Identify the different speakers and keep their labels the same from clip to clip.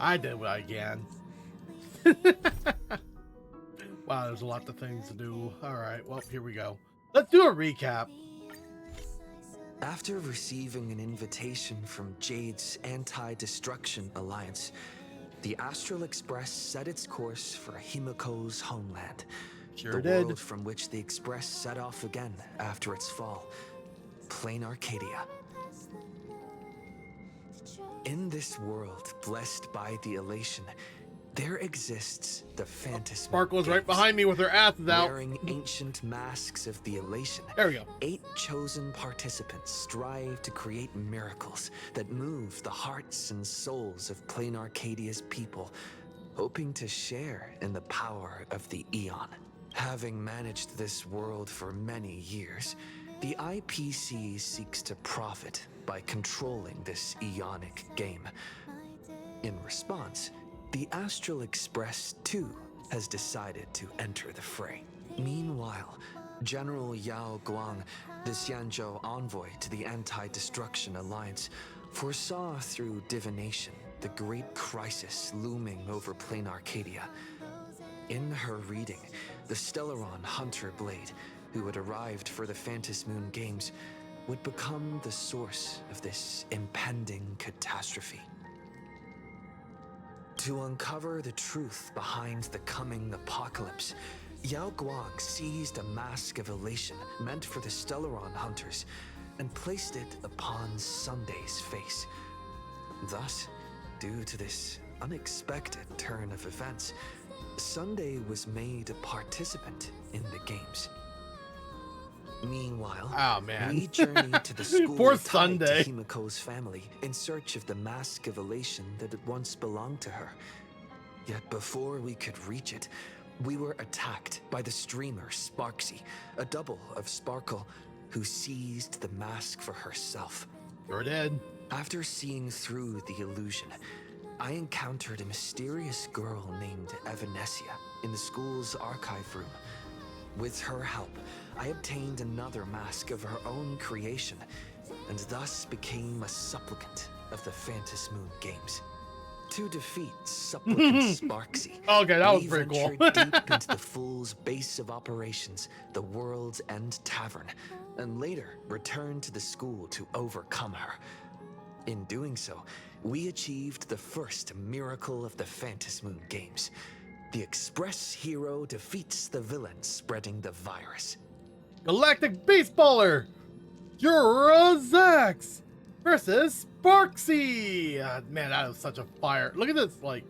Speaker 1: I did what I can. Wow, there's a lot of things to do. All right, well, here we go. Let's do a recap.
Speaker 2: After receiving an invitation from Jade's Anti-Destruction Alliance, the Astral Express set its course for Himiko's homeland,
Speaker 1: Sure
Speaker 2: the
Speaker 1: did.
Speaker 2: world from which the Express set off again after its fall, Plain Arcadia. In this world blessed by the elation, there exists the Phantasm.
Speaker 1: Sparkle's right behind me with her ass out.
Speaker 2: Wearing ancient masks of the elation,
Speaker 1: there we go.
Speaker 2: 8 chosen participants strive to create miracles that move the hearts and souls of Plain Arcadia's people, hoping to share in the power of the Eon. Having managed this world for many years, the IPC seeks to profit by controlling this Eonic game. In response, the Astral Express, too, has decided to enter the fray. Meanwhile, General Yao Guang, the Xianzhou envoy to the Anti-Destruction Alliance, foresaw through divination the great crisis looming over Plain Arcadia. In her reading, the Stellaron Hunter Blade, who had arrived for the Phantasmoon Games, would become the source of this impending catastrophe. To uncover the truth behind the coming apocalypse, Yao Guang seized a mask of elation meant for the Stellaron hunters and placed it upon Sunday's face. Thus, due to this unexpected turn of events, Sunday was made a participant in the games. Meanwhile,
Speaker 1: oh, man.
Speaker 2: we journeyed to the school
Speaker 1: Poor
Speaker 2: tied
Speaker 1: Sunday.
Speaker 2: to Himiko's family in search of the mask of elation that had once belonged to her. Yet before we could reach it, we were attacked by the streamer Sparksy, a double of Sparkle, who seized the mask for herself.
Speaker 1: Sure did.
Speaker 2: After seeing through the illusion, I encountered a mysterious girl named Evanesia in the school's archive room. With her help, I obtained another mask of her own creation, and thus became a supplicant of the Phantasmoon Games. To defeat supplicant Sparksy,
Speaker 1: Okay, that was
Speaker 2: we
Speaker 1: pretty cool.
Speaker 2: ventured deep into the Fool's base of operations, the World's End Tavern, and later returned to the school to overcome her. In doing so, we achieved the first miracle of the Phantasmoon Games. The Express hero defeats the villain spreading the virus.
Speaker 1: Galactic Baseballer, Jura Zex versus Sparksy. Man, that was such a fire. Look at this, like,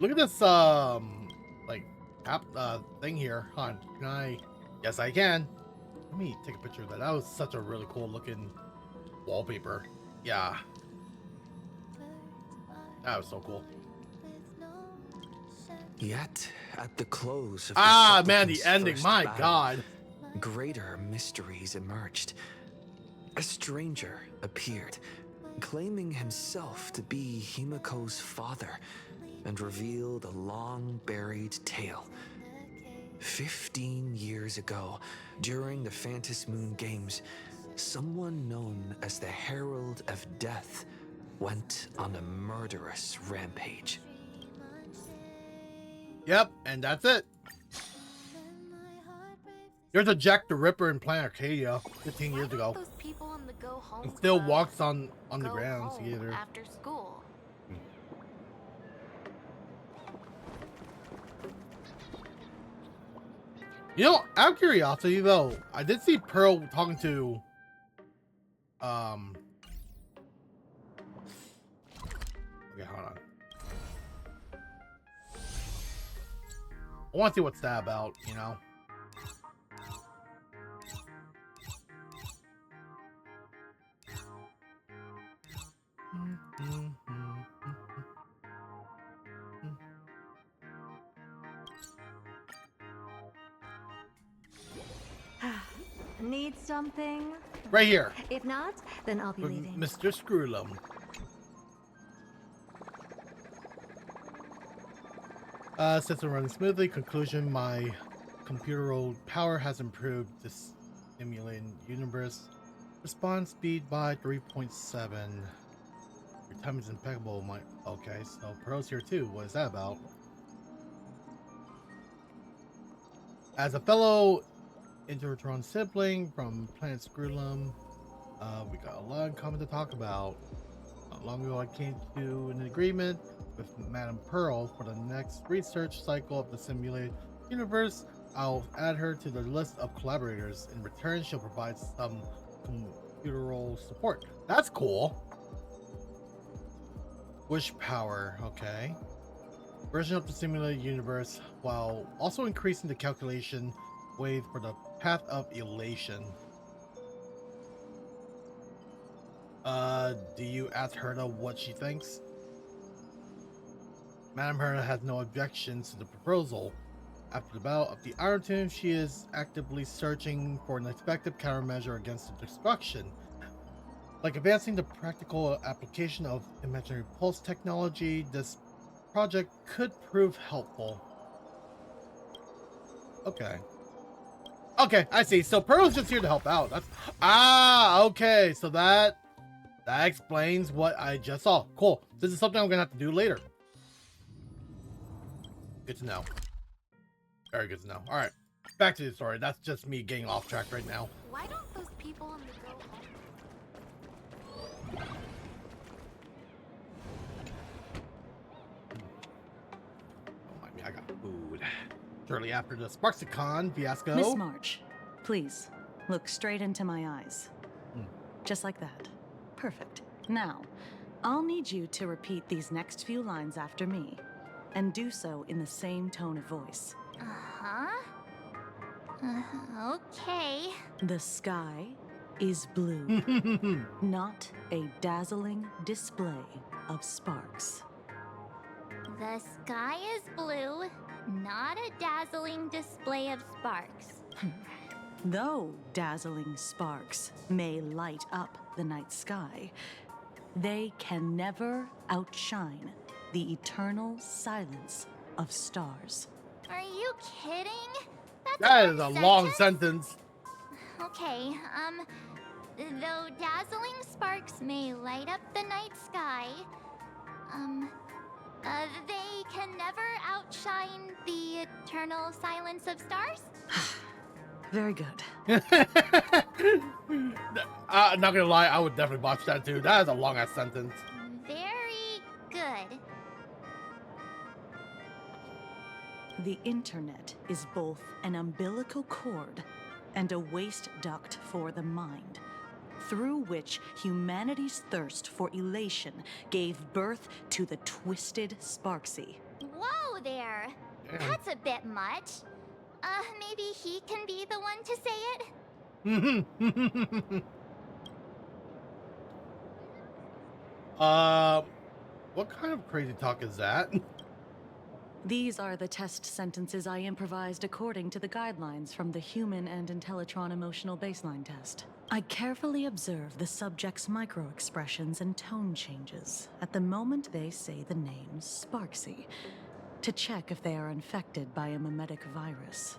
Speaker 1: look at this, like, app, thing here. Hold on, can I? Yes, I can. Let me take a picture of that. That was such a really cool looking wallpaper. Yeah. That was so cool.
Speaker 2: Yet, at the close of
Speaker 1: Man, the ending, my
Speaker 2: battle,
Speaker 1: God.
Speaker 2: greater mysteries emerged. A stranger appeared, claiming himself to be Himiko's father, and revealed a long-buried tale. 15 years ago, during the Phantasmoon Games, someone known as the Herald of Death went on a murderous rampage.
Speaker 1: Yep, and that's it. There's a Jack the Ripper in Planet Arcadia 15 years ago.
Speaker 3: Those people on the go home
Speaker 1: And still
Speaker 3: club
Speaker 1: walks on the
Speaker 3: go
Speaker 1: ground
Speaker 3: home
Speaker 1: either.
Speaker 3: after school.
Speaker 1: You know, out of curiosity though, I did see Pearl talking to okay, hold on. I want to see what's that about, you know?
Speaker 4: Need something?
Speaker 1: Right here.
Speaker 4: If not, then I'll be
Speaker 1: With
Speaker 4: leaving.
Speaker 1: Mr. Screwlum. System running smoothly. Conclusion, my computer power has improved this stimulating universe. Response speed by 3.7. time is impeccable. Okay, so Pearl's here too. What is that about? As a fellow Intertron sibling from planet Screwlum, we got a lot in common to talk about. Not long ago, I came to an agreement with Madame Pearl for the next research cycle of the simulated universe. I'll add her to the list of collaborators. In return, she'll provide some computeral support. That's cool. Wish power, okay. Version of the simulated universe while also increasing the calculation wave for the path of elation. Do you ask Herta what she thinks? Madame Herta has no objections to the proposal. After the Battle of the Iron Tomb, she is actively searching for an effective countermeasure against the destruction. Like advancing the practical application of imaginary pulse technology, this project could prove helpful. Okay. Okay, I see. So Pearl's just here to help out. That's okay. So that explains what I just saw. Cool. This is something I'm gonna have to do later. Good to know. Very good to know. All right, back to the story. That's just me getting off track right now.
Speaker 3: Why don't those people on the go home?
Speaker 1: Don't mind me, I got food. Shortly after the Sparksicon fiasco.
Speaker 5: Miss March, please look straight into my eyes. Just like that. Perfect. Now, I'll need you to repeat these next few lines after me, and do so in the same tone of voice.
Speaker 3: Okay.
Speaker 5: The sky is blue, not a dazzling display of sparks.
Speaker 3: The sky is blue, not a dazzling display of sparks.
Speaker 5: Though dazzling sparks may light up the night sky, they can never outshine the eternal silence of stars.
Speaker 3: Are you kidding?
Speaker 1: That is a long sentence.
Speaker 3: Okay, though dazzling sparks may light up the night sky, they can never outshine the eternal silence of stars?
Speaker 5: Very good.
Speaker 1: Not gonna lie, I would definitely watch that too. That is a long ass sentence.
Speaker 3: Very good.
Speaker 5: The internet is both an umbilical cord and a waste duct for the mind, through which humanity's thirst for elation gave birth to the twisted Sparksy.
Speaker 3: Whoa there!
Speaker 1: Damn.
Speaker 3: That's a bit much. Maybe he can be the one to say it?
Speaker 1: What kind of crazy talk is that?
Speaker 5: These are the test sentences I improvised according to the guidelines from the Human and Intellitron Emotional Baseline Test. I carefully observe the subject's micro-expressions and tone changes at the moment they say the name Sparksy, to check if they are infected by a memetic virus.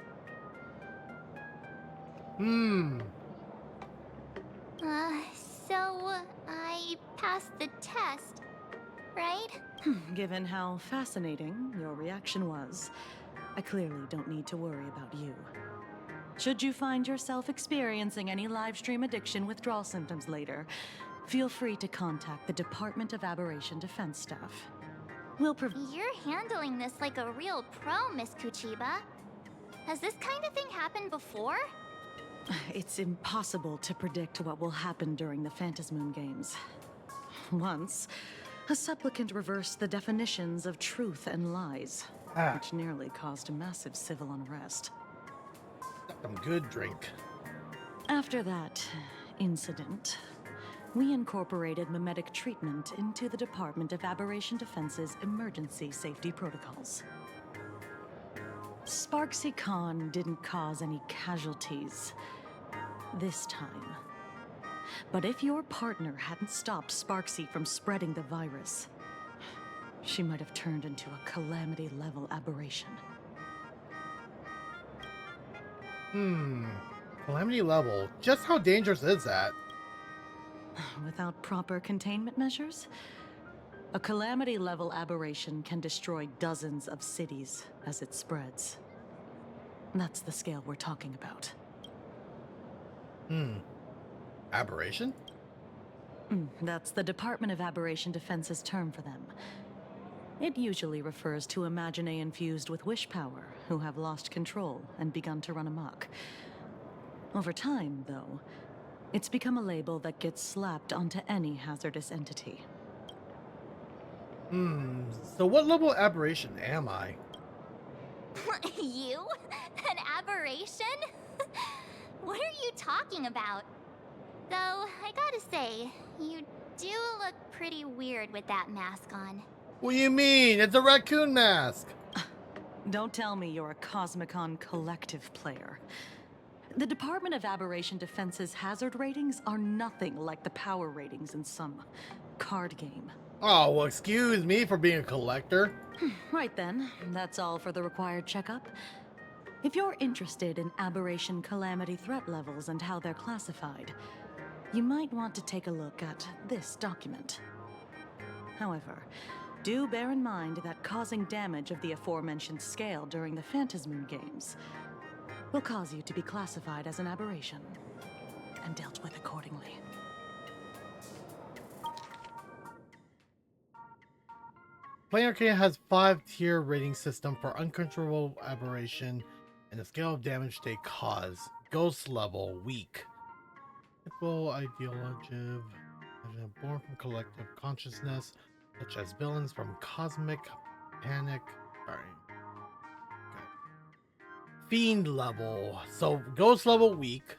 Speaker 3: So I passed the test, right?
Speaker 5: Given how fascinating your reaction was, I clearly don't need to worry about you. Should you find yourself experiencing any live stream addiction withdrawal symptoms later, feel free to contact the Department of Aberration Defense staff.
Speaker 3: You're handling this like a real pro, Miss Kuchiba. Has this kind of thing happened before?
Speaker 5: It's impossible to predict what will happen during the Phantasmoon Games. Once, a supplicant reversed the definitions of truth and lies, which nearly caused a massive civil unrest.
Speaker 1: Some good drink.
Speaker 5: After that incident, we incorporated memetic treatment into the Department of Aberration Defense's emergency safety protocols. Sparksy Khan didn't cause any casualties this time. But if your partner hadn't stopped Sparksy from spreading the virus, she might have turned into a calamity-level aberration.
Speaker 1: Calamity level. Just how dangerous is that?
Speaker 5: Without proper containment measures, A calamity-level aberration can destroy dozens of cities as it spreads. That's the scale we're talking about.
Speaker 1: Aberration?
Speaker 5: That's the Department of Aberration Defense's term for them. It usually refers to Imaginae infused with wish power who have lost control and begun to run amok. Over time, though, it's become a label that gets slapped onto any hazardous entity.
Speaker 1: So what level of aberration am I?
Speaker 3: You? An aberration? What are you talking about? Though, I gotta say, you do look pretty weird with that mask on.
Speaker 1: What do you mean? It's a raccoon mask!
Speaker 5: Don't tell me you're a Cosmicon collective player. The Department of Aberration Defense's hazard ratings are nothing like the power ratings in some card game.
Speaker 1: Oh, well, excuse me for being a collector.
Speaker 5: Right then, that's all for the required checkup. If you're interested in aberration calamity threat levels and how they're classified, you might want to take a look at this document. However, do bear in mind that causing damage of the aforementioned scale during the Phantasmoon games will cause you to be classified as an aberration and dealt with accordingly.
Speaker 1: Planar Arcane has 5-tier rating system for uncontrollable aberration and the scale of damage they cause. Ghost level, weak. Typical ideologive, born from collective consciousness, such as villains from cosmic panic. Sorry. Okay. Fiend level. So ghost level, weak.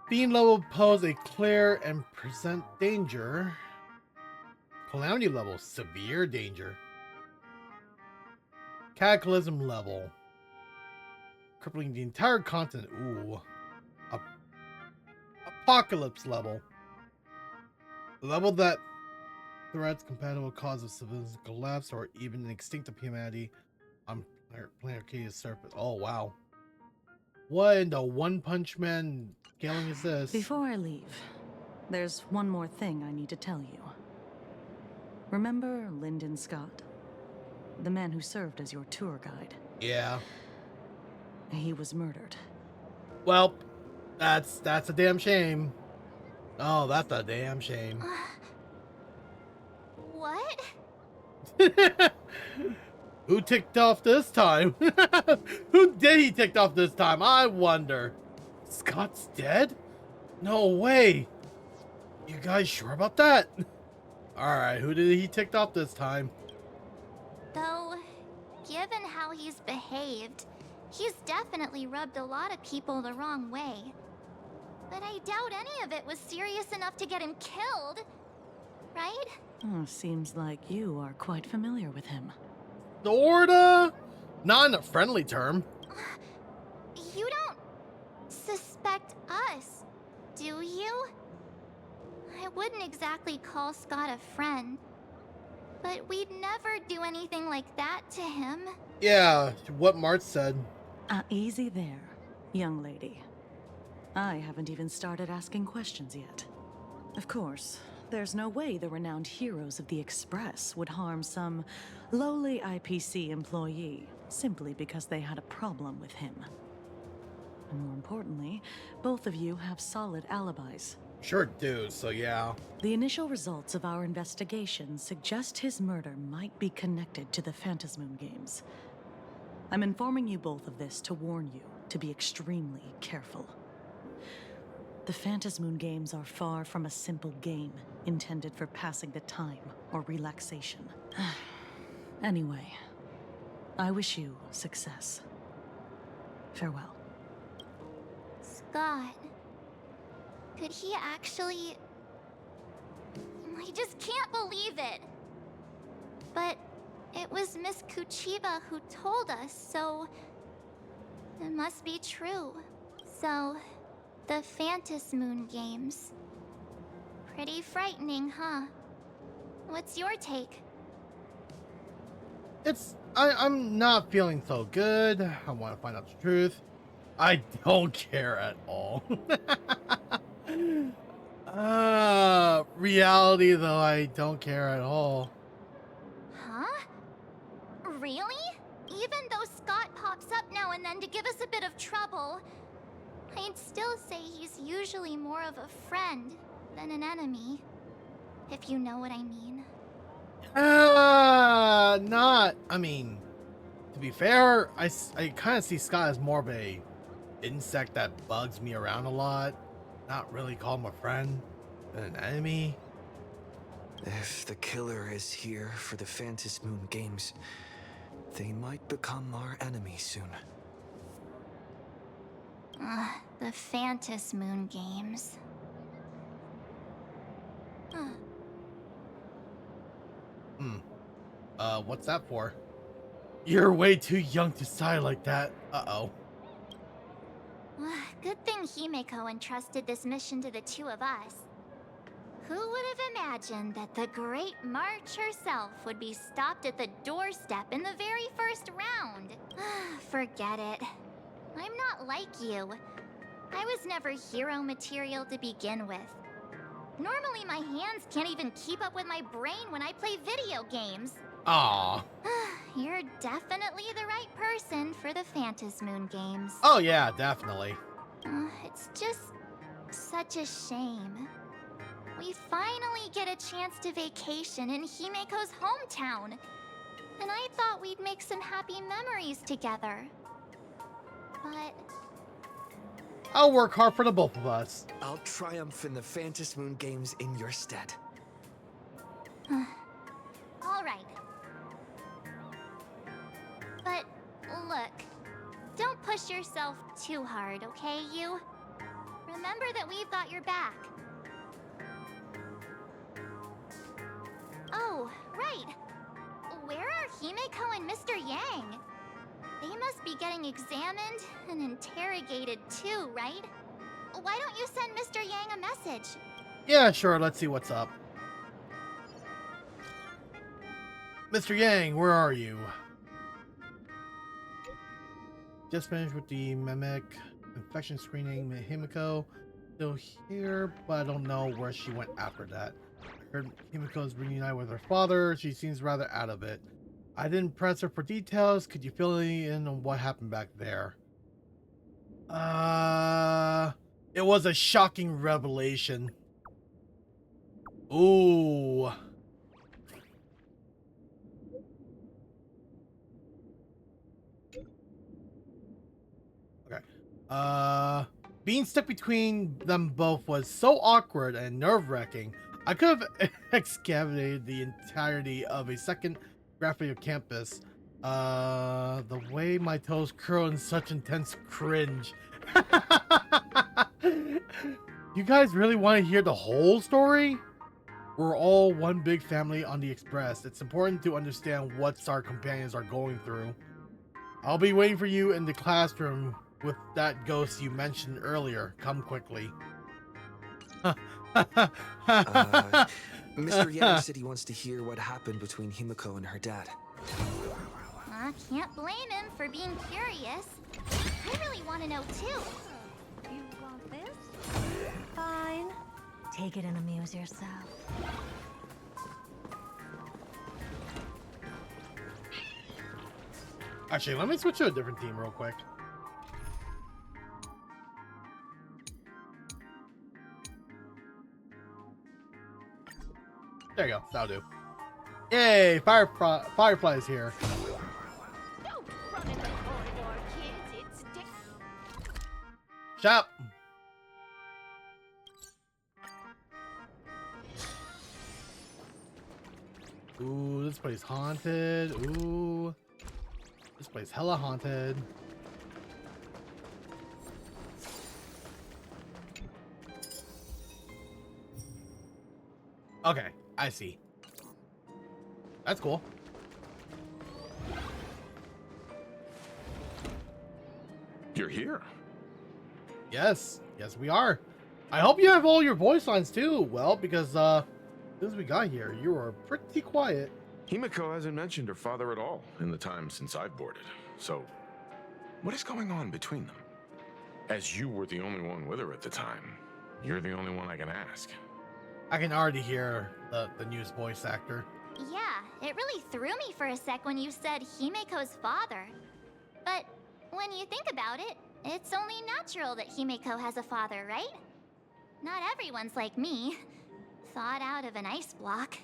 Speaker 1: Fiend level pose a clear and present danger. Calamity level, severe danger. Cataclysm level, crippling the entire continent. Ooh. Apocalypse level, level that threats compatible cause of civilian collapse or even an extinct of humanity on planet Arcadia's surface. Oh wow. What in the One Punch Man scaling is this?
Speaker 5: Before I leave, there's one more thing I need to tell you. Remember Lyndon Scott? The man who served as your tour guide?
Speaker 1: Yeah.
Speaker 5: He was murdered.
Speaker 1: Well, that's a damn shame. Oh, that's a damn shame.
Speaker 3: What?
Speaker 1: Who ticked off this time? Who did he tick off this time? I wonder. Scott's dead? No way. You guys sure about that? Alright, who did he tick off this time?
Speaker 3: Though, given how he's behaved, he's definitely rubbed a lot of people the wrong way. But I doubt any of it was serious enough to get him killed. Right?
Speaker 5: Oh, seems like you are quite familiar with him.
Speaker 1: Sorta? Not in a friendly term.
Speaker 3: You don't suspect us, do you? I wouldn't exactly call Scott a friend, but we'd never do anything like that to him.
Speaker 1: Yeah, what Mart said.
Speaker 5: Easy there, young lady. I haven't even started asking questions yet. Of course, there's no way the renowned heroes of the Express would harm some lowly IPC employee simply because they had a problem with him. And more importantly, both of you have solid alibis.
Speaker 1: Sure do, so yeah.
Speaker 5: The initial results of our investigation suggest his murder might be connected to the Phantasmoon games. I'm informing you both of this to warn you to be extremely careful. The Phantasmoon games are far from a simple game intended for passing the time or relaxation. Anyway, I wish you success. Farewell.
Speaker 3: Scott. Could he actually... I just can't believe it. But it was Miss Kuchiba who told us, so... it must be true. So, the Phantasmoon games. Pretty frightening, huh? What's your take?
Speaker 1: I'm not feeling so good. I want to find out the truth. I don't care at all. Reality though, I don't care at all.
Speaker 3: Huh? Really? Even though Scott pops up now and then to give us a bit of trouble, I'd still say he's usually more of a friend than an enemy. If you know what I mean.
Speaker 1: Not. I mean, to be fair, I kind of see Scott as more of a insect that bugs me around a lot. Not really call him a friend than an enemy.
Speaker 2: If the killer is here for the Phantom Moon Games, they might become our enemy soon.
Speaker 3: The Phantom Moon Games.
Speaker 1: What's that for? You're way too young to sigh like that. Uh-oh.
Speaker 3: Good thing Himeko entrusted this mission to the two of us. Who would have imagined that the Great March herself would be stopped at the doorstep in the very first round? Forget it. I'm not like you. I was never hero material to begin with. Normally my hands can't even keep up with my brain when I play video games.
Speaker 1: Aw.
Speaker 3: You're definitely the right person for the Phantom Moon Games.
Speaker 1: Oh yeah, definitely.
Speaker 3: It's just such a shame. We finally get a chance to vacation in Himeko's hometown. And I thought we'd make some happy memories together. But
Speaker 1: I'll work hard for the both of us.
Speaker 2: I'll triumph in the Phantom Moon Games in your stead.
Speaker 3: all right. But look, don't push yourself too hard, okay, you? Remember that we've got your back. Oh, right. Where are Himeko and Mr. Yang? They must be getting examined and interrogated too, right? Why don't you send Mr. Yang a message?
Speaker 1: Yeah, sure, let's see what's up. Mr. Yang, where are you? Just finished with the mimic infection screening. Himeko still here, but I don't know where she went after that. I heard Himiko's reunited with her father. She seems rather out of it. I didn't press her for details. Could you fill me in on what happened back there? It was a shocking revelation. Ooh. Okay. Being stuck between them both was so awkward and nerve-wracking. I could have excavated the entirety of a second graphic campus. The way my toes curl in such intense cringe. You guys really want to hear the whole story? We're all one big family on the Express. It's important to understand what our companions are going through. I'll be waiting for you in the classroom with that ghost you mentioned earlier. Come quickly.
Speaker 2: Mr. Yang said he wants to hear what happened between Himeko and her dad.
Speaker 3: I can't blame him for being curious. I really want to know too.
Speaker 4: You want this? Fine. Take it and amuse yourself.
Speaker 1: Actually, let me switch to a different team real quick. There you go. That'll do. Yay! Firefly's here.
Speaker 6: Don't run in the corridor, kids. It's
Speaker 1: Shut up. Ooh, this place haunted. Ooh. This place hella haunted. Okay, I see. That's cool.
Speaker 7: You're here.
Speaker 1: Yes, yes we are. I hope you have all your voice lines too. Well, because since we got here, you were pretty quiet.
Speaker 7: Himeko hasn't mentioned her father at all in the time since I've boarded. So, what is going on between them? As you were the only one with her at the time, You're the only one I can ask.
Speaker 1: I can already hear the news voice actor.
Speaker 3: Yeah, it really threw me for a sec when you said Himeko's father. But when you think about it, it's only natural that Himeko has a father, right? Not everyone's like me, thawed out of an ice block.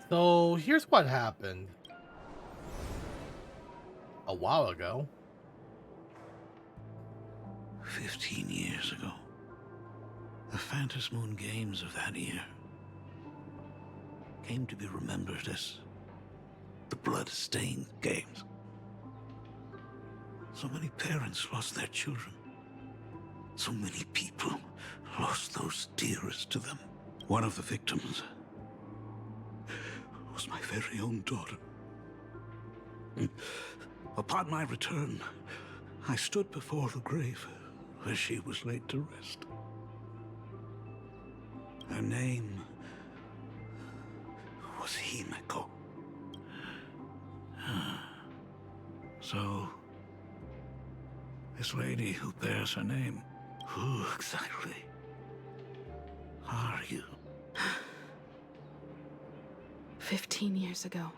Speaker 1: So here's what happened. A while ago.
Speaker 8: 15 years ago. The Phantom Moon Games of that year came to be remembered as the Blood-Stained Games. So many parents lost their children. So many people lost those dearest to them. One of the victims was my very own daughter. Upon my return, I stood before the grave where she was laid to rest. Her name was Himeko. So, this lady who bears her name, who exactly are you?
Speaker 9: 15 years ago,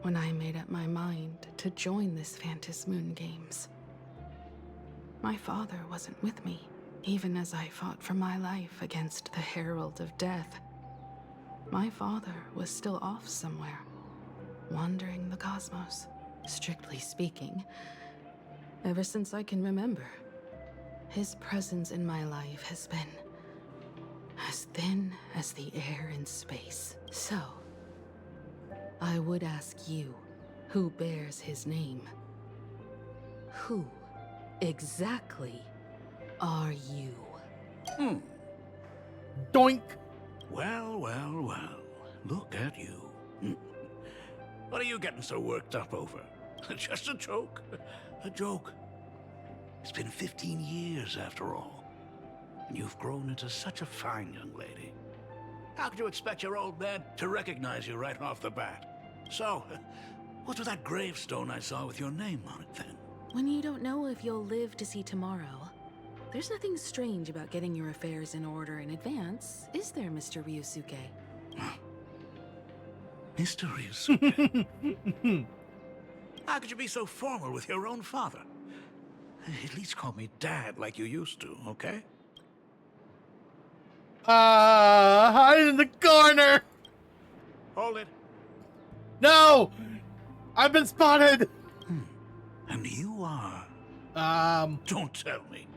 Speaker 9: when I made up my mind to join this Phantom Moon Games, my father wasn't with me, even as I fought for my life against the Herald of Death. My father was still off somewhere, wandering the cosmos, strictly speaking. Ever since I can remember, his presence in my life has been as thin as the air in space. So, I would ask you, who bears his name, who exactly are you?
Speaker 1: Doink!
Speaker 8: Well, well, well. Look at you. What are you getting so worked up over? Just a joke. A joke. It's been 15 years after all. And you've grown into such a fine young lady. How could you expect your old man to recognize you right off the bat? So, what's with that gravestone I saw with your name on it then?
Speaker 9: When you don't know if you'll live to see tomorrow, there's nothing strange about getting your affairs in order in advance, is there, Mr. Ryusuke?
Speaker 8: Mr. Ryusuke? How could you be so formal with your own father? At least call me Dad like you used to, okay?
Speaker 1: Hide in the corner!
Speaker 8: Hold it.
Speaker 1: No! I've been spotted!
Speaker 8: And you are? Don't tell me.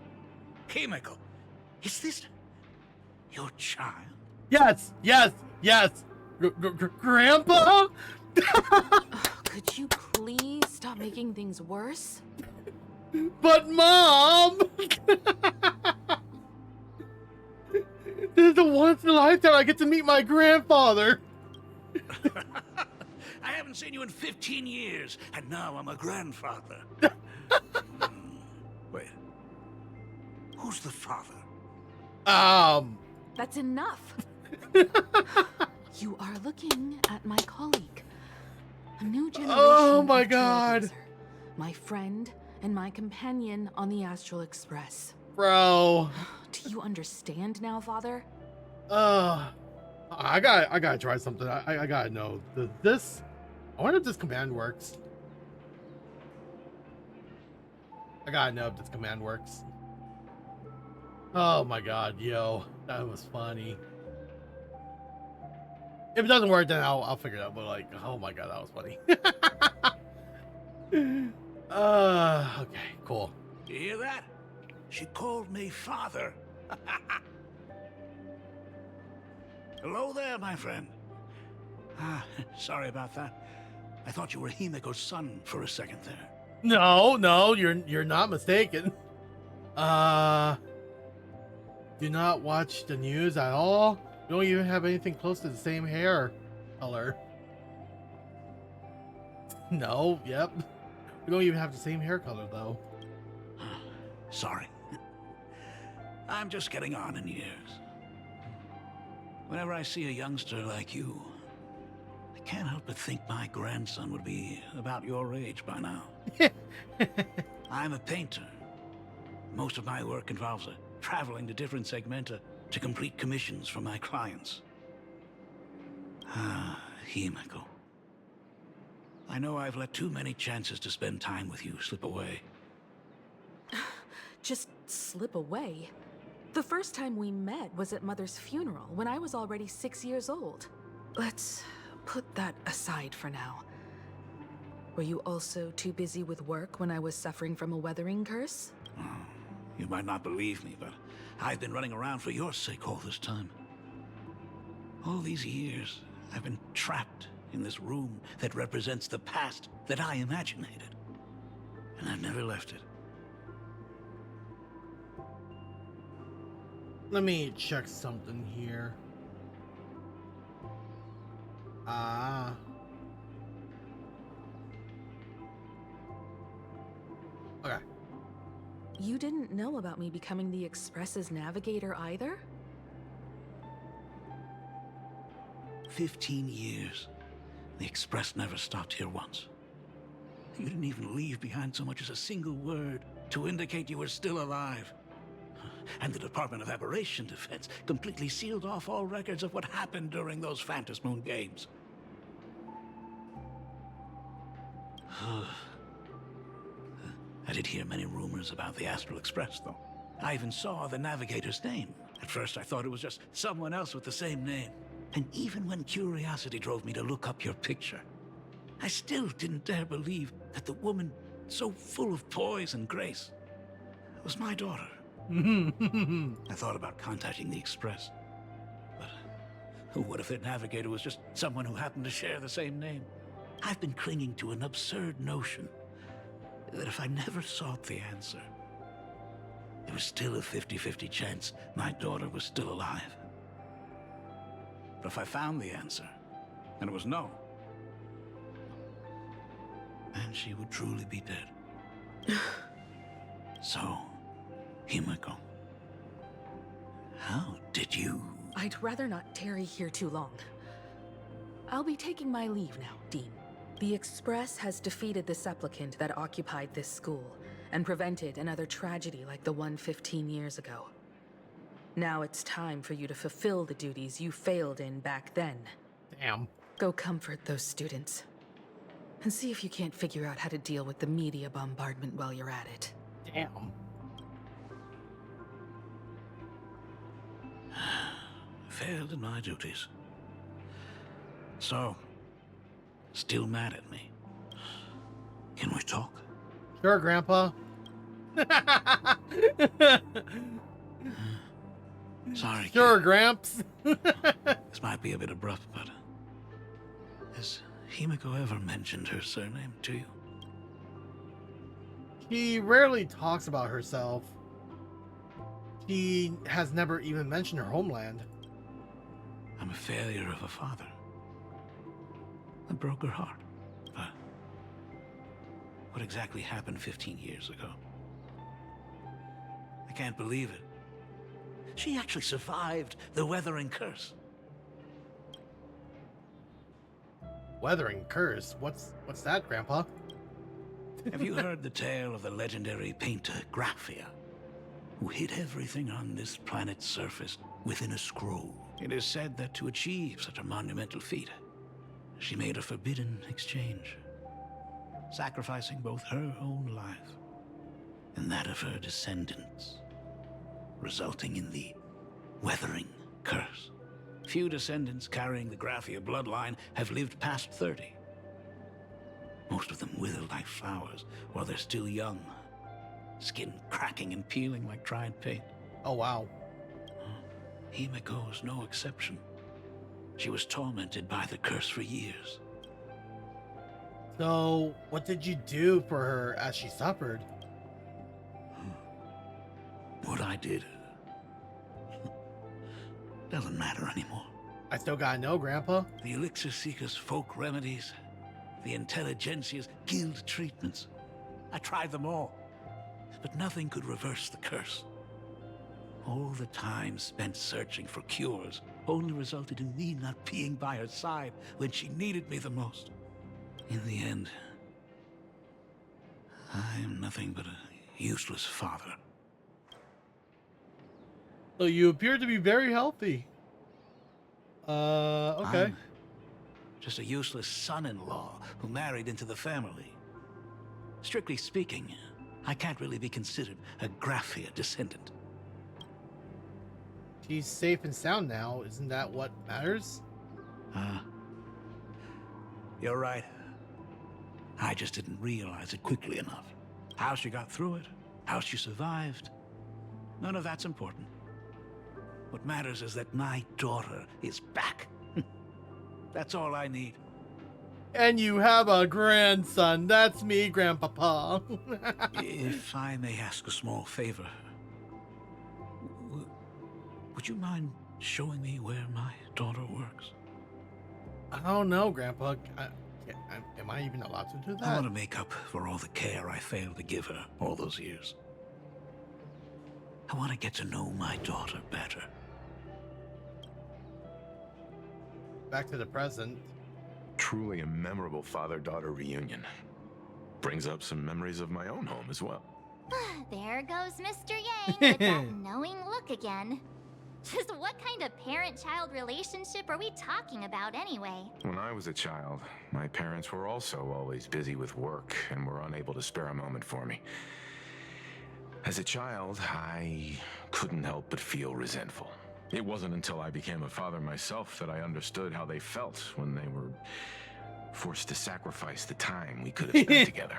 Speaker 8: Himeko, is this your child?
Speaker 1: Yes! Yes! Yes! Grandpa?
Speaker 9: Could you please stop making things worse?
Speaker 1: But Mom! This is the once in a lifetime I get to meet my grandfather!
Speaker 8: I haven't seen you in 15 years, and now I'm a grandfather. Wait. Who's the father?
Speaker 9: That's enough. You are looking at my colleague. A new generation
Speaker 1: Oh my
Speaker 9: of
Speaker 1: God.
Speaker 9: trailblazer, my friend and my companion on the Astral Express.
Speaker 1: Bro.
Speaker 9: Do you understand now, Father?
Speaker 1: I gotta try something. I gotta know. I wonder if this command works. I gotta know if this command works. Oh my God, yo. That was funny. If it doesn't work, then I'll figure it out. But like, oh my God, that was funny. Okay, cool.
Speaker 8: You hear that? She called me father. Hello there, my friend. Sorry about that. I thought you were Himeko's son for a second there.
Speaker 1: No, you're not mistaken. Do not watch the news at all. We don't even have anything close to the same hair color. No, yep. We don't even have the same hair color though.
Speaker 8: Sorry. I'm just getting on in years. Whenever I see a youngster like you, I can't help but think my grandson would be about your age by now. I'm a painter. Most of my work involves traveling to different segmenta to complete commissions for my clients. Ah, Himeko. I know I've let too many chances to spend time with you slip away.
Speaker 9: Just slip away? The first time we met was at Mother's funeral, when I was already 6 years old. Let's put that aside for now. Were you also too busy with work when I was suffering from a weathering curse?
Speaker 8: Oh, you might not believe me, but I've been running around for your sake all this time. All these years, I've been trapped in this room that represents the past that I imaginated. And I've never left it.
Speaker 1: Let me check something here. Ah. Okay.
Speaker 9: You didn't know about me becoming the Express's navigator either?
Speaker 8: 15 years. The Express never stopped here once. You didn't even leave behind so much as a single word to indicate you were still alive. And the Department of Aberration Defense completely sealed off all records of what happened during those Phantom Moon games. I did hear many rumors about the Astral Express, though. I even saw the navigator's name. At first, I thought it was just someone else with the same name. And even when curiosity drove me to look up your picture, I still didn't dare believe that the woman so full of poise and grace was my daughter. I thought about contacting the Express, but what if their navigator was just someone who happened to share the same name? I've been clinging to an absurd notion that if I never sought the answer, there was still a 50-50 chance my daughter was still alive. But if I found the answer, and it was no, then she would truly be dead. So, Himeko, how did you...
Speaker 9: I'd rather not tarry here too long. I'll be taking my leave now, Dean. The Express has defeated the supplicant that occupied this school and prevented another tragedy like the one 15 years ago. Now it's time for you to fulfill the duties you failed in back then.
Speaker 1: Damn.
Speaker 9: Go comfort those students. And see if you can't figure out how to deal with the media bombardment while you're at it.
Speaker 1: Damn.
Speaker 8: Failed in my duties. So, still mad at me. Can we talk?
Speaker 1: Sure, Grandpa.
Speaker 8: Sorry,
Speaker 1: Sure,
Speaker 8: kid.
Speaker 1: Gramps.
Speaker 8: This might be a bit abrupt, but... has Himeko ever mentioned her surname to you?
Speaker 1: She rarely talks about herself. She has never even mentioned her homeland.
Speaker 8: I'm a failure of a father. I broke her heart. But what exactly happened 15 years ago? I can't believe it. She actually survived the weathering curse.
Speaker 1: Weathering curse? What's that, Grandpa?
Speaker 8: Have you heard the tale of the legendary painter Graphia, who hid everything on this planet's surface within a scroll? It is said that to achieve such a monumental feat, she made a forbidden exchange, sacrificing both her own life and that of her descendants, resulting in the weathering curse. Few descendants carrying the Graphia bloodline have lived past 30. Most of them wither like flowers while they're still young, skin cracking and peeling like dried paint.
Speaker 1: Oh, wow.
Speaker 8: Himeko is no exception. She was tormented by the curse for years.
Speaker 1: So, what did you do for her as she suffered?
Speaker 8: What I did doesn't matter anymore.
Speaker 1: I still gotta know, Grandpa.
Speaker 8: The Elixir Seekers' folk remedies, the Intelligentsia's guild treatments. I tried them all, but nothing could reverse the curse. All the time spent searching for cures only resulted in me not being by her side when she needed me the most. In the end, I am nothing but a useless father.
Speaker 1: So you appear to be very healthy. Okay.
Speaker 8: I'm just a useless son-in-law who married into the family. Strictly speaking, I can't really be considered a Graphia descendant.
Speaker 1: She's safe and sound now. Isn't that what matters?
Speaker 8: You're right. I just didn't realize it quickly enough. How she got through it, how she survived, none of that's important. What matters is that my daughter is back. That's all I need.
Speaker 1: And you have a grandson. That's me, Grandpapa.
Speaker 8: If I may ask a small favor, would you mind showing me where my daughter works?
Speaker 1: I don't know, Grandpa. Am I even allowed to do that?
Speaker 8: I want to make up for all the care I failed to give her all those years. I want to get to know my daughter better.
Speaker 1: Back to the present.
Speaker 7: Truly a memorable father-daughter reunion. Brings up some memories of my own home as well.
Speaker 3: There goes Mr. Yang with that knowing look again. Just what kind of parent-child relationship are we talking about anyway?
Speaker 7: When I was a child, my parents were also always busy with work and were unable to spare a moment for me. As a child, I couldn't help but feel resentful. It wasn't until I became a father myself that I understood how they felt when they were forced to sacrifice the time we could have spent together.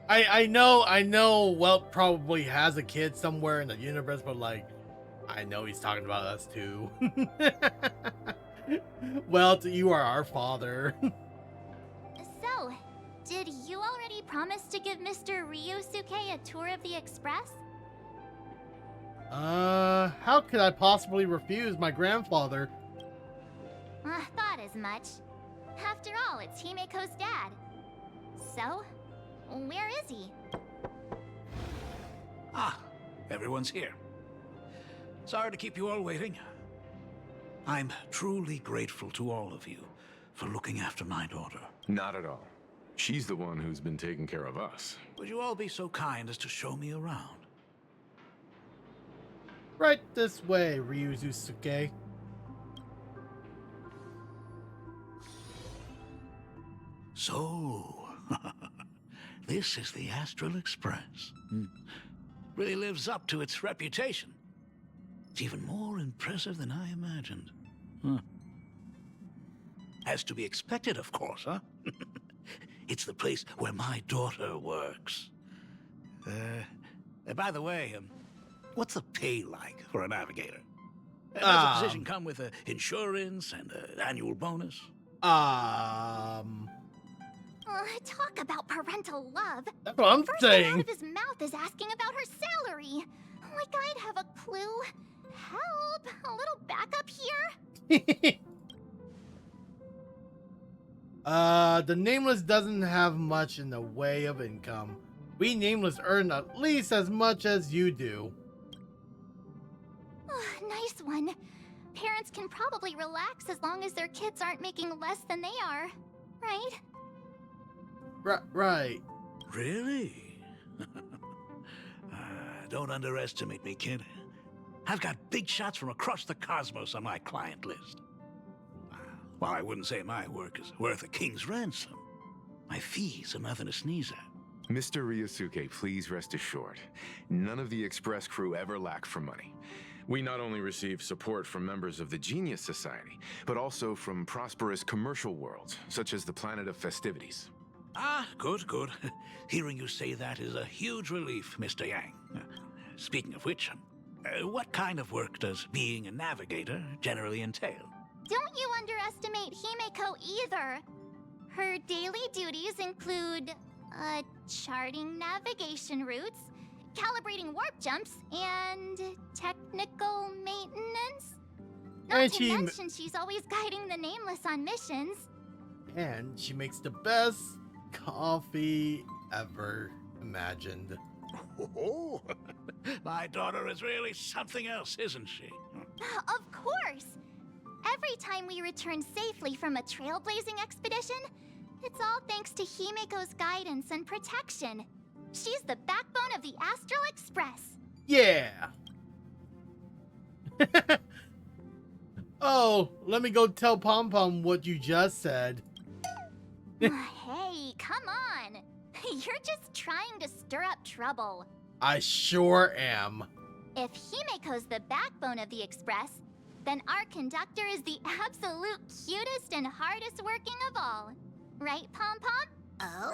Speaker 1: I know Welt probably has a kid somewhere in the universe, but like, I know he's talking about us too. Welt, you are our father.
Speaker 3: So, did you already promise to give Mr. Ryusuke a tour of the Express?
Speaker 1: How could I possibly refuse my grandfather?
Speaker 3: Thought as much. After all, it's Himeko's dad. So, where is he?
Speaker 8: Ah, everyone's here. Sorry to keep you all waiting. I'm truly grateful to all of you for looking after my daughter.
Speaker 7: Not at all. She's the one who's been taking care of us.
Speaker 8: Would you all be so kind as to show me around?
Speaker 1: Right this way, Ryusuke.
Speaker 8: So, this is the Astral Express. Really lives up to its reputation. It's even more impressive than I imagined. As to be expected, of course, huh? It's the place where my daughter works. By the way, what's the pay like for a navigator? Does the position come with insurance and an annual bonus?
Speaker 3: Talk about parental love.
Speaker 1: That's what I'm
Speaker 3: First
Speaker 1: saying.
Speaker 3: out of his mouth is asking about her salary. Like I'd have a clue. Help! A little backup here?
Speaker 1: The Nameless doesn't have much in the way of income. We Nameless earn at least as much as you do.
Speaker 3: Nice one. Parents can probably relax as long as their kids aren't making less than they are, right?
Speaker 1: Right.
Speaker 8: Really? Don't underestimate me, kid. I've got big shots from across the cosmos on my client list. While I wouldn't say my work is worth a king's ransom, my fees are nothing to sneeze at.
Speaker 7: Mr. Ryusuke, please rest assured. None of the Express crew ever lack for money. We not only receive support from members of the Genius Society, but also from prosperous commercial worlds, such as the Planet of Festivities.
Speaker 8: Ah, good. Hearing you say that is a huge relief, Mr. Yang. Speaking of which, what kind of work does being a navigator generally entail?
Speaker 3: Don't you underestimate Himeko either. Her daily duties include, charting navigation routes, calibrating warp jumps, and technical maintenance. Not to mention she's always guiding the Nameless on missions.
Speaker 1: And she makes the best coffee ever imagined.
Speaker 8: Oh, my daughter is really something else, isn't she?
Speaker 3: Of course! Every time we return safely from a trailblazing expedition, it's all thanks to Himeko's guidance and protection. She's the backbone of the Astral Express.
Speaker 1: Yeah! Oh, let me go tell Pom Pom what you just said.
Speaker 3: Hey, come on. You're just trying to stir up trouble.
Speaker 1: I sure am.
Speaker 3: If Himiko's the backbone of the Express, then our conductor is the absolute cutest and hardest working of all. Right, Pom Pom?
Speaker 10: Oh?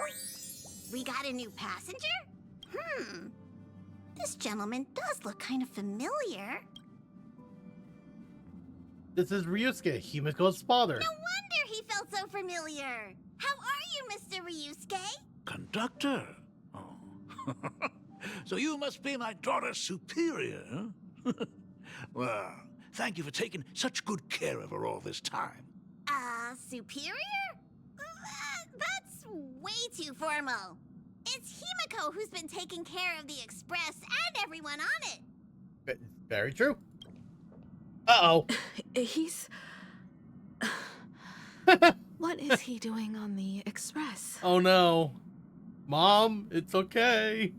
Speaker 10: We got a new passenger? This gentleman does look kind of familiar.
Speaker 1: This is Ryusuke, Himiko's father.
Speaker 10: No wonder he felt so familiar. How are you, Mr. Ryusuke?
Speaker 8: Conductor? Oh. So you must be my daughter's superior, huh? Well, thank you for taking such good care of her all this time.
Speaker 10: Superior? That's way too formal. It's Himiko who's been taking care of the Express and everyone on it.
Speaker 1: Very true. Uh-oh.
Speaker 9: He's... What is he doing on the Express?
Speaker 1: Oh no. Mom, it's okay.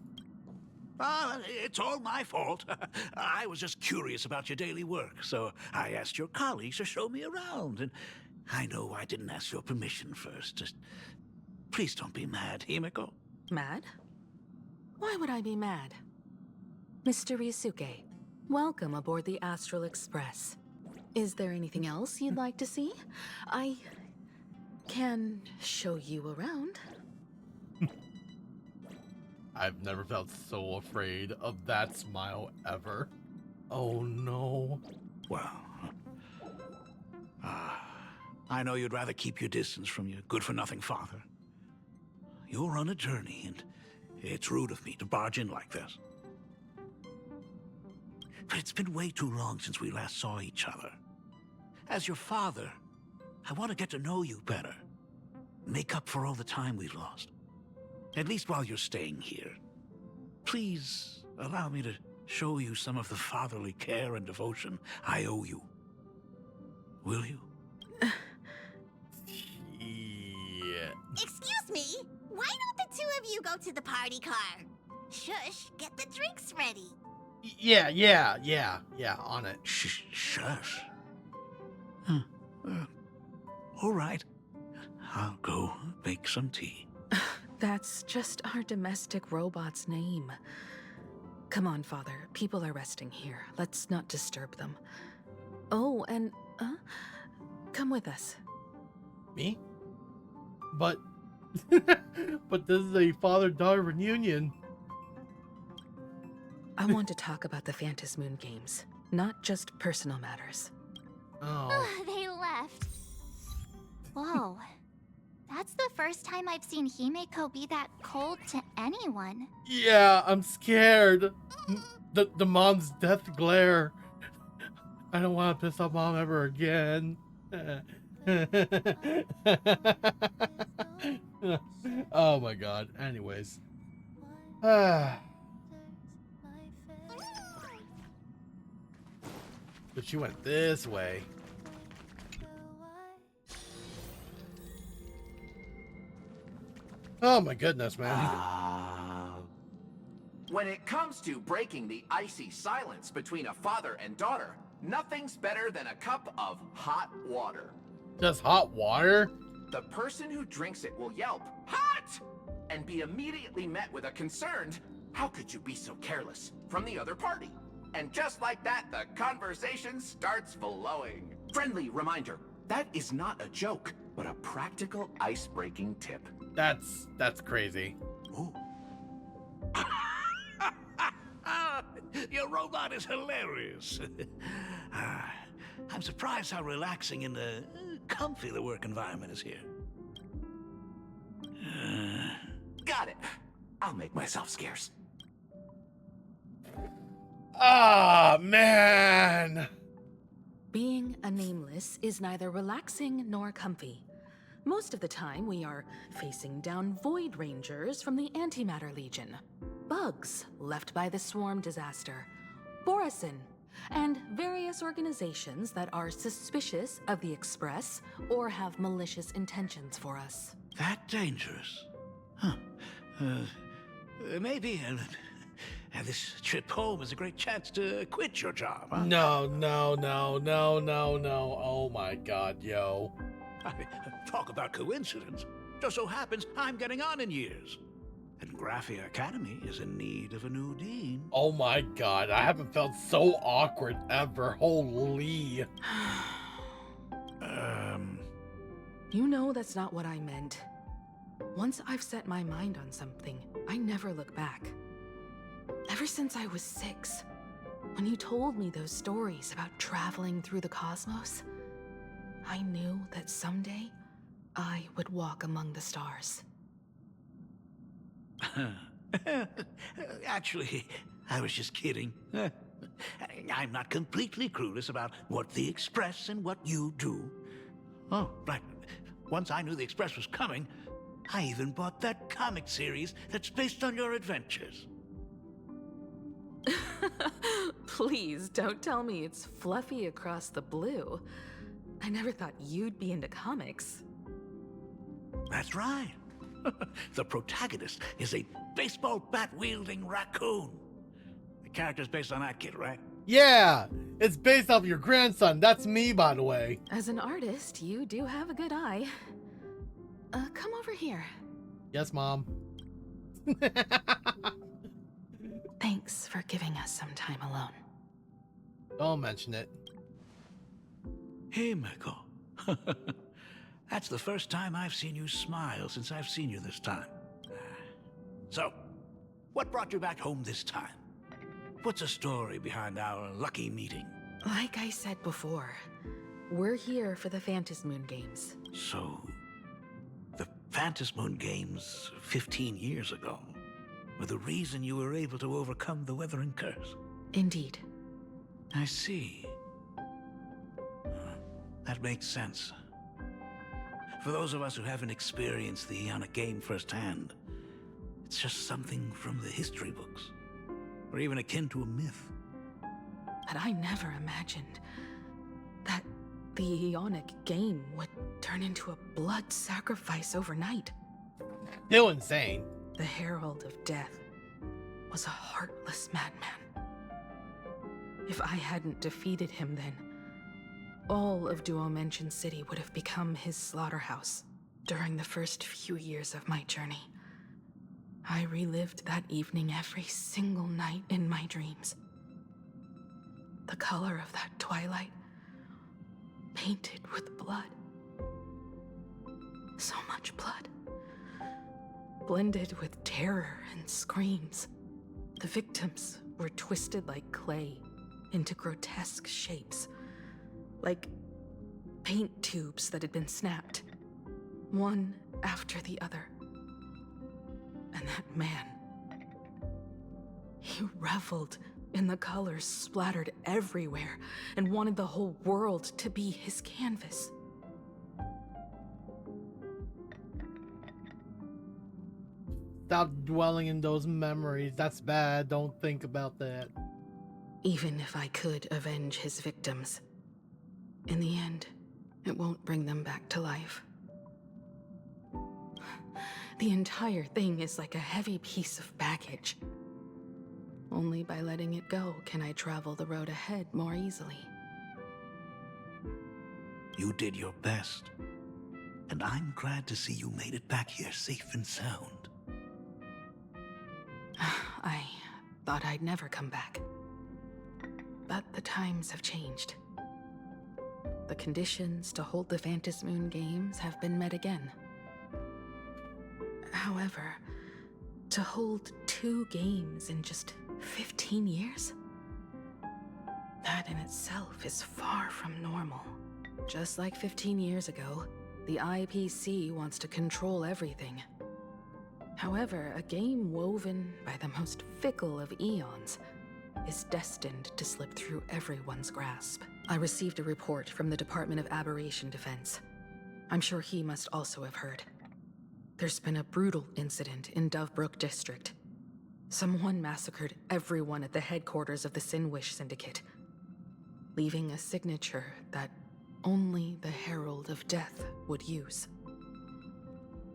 Speaker 8: It's all my fault. I was just curious about your daily work, so I asked your colleagues to show me around. And I know I didn't ask your permission first. Just please don't be mad, Himiko.
Speaker 9: Mad? Why would I be mad? Mr. Ryusuke, welcome aboard the Astral Express. Is there anything else you'd like to see? I can show you around.
Speaker 1: I've never felt so afraid of that smile ever. Oh no.
Speaker 8: Well, I know you'd rather keep your distance from your good-for-nothing father. You're on a journey, and it's rude of me to barge in like this. But it's been way too long since we last saw each other. As your father, I want to get to know you better. Make up for all the time we've lost. At least while you're staying here. Please allow me to show you some of the fatherly care and devotion I owe you. Will you?
Speaker 1: Yeah.
Speaker 10: Excuse me? Why don't the two of you go to the party car? Shush, get the drinks ready.
Speaker 1: Yeah, on it.
Speaker 8: Shush. All right. I'll go make some tea.
Speaker 9: That's just our domestic robot's name. Come on, Father. People are resting here. Let's not disturb them. Oh, and, come with us.
Speaker 1: Me? But... but this is a father-daughter reunion.
Speaker 9: I want to talk about the Phantom Moon Games, not just personal matters.
Speaker 1: Oh.
Speaker 3: They left. Whoa. That's the first time I've seen Himiko be that cold to anyone.
Speaker 1: Yeah, I'm scared. The mom's death glare. I don't want to piss off Mom ever again. Oh my god. Anyways. But she went this way. Oh my goodness, man.
Speaker 11: When it comes to breaking the icy silence between a father and daughter, nothing's better than a cup of hot water.
Speaker 1: Just hot water?
Speaker 11: The person who drinks it will yelp, "Hot!" and be immediately met with a concerned, "How could you be so careless?" from the other party. And just like that, the conversation starts flowing. Friendly reminder, that is not a joke, but a practical ice-breaking tip.
Speaker 1: That's crazy.
Speaker 8: Ooh. Your robot is hilarious. I'm surprised how relaxing and comfy the work environment is here.
Speaker 11: Got it. I'll make myself scarce.
Speaker 1: Ah, man.
Speaker 9: Being a nameless is neither relaxing nor comfy. Most of the time, we are facing down Void Rangers from the Antimatter Legion, bugs left by the Swarm disaster, Borisin, and various organizations that are suspicious of the Express or have malicious intentions for us.
Speaker 8: That dangerous? Huh. Maybe This trip home is a great chance to quit your job, huh?
Speaker 1: No. Oh my god, yo.
Speaker 8: Talk about coincidence. Just so happens I'm getting on in years. And Graphia Academy is in need of a new dean.
Speaker 1: Oh my god, I haven't felt so awkward ever. Holy.
Speaker 9: You know that's not what I meant. Once I've set my mind on something, I never look back. Ever since I was 6, when you told me those stories about traveling through the cosmos, I knew that someday I would walk among the stars.
Speaker 8: Actually, I was just kidding. I'm not completely clueless about what the Express and what you do. Oh, right. Once I knew the Express was coming, I even bought that comic series that's based on your adventures.
Speaker 9: Please don't tell me it's fluffy across the blue. I never thought you'd be into comics.
Speaker 8: That's right. The protagonist is a baseball bat-wielding raccoon. The character's based on that kid, right?
Speaker 1: Yeah, it's based off your grandson. That's me, by the way.
Speaker 9: As an artist, you do have a good eye. Come over here.
Speaker 1: Yes, Mom.
Speaker 9: Thanks for giving us some time alone.
Speaker 1: Don't mention it.
Speaker 8: Hey, Miko. That's the first time I've seen you smile since I've seen you this time. So, what brought you back home this time? What's the story behind our lucky meeting?
Speaker 9: Like I said before, we're here for the Phantasmoon Games.
Speaker 8: So, the Phantasmoon Games 15 years ago were the reason you were able to overcome the Weathering Curse?
Speaker 9: Indeed.
Speaker 8: I see. That makes sense. For those of us who haven't experienced the Ionic game firsthand, it's just something from the history books, or even akin to a myth.
Speaker 9: But I never imagined that the Ionic game would turn into a blood sacrifice overnight.
Speaker 1: Still insane.
Speaker 9: The Herald of Death was a heartless madman. If I hadn't defeated him then, all of Duomension City would have become his slaughterhouse. During the first few years of my journey, I relived that evening every single night in my dreams. The color of that twilight, painted with blood. So much blood. Blended with terror and screams. The victims were twisted like clay into grotesque shapes. Like paint tubes that had been snapped, one after the other. And that man, he reveled in the colors splattered everywhere and wanted the whole world to be his canvas.
Speaker 1: Stop dwelling in those memories. That's bad. Don't think about that.
Speaker 9: Even if I could avenge his victims, in the end, it won't bring them back to life. The entire thing is like a heavy piece of baggage. Only by letting it go can I travel the road ahead more easily.
Speaker 8: You did your best, and I'm glad to see you made it back here safe and sound.
Speaker 9: I thought I'd never come back. But the times have changed. The conditions to hold the Phantasmoon Games have been met again. However, to hold 2 games in just 15 years? That in itself is far from normal. Just like 15 years ago, the IPC wants to control everything. However, a game woven by the most fickle of eons is destined to slip through everyone's grasp. I received a report from the Department of Aberration Defense. I'm sure he must also have heard. There's been a brutal incident in Dovebrook District. Someone massacred everyone at the headquarters of the Sinwish Syndicate, leaving a signature that only the Herald of Death would use.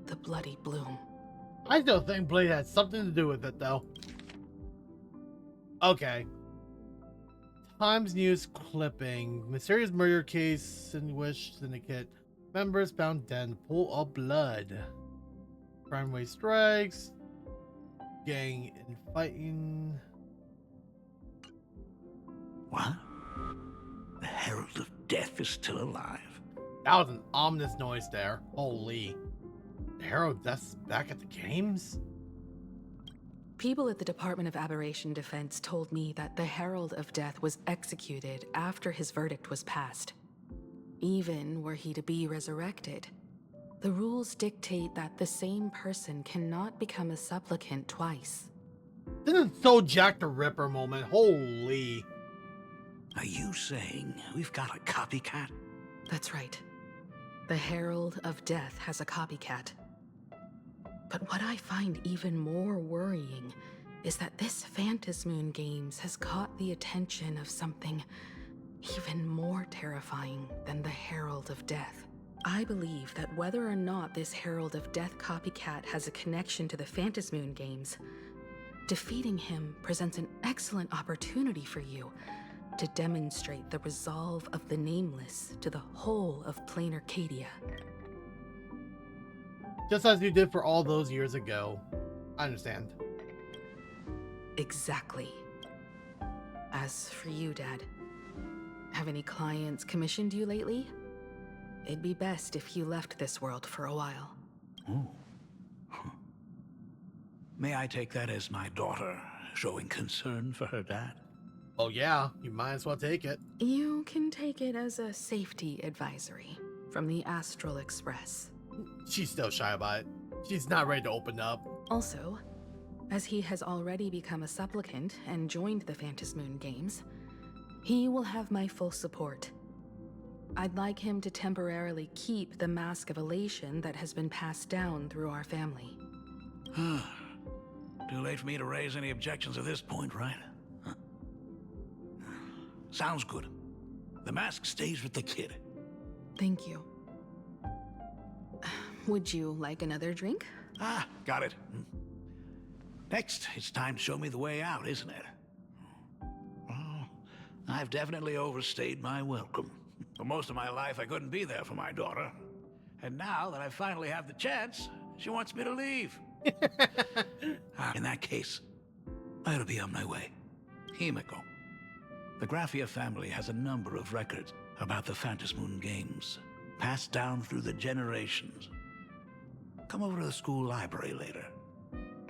Speaker 9: The Bloody Bloom.
Speaker 1: I still think Blade had something to do with it, though. Okay. Times News clipping. Mysterious murder case in which syndicate members found dead in pool of blood. Crime wave strikes. Gang in fighting.
Speaker 8: What? The Herald of Death is still alive.
Speaker 1: That was an ominous noise there. Holy. The Herald Death's back at the games?
Speaker 9: People at the Department of Aberration Defense told me that the Herald of Death was executed after his verdict was passed. Even were he to be resurrected, the rules dictate that the same person cannot become a supplicant twice.
Speaker 1: This is so Jack the Ripper moment. Holy.
Speaker 8: Are you saying we've got a copycat?
Speaker 9: That's right. The Herald of Death has a copycat. But what I find even more worrying is that this Phantasmoon Games has caught the attention of something even more terrifying than the Herald of Death. I believe that whether or not this Herald of Death copycat has a connection to the Phantasmoon Games, defeating him presents an excellent opportunity for you to demonstrate the resolve of the Nameless to the whole of Plain Arcadia.
Speaker 1: Just as you did for all those years ago. I understand.
Speaker 9: Exactly. As for you, Dad, have any clients commissioned you lately? It'd be best if you left this world for a while.
Speaker 8: Oh. Huh. May I take that as my daughter showing concern for her dad?
Speaker 1: Oh yeah, you might as well take it.
Speaker 9: You can take it as a safety advisory from the Astral Express.
Speaker 1: She's still shy about it. She's not ready to open up.
Speaker 9: Also, as he has already become a supplicant and joined the Phantasmoon Games, he will have my full support. I'd like him to temporarily keep the mask of elation that has been passed down through our family.
Speaker 8: Too late for me to raise any objections at this point, right? Huh. Sounds good. The mask stays with the kid.
Speaker 9: Thank you. Would you like another drink?
Speaker 8: Ah, got it. Next, it's time to show me the way out, isn't it? Well, I've definitely overstayed my welcome. For most of my life, I couldn't be there for my daughter. And now that I finally have the chance, she wants me to leave. In that case, I ought to be on my way. Himiko. The Graphia family has a number of records about the Phantasmoon Games, passed down through the generations. Come over to the school library later.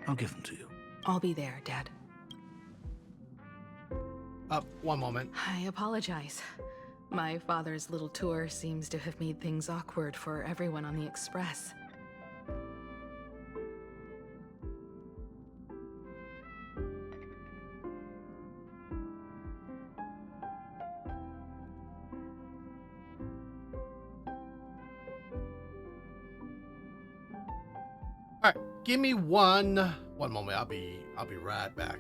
Speaker 8: I'll give them to you.
Speaker 9: I'll be there, Dad.
Speaker 1: One moment.
Speaker 9: I apologize. My father's little tour seems to have made things awkward for everyone on the Express.
Speaker 1: All right, give me one moment. I'll be right back.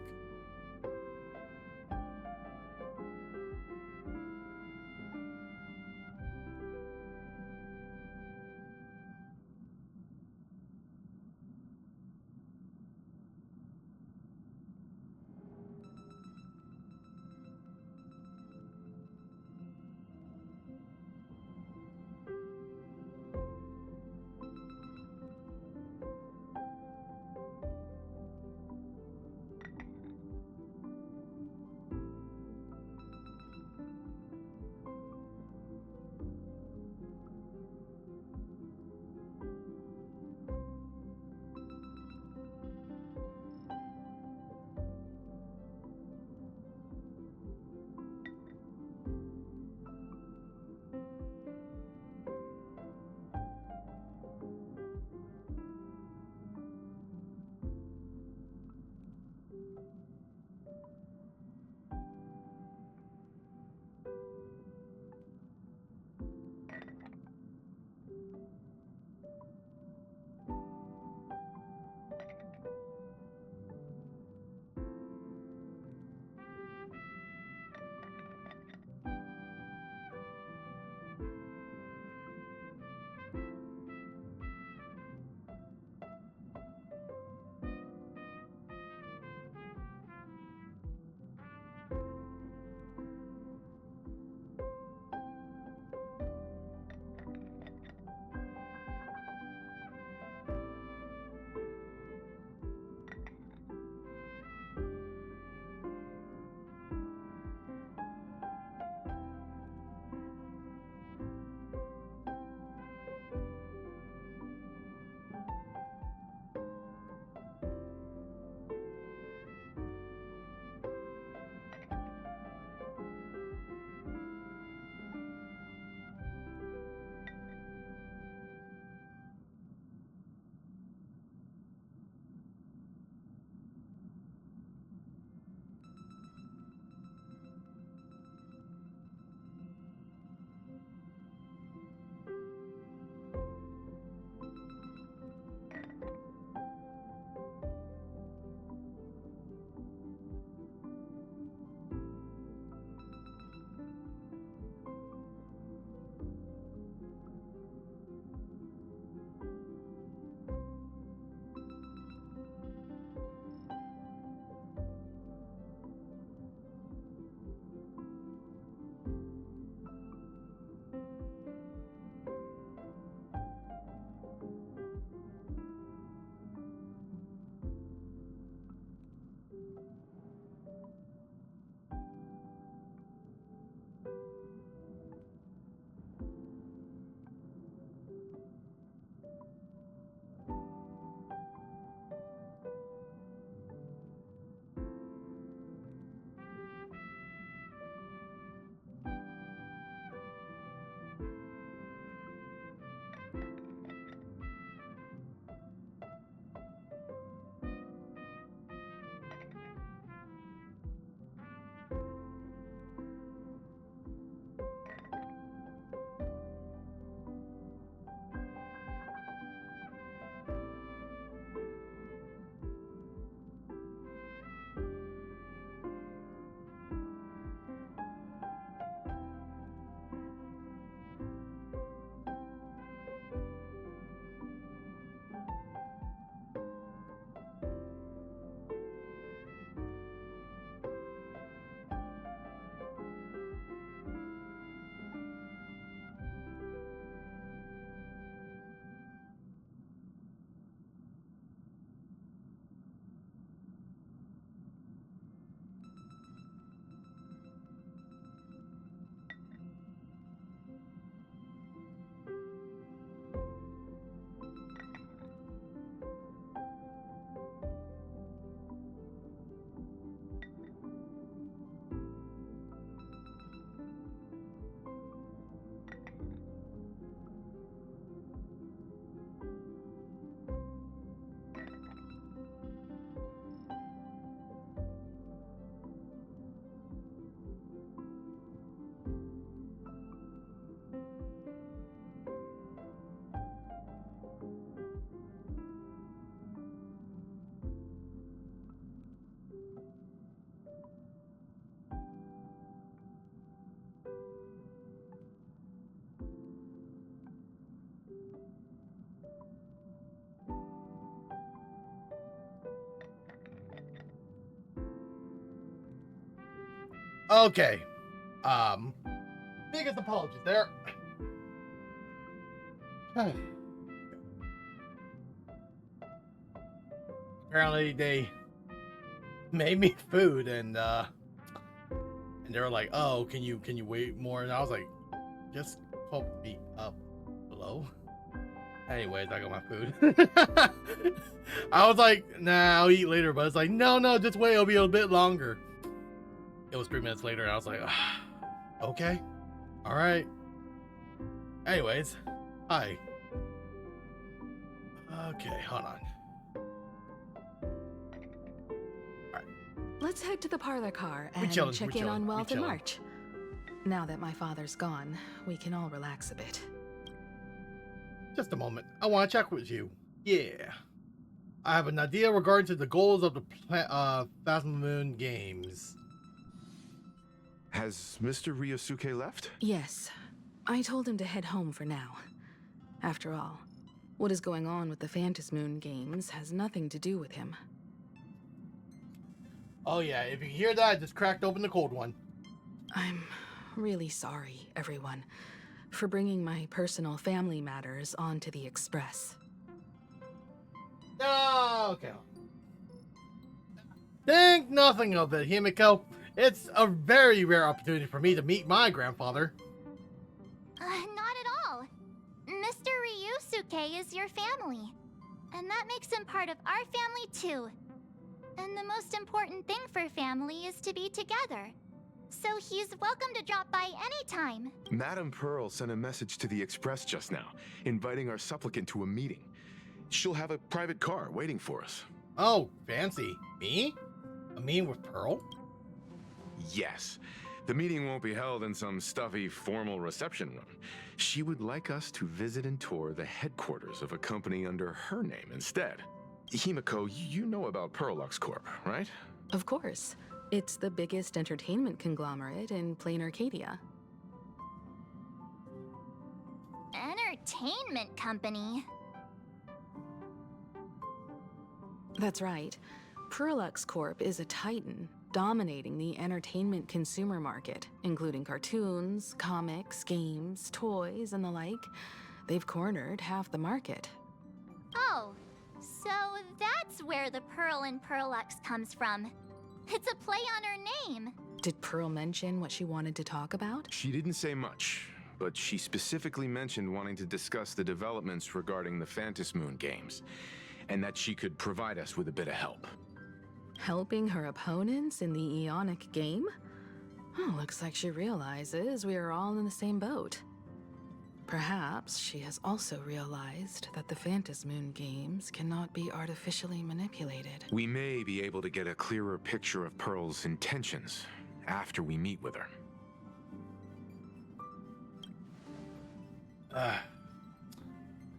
Speaker 1: Okay. Biggest apologies there. Apparently they made me food and they were like, "Oh, can you wait more?" And I was like, "Just put me up below." Anyways, I got my food. I was like, "Nah, I'll eat later," but it's like, "No, just wait. It'll be a bit longer." It was 3 minutes later, and I was like, "Okay, all right." Anyways, hi. Okay, hold on.
Speaker 9: Let's head to the parlor car
Speaker 1: We
Speaker 9: and
Speaker 1: chillin',
Speaker 9: check
Speaker 1: we
Speaker 9: in on
Speaker 1: chillin', we
Speaker 9: Wealth and
Speaker 1: chillin'.
Speaker 9: March. Now that my father's gone, we can all relax a bit.
Speaker 1: Just a moment. I want to check with you. Yeah. I have an idea regarding to the goals of the Phasma Moon games.
Speaker 7: Has Mr. Ryosuke left?
Speaker 9: Yes, I told him to head home for now. After all, what is going on with the Phantom Moon games has nothing to do with him.
Speaker 1: Oh yeah, if you hear that, I just cracked open the cold one.
Speaker 9: I'm really sorry, everyone, for bringing my personal family matters onto the Express.
Speaker 1: No, okay. Think nothing of it, Himiko. It's a very rare opportunity for me to meet my grandfather.
Speaker 3: Not at all. Mr. Ryusuke is your family. And that makes him part of our family too. And the most important thing for family is to be together. So he's welcome to drop by anytime.
Speaker 7: Madame Pearl sent a message to the Express just now, inviting our supplicant to a meeting. She'll have a private car waiting for us.
Speaker 1: Oh, fancy. Me? A meeting with Pearl?
Speaker 7: Yes. The meeting won't be held in some stuffy, formal reception room. She would like us to visit and tour the headquarters of a company under her name instead. Himiko, you know about Pearlux Corp, right?
Speaker 9: Of course. It's the biggest entertainment conglomerate in plain Arcadia.
Speaker 3: Entertainment company?
Speaker 9: That's right. Pearlux Corp is a titan, dominating the entertainment consumer market, including cartoons, comics, games, toys, and the like. They've cornered half the market.
Speaker 3: Oh, so that's where the Pearl in Pearlux comes from. It's a play on her name.
Speaker 9: Did Pearl mention what she wanted to talk about?
Speaker 7: She didn't say much, but she specifically mentioned wanting to discuss the developments regarding the Phantom Moon games, and that she could provide us with a bit of help.
Speaker 9: Helping her opponents in the Eonic game? Oh, looks like she realizes we are all in the same boat. Perhaps she has also realized that the Phantom Moon games cannot be artificially manipulated.
Speaker 7: We may be able to get a clearer picture of Pearl's intentions after we meet with her.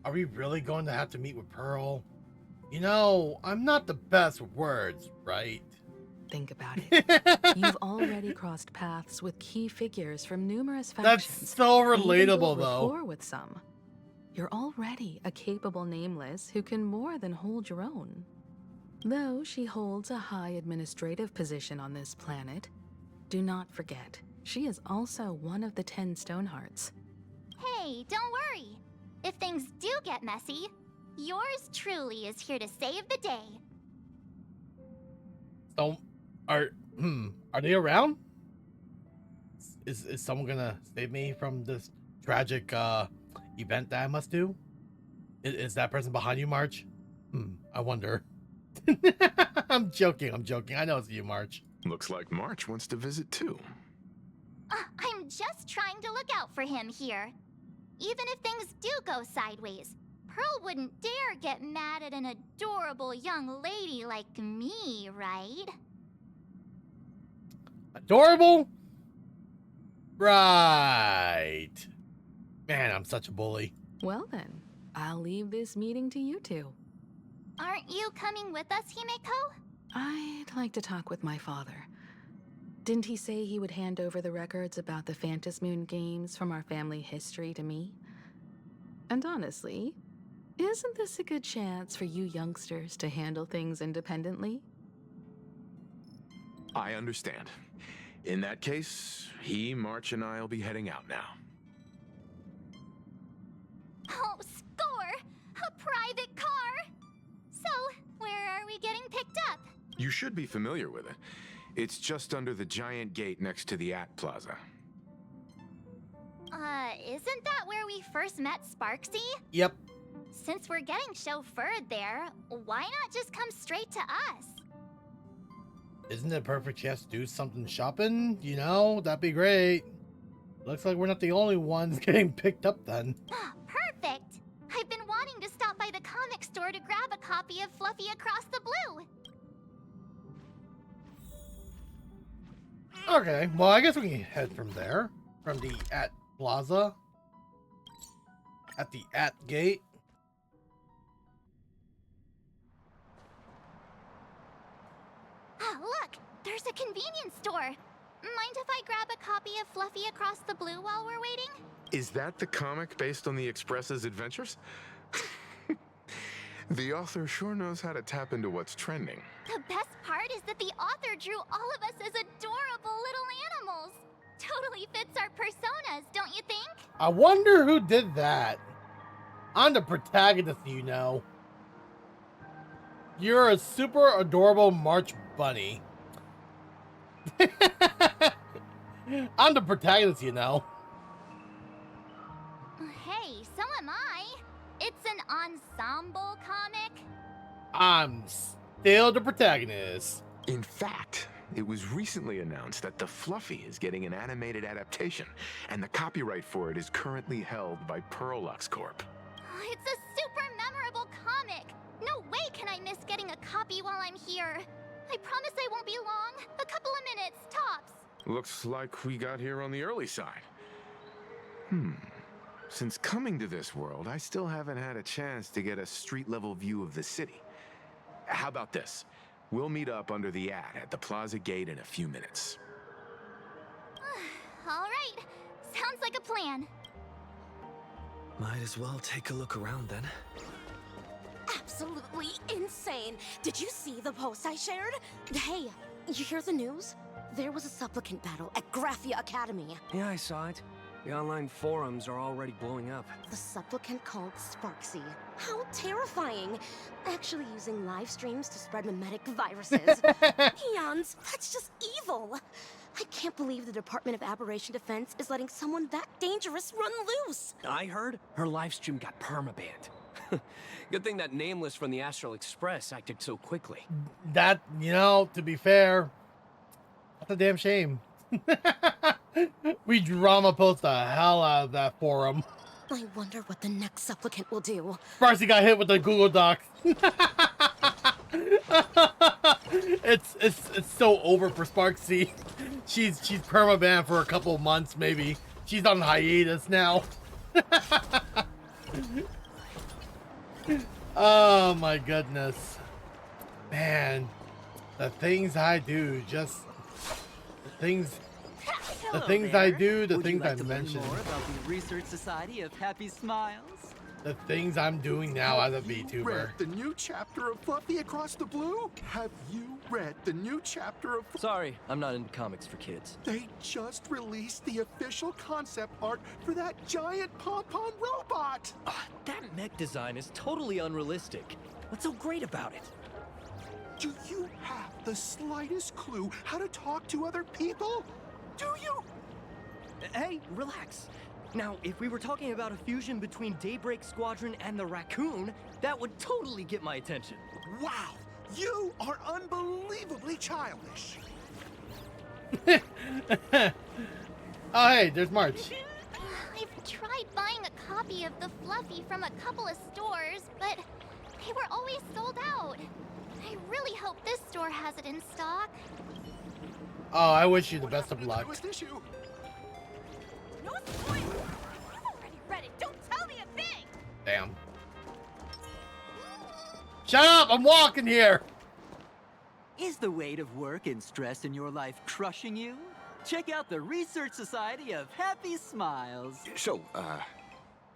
Speaker 1: Are we really going to have to meet with Pearl? You know, I'm not the best with words, right?
Speaker 9: Think about it. You've already crossed paths with key figures from numerous factions.
Speaker 1: That's so
Speaker 9: and even
Speaker 1: relatable,
Speaker 9: built
Speaker 1: though.
Speaker 9: rapport with some. You're already a capable nameless who can more than hold your own. Though she holds a high administrative position on this planet, do not forget, she is also one of the 10 Stonehearts.
Speaker 3: Hey, don't worry. If things do get messy, yours truly is here to save the day.
Speaker 1: So, are they around? Is someone gonna save me from this tragic event that I must do? Is that person behind you, March? I wonder. I'm joking. I know it's you, March.
Speaker 7: Looks like March wants to visit too.
Speaker 3: I'm just trying to look out for him here. Even if things do go sideways, Pearl wouldn't dare get mad at an adorable young lady like me, right?
Speaker 1: Adorable? Right. Man, I'm such a bully.
Speaker 9: Well then, I'll leave this meeting to you two.
Speaker 3: Aren't you coming with us, Himeko?
Speaker 9: I'd like to talk with my father. Didn't he say he would hand over the records about the Phantom Moon games from our family history to me? And honestly, isn't this a good chance for you youngsters to handle things independently?
Speaker 7: I understand. In that case, he, March, and I'll be heading out now.
Speaker 3: Oh, score! A private car! So, where are we getting picked up?
Speaker 7: You should be familiar with it. It's just under the giant gate next to the At Plaza.
Speaker 3: Isn't that where we first met Sparksy?
Speaker 1: Yep.
Speaker 3: Since we're getting chauffeured there, why not just come straight to us?
Speaker 1: Isn't it a perfect chance to do something shopping? You know, that'd be great. Looks like we're not the only ones getting picked up then.
Speaker 3: Perfect! I've been wanting to stop by the comic store to grab a copy of Fluffy Across the Blue.
Speaker 1: Okay, well, I guess we can head from there. From the At Plaza. At the At Gate.
Speaker 3: Ah, look! There's a convenience store. Mind if I grab a copy of Fluffy Across the Blue while we're waiting?
Speaker 7: Is that the comic based on the Express's adventures? The author sure knows how to tap into what's trending.
Speaker 3: The best part is that the author drew all of us as adorable little animals. Totally fits our personas, don't you think?
Speaker 1: I wonder who did that. I'm the protagonist, you know. You're a super adorable March bunny. I'm the protagonist, you know.
Speaker 3: Hey, so am I. It's an ensemble comic.
Speaker 1: I'm still the protagonist.
Speaker 7: In fact, it was recently announced that the Fluffy is getting an animated adaptation, and the copyright for it is currently held by Pearlux Corp.
Speaker 3: It's a super memorable comic. No way can I miss getting a copy while I'm here. I promise I won't be long. A couple of minutes, tops.
Speaker 7: Looks like we got here on the early side. Since coming to this world, I still haven't had a chance to get a street-level view of the city. How about this? We'll meet up under the at the Plaza Gate in a few minutes.
Speaker 3: All right. Sounds like a plan.
Speaker 2: Might as well take a look around then.
Speaker 6: Absolutely insane. Did you see the post I shared? Hey, you hear the news? There was a supplicant battle at Graphia Academy.
Speaker 12: Yeah, I saw it. The online forums are already blowing up.
Speaker 6: The supplicant called Sparksy. How terrifying! Actually using live streams to spread mimetic viruses. Eons, that's just evil! I can't believe the Department of Aberration Defense is letting someone that dangerous run loose!
Speaker 12: I heard her livestream got permabanned. Good thing that Nameless from the Astral Express acted so quickly.
Speaker 1: That, you know, to be fair, that's a damn shame. We drama post the hell out of that forum.
Speaker 6: I wonder what the next supplicant will do.
Speaker 1: Sparksy got hit with the Google Docs. It's so over for Sparksy. She's permabanned for a couple of months, maybe. She's on hiatus now. Oh my goodness. Man, the things I do, just the things I do, the things I mentioned.
Speaker 13: More about the Research Society of Happy Smiles?
Speaker 1: The things I'm doing now as a VTuber.
Speaker 14: Read the new chapter of Fluffy Across the Blue? Have you read the new chapter of...
Speaker 12: Sorry, I'm not into comics for kids.
Speaker 14: They just released the official concept art for that giant pom-pom robot!
Speaker 12: That mech design is totally unrealistic. What's so great about it?
Speaker 14: Do you have the slightest clue how to talk to other people? Do you?
Speaker 12: Hey, relax. Now, if we were talking about a fusion between Daybreak Squadron and the Raccoon, that would totally get my attention.
Speaker 14: Wow, you are unbelievably childish.
Speaker 1: Oh, hey, there's March.
Speaker 3: I've tried buying a copy of the Fluffy from a couple of stores, but they were always sold out. I really hope this store has it in stock.
Speaker 1: Oh, I wish you the best of luck.
Speaker 6: No spoilers! You've already read it. Don't tell me a thing!
Speaker 1: Damn. Shut up! I'm walking here!
Speaker 13: Is the weight of work and stress in your life crushing you? Check out the Research Society of Happy Smiles.
Speaker 8: So,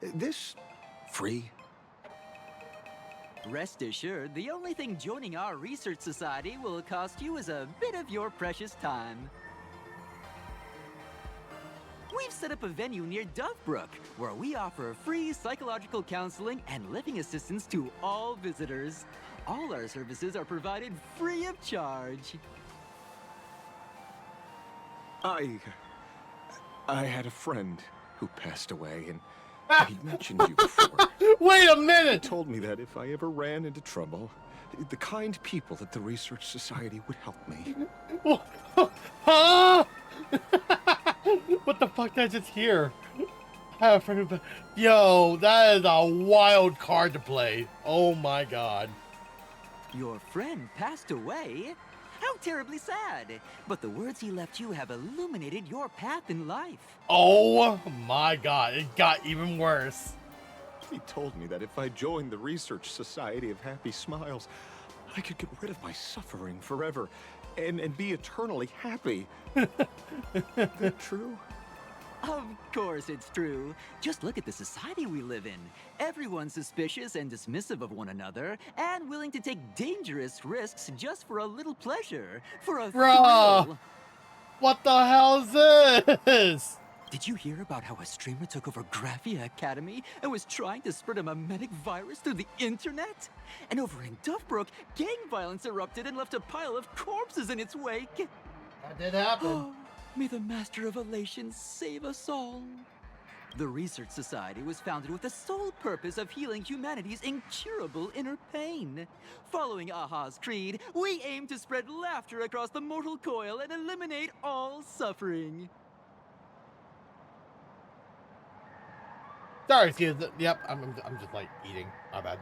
Speaker 8: this free?
Speaker 13: Rest assured, the only thing joining our Research Society will cost you is a bit of your precious time. we've set up a venue near Dovebrook where we offer free psychological counseling and living assistance to all visitors. All our services are provided free of charge.
Speaker 14: I had a friend who passed away, and he mentioned you before.
Speaker 1: Wait a minute!
Speaker 14: He told me that if I ever ran into trouble, the kind people at the Research Society would help me.
Speaker 1: Huh? What the fuck did I just hear? I have a friend who... Yo, that is a wild card to play. Oh my god.
Speaker 13: Your friend passed away? How terribly sad. But the words he left you have illuminated your path in life.
Speaker 1: Oh my god, it got even worse.
Speaker 14: He told me that if I joined the Research Society of Happy Smiles, I could get rid of my suffering forever and be eternally happy. Is that true?
Speaker 13: Of course it's true. Just look at the society we live in. Everyone's suspicious and dismissive of one another, and willing to take dangerous risks just for a little pleasure, for a thrill.
Speaker 1: What the hell is this?
Speaker 13: Did you hear about how a streamer took over Graphia Academy and was trying to spread a memetic virus through the internet? And over in Dovebrook, gang violence erupted and left a pile of corpses in its wake.
Speaker 1: That did happen.
Speaker 13: May the Master of Elations save us all. The Research Society was founded with the sole purpose of healing humanity's incurable inner pain. Following Aha's creed, we aim to spread laughter across the mortal coil and eliminate all suffering.
Speaker 1: Sorry, excuse me. Yep, I'm just like eating. My bad.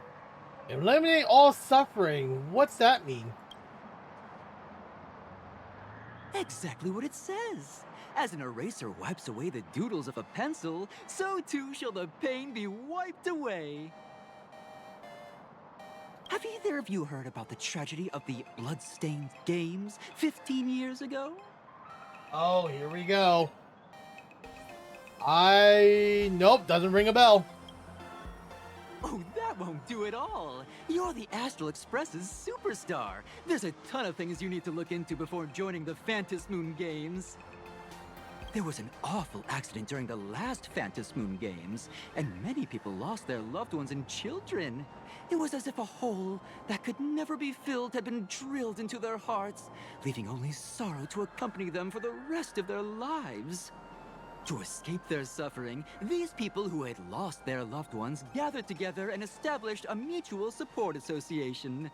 Speaker 1: Eliminate all suffering. What's that mean?
Speaker 13: Exactly what it says. As an eraser wipes away the doodles of a pencil, so too shall the pain be wiped away. Have either of you heard about the tragedy of the Bloodstained Games 15 years ago?
Speaker 1: Oh, here we go. Nope, doesn't ring a bell.
Speaker 13: Oh, that won't do it all. You're the Astral Express's superstar. There's a ton of things you need to look into before joining the Phantom Moon Games. There was an awful accident during the last Phantom Moon Games, and many people lost their loved ones and children. It was as if a hole that could never be filled had been drilled into their hearts, leaving only sorrow to accompany them for the rest of their lives. To escape their suffering, these people who had lost their loved ones gathered together and established a mutual support association.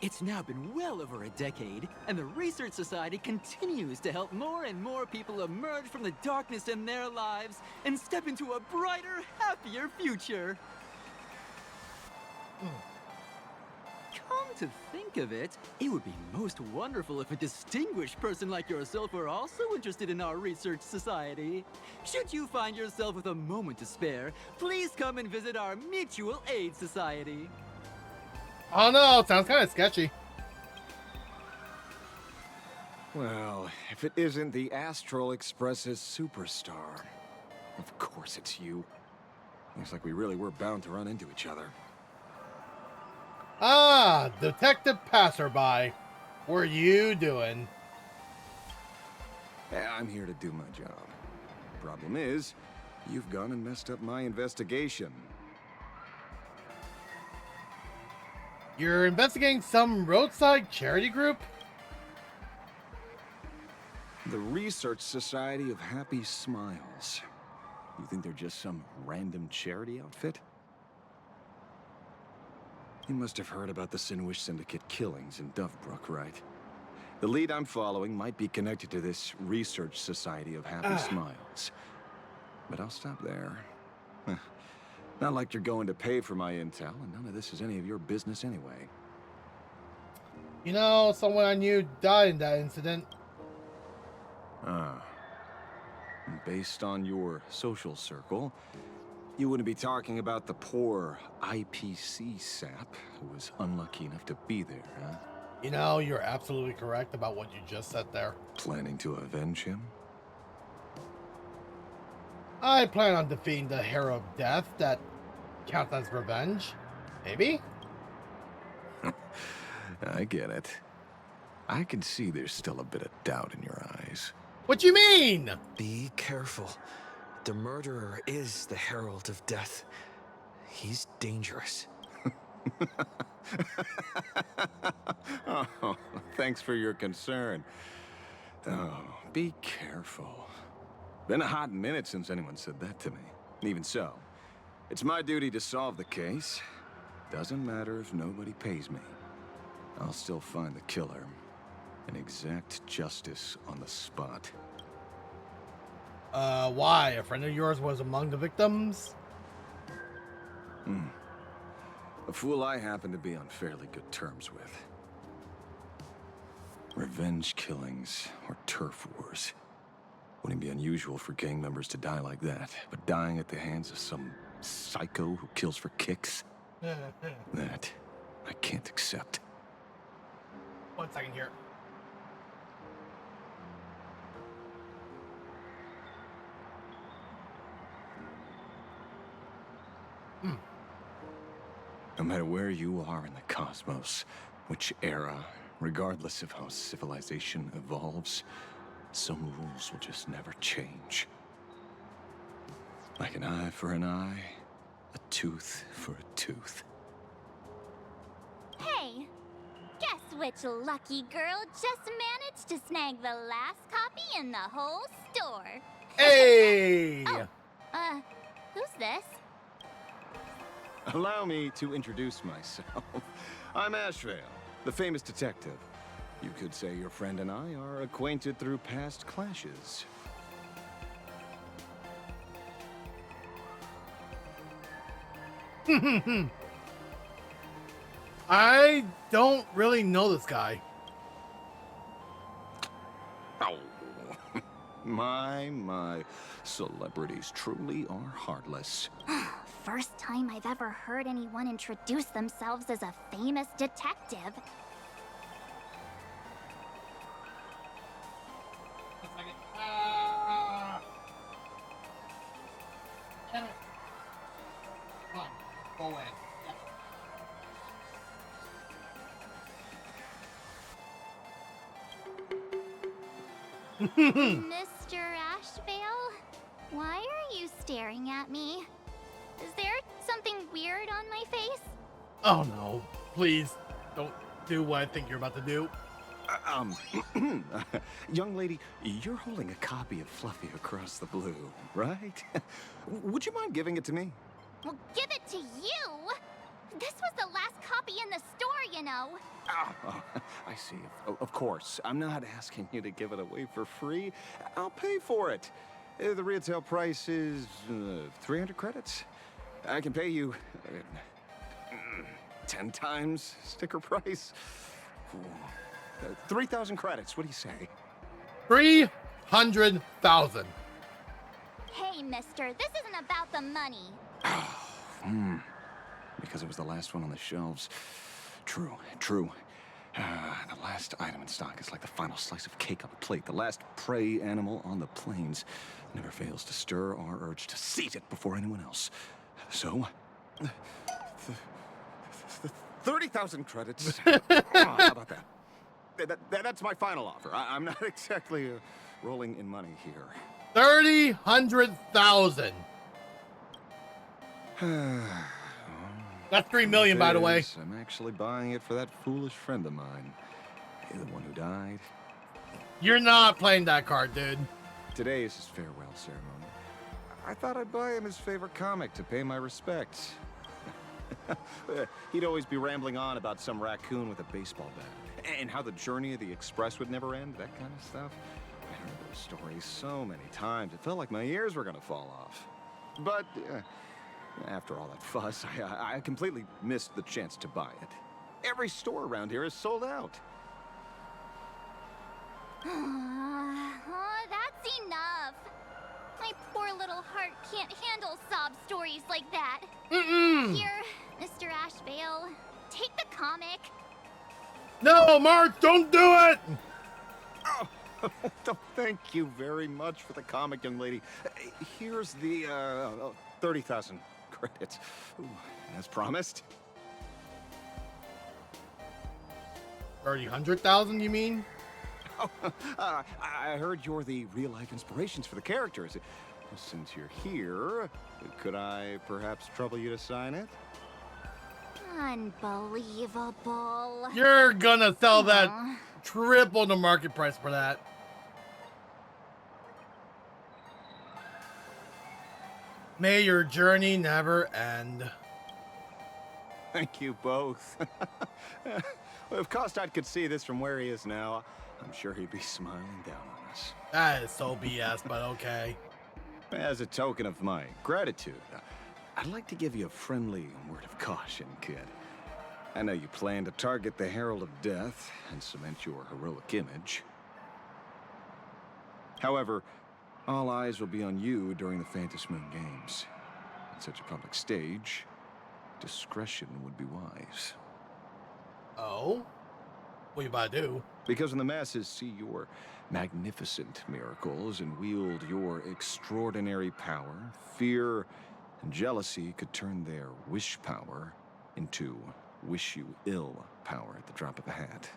Speaker 13: It's now been well over a decade, and the Research Society continues to help more and more people emerge from the darkness in their lives and step into a brighter, happier future. Come to think of it, it would be most wonderful if a distinguished person like yourself were also interested in our Research Society. Should you find yourself with a moment to spare, please come and visit our Mutual Aid Society.
Speaker 1: Oh no, sounds kind of sketchy.
Speaker 14: Well, if it isn't the Astral Express's superstar, of course it's you. Looks like we really were bound to run into each other.
Speaker 1: Ah, Detective Passerby. What are you doing?
Speaker 14: Yeah, I'm here to do my job. Problem is, you've gone and messed up my investigation.
Speaker 1: You're investigating some roadside charity group?
Speaker 14: The Research Society of Happy Smiles. You think they're just some random charity outfit? You must have heard about the Sinwish Syndicate killings in Dovebrook, right? The lead I'm following might be connected to this Research Society of Happy Smiles. But I'll stop there. Not like you're going to pay for my intel, and none of this is any of your business anyway.
Speaker 1: You know, someone I knew died in that incident.
Speaker 14: Based on your social circle, you wouldn't be talking about the poor IPC sap who was unlucky enough to be there, huh?
Speaker 1: You know, you're absolutely correct about what you just said there.
Speaker 14: Planning to avenge him?
Speaker 1: I plan on defeating the Hero of Death. That counts as revenge. Maybe?
Speaker 14: I get it. I can see there's still a bit of doubt in your eyes.
Speaker 1: What you mean?
Speaker 2: Be careful. The murderer is the herald of death. He's dangerous.
Speaker 14: Oh, thanks for your concern. Oh, be careful. Been a hot minute since anyone said that to me. Even so, it's my duty to solve the case. Doesn't matter if nobody pays me. I'll still find the killer and exact justice on the spot.
Speaker 1: Why? A friend of yours was among the victims?
Speaker 14: A fool I happen to be on fairly good terms with. Revenge killings or turf wars. Wouldn't be unusual for gang members to die like that, but dying at the hands of some psycho who kills for kicks? That I can't accept.
Speaker 1: 1 second here.
Speaker 14: No matter where you are in the cosmos, which era, regardless of how civilization evolves, some rules will just never change. Like an eye for an eye, a tooth for a tooth.
Speaker 10: Hey, guess which lucky girl just managed to snag the last copy in the whole store?
Speaker 1: Hey!
Speaker 10: Who's this?
Speaker 14: Allow me to introduce myself. I'm Ashvale, the famous detective. You could say your friend and I are acquainted through past clashes.
Speaker 1: I don't really know this guy.
Speaker 14: Oh, my. Celebrities truly are heartless.
Speaker 3: First time I've ever heard anyone introduce themselves as a famous detective.
Speaker 1: Go in.
Speaker 3: Mr. Ashvale, why are you staring at me? Is there something weird on my face?
Speaker 1: Oh no, please don't do what I think you're about to do.
Speaker 14: Young lady, you're holding a copy of Fluffy Across the Blue, right? Would you mind giving it to me?
Speaker 3: Well, give it to you! This was the last copy in the store, you know.
Speaker 14: Oh, I see. Of course. I'm not asking you to give it away for free. I'll pay for it. The retail price is 300 credits. I can pay you 10 times sticker price. 3,000 credits. What do you say?
Speaker 1: 300,000.
Speaker 3: Hey, mister, this isn't about the money.
Speaker 14: Because it was the last one on the shelves. True. The last item in stock is like the final slice of cake on the plate. The last prey animal on the plains never fails to stir our urge to seize it before anyone else. So, 30,000 credits. How about that? That's my final offer. I'm not exactly rolling in money here.
Speaker 1: 300,000. That's 3 million, by the way.
Speaker 14: I'm actually buying it for that foolish friend of mine. The one who died.
Speaker 1: You're not playing that card, dude.
Speaker 14: Today is his farewell ceremony. I thought I'd buy him his favorite comic to pay my respects. He'd always be rambling on about some raccoon with a baseball bat, and how the journey of the express would never end, that kind of stuff. I heard those stories so many times, it felt like my ears were gonna fall off. But after all that fuss, I completely missed the chance to buy it. Every store around here is sold out.
Speaker 3: Oh, that's enough. My poor little heart can't handle sob stories like that. Here, Mr. Ashvale, take the comic.
Speaker 1: No, Mark, don't do it!
Speaker 14: Oh, thank you very much for the comic, young lady. Here's the 30,000 credits. Ooh, as promised.
Speaker 1: 300,000, you mean?
Speaker 14: I heard you're the real-life inspirations for the characters. Since you're here, could I perhaps trouble you to sign it?
Speaker 3: Unbelievable.
Speaker 1: You're gonna sell that triple the market price for that. May your journey never end.
Speaker 14: Thank you both. Well, if Kostad could see this from where he is now, I'm sure he'd be smiling down on us.
Speaker 1: That is so BS, but okay.
Speaker 14: As a token of my gratitude, I'd like to give you a friendly word of caution, kid. I know you plan to target the Herald of Death and cement your heroic image. However, all eyes will be on you during the Phantom Moon Games. On such a public stage, discretion would be wise.
Speaker 1: Oh? What you about to do?
Speaker 14: Because when the masses see your magnificent miracles and wield your extraordinary power, fear and jealousy could turn their wish power into wish you ill power at the drop of a hat.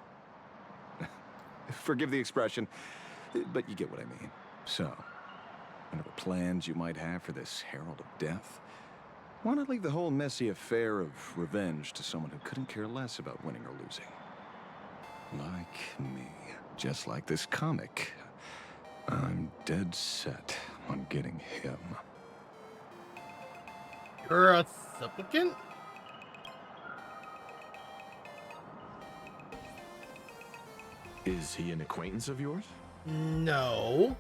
Speaker 14: Forgive the expression, but you get what I mean. So, whatever plans you might have for this Herald of Death, why not leave the whole messy affair of revenge to someone who couldn't care less about winning or losing? Like me. Just like this comic. I'm dead set on getting him.
Speaker 1: You're a supplicant?
Speaker 7: Is he an acquaintance of yours?
Speaker 1: No.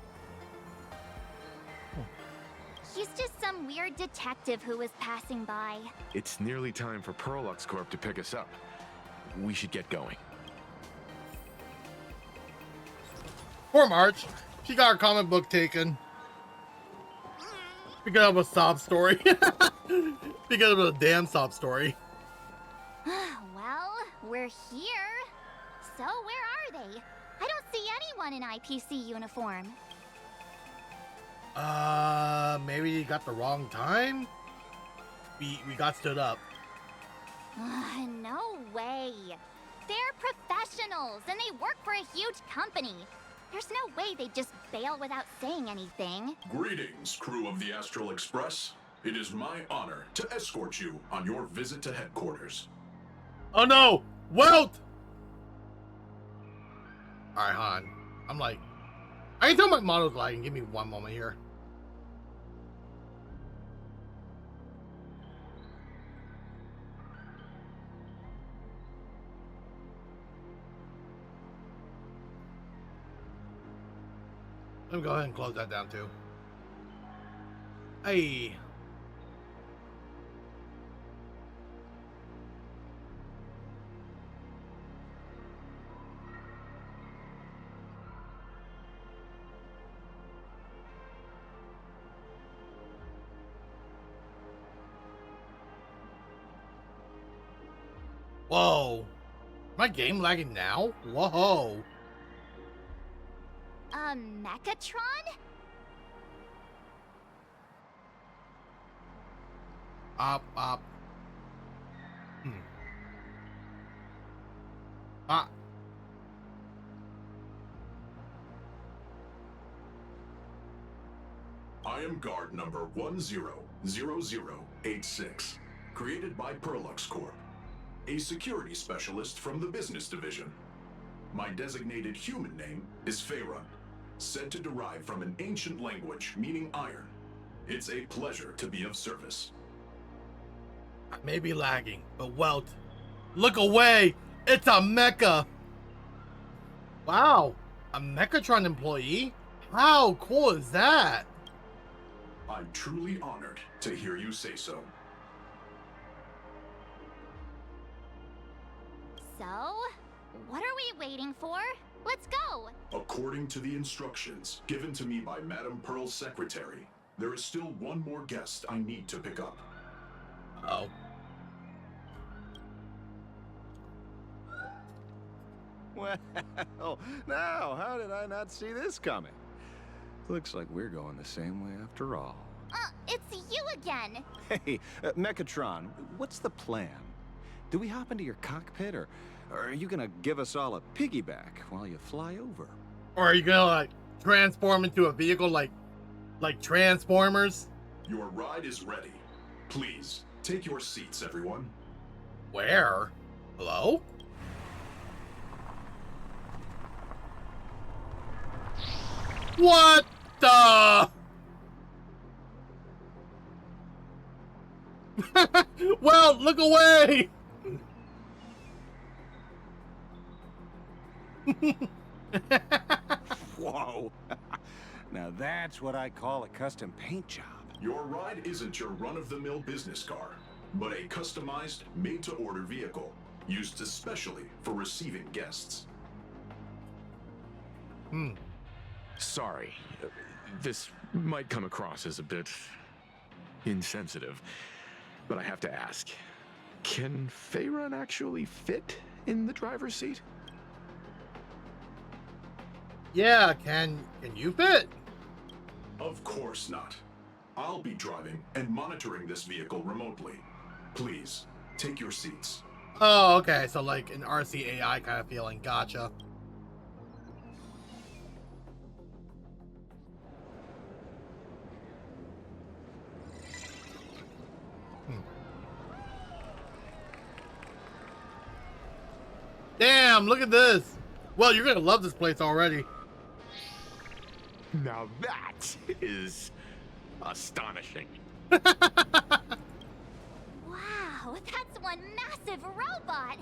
Speaker 3: He's just some weird detective who was passing by.
Speaker 7: It's nearly time for Perlux Corp to pick us up. We should get going.
Speaker 1: Poor March. She got her comic book taken. Because of a sob story. Because of a damn sob story.
Speaker 3: Well, we're here. So where are they? I don't see anyone in IPC uniform.
Speaker 1: Maybe you got the wrong time? We got stood up.
Speaker 3: No way. They're professionals and they work for a huge company. There's no way they'd just bail without saying anything.
Speaker 15: Greetings, crew of the Astral Express. It is my honor to escort you on your visit to headquarters.
Speaker 1: Oh no! Welt! Alright, Han. I'm like... I can tell my model's lagging. Give me one moment here. Let me go ahead and close that down too. Hey. Whoa. My game lagging now? Whoa.
Speaker 3: Mechatron?
Speaker 1: Up.
Speaker 15: I am guard number 100086, created by Perlux Corp, a security specialist from the business division. My designated human name is Faerun, said to derive from an ancient language meaning iron. It's a pleasure to be of service.
Speaker 1: I may be lagging, but Welt, look away! It's a mecha! Wow, a Mechatron employee? How cool is that?
Speaker 15: I'm truly honored to hear you say so.
Speaker 3: So, what are we waiting for? Let's go!
Speaker 15: According to the instructions given to me by Madame Pearl's secretary, there is still one more guest I need to pick up.
Speaker 1: Oh.
Speaker 14: Well, now, how did I not see this coming? Looks like we're going the same way after all.
Speaker 3: It's you again!
Speaker 14: Hey, Mechatron, what's the plan? Do we hop into your cockpit, or are you gonna give us all a piggyback while you fly over?
Speaker 1: Or are you gonna like transform into a vehicle like Transformers?
Speaker 15: Your ride is ready. Please, take your seats, everyone.
Speaker 1: Where? Hello? What the? Well, look away!
Speaker 14: Whoa. Now that's what I call a custom paint job.
Speaker 15: Your ride isn't your run-of-the-mill business car, but a customized, made-to-order vehicle, used especially for receiving guests.
Speaker 7: Sorry. This might come across as a bit insensitive, but I have to ask. Can Faerun actually fit in the driver's seat?
Speaker 1: Yeah, can you fit?
Speaker 15: Of course not. I'll be driving and monitoring this vehicle remotely. Please, take your seats.
Speaker 1: Oh, okay, so like an RCAI kind of feeling. Gotcha. Damn, look at this. Well, you're gonna love this place already.
Speaker 7: Now that is astonishing.
Speaker 3: Wow, that's one massive robot!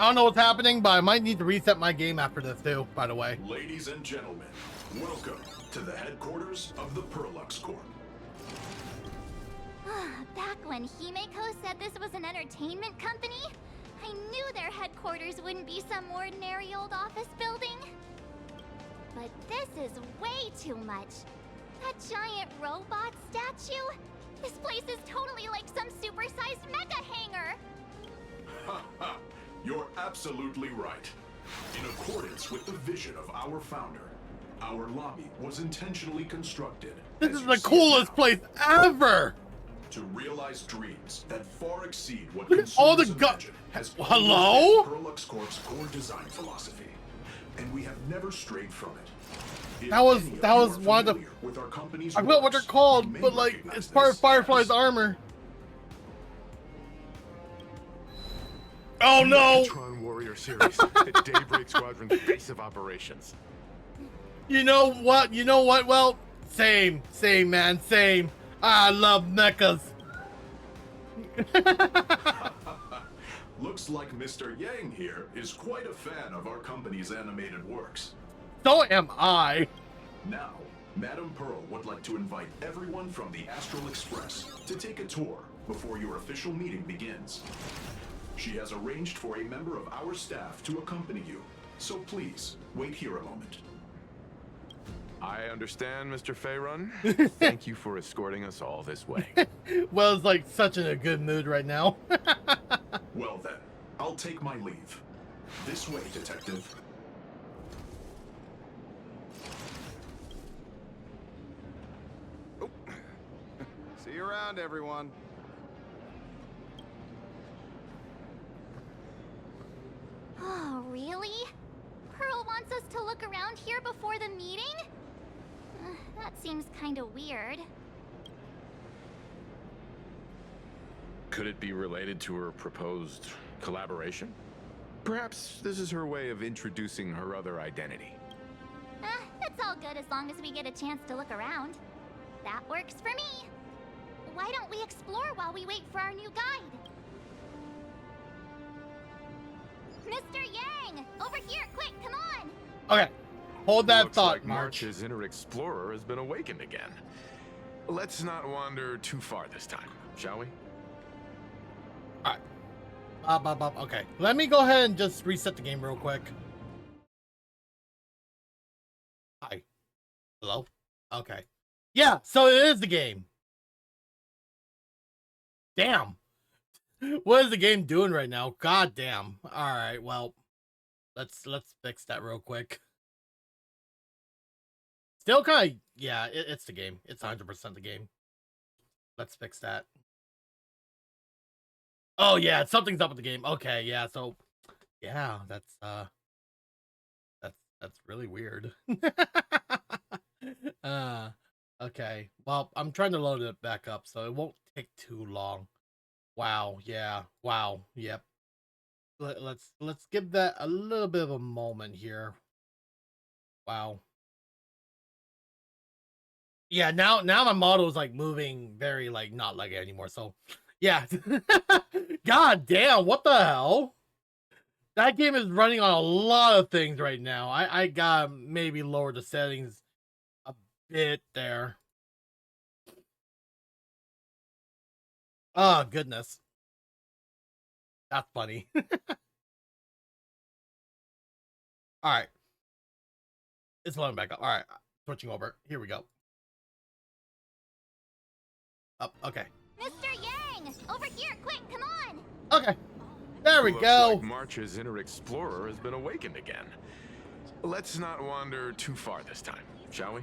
Speaker 1: I don't know what's happening, but I might need to reset my game after this too, by the way.
Speaker 15: Ladies and gentlemen, welcome to the headquarters of the Perlux Corp.
Speaker 3: Back when Himeko said this was an entertainment company, I knew their headquarters wouldn't be some ordinary old office building. But this is way too much. That giant robot statue? This place is totally like some supersized mecha hangar.
Speaker 15: Ha ha! You're absolutely right. In accordance with the vision of our founder, our lobby was intentionally constructed.
Speaker 1: This is the coolest place ever!
Speaker 15: To realize dreams that far exceed what
Speaker 1: Look at all the
Speaker 15: imagine has
Speaker 1: Hello?
Speaker 15: Perlux Corp's core design philosophy, and we have never strayed from it. If
Speaker 1: That was
Speaker 15: any of you are
Speaker 1: one of
Speaker 15: familiar with our company's
Speaker 1: I forgot what they're
Speaker 15: works, you
Speaker 1: called,
Speaker 15: may
Speaker 1: but like
Speaker 15: recognize
Speaker 1: it's part of
Speaker 15: this
Speaker 1: Firefly's
Speaker 15: as
Speaker 1: armor. Oh no!
Speaker 7: Megatron Warrior Series at Daybreak Squadron's base of operations.
Speaker 1: You know what? You know what? Well, same, man, same. I love mechas.
Speaker 15: Looks like Mr. Yang here is quite a fan of our company's animated works.
Speaker 1: So am I.
Speaker 15: Now, Madame Pearl would like to invite everyone from the Astral Express to take a tour before your official meeting begins. She has arranged for a member of our staff to accompany you, so please, wait here a moment.
Speaker 7: I understand, Mr. Faerun. Thank you for escorting us all this way.
Speaker 1: Wells like such in a good mood right now.
Speaker 15: Well then, I'll take my leave. This way, detective.
Speaker 14: Oh. See you around, everyone.
Speaker 3: Oh, really? Pearl wants us to look around here before the meeting? That seems kinda weird.
Speaker 7: Could it be related to her proposed collaboration? Perhaps this is her way of introducing her other identity.
Speaker 3: It's all good as long as we get a chance to look around. That works for me. Why don't we explore while we wait for our new guide? Mr. Yang! Over here, quick, come on!
Speaker 1: Okay, hold that
Speaker 7: Looks
Speaker 1: thought,
Speaker 7: like
Speaker 1: March.
Speaker 7: March's inner explorer has been awakened again. Let's not wander too far this time, shall we?
Speaker 1: Alright. Okay, let me go ahead and just reset the game real quick. Hi. Hello? Okay. Yeah, so it is the game. Damn. What is the game doing right now? God damn. Alright, well. let's fix that real quick. Still kind of, yeah, it's the game. It's 100% the game. Let's fix that. Oh yeah, something's up with the game. Okay, yeah, so yeah, that's really weird. Okay. Well, I'm trying to load it back up, so it won't take too long. Wow, yeah. Wow, yep. Let's give that a little bit of a moment here. Wow. Yeah, now my model is like moving very like not like it anymore. So, yeah. God damn, what the hell? That game is running on a lot of things right now. I got maybe lower the settings a bit there. Oh, goodness. That's funny. All right. It's loading back up. All right. Switching over. Here we go. Up. Okay.
Speaker 3: Mr. Yang! Over here, quick, come on!
Speaker 1: Okay. There we
Speaker 7: Looks
Speaker 1: go.
Speaker 7: like March's inner explorer has been awakened again. Let's not wander too far this time, shall we?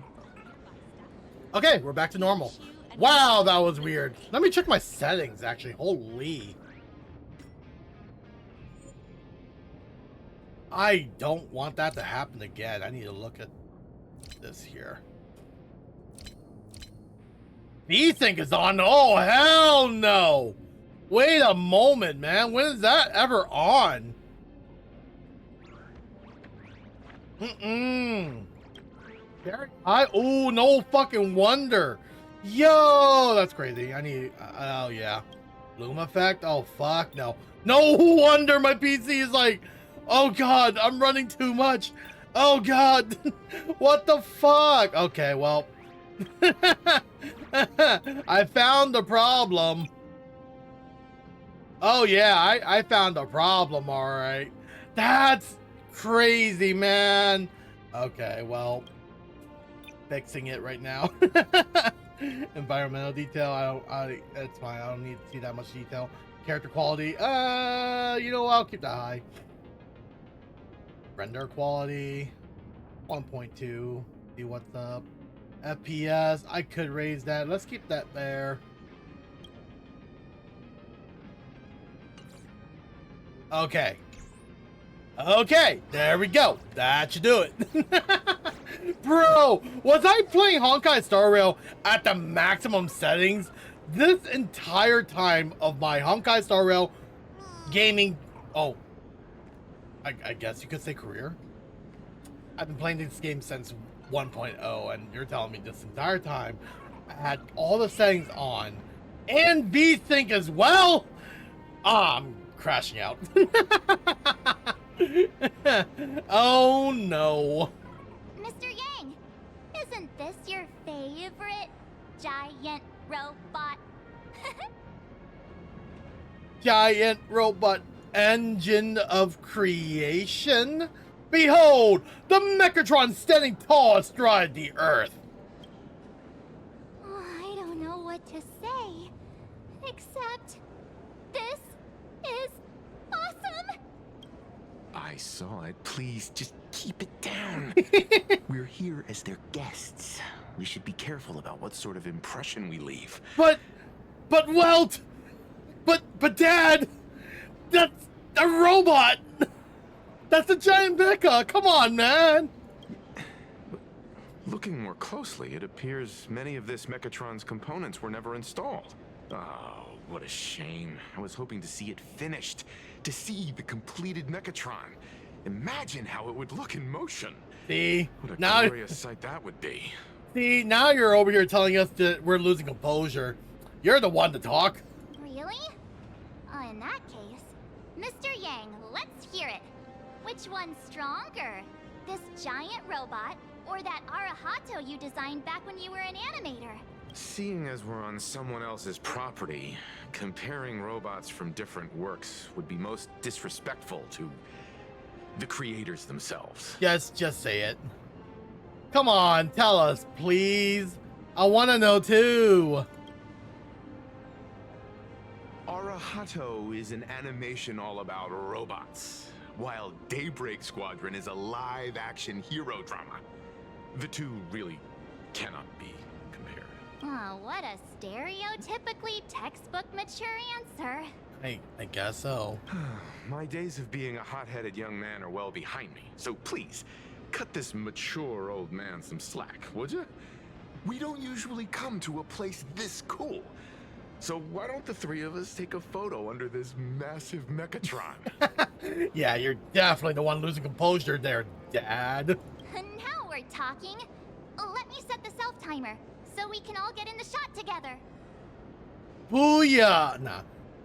Speaker 1: Okay, we're back to normal. Wow, that was weird. Let me check my settings, actually. Holy. I don't want that to happen again. I need to look at this here. V-Sync is on. Oh, hell no. Wait a moment, man. When is that ever on? Oh, no fucking wonder. Yo, that's crazy. I need, oh yeah. Bloom effect? Oh, fuck, no. No wonder my PC is like, oh god, I'm running too much. Oh god, what the fuck? Okay, well. I found the problem. Oh yeah, I found a problem, alright. That's crazy, man. Okay, well, fixing it right now. Environmental detail, it's fine. I don't need to see that much detail. Character quality, you know what, I'll keep that high. Render quality, 1.2, see what's up. FPS, I could raise that. Let's keep that there. Okay. Okay, there we go. That should do it. Bro, was I playing Honkai Star Rail at the maximum settings this entire time of my Honkai Star Rail gaming? Oh, I guess you could say career. I've been playing this game since 1.0, and you're telling me this entire time I had all the settings on and V-Sync as well? I'm crashing out. Oh no.
Speaker 3: Mr. Yang, isn't this your favorite giant robot?
Speaker 1: Giant robot engine of creation? Behold, the Mechatron standing tall astride the earth.
Speaker 3: Oh, I don't know what to say, except this is awesome.
Speaker 7: I saw it. Please, just keep it down. We're here as their guests. We should be careful about what sort of impression we leave.
Speaker 1: But Welt! But Dad! That's a robot! That's a giant mecha! Come on, man!
Speaker 7: Looking more closely, it appears many of this Mechatron's components were never installed. Oh, what a shame. I was hoping to see it finished, to see the completed Mechatron. Imagine how it would look in motion.
Speaker 1: See?
Speaker 7: What a
Speaker 1: Now,
Speaker 7: glorious sight that would be.
Speaker 1: see, now you're over here telling us that we're losing composure. You're the one to talk.
Speaker 3: Really? In that case, Mr. Yang, let's hear it. Which one's stronger? This giant robot, or that Arahato you designed back when you were an animator?
Speaker 7: Seeing as we're on someone else's property, comparing robots from different works would be most disrespectful to the creators themselves.
Speaker 1: Just say it. Come on, tell us, please. I want to know too.
Speaker 7: Arahato is an animation all about robots. while Daybreak Squadron is a live-action hero drama. The two really cannot be compared.
Speaker 3: Oh, what a stereotypically textbook mature answer.
Speaker 1: I guess so.
Speaker 7: My days of being a hot-headed young man are well behind me, so please, cut this mature old man some slack, would you? We don't usually come to a place this cool. So why don't the three of us take a photo under this massive Mechatron?
Speaker 1: Yeah, you're definitely the one losing composure there, Dad.
Speaker 3: Now we're talking. Let me set the self-timer so we can all get in the shot together.
Speaker 1: Booyah! Nah,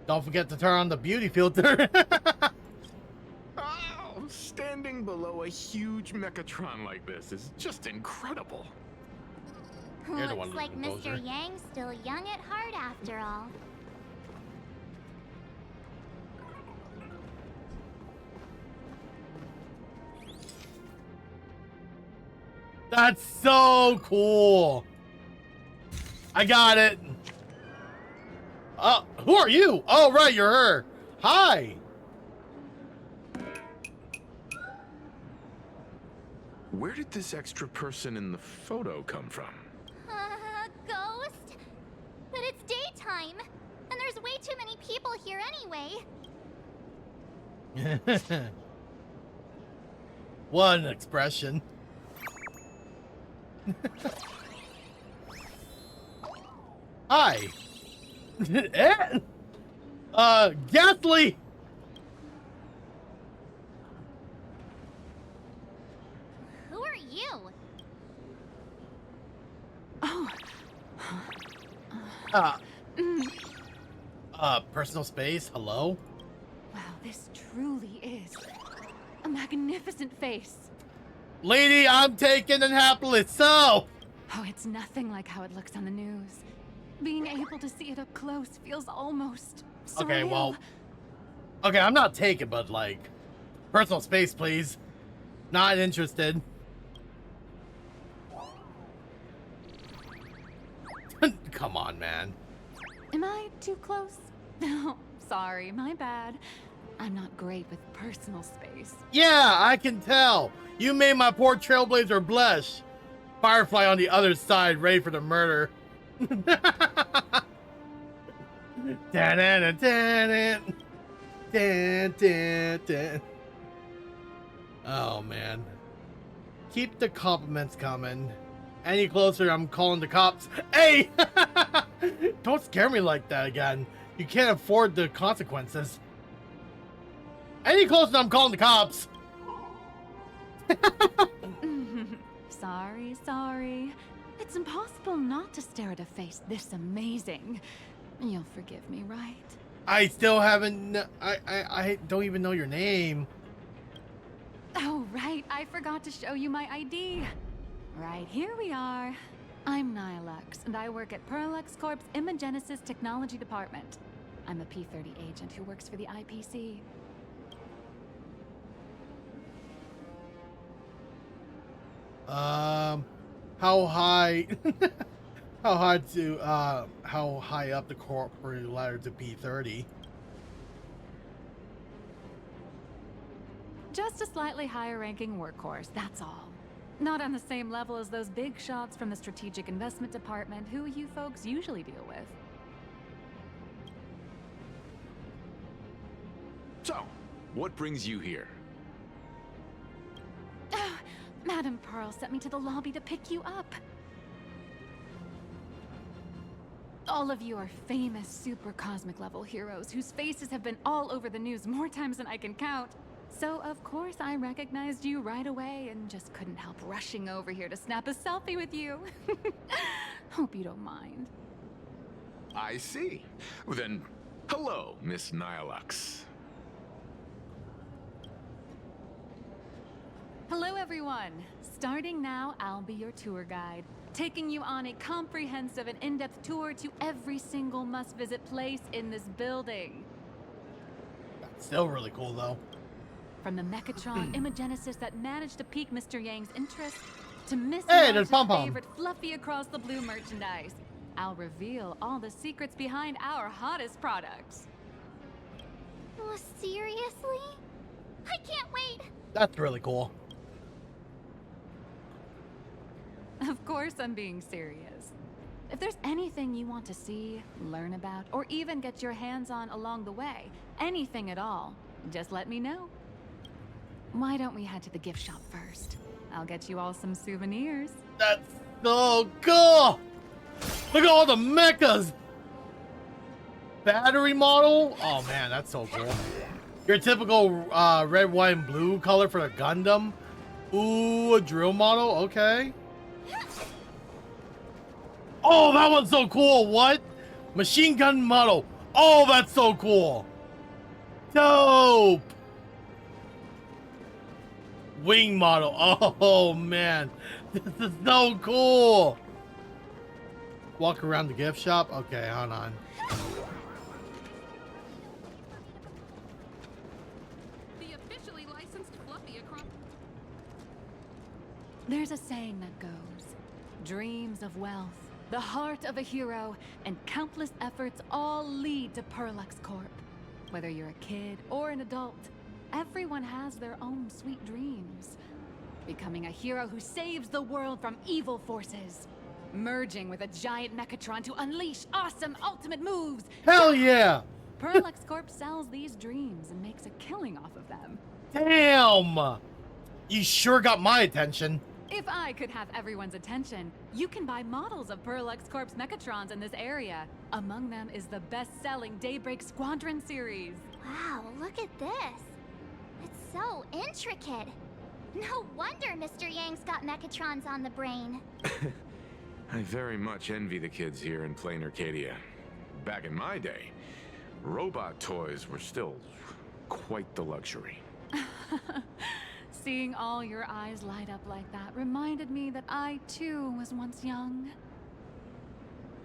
Speaker 1: don't forget to turn on the beauty filter.
Speaker 7: Oh, standing below a huge Mechatron like this is just incredible.
Speaker 1: You're the one
Speaker 3: Looks like
Speaker 1: losing composure.
Speaker 3: Mr. Yang's still young at heart after all.
Speaker 1: That's so cool. I got it. Who are you? Oh, right, you're her. Hi.
Speaker 7: Where did this extra person in the photo come from?
Speaker 3: Ghost? But it's daytime, and there's way too many people here anyway.
Speaker 1: What an expression. Hi. Ghastly.
Speaker 3: Who are you?
Speaker 1: Personal space, hello?
Speaker 5: Wow, this truly is a magnificent face.
Speaker 1: Lady, I'm taken and happily so.
Speaker 5: Oh, it's nothing like how it looks on the news. Being able to see it up close feels almost surreal.
Speaker 1: Okay, well, okay, I'm not taken, but like, personal space, please. Not interested. Come on, man.
Speaker 5: Am I too close? No, sorry, my bad. I'm not great with personal space.
Speaker 1: Yeah, I can tell. You made my poor trailblazer blush. Firefly on the other side, ready for the murder. Oh, man. Keep the compliments coming. Any closer, I'm calling the cops. Hey! Don't scare me like that again. You can't afford the consequences. Any closer, I'm calling the cops.
Speaker 5: Sorry. It's impossible not to stare at a face this amazing. You'll forgive me, right?
Speaker 1: I still haven't... I don't even know your name.
Speaker 5: Oh, right. I forgot to show you my ID. Right, here we are. I'm Nihilux, and I work at Perlux Corp's Imagenesis Technology Department. I'm a P-30 agent who works for the IPC.
Speaker 1: How high... how high up the corporate ladder to P-30?
Speaker 5: Just a slightly higher-ranking workhorse, that's all. Not on the same level as those big shots from the Strategic Investment Department who you folks usually deal with.
Speaker 7: So, what brings you here?
Speaker 5: Madam Pearl sent me to the lobby to pick you up. All of you are famous super cosmic level heroes whose faces have been all over the news more times than I can count. So of course I recognized you right away and just couldn't help rushing over here to snap a selfie with you. Hope you don't mind.
Speaker 7: I see. Well, then, hello, Miss Nihilux.
Speaker 5: Hello everyone! Starting now, I'll be your tour guide, taking you on a comprehensive and in-depth tour to every single must-visit place in this building.
Speaker 1: Still really cool, though.
Speaker 5: From the Mechatron Imagenesis that managed to pique Mr. Yang's interest, to Miss
Speaker 1: Hey, there's
Speaker 5: Yang's
Speaker 1: Pom-Pom.
Speaker 5: favorite fluffy across the blue merchandise, I'll reveal all the secrets behind our hottest products.
Speaker 3: Oh, seriously? I can't wait.
Speaker 1: That's really cool.
Speaker 5: Of course I'm being serious. If there's anything you want to see, learn about, or even get your hands on along the way, anything at all, just let me know. Why don't we head to the gift shop first? I'll get you all some souvenirs.
Speaker 1: That's so cool! Look at all the mechas! Battery model? Oh man, that's so cool. Your typical red, white, and blue color for the Gundam. Ooh, a drill model, okay. Oh, that one's so cool. What? Machine gun model. Oh, that's so cool. Dope. Wing model. Oh, man. This is so cool. Walk around the gift shop. Okay, hold on.
Speaker 5: The officially licensed Fluffy across. There's a saying that goes, dreams of wealth, the heart of a hero, and countless efforts all lead to Perlux Corp. Whether you're a kid or an adult, everyone has their own sweet dreams. Becoming a hero who saves the world from evil forces. Merging with a giant Mechatron to unleash awesome ultimate moves.
Speaker 1: Hell yeah!
Speaker 5: Perlux Corp sells these dreams and makes a killing off of them.
Speaker 1: Damn! You sure got my attention.
Speaker 5: If I could have everyone's attention, you can buy models of Perlux Corp's Mechatrons in this area. Among them is the best-selling Daybreak Squadron series.
Speaker 3: Wow, look at this. It's so intricate. No wonder Mr. Yang's got Mechatrons on the brain.
Speaker 7: I very much envy the kids here in Plain Arcadia. Back in my day, robot toys were still quite the luxury.
Speaker 5: Seeing all your eyes light up like that reminded me that I, too, was once young.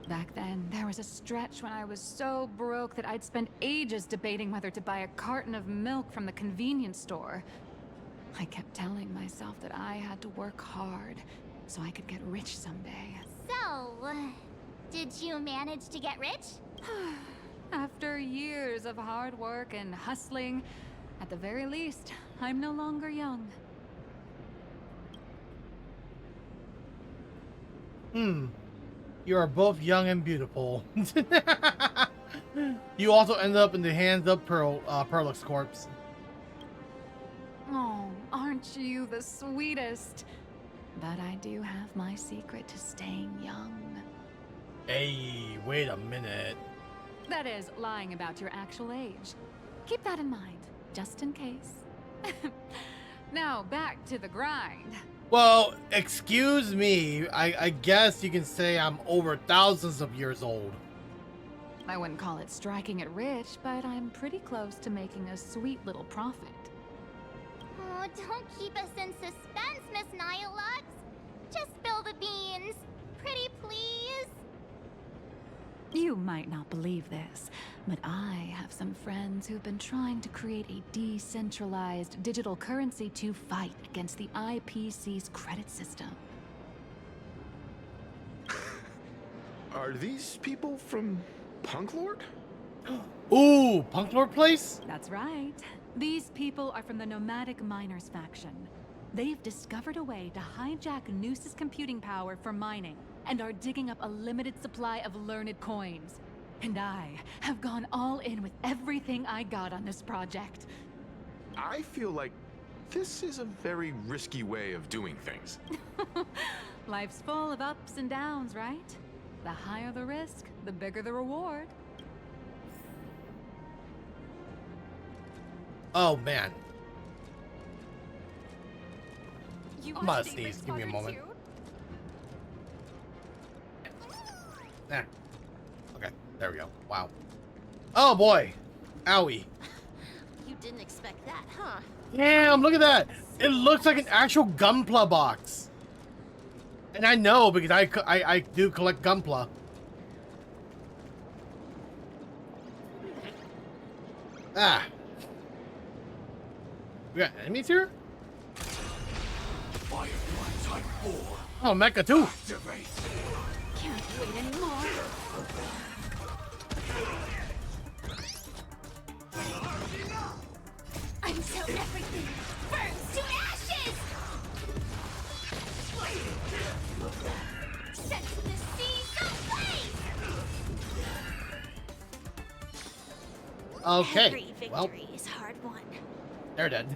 Speaker 5: Back then, there was a stretch when I was so broke that I'd spend ages debating whether to buy a carton of milk from the convenience store. I kept telling myself that I had to work hard so I could get rich someday.
Speaker 3: So, did you manage to get rich?
Speaker 5: After years of hard work and hustling, at the very least, I'm no longer young.
Speaker 1: You are both young and beautiful. You also ended up in the hands of Perlux Corpse.
Speaker 5: Oh, aren't you the sweetest? But I do have my secret to staying young.
Speaker 1: Hey, wait a minute.
Speaker 5: That is, lying about your actual age. Keep that in mind, just in case. Now, back to the grind.
Speaker 1: Well, excuse me. I guess you can say I'm over thousands of years old.
Speaker 5: I wouldn't call it striking it rich, but I'm pretty close to making a sweet little profit.
Speaker 3: Oh, don't keep us in suspense, Miss Nihilux. Just spill the beans. Pretty please.
Speaker 5: You might not believe this, but I have some friends who've been trying to create a decentralized digital currency to fight against the IPC's credit system.
Speaker 7: Are these people from Punk Lord?
Speaker 1: Ooh, Punk Lord place?
Speaker 5: That's right. These people are from the Nomadic Miners faction. They've discovered a way to hijack Noose's computing power for mining, and are digging up a limited supply of learned coins. And I have gone all in with everything I got on this project.
Speaker 7: I feel like this is a very risky way of doing things.
Speaker 5: Life's full of ups and downs, right? The higher the risk, the bigger the reward.
Speaker 1: Oh, man.
Speaker 5: You
Speaker 1: I'm gonna sneeze. Give me a moment. Nah. Okay, there we go. Wow. Oh, boy. Owie.
Speaker 6: You didn't expect that, huh?
Speaker 1: Damn, look at that. It looks like an actual Gunpla box. And I know because I do collect Gunpla. Ah. We got enemies here?
Speaker 8: Firefly Type 4.
Speaker 1: Oh, Mecha too.
Speaker 8: Activate.
Speaker 5: Can't wait anymore.
Speaker 10: I'm so everything burns to ashes! Sets the seas ablaze!
Speaker 1: Okay,
Speaker 10: Every
Speaker 1: well,
Speaker 10: victory is hard won.
Speaker 1: they're dead.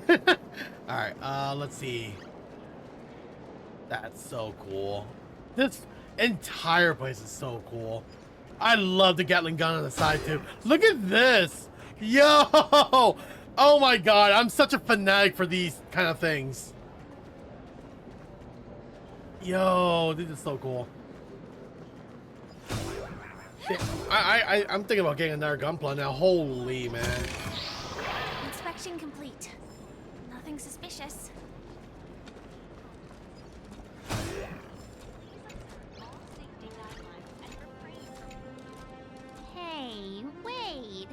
Speaker 1: Alright, let's see. That's so cool. This entire place is so cool. I love the Gatling gun on the side too. Look at this! Yo! Oh my god, I'm such a fanatic for these kind of things. Yo, this is so cool. I'm thinking about getting another gunpla now. Holy man.
Speaker 10: Inspection complete. Nothing suspicious. Hey, wait.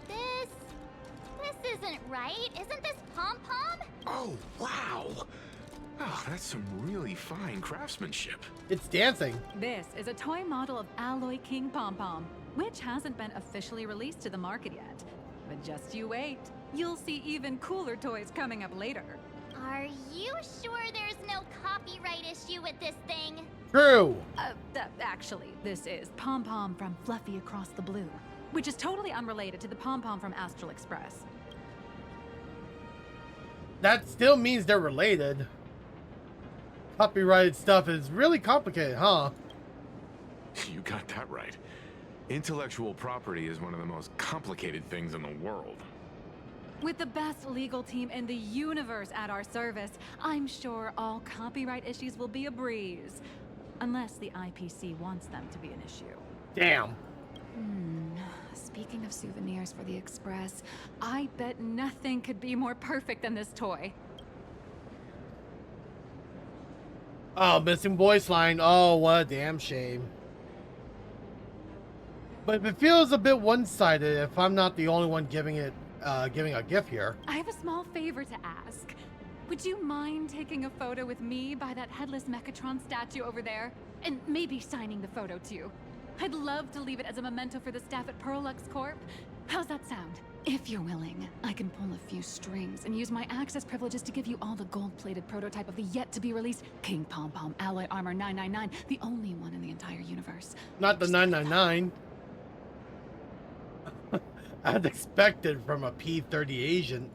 Speaker 10: This isn't right. Isn't this pom-pom?
Speaker 7: Oh, wow! Oh, that's some really fine craftsmanship.
Speaker 1: It's dancing.
Speaker 16: This is a toy model of Alloy King Pom Pom, which hasn't been officially released to the market yet. But just you wait. You'll see even cooler toys coming up later.
Speaker 3: Are you sure there's no copyright issue with this thing?
Speaker 1: True.
Speaker 16: Actually, this is Pom Pom from Fluffy Across the Blue, which is totally unrelated to the Pom Pom from Astral Express.
Speaker 1: That still means they're related. Copyrighted stuff is really complicated, huh?
Speaker 7: You got that right. Intellectual property is one of the most complicated things in the world.
Speaker 16: With the best legal team in the universe at our service, I'm sure all copyright issues will be a breeze. Unless the IPC wants them to be an issue.
Speaker 1: Damn.
Speaker 16: Speaking of souvenirs for the Express, I bet nothing could be more perfect than this toy.
Speaker 1: Oh, missing voice line. Oh, what a damn shame. But it feels a bit one-sided if I'm not the only one giving a gift here.
Speaker 16: I have a small favor to ask. Would you mind taking a photo with me by that headless Mechatron statue over there? And maybe signing the photo too. I'd love to leave it as a memento for the staff at Perlux Corp. How's that sound? If you're willing, I can pull a few strings and use my access privileges to give you all the gold-plated prototype of the yet-to-be-released King Pom Pom Alloy Armor 999, the only one in the entire universe.
Speaker 1: Not the 999. As expected from a P-30 agent.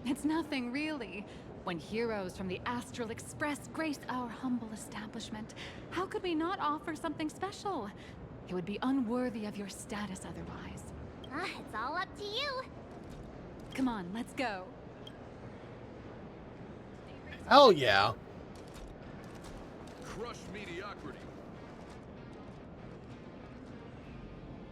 Speaker 16: It's nothing, really. When heroes from the Astral Express grace our humble establishment, how could we not offer something special? It would be unworthy of your status otherwise.
Speaker 3: It's all up to you.
Speaker 16: Come on, let's go.
Speaker 1: Hell yeah.
Speaker 17: Crush mediocrity.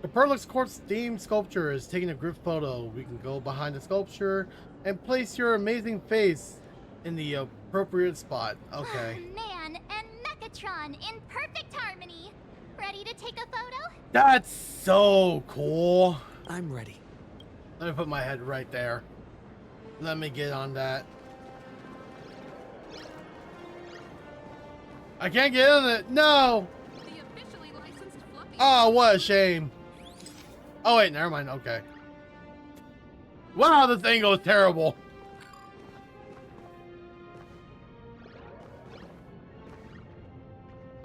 Speaker 1: The Perlux Corp's theme sculpture is taking a group photo. We can go behind the sculpture and place your amazing face in the appropriate spot. Okay.
Speaker 3: Man and Mechatron in perfect harmony. Ready to take a photo?
Speaker 1: That's so cool.
Speaker 2: I'm ready.
Speaker 1: Let me put my head right there. Let me get on that. I can't get on it. No. Oh, what a shame. Oh, wait, never mind. Okay. Wow, this angle is terrible.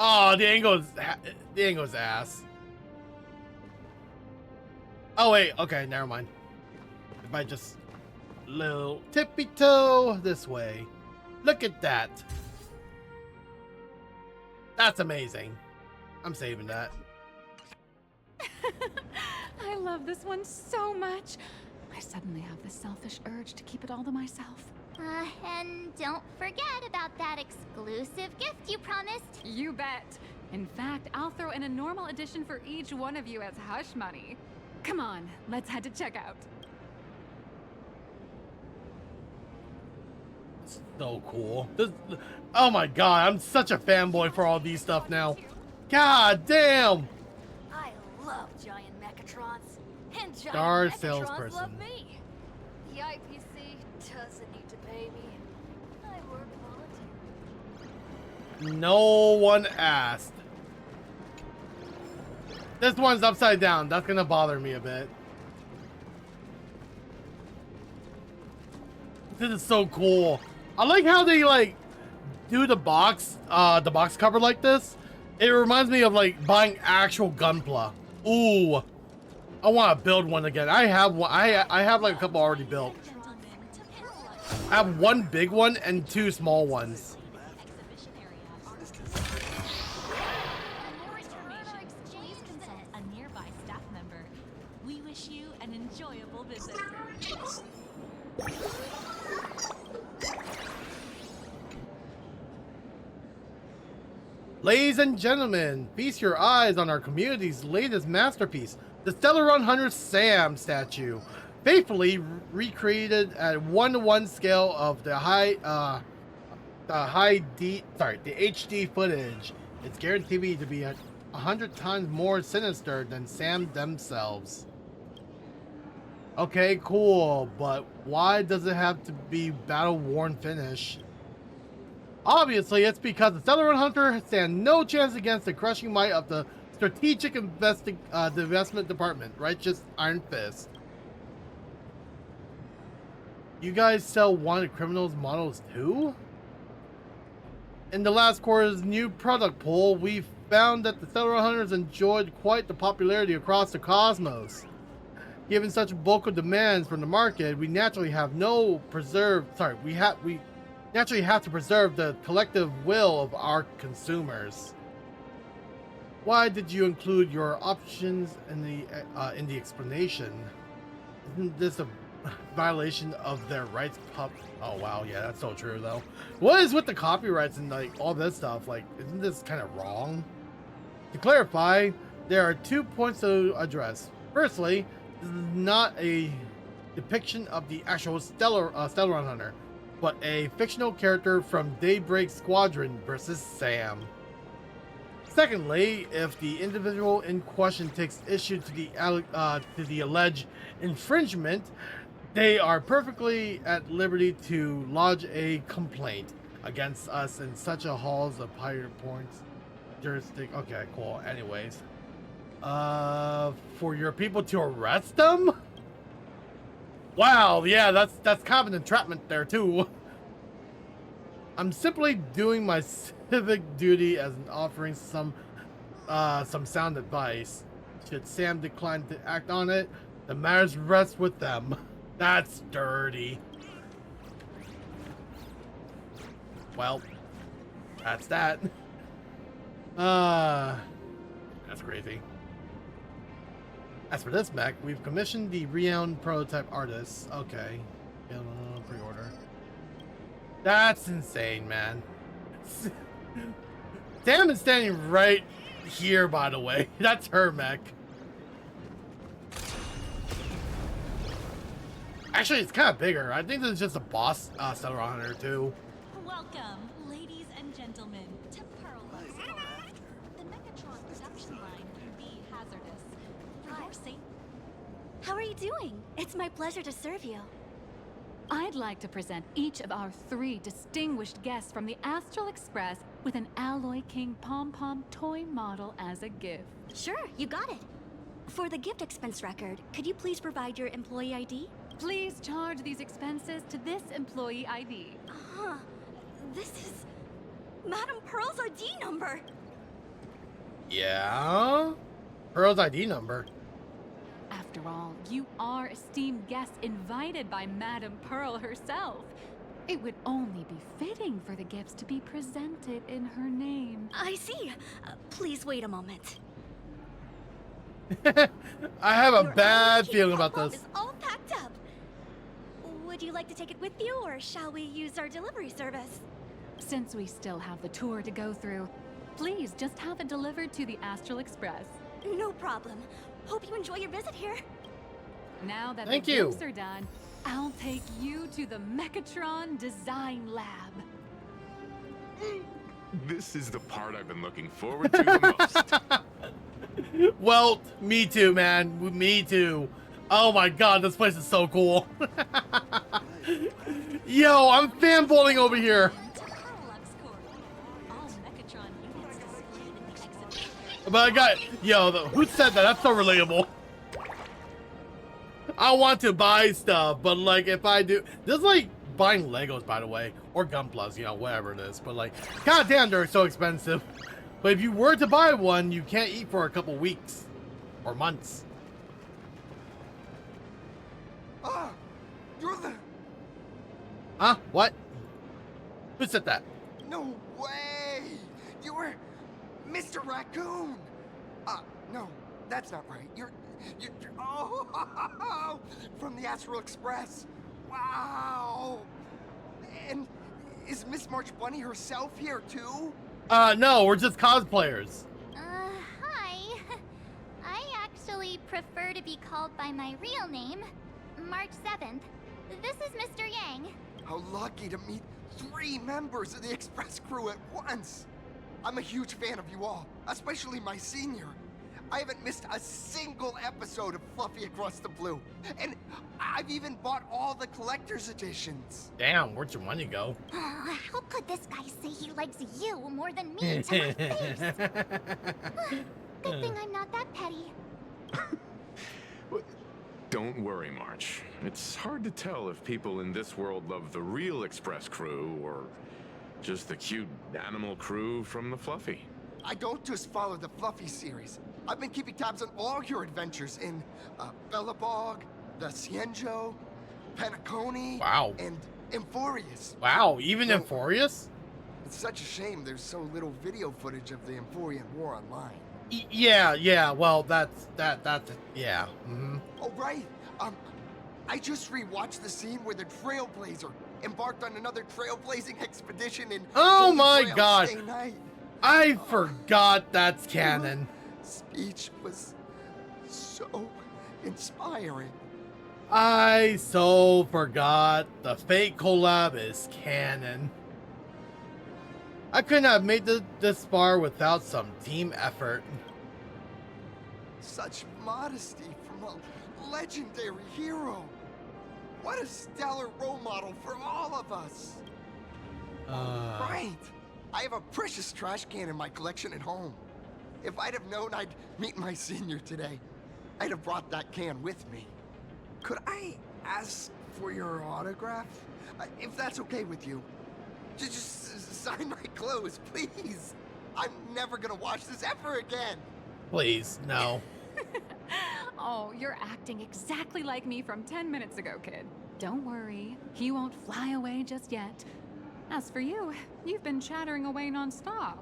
Speaker 1: Oh, the angle is ass. Oh wait, okay, never mind. If I just little tippy toe this way. Look at that. That's amazing. I'm saving that.
Speaker 16: I love this one so much. I suddenly have this selfish urge to keep it all to myself.
Speaker 3: And don't forget about that exclusive gift you promised.
Speaker 16: You bet. In fact, I'll throw in a normal edition for each one of you as hush money. Come on, let's head to checkout.
Speaker 1: So cool. Oh my god, I'm such a fanboy for all these stuff now. God damn.
Speaker 4: I love giant Mechatrons. And giant
Speaker 1: Star
Speaker 4: Mechatrons
Speaker 1: salesperson.
Speaker 4: love me. The IPC doesn't need to pay me. I work volunteer.
Speaker 1: No one asked. This one's upside down. That's gonna bother me a bit. This is so cool. I like how they like do the box cover like this. It reminds me of like buying actual Gunpla. Ooh, I want to build one again. I have one. I have like a couple already built. I have one big one and 2 small ones.
Speaker 5: We wish you an enjoyable visit.
Speaker 1: Ladies and gentlemen, feast your eyes on our community's latest masterpiece, the Stellar Run Hunter Sam statue, faithfully recreated at 1:1 scale of the HD footage. It's guaranteed to be 100 times more sinister than Sam themselves. Okay, cool, but why does it have to be battle-worn finish? Obviously, it's because the Stellar Run Hunter stand no chance against the crushing might of the Strategic Investment Department, Righteous Iron Fist. You guys sell wanted criminals models too? In the last quarter's new product poll, we found that the Stellar Run Hunters enjoyed quite the popularity across the cosmos. Given such vocal demands from the market, we naturally have we naturally have to preserve the collective will of our consumers. Why did you include your options in the explanation? Isn't this a violation of their rights? Oh wow, yeah, that's so true though. What is with the copyrights and like all this stuff? Like, isn't this kind of wrong? To clarify, there are 2 points to address. Firstly, this is not a depiction of the actual Stellar Run Hunter, but a fictional character from Daybreak Squadron versus Sam. Secondly, if the individual in question takes issue to the alleged infringement, they are perfectly at liberty to lodge a complaint against us in such a halls of higher points jurisdiction. Okay, cool. Anyways, for your people to arrest them? Wow, yeah, that's kind of an entrapment there too. I'm simply doing my civic duty as offering some sound advice. Should Sam decline to act on it, the matters rest with them. That's dirty. Well, that's that. That's crazy. As for this mech, we've commissioned the renowned prototype artists. Okay. Pre-order. That's insane, man. Sam is standing right here, by the way. That's her mech. Actually, it's kind of bigger. I think this is just a boss Stellar Run Hunter, too.
Speaker 5: Welcome, ladies and gentlemen, to Pearlux. The Mechatron production line can be hazardous. For your safety.
Speaker 17: How are you doing? It's my pleasure to serve you.
Speaker 16: I'd like to present each of our 3 distinguished guests from the Astral Express with an Alloy King pom-pom toy model as a gift.
Speaker 17: Sure, you got it. For the gift expense record, could you please provide your employee ID?
Speaker 16: Please charge these expenses to this employee ID.
Speaker 17: This is Madame Pearl's ID number.
Speaker 1: Yeah? Pearl's ID number.
Speaker 16: After all, you are esteemed guests invited by Madame Pearl herself. It would only be fitting for the gifts to be presented in her name.
Speaker 17: I see. Please wait a moment.
Speaker 1: I have a bad feeling about this.
Speaker 17: It's all packed up. Would you like to take it with you, or shall we use our delivery service?
Speaker 16: Since we still have the tour to go through, please just have it delivered to the Astral Express.
Speaker 17: No problem. Hope you enjoy your visit here.
Speaker 16: Now that the gifts are done, I'll take you to the Mechatron Design Lab.
Speaker 7: This is the part I've been looking forward to the most.
Speaker 1: Well, me too, man. Me too. Oh my god, this place is so cool. Yo, I'm fanboying over here. But I got, who said that? That's so relatable. I want to buy stuff, but like if I do, there's like buying Legos, by the way, or Gunplas, you know, whatever it is. But like, goddamn, they're so expensive. But if you were to buy one, you can't eat for a couple weeks or months.
Speaker 18: Ah, you're the...
Speaker 1: Huh? What? Who said that?
Speaker 18: No way! You were Mr. Raccoon! No, that's not right. You're oh, from the Astral Express. Wow! And is Miss March Bunny herself here too?
Speaker 1: No, we're just cosplayers.
Speaker 3: Hi. I actually prefer to be called by my real name, March 7th. This is Mr. Yang.
Speaker 18: How lucky to meet 3 members of the Express crew at once. I'm a huge fan of you all, especially my senior. I haven't missed a single episode of Fluffy Across the Blue, and I've even bought all the collector's editions.
Speaker 1: Damn, where'd your money go?
Speaker 3: Oh, how could this guy say he likes you more than me to my face? Good thing I'm not that petty.
Speaker 7: Don't worry, March. It's hard to tell if people in this world love the real Express crew or just the cute animal crew from the Fluffy.
Speaker 18: I don't just follow the Fluffy series. I've been keeping tabs on all your adventures in Bellabog, the Cienjo, Penacony,
Speaker 1: wow,
Speaker 18: and Emphorius.
Speaker 1: Wow, even Emphorius?
Speaker 18: It's such a shame there's so little video footage of the Emphorian War online.
Speaker 1: Yeah, well, that's, yeah. Mm-hmm.
Speaker 18: Oh, right. I just rewatched the scene where the Trailblazer embarked on another trailblazing expedition in
Speaker 1: Oh my
Speaker 18: Trail
Speaker 1: god!
Speaker 18: Stay Night.
Speaker 1: I forgot that's canon.
Speaker 18: Speech was so inspiring.
Speaker 1: I so forgot the fake collab is canon. I couldn't have made this far without some team effort.
Speaker 18: Such modesty from a legendary hero. What a stellar role model for all of us. Right. I have a precious trash can in my collection at home. If I'd have known I'd meet my senior today, I'd have brought that can with me. Could I ask for your autograph? If that's okay with you. Just sign my clothes, please. I'm never gonna watch this ever again.
Speaker 1: Please, no.
Speaker 16: Oh, you're acting exactly like me from 10 minutes ago, kid. Don't worry, he won't fly away just yet. As for you, you've been chattering away nonstop.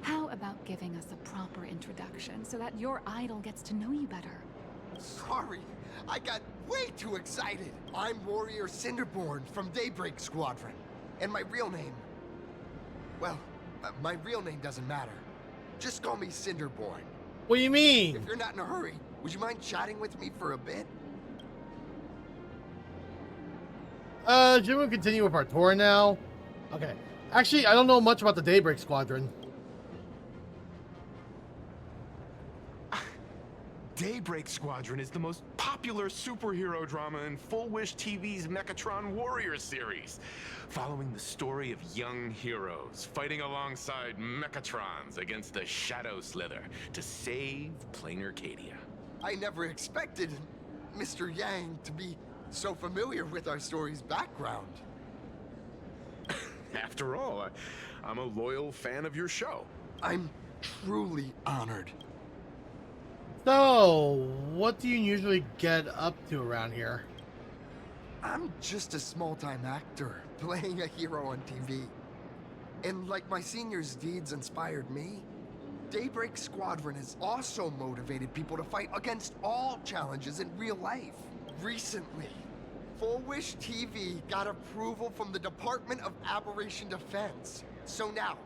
Speaker 16: How about giving us a proper introduction so that your idol gets to know you better?
Speaker 18: Sorry, I got way too excited. I'm Warrior Cinderborn from Daybreak Squadron. And my real name... Well, my real name doesn't matter. Just call me Cinderborn.
Speaker 1: What do you mean?
Speaker 18: If you're not in a hurry, would you mind chatting with me for a bit?
Speaker 1: Should we continue with our tour now? Okay. Actually, I don't know much about the Daybreak Squadron.
Speaker 7: Daybreak Squadron is the most popular superhero drama in Full Wish TV's Mechatron Warrior series, following the story of young heroes fighting alongside Mechatrons against the Shadow Slither to save plain Arcadia.
Speaker 18: I never expected Mr. Yang to be so familiar with our story's background.
Speaker 7: After all, I'm a loyal fan of your show.
Speaker 18: I'm truly honored.
Speaker 1: So, what do you usually get up to around here?
Speaker 18: I'm just a small-time actor playing a hero on TV. And like my senior's deeds inspired me, Daybreak Squadron has also motivated people to fight against all challenges in real life. Recently, Full Wish TV got approval from the Department of Aberration Defense. So now,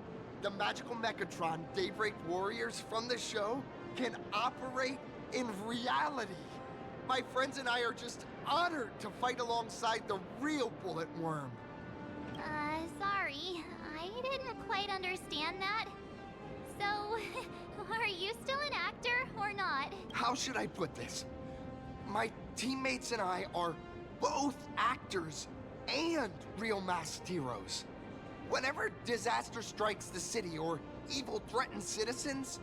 Speaker 18: the magical Mechatron Daybreak Warriors from the show can operate in reality. My friends and I are just honored to fight alongside the real Bullet Worm.
Speaker 3: Sorry. I didn't quite understand that. So, are you still an actor or not?
Speaker 18: How should I put this? My teammates and I are both actors and real masked heroes. Whenever disaster strikes the city or evil threatens citizens,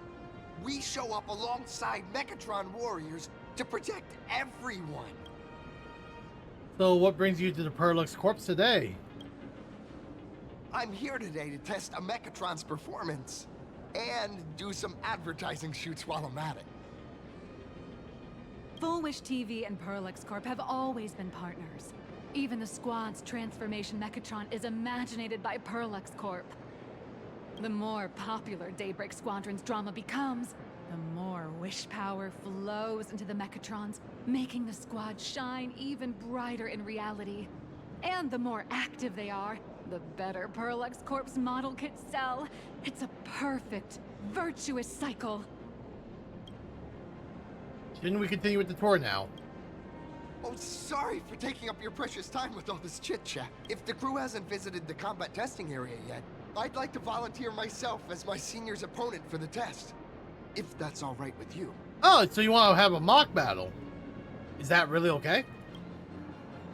Speaker 18: we show up alongside Mechatron warriors to protect everyone.
Speaker 1: So what brings you to the Perlux Corps today?
Speaker 18: I'm here today to test a Mechatron's performance and do some advertising shoots while I'm at it.
Speaker 16: Full Wish TV and Perlux Corp have always been partners. Even the squad's transformation Mechatron is imaginated by Perlux Corp. The more popular Daybreak Squadron's drama becomes, the more wish power flows into the Mechatrons, making the squad shine even brighter in reality. And the more active they are, the better Perlux Corp's model kits sell. It's a perfect, virtuous cycle.
Speaker 1: Shouldn't we continue with the tour now?
Speaker 18: Oh, sorry for taking up your precious time with all this chit-chat. If the crew hasn't visited the combat testing area yet, I'd like to volunteer myself as my senior's opponent for the test. If that's all right with you.
Speaker 1: Oh, so you want to have a mock battle? Is that really okay?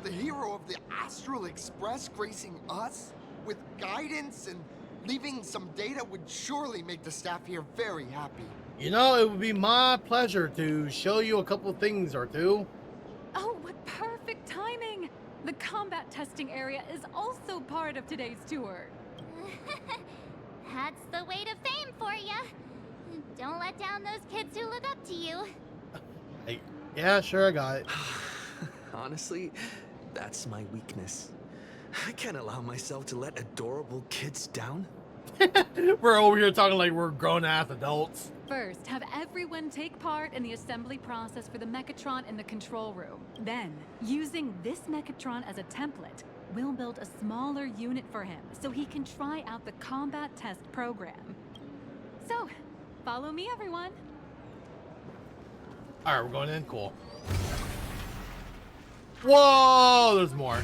Speaker 18: The hero of the Astral Express gracing us with guidance and leaving some data would surely make the staff here very happy.
Speaker 1: You know, it would be my pleasure to show you a couple things or two.
Speaker 16: Oh, what perfect timing! The combat testing area is also part of today's tour.
Speaker 3: That's the way to fame for ya. Don't let down those kids who look up to you.
Speaker 1: Yeah, sure, I got it.
Speaker 2: Honestly, that's my weakness. I can't allow myself to let adorable kids down.
Speaker 1: We're over here talking like we're grown-ass adults.
Speaker 16: First, have everyone take part in the assembly process for the Mechatron in the control room. Then, using this Mechatron as a template, we'll build a smaller unit for him so he can try out the combat test program. So, follow me, everyone.
Speaker 1: All right, we're going in. Cool. Whoa, there's more.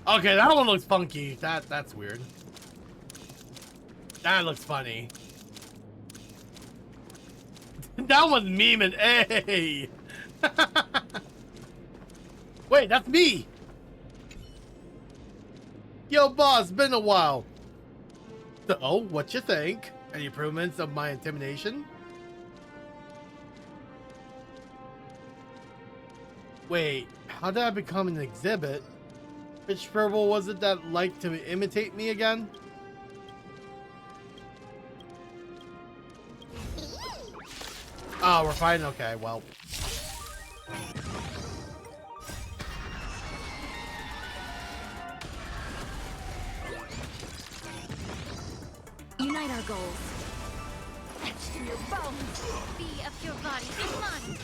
Speaker 1: Okay, that one looks funky. That's weird. That looks funny. That one's memeing. Hey. Wait, that's me. Yo, boss, been a while. So, what you think? Any improvements of my intimidation? Wait, how did I become an exhibit? Which verbal was it that liked to imitate me again? Oh, we're fighting? Okay, well.
Speaker 17: Unite our goals.
Speaker 3: Etched through your bones. Be of your body and mind.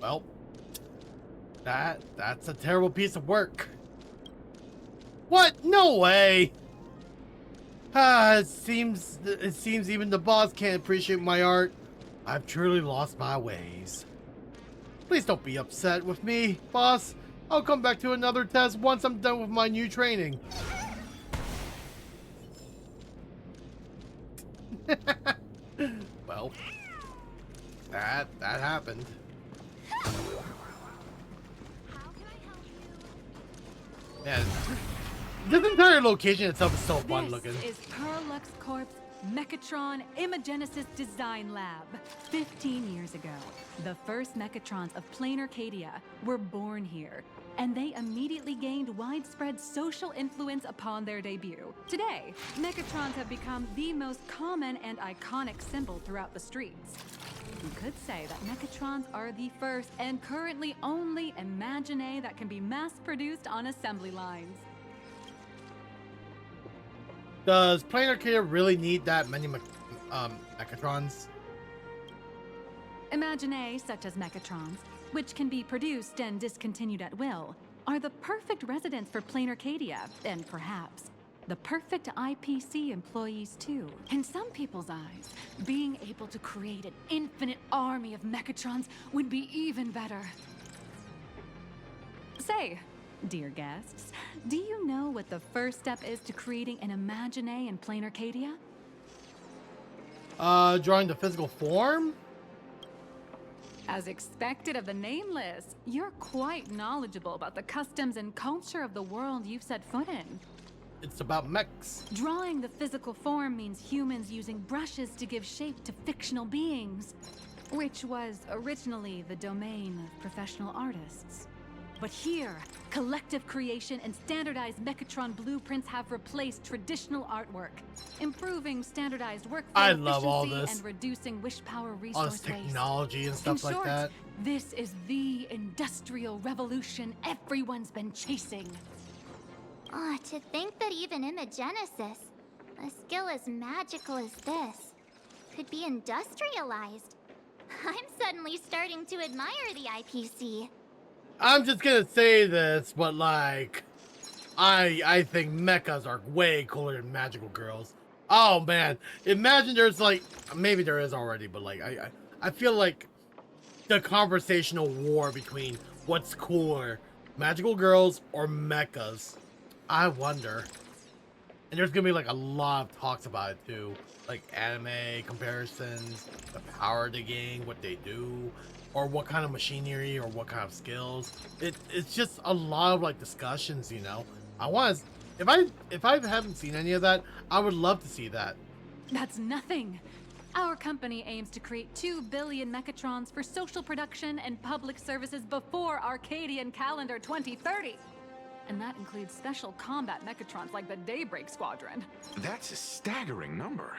Speaker 1: Well, that's a terrible piece of work. What? No way. It seems even the boss can't appreciate my art. I've truly lost my ways. Please don't be upset with me, boss. I'll come back to another test once I'm done with my new training. Well, that happened. Man, this entire location itself is so fun looking.
Speaker 16: This is Perlux Corp's Mechatron Imagenesis Design Lab. 15 years ago, the first Mechatrons of plain Arcadia were born here, and they immediately gained widespread social influence upon their debut. Today, Mechatrons have become the most common and iconic symbol throughout the streets. You could say that Mechatrons are the first and currently only Imagine that can be mass-produced on assembly lines.
Speaker 1: Does Plain Arcadia really need that many Mechatrons?
Speaker 16: Imagine such as Mechatrons, which can be produced and discontinued at will, are the perfect residents for Plain Arcadia, and perhaps the perfect IPC employees too. In some people's eyes, being able to create an infinite army of Mechatrons would be even better. Say, dear guests, do you know what the first step is to creating an Imagine in Plain Arcadia?
Speaker 1: Drawing the physical form?
Speaker 16: As expected of the Nameless, you're quite knowledgeable about the customs and culture of the world you've set foot in.
Speaker 1: It's about mechs.
Speaker 16: Drawing the physical form means humans using brushes to give shape to fictional beings, which was originally the domain of professional artists. But here, collective creation and standardized Mechatron blueprints have replaced traditional artwork, improving standardized workflow efficiency and reducing wish power resource
Speaker 1: all this technology and stuff like that.
Speaker 16: This is the industrial revolution everyone's been chasing.
Speaker 3: Oh, to think that even Imagenesis, a skill as magical as this, could be industrialized. I'm suddenly starting to admire the IPC.
Speaker 1: I'm just gonna say this, but like, I think mechas are way cooler than magical girls. Oh man, imagine there's like, maybe there is already, but like, I feel like the conversational war between what's cooler, magical girls or mechas. I wonder. And there's gonna be like a lot of talks about it too, like anime comparisons, the power they gain, what they do, or what kind of machinery or what kind of skills. It's just a lot of like discussions, you know. I want to, if I haven't seen any of that, I would love to see that.
Speaker 16: That's nothing. Our company aims to create 2 billion Mechatrons for social production and public services before Arcadian calendar 2030. And that includes special combat Mechatrons like the Daybreak Squadron.
Speaker 7: That's a staggering number.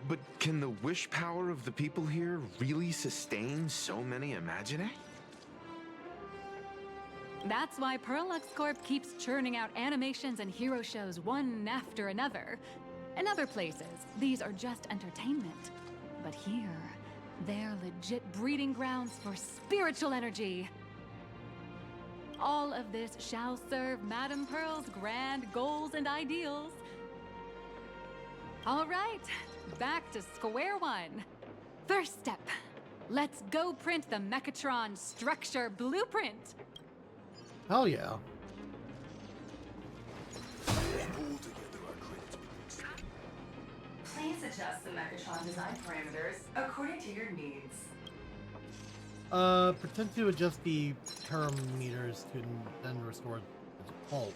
Speaker 7: But can the wish power of the people here really sustain so many Imaginae?
Speaker 16: That's why Perlux Corp keeps churning out animations and hero shows one after another. In other places, these are just entertainment. But here, they're legit breeding grounds for spiritual energy. All of this shall serve Madame Pearl's grand goals and ideals. All right, back to square one. First step, let's go print the Mechatron structure blueprint.
Speaker 1: Hell yeah.
Speaker 19: Please adjust the Mechatron design parameters according to your needs.
Speaker 1: Pretend to adjust the term meters to then restore the default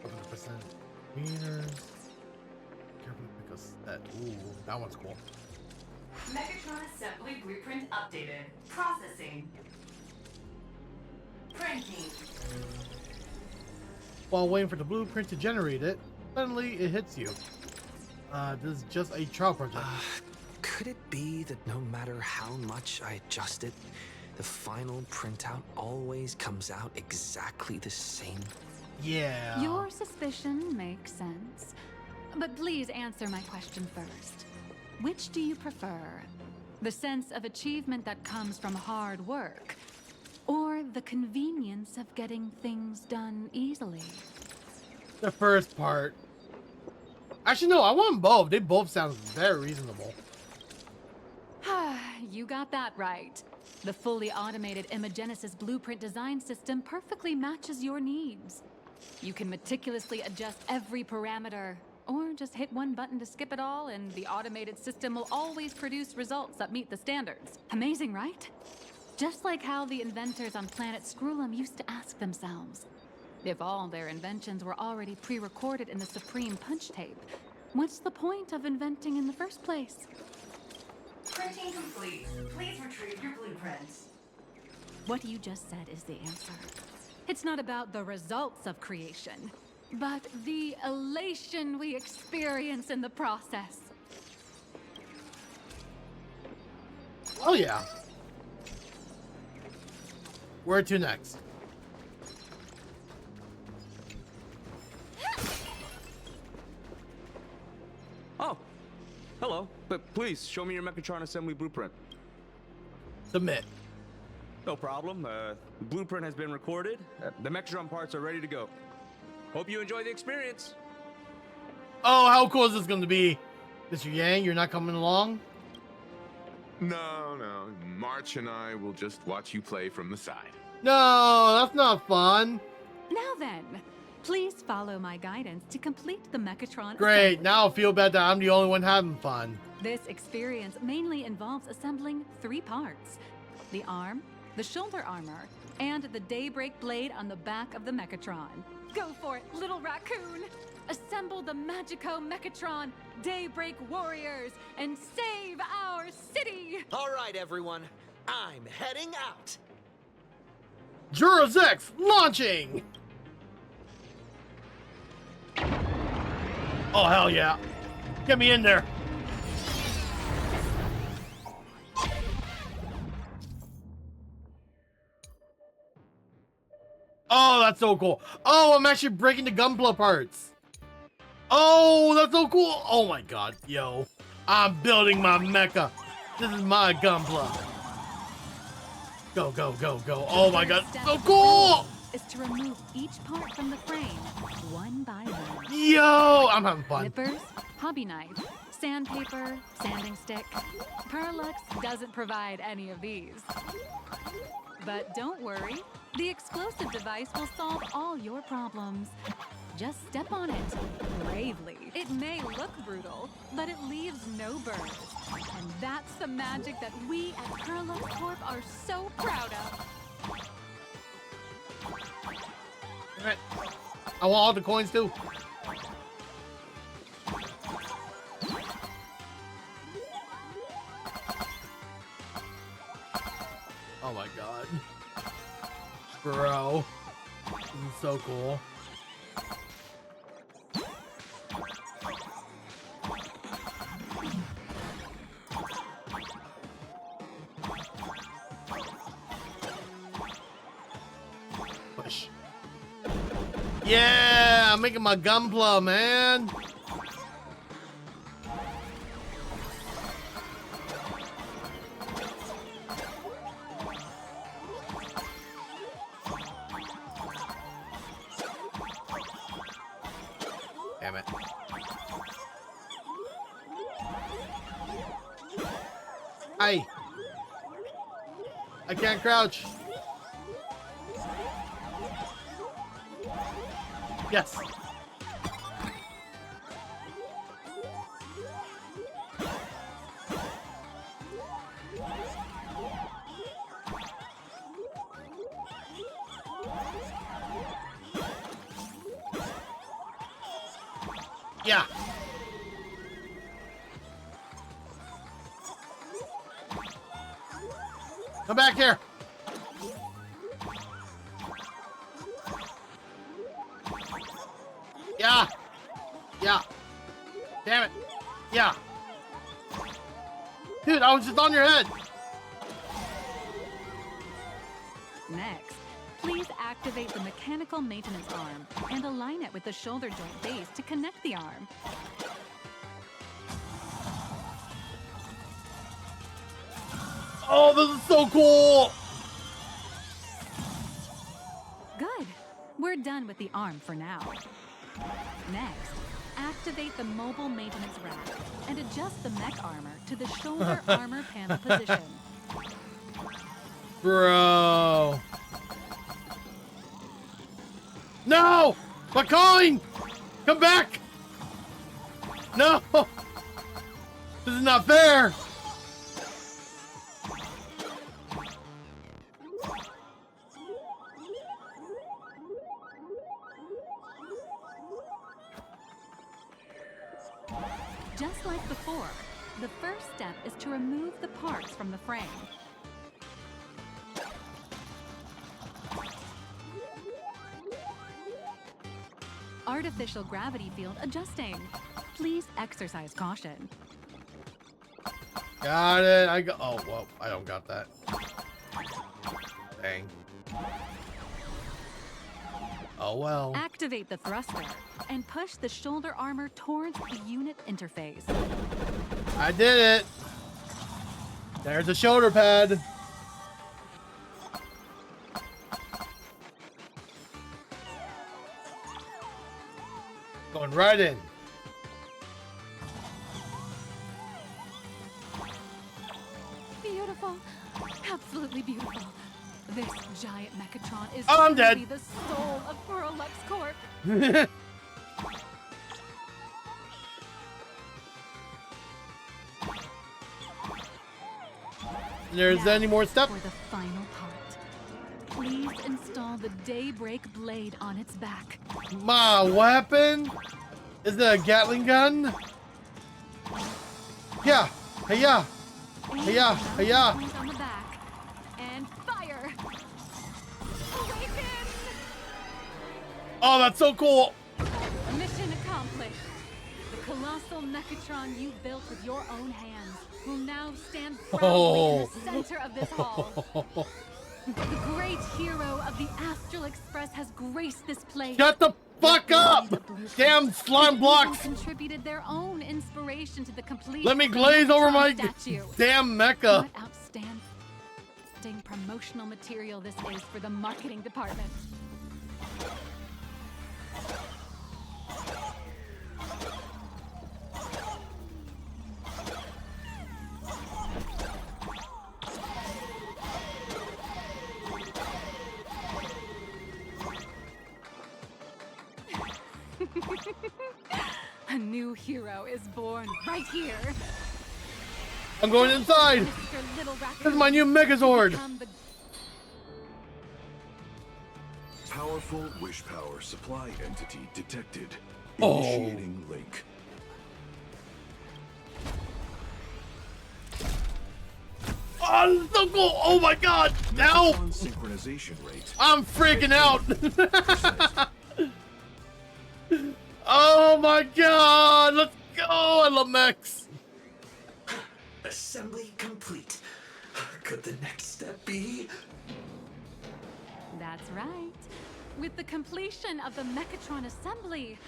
Speaker 1: 100% meters. Carefully pick a set. Ooh, that one's cool.
Speaker 19: Mechatron assembly blueprint updated. Processing. Printing.
Speaker 1: While waiting for the blueprint to generate it, suddenly it hits you. This is just a trial project.
Speaker 2: Could it be that no matter how much I adjust it, the final printout always comes out exactly the same?
Speaker 1: Yeah.
Speaker 16: Your suspicion makes sense. But please answer my question first. Which do you prefer? The sense of achievement that comes from hard work, or the convenience of getting things done easily?
Speaker 1: The first part. Actually, no, I want both. They both sound very reasonable.
Speaker 16: You got that right. The fully automated Imagenesis blueprint design system perfectly matches your needs. You can meticulously adjust every parameter, or just hit one button to skip it all, and the automated system will always produce results that meet the standards. Amazing, right? Just like how the inventors on planet Scrulum used to ask themselves, if all their inventions were already pre-recorded in the Supreme Punch Tape, what's the point of inventing in the first place?
Speaker 19: Printing complete. Please retrieve your blueprint.
Speaker 16: What you just said is the answer. It's not about the results of creation, but the elation we experience in the process.
Speaker 1: Oh yeah. Where to next?
Speaker 20: Oh, hello. But please, show me your Mechatron assembly blueprint.
Speaker 1: Submit.
Speaker 20: No problem. The blueprint has been recorded. The Mechatron parts are ready to go. Hope you enjoy the experience.
Speaker 1: Oh, how cool is this going to be? Mr. Yang, you're not coming along?
Speaker 7: No. March and I will just watch you play from the side.
Speaker 1: No, that's not fun.
Speaker 16: Now then, please follow my guidance to complete the Mechatron
Speaker 1: Great,
Speaker 16: assembly.
Speaker 1: now I feel bad that I'm the only one having fun.
Speaker 16: This experience mainly involves assembling 3 parts: the arm, the shoulder armor, and the Daybreak blade on the back of the Mechatron. Go for it, little raccoon! Assemble the Magico Mechatron Daybreak Warriors and save our city!
Speaker 21: All right, everyone. I'm heading out.
Speaker 1: Jura Zex launching! Oh, hell yeah. Get me in there. Oh, that's so cool. Oh, I'm actually breaking the Gunpla parts. Oh, that's so cool. Oh my god, yo. I'm building my mecha. This is my Gunpla. Go, go, go, go. Oh my god, so cool!
Speaker 16: Is to remove each part from the frame, one by one.
Speaker 1: Yo, I'm having fun.
Speaker 16: Nippers, hobby knife, sandpaper, sanding stick. Perlux doesn't provide any of these. But don't worry, the explosive device will solve all your problems. Just step on it, bravely. It may look brutal, but it leaves no burns. And that's the magic that we at Perlux Corp are so proud of.
Speaker 1: Alright. I want all the coins too. Oh my god. Bro. This is so cool. Push. Yeah, I'm making my Gunpla, man. Damn it. Hey. I can't crouch. Yes. Yeah. Come back here. Yeah. Yeah. Damn it. Yeah. Dude, I was just on your head.
Speaker 16: Next, please activate the mechanical maintenance arm and align it with the shoulder joint base to connect the arm.
Speaker 1: Oh, this is so cool.
Speaker 16: Good. We're done with the arm for now. Next, activate the mobile maintenance rack and adjust the mech armor to the shoulder armor panel position.
Speaker 1: Bro. No! My coin! Come back! No! This is not fair!
Speaker 16: Just like before, the first step is to remove the parts from the frame. Artificial gravity field adjusting. Please exercise caution.
Speaker 1: Got it. I got. Oh, well, I don't got that. Dang. Oh well.
Speaker 16: Activate the thruster and push the shoulder armor towards the unit interface.
Speaker 1: I did it. There's a shoulder pad. Going right in.
Speaker 16: Beautiful. Absolutely beautiful. This giant Mechatron is
Speaker 1: Oh, I'm
Speaker 16: truly
Speaker 1: dead.
Speaker 16: the soul of Perlux Corp.
Speaker 1: There's
Speaker 16: Now,
Speaker 1: any more stuff?
Speaker 16: For the final part. Please install the Daybreak blade on its back.
Speaker 1: My weapon? Is it a Gatling gun? Yeah. Hey, yeah. Hey, yeah. Hey, yeah.
Speaker 16: On the back. And fire. Awaken!
Speaker 1: Oh, that's so cool.
Speaker 16: Mission accomplished. The colossal Mechatron you built with your own hands will now stand proudly in the center of this hall. The great hero of the Astral Express has graced this place.
Speaker 1: Shut the fuck up! Damn slime blocks!
Speaker 16: Contributed their own inspiration to the complete.
Speaker 1: Let me glaze over my
Speaker 16: statue.
Speaker 1: damn mecha.
Speaker 16: What outstanding promotional material this is for the marketing department. A new hero is born right here.
Speaker 1: I'm going inside. This is my new Megazord.
Speaker 15: Powerful wish power supply entity detected.
Speaker 1: Oh.
Speaker 15: Initiating link.
Speaker 1: Oh, so cool. Oh my god. Now
Speaker 15: Synchronization rate.
Speaker 1: I'm freaking out. Oh my god. Let's go. I love mechs.
Speaker 2: Assembly complete. Could the next step be?
Speaker 16: That's right. With the completion of the Mechatron assembly,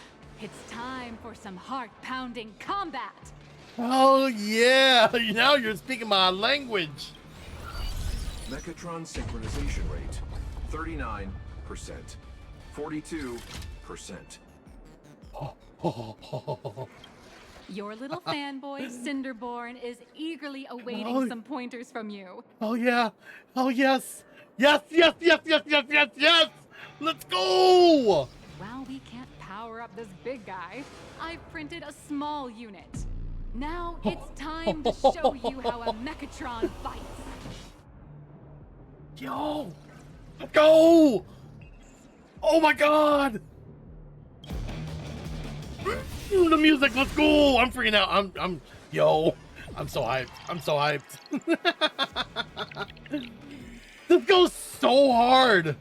Speaker 16: it's time for some heart-pounding combat.
Speaker 1: Oh yeah. Now you're speaking my language.
Speaker 15: Mechatron synchronization rate 39%. 42%.
Speaker 16: Your little fanboy, Cinderborn, is eagerly awaiting some pointers from you.
Speaker 1: Oh yeah. Oh yes. Yes, yes, yes, yes, yes, yes, yes. Let's go.
Speaker 16: While we can't power up this big guy, I've printed a small unit. Now it's time to show you how a Mechatron fights.
Speaker 1: Yo, let's go. Oh my god. The music, let's go. I'm freaking out. I'm so hyped. I'm so hyped. This goes so hard.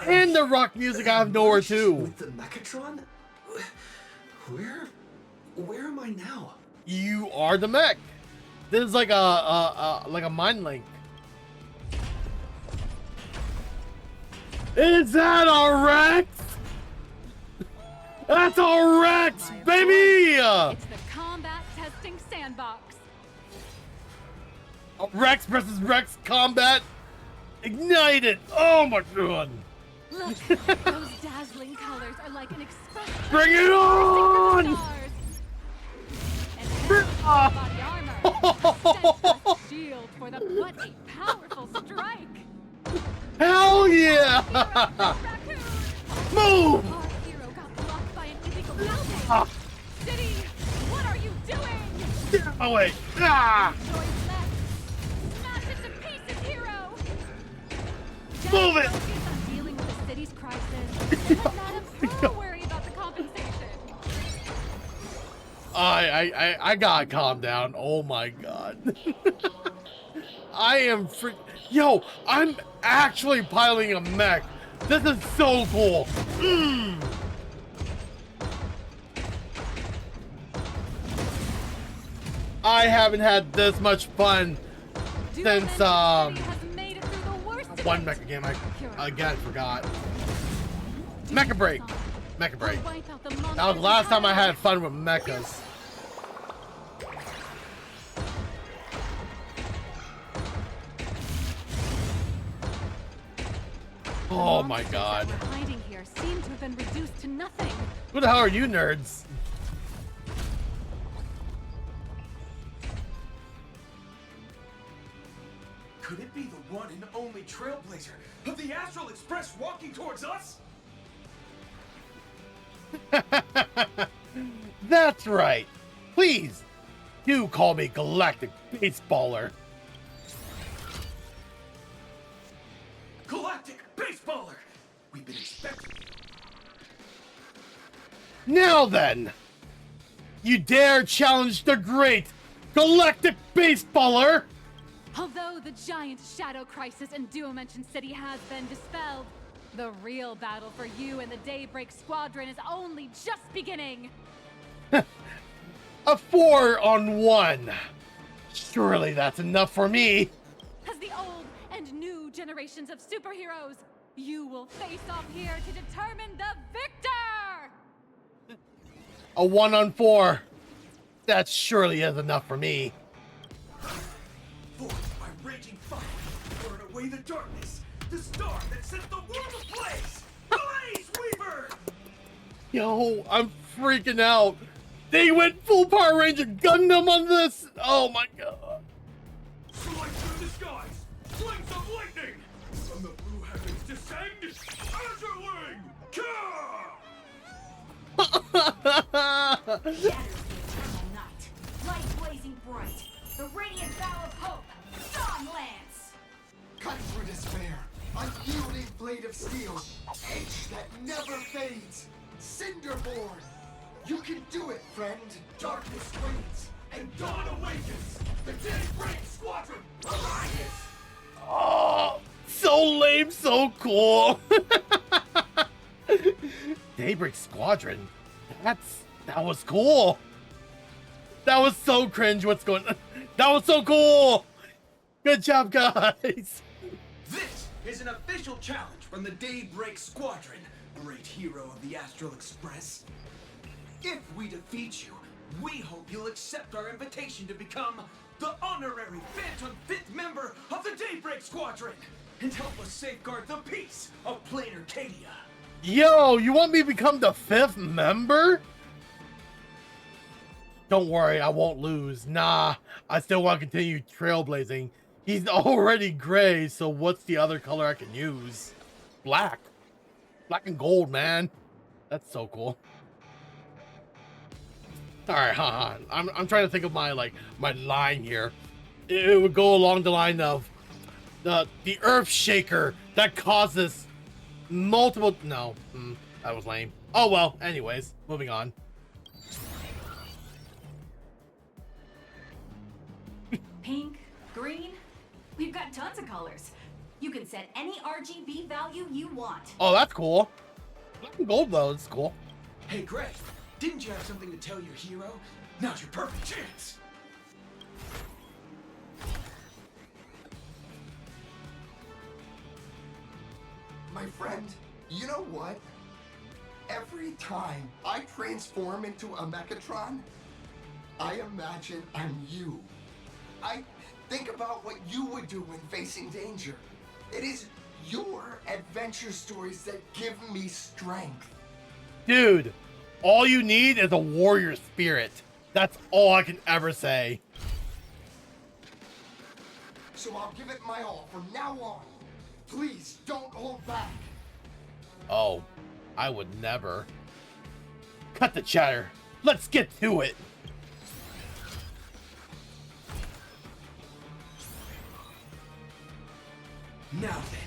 Speaker 1: And the rock music I have nowhere too.
Speaker 2: With the Mechatron? Where am I now?
Speaker 1: You are the mech. This is like a mind link. Is that a Rex? That's a Rex, baby!
Speaker 16: It's the combat testing sandbox.
Speaker 1: Rex versus Rex combat. Ignite it! Oh my god!
Speaker 16: Look, those dazzling colors are like an express.
Speaker 1: Bring it on!
Speaker 16: And body armor. Shield for the what a powerful strike!
Speaker 1: Hell yeah! Move!
Speaker 16: Our hero got blocked by an illegal building. City, what are you doing?
Speaker 1: Oh wait! Ah!
Speaker 16: Smash it to pieces, hero!
Speaker 1: Move it!
Speaker 16: Focus on dealing with the city's crisis. Let Madame Pearl worry about the compensation.
Speaker 1: I gotta calm down. Oh my god. I am Yo, I'm actually piloting a mech. This is so cool. I haven't had this much fun since one mecha game I again forgot. Mecha Break. Mecha Break. That was the last time I had fun with mechas. Oh my god.
Speaker 16: Hiding here seem to have been reduced to nothing.
Speaker 1: Who the hell are you nerds?
Speaker 11: Could it be the one and only trailblazer of the Astral Express walking towards us?
Speaker 1: That's right. Please, do call me Galactic Baseballer.
Speaker 11: Galactic Baseballer! We've been expecting.
Speaker 1: Now then, You dare challenge the great galactic baseballer?
Speaker 16: Although the giant shadow crisis in Dimension City has been dispelled, the real battle for you and the Daybreak Squadron is only just beginning.
Speaker 1: A 4-on-1. Surely that's enough for me.
Speaker 16: As the old and new generations of superheroes, you will face off here to determine the victor!
Speaker 1: A 1-on-4. That surely is enough for me.
Speaker 11: Forged by raging fire, burn away the darkness. The star that set the world ablaze. Blaze Weaver!
Speaker 1: Yo, I'm freaking out. They went full Power Ranger Gundam on this. Oh my god.
Speaker 11: Soaring through the skies, flames of lightning. From the blue heavens descend, Azure Wing!
Speaker 9: Night, light blazing bright, the radiant bow of hope, dawn lands.
Speaker 18: Cut through despair, unyielding blade of steel, edge that never fades, Cinderborn. You can do it, friend. Darkness waits, and dawn awakens. The Daybreak Squadron arises.
Speaker 1: Oh, so lame, so cool. Daybreak Squadron. That was cool. That was so cringe. What's going on? That was so cool. Good job, guys.
Speaker 11: This is an official challenge from the Daybreak Squadron, great hero of the Astral Express. If we defeat you, we hope you'll accept our invitation to become the honorary Phantom 5th member of the Daybreak Squadron and help us safeguard the peace of Plain Arcadia.
Speaker 1: Yo, you want me to become the 5th member? Don't worry, I won't lose. Nah, I still want to continue trailblazing. He's already gray, so what's the other color I can use? Black. Black and gold, man. That's so cool. Alright, I'm trying to think of my line here. It would go along the line of the earth shaker that causes multiple... No, that was lame. Oh well, anyways, moving on.
Speaker 9: Pink, green, we've got tons of colors. You can set any RGB value you want.
Speaker 1: Oh, that's cool. Black and gold though, it's cool.
Speaker 11: Hey, Greg, didn't you have something to tell your hero? Now's your perfect chance.
Speaker 18: My friend, you know what? Every time I transform into a Mechatron, I imagine I'm you. I think about what you would do when facing danger. It is your adventure stories that give me strength.
Speaker 1: Dude, all you need is a warrior spirit. That's all I can ever say.
Speaker 18: So I'll give it my all from now on. Please don't hold back.
Speaker 1: Oh, I would never. Cut the chatter. Let's get to it.
Speaker 11: Now then.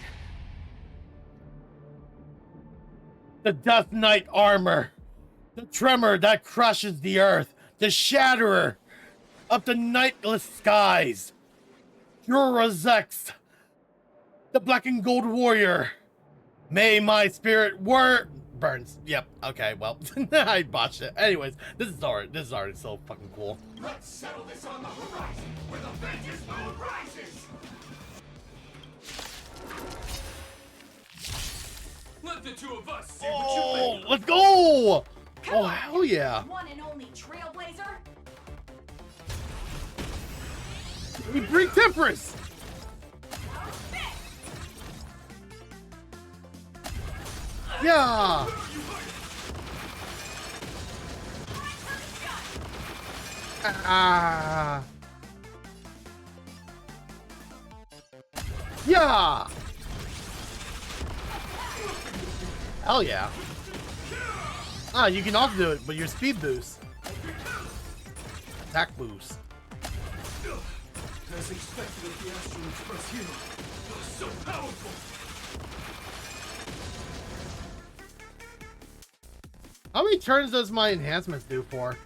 Speaker 1: The Death Knight armor. The tremor that crushes the earth. The shatterer of the nightless skies. Jura Zex. The black and gold warrior. May my spirit burns. Yep. Okay. Well, I botched it. Anyways, this is already so fucking cool.
Speaker 18: Let's settle this on the horizon, where the vengeance moon rises.
Speaker 11: Let the two of us see
Speaker 1: Oh,
Speaker 11: what you make.
Speaker 1: let's go!
Speaker 9: Come
Speaker 1: Oh,
Speaker 9: on,
Speaker 1: hell yeah.
Speaker 9: One and only Trailblazer.
Speaker 1: We bring Temperance! Yeah! Ah! Yeah! Hell yeah! Ah, you can also do it, but your speed boost. Attack boost.
Speaker 11: As expected of the Astral Express hero, so powerful.
Speaker 1: How many turns does my enhancements do for?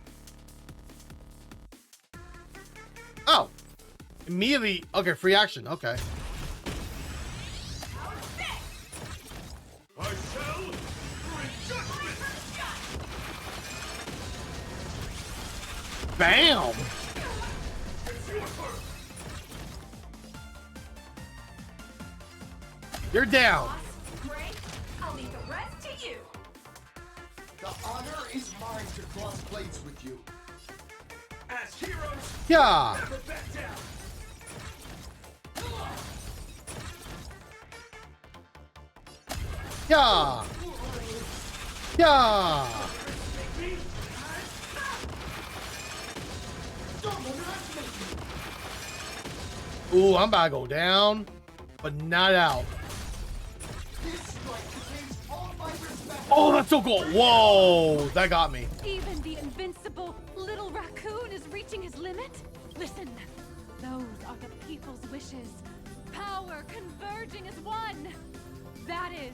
Speaker 1: Oh! Immediately. Okay, free action. Okay.
Speaker 15: I shall bring judgment.
Speaker 1: Bam!
Speaker 15: It's your turn.
Speaker 1: You're down.
Speaker 9: Great. I'll leave the rest to you.
Speaker 18: The honor is mine to cross blades with you.
Speaker 15: As heroes,
Speaker 1: Yeah.
Speaker 15: never back down.
Speaker 1: Yeah. Yeah. Ooh, I'm about to go down, but not out. Oh, that's so cool. Whoa, that got me.
Speaker 16: Even the invincible little raccoon is reaching his limit? Listen, those are the people's wishes. Power converging as one. That is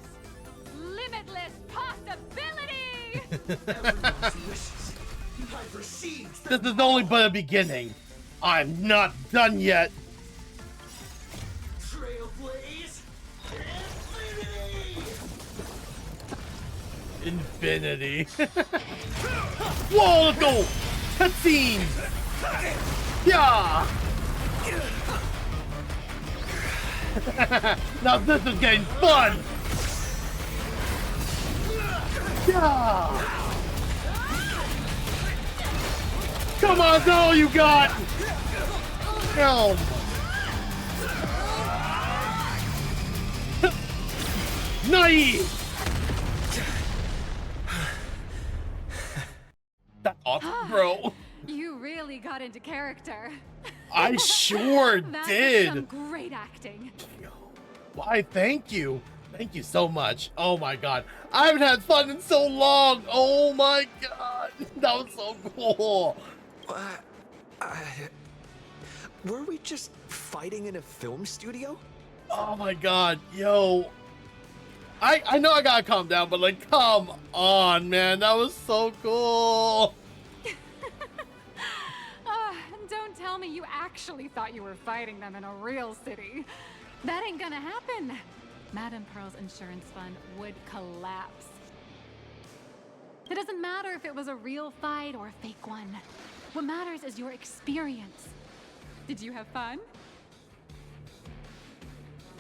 Speaker 16: limitless possibility!
Speaker 11: Everyone's wishes. I've received
Speaker 1: This is only but a beginning. I'm not done yet.
Speaker 11: Trailblaze
Speaker 1: Infinity. Whoa, let's go! Cutscene! Yeah! Now this is getting fun! Yeah! Come on, that's all you got! Helm! Naive! That's awesome, bro.
Speaker 16: You really got into character.
Speaker 1: I sure
Speaker 16: That was
Speaker 1: did.
Speaker 16: some great acting.
Speaker 1: Why, thank you. Thank you so much. Oh my god. I haven't had fun in so long. Oh my god. That was so cool.
Speaker 2: Were we just fighting in a film studio?
Speaker 1: Oh my god. Yo. I know I gotta calm down, but like, come on, man. That was so cool.
Speaker 16: Don't tell me you actually thought you were fighting them in a real city. That ain't gonna happen. Madame Pearl's insurance fund would collapse. It doesn't matter if it was a real fight or a fake one. What matters is your experience. Did you have fun?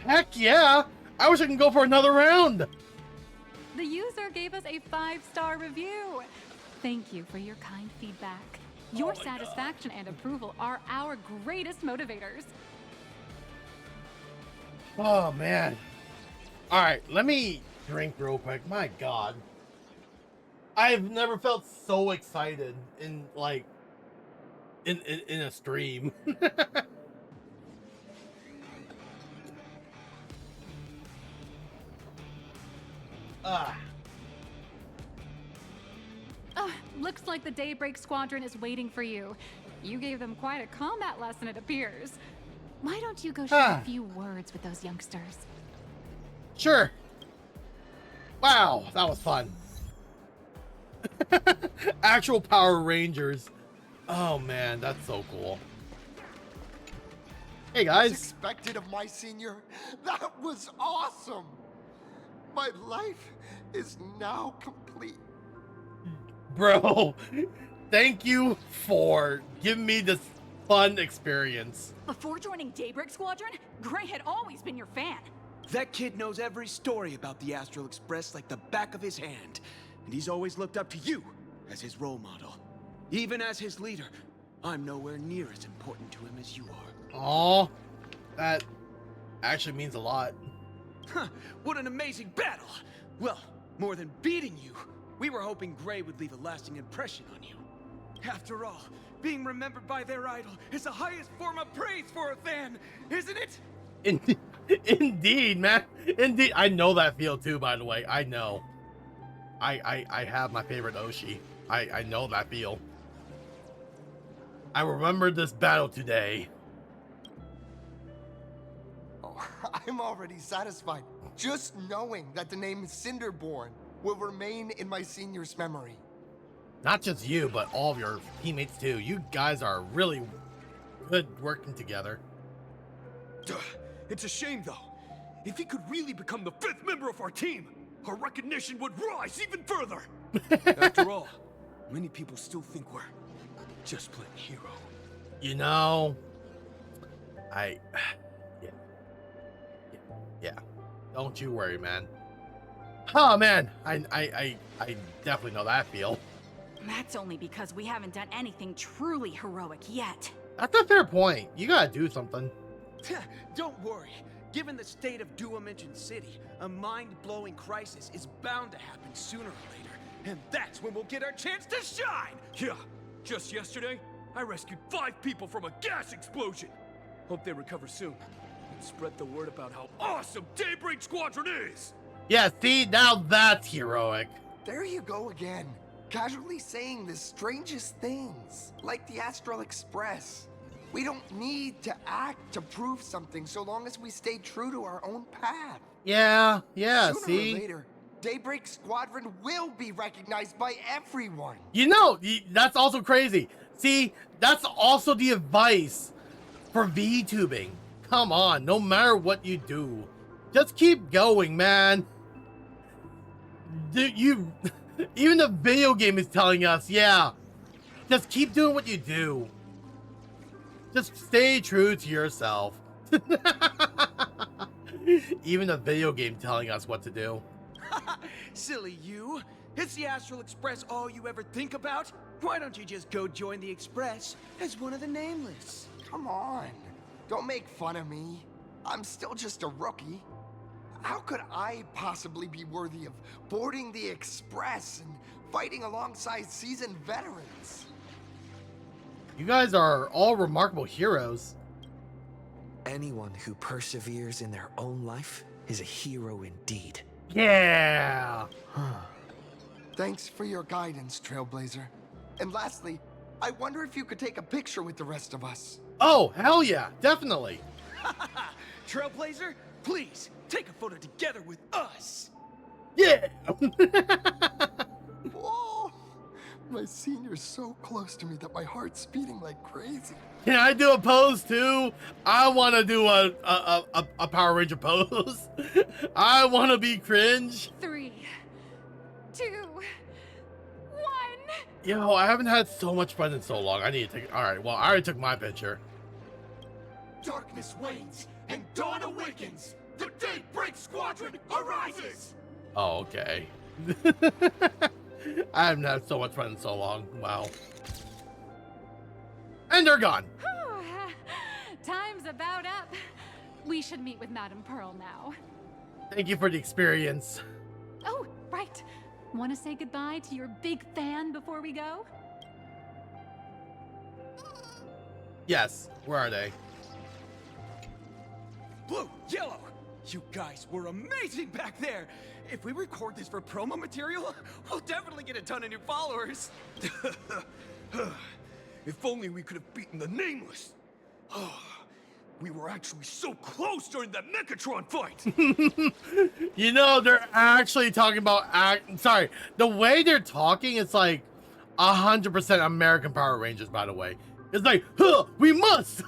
Speaker 1: Heck yeah. I wish I could go for another round.
Speaker 16: The user gave us a 5-star review. Thank you for your kind feedback. Your satisfaction and approval are our greatest motivators.
Speaker 1: Oh man. All right, let me drink real quick. My god. I've never felt so excited in like in a stream.
Speaker 16: Looks like the Daybreak Squadron is waiting for you. You gave them quite a combat lesson, it appears. Why don't you go share a few words with those youngsters?
Speaker 1: Sure. Wow, that was fun. Actual Power Rangers. Oh man, that's so cool. Hey guys.
Speaker 18: As expected of my senior, that was awesome. My life is now complete.
Speaker 1: Bro, thank you for giving me this fun experience.
Speaker 9: Before joining Daybreak Squadron, Gray had always been your fan.
Speaker 11: That kid knows every story about the Astral Express like the back of his hand. And he's always looked up to you as his role model. Even as his leader, I'm nowhere near as important to him as you are.
Speaker 1: Aw, that actually means a lot.
Speaker 11: Huh, what an amazing battle! Well, more than beating you, we were hoping Gray would leave a lasting impression on you. After all, being remembered by their idol is the highest form of praise for a fan, isn't it?
Speaker 1: Indeed, man. Indeed. I know that feel too, by the way. I know. I have my favorite Oshi. I know that feel. I remember this battle today.
Speaker 18: Oh, I'm already satisfied. Just knowing that the name Cinderborn will remain in my senior's memory.
Speaker 1: Not just you, but all of your teammates too. You guys are really good working together.
Speaker 12: It's a shame, though. If he could really become the 5th member of our team, our recognition would rise even further. After all, many people still think we're just plain hero.
Speaker 1: You know, yeah. Don't you worry, man. Oh man, I definitely know that feel.
Speaker 9: That's only because we haven't done anything truly heroic yet.
Speaker 1: That's a fair point. You gotta do something.
Speaker 11: Don't worry. Given the state of Duo-Mention City, a mind-blowing crisis is bound to happen sooner or later. And that's when we'll get our chance to shine!
Speaker 12: Yeah, just yesterday, I rescued 5 people from a gas explosion. Hope they recover soon. And spread the word about how awesome Daybreak Squadron is!
Speaker 1: Yeah, see, now that's heroic.
Speaker 18: There you go again. Casually saying the strangest things, like the Astral Express. We don't need to act to prove something so long as we stay true to our own path.
Speaker 1: Yeah,
Speaker 18: Sooner
Speaker 1: see?
Speaker 18: or later, Daybreak Squadron will be recognized by everyone.
Speaker 1: You know, that's also crazy. See, that's also the advice for VTubing. Come on, no matter what you do, just keep going, man. Even the video game is telling us, yeah, just keep doing what you do. Just stay true to yourself. Even the video game telling us what to do.
Speaker 11: Silly you. Is the Astral Express all you ever think about? Why don't you just go join the Express as one of the Nameless?
Speaker 18: Come on. Don't make fun of me. I'm still just a rookie. How could I possibly be worthy of boarding the Express and fighting alongside seasoned veterans?
Speaker 1: You guys are all remarkable heroes.
Speaker 2: Anyone who perseveres in their own life is a hero indeed.
Speaker 1: Yeah!
Speaker 18: Thanks for your guidance, Trailblazer. And lastly, I wonder if you could take a picture with the rest of us.
Speaker 1: Oh, hell yeah, definitely.
Speaker 11: Trailblazer, please, take a photo together with us.
Speaker 1: Yeah!
Speaker 18: Whoa! My senior's so close to me that my heart's beating like crazy.
Speaker 1: Can I do a pose too? I want to do a Power Ranger pose. I want to be cringe.
Speaker 16: 3, 2, 1.
Speaker 1: Yo, I haven't had so much fun in so long. I need to take. All right, well, I already took my picture.
Speaker 12: Darkness wanes and dawn awakens. The Daybreak Squadron arises.
Speaker 1: Oh, okay. I haven't had so much fun in so long. Wow. And they're gone.
Speaker 16: Time's about up. We should meet with Madame Pearl now.
Speaker 1: Thank you for the experience.
Speaker 16: Oh, right. Want to say goodbye to your big fan before we go?
Speaker 1: Yes. Where are they?
Speaker 11: Blue, yellow. You guys were amazing back there. If we record this for promo material, we'll definitely get a ton of new followers.
Speaker 12: If only we could have beaten the Nameless. We were actually so close during that Mechatron fight.
Speaker 1: You know, they're actually talking about sorry, the way they're talking, it's like 100% American Power Rangers, by the way. It's like, we must!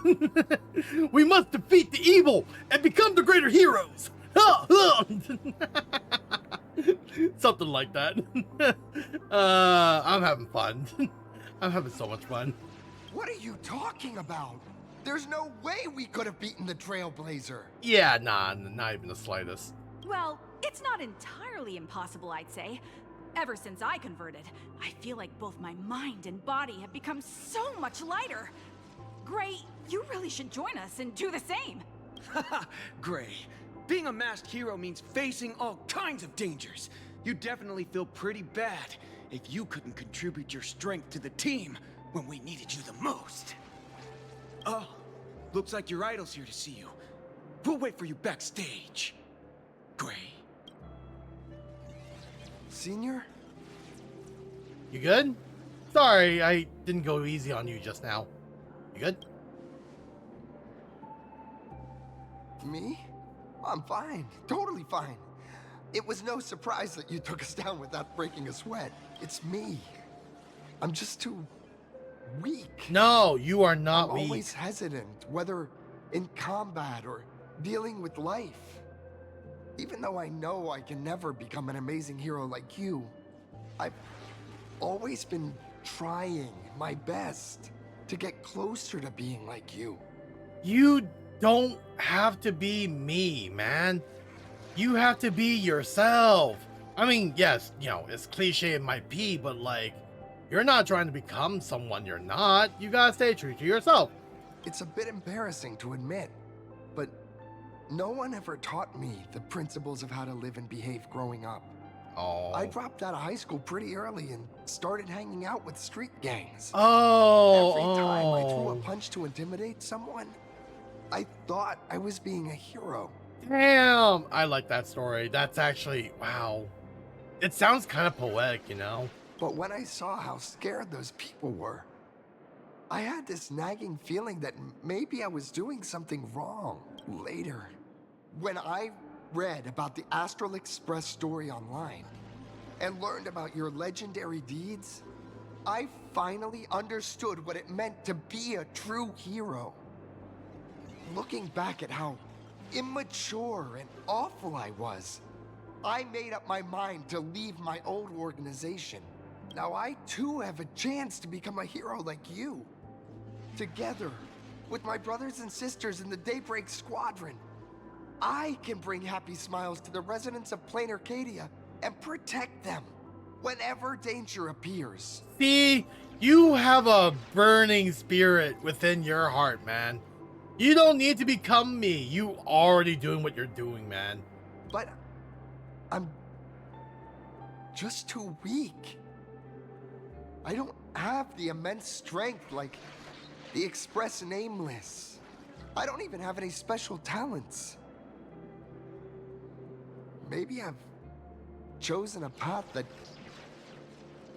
Speaker 1: We must defeat the evil and become the greater heroes! Something like that. I'm having fun. I'm having so much fun.
Speaker 18: What are you talking about? There's no way we could have beaten the Trailblazer.
Speaker 1: Yeah, nah, not even the slightest.
Speaker 9: Well, it's not entirely impossible, I'd say. Ever since I converted, I feel like both my mind and body have become so much lighter. Gray, you really should join us and do the same.
Speaker 11: Gray, being a masked hero means facing all kinds of dangers. You definitely feel pretty bad if you couldn't contribute your strength to the team when we needed you the most. Oh, looks like your idol's here to see you. We'll wait for you backstage. Gray.
Speaker 18: Senior?
Speaker 1: You good? Sorry, I didn't go easy on you just now. You good?
Speaker 18: Me? I'm fine. Totally fine. It was no surprise that you took us down without breaking a sweat. It's me. I'm just too weak.
Speaker 1: No, you are not
Speaker 18: I'm
Speaker 1: weak.
Speaker 18: always hesitant, whether in combat or dealing with life. Even though I know I can never become an amazing hero like you, I've always been trying my best to get closer to being like you.
Speaker 1: You don't have to be me, man. You have to be yourself. I mean, yes, you know, as cliche it might be, but like, you're not trying to become someone you're not. You gotta stay true to yourself.
Speaker 18: It's a bit embarrassing to admit, but no one ever taught me the principles of how to live and behave growing up.
Speaker 1: Oh.
Speaker 18: I dropped out of high school pretty early and started hanging out with street gangs.
Speaker 1: Oh.
Speaker 18: Every time I threw a punch to intimidate someone, I thought I was being a hero.
Speaker 1: Damn, I like that story. That's actually, wow. It sounds kind of poetic, you know?
Speaker 18: But when I saw how scared those people were, I had this nagging feeling that maybe I was doing something wrong. Later, when I read about the Astral Express story online and learned about your legendary deeds, I finally understood what it meant to be a true hero. Looking back at how immature and awful I was, I made up my mind to leave my old organization. Now I too have a chance to become a hero like you. Together, with my brothers and sisters in the Daybreak Squadron, I can bring happy smiles to the residents of Plain Arcadia and protect them whenever danger appears.
Speaker 1: See, you have a burning spirit within your heart, man. You don't need to become me. You already doing what you're doing, man.
Speaker 18: But I'm just too weak. I don't have the immense strength like the Express Nameless. I don't even have any special talents. Maybe I've chosen a path that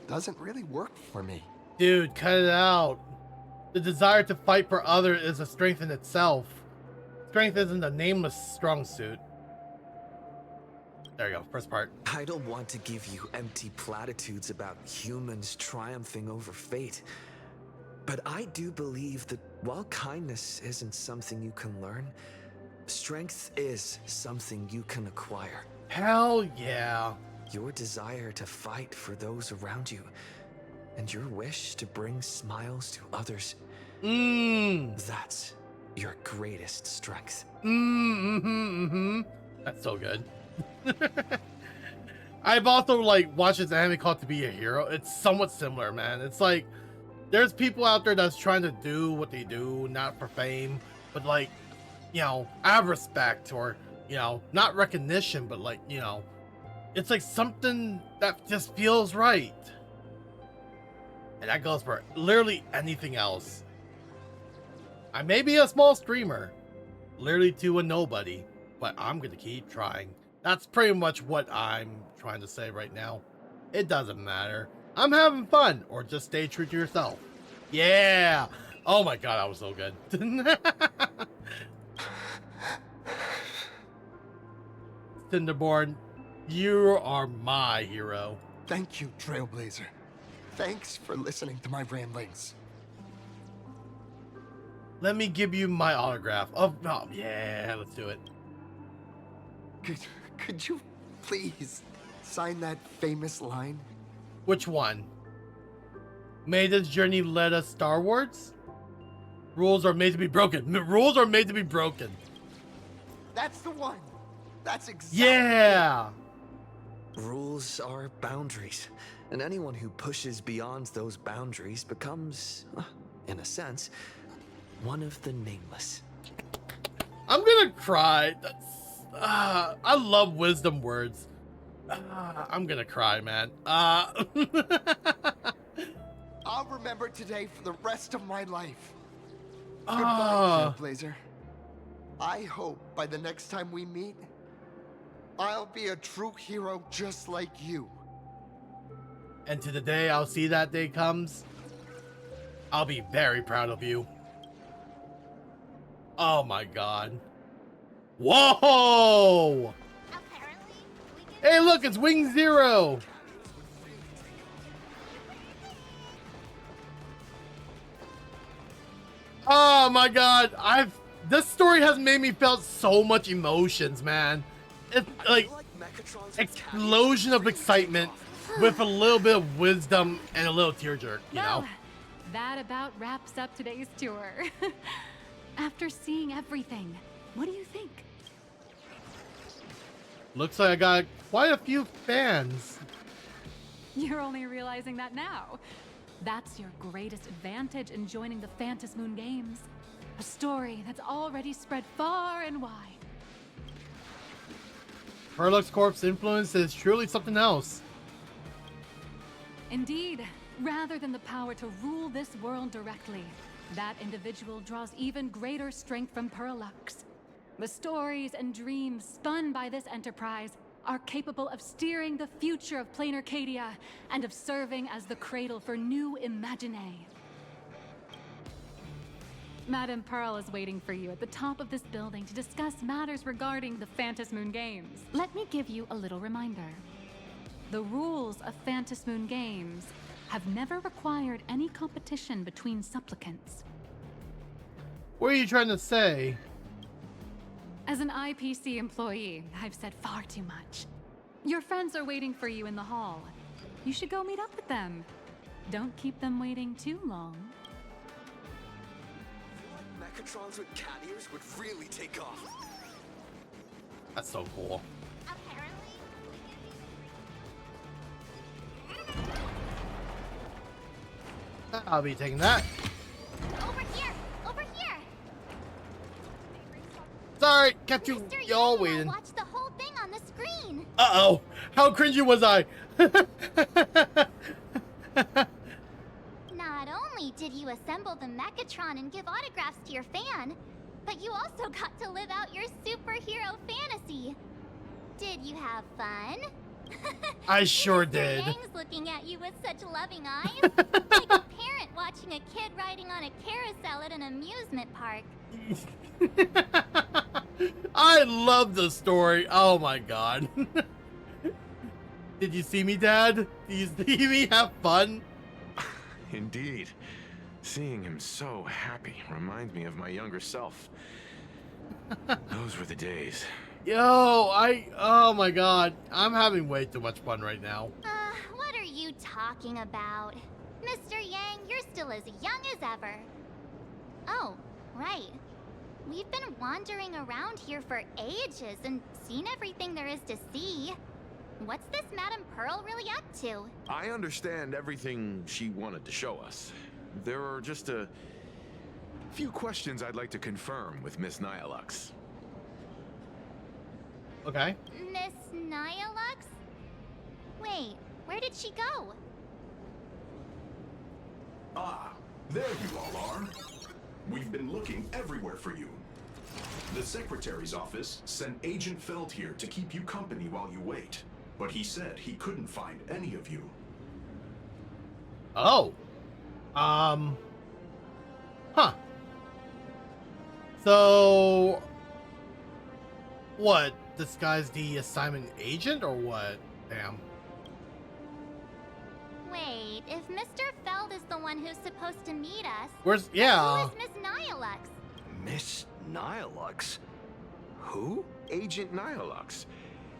Speaker 18: doesn't really work for me.
Speaker 1: Dude, cut it out. The desire to fight for others is a strength in itself. Strength isn't a nameless strong suit. There you go, first part.
Speaker 2: I don't want to give you empty platitudes about humans triumphing over fate. But I do believe that while kindness isn't something you can learn, strength is something you can acquire.
Speaker 1: Hell yeah.
Speaker 2: Your desire to fight for those around you, and your wish to bring smiles to others. That's your greatest strength.
Speaker 1: That's so good. I've also like watched this anime called To Be a Hero. It's somewhat similar, man. It's like there's people out there that's trying to do what they do, not for fame, but like, you know, have respect, or, you know, not recognition, but like, you know, it's like something that just feels right. And that goes for literally anything else. I may be a small streamer, literally to a nobody, but I'm gonna keep trying. That's pretty much what I'm trying to say right now. It doesn't matter. I'm having fun, or just stay true to yourself. Yeah! Oh my god, that was so good. Cinderborn, you are my hero.
Speaker 18: Thank you, Trailblazer. Thanks for listening to my ramblings.
Speaker 1: Let me give you my autograph. Oh, yeah, let's do it.
Speaker 18: Could you please sign that famous line?
Speaker 1: Which one? May this journey lead us starwards? Rules are made to be broken. Rules are made to be broken.
Speaker 18: That's the one. That's exactly.
Speaker 1: Yeah.
Speaker 2: Rules are boundaries, and anyone who pushes beyond those boundaries becomes, in a sense, one of the nameless.
Speaker 1: I'm gonna cry. That's, I love wisdom words. I'm gonna cry, man.
Speaker 18: I'll remember today for the rest of my life. Goodbye, Trailblazer. I hope by the next time we meet, I'll be a true hero just like you.
Speaker 1: And to the day I'll see that day comes, I'll be very proud of you. Oh my god. Whoa! Hey look, it's Wing Zero! Oh my god, this story has made me felt so much emotions, man. It's like explosion of excitement with a little bit of wisdom and a little tear jerk, you know?
Speaker 16: That about wraps up today's tour. After seeing everything, what do you think?
Speaker 1: Looks like I got quite a few fans.
Speaker 16: You're only realizing that now. That's your greatest advantage in joining the Phantom Moon Games. A story that's already spread far and wide.
Speaker 1: Perlux Corp's influence is truly something else.
Speaker 16: Indeed, rather than the power to rule this world directly, that individual draws even greater strength from Perlux. The stories and dreams spun by this enterprise are capable of steering the future of plain Arcadia and of serving as the cradle for new imaginae. Madame Pearl is waiting for you at the top of this building to discuss matters regarding the Phantom Moon Games. Let me give you a little reminder. The rules of Phantom Moon Games have never required any competition between supplicants.
Speaker 1: What are you trying to say?
Speaker 16: As an IPC employee, I've said far too much. Your friends are waiting for you in the hall. You should go meet up with them. Don't keep them waiting too long.
Speaker 12: Mechatrons with cat ears would really take off.
Speaker 1: That's so cool. I'll be taking that.
Speaker 3: Over here! Over here!
Speaker 1: Sorry, kept you all waiting.
Speaker 3: Watch the whole thing on the screen.
Speaker 1: Uh-oh. How cringy was I?
Speaker 3: Not only did you assemble the Mechatron and give autographs to your fan, but you also got to live out your superhero fantasy. Did you have fun?
Speaker 1: I sure
Speaker 3: Mr.
Speaker 1: did.
Speaker 3: Yang's looking at you with such loving eyes, like a parent watching a kid riding on a carousel at an amusement park.
Speaker 1: I love the story. Oh my god. Did you see me, Dad? Did you see me have fun?
Speaker 7: Indeed. Seeing him so happy reminds me of my younger self. Those were the days.
Speaker 1: Yo, oh my god. I'm having way too much fun right now.
Speaker 3: What are you talking about? Mr. Yang, you're still as young as ever. Oh, right. We've been wandering around here for ages and seen everything there is to see. What's this Madame Pearl really up to?
Speaker 7: I understand everything she wanted to show us. There are just a few questions I'd like to confirm with Miss Nihilux.
Speaker 1: Okay.
Speaker 3: Miss Nihilux? Wait, where did she go?
Speaker 15: Ah, there you all are. We've been looking everywhere for you. The Secretary's office sent Agent Feld here to keep you company while you wait, but he said he couldn't find any of you.
Speaker 1: Oh. Huh. So... what? This guy's the assignment agent or what? Damn.
Speaker 3: Wait, if Mr. Feld is the one who's supposed to meet us...
Speaker 1: Where's... yeah.
Speaker 3: Who is Miss Nihilux?
Speaker 14: Miss Nihilux?
Speaker 7: Who? Agent Nihilux,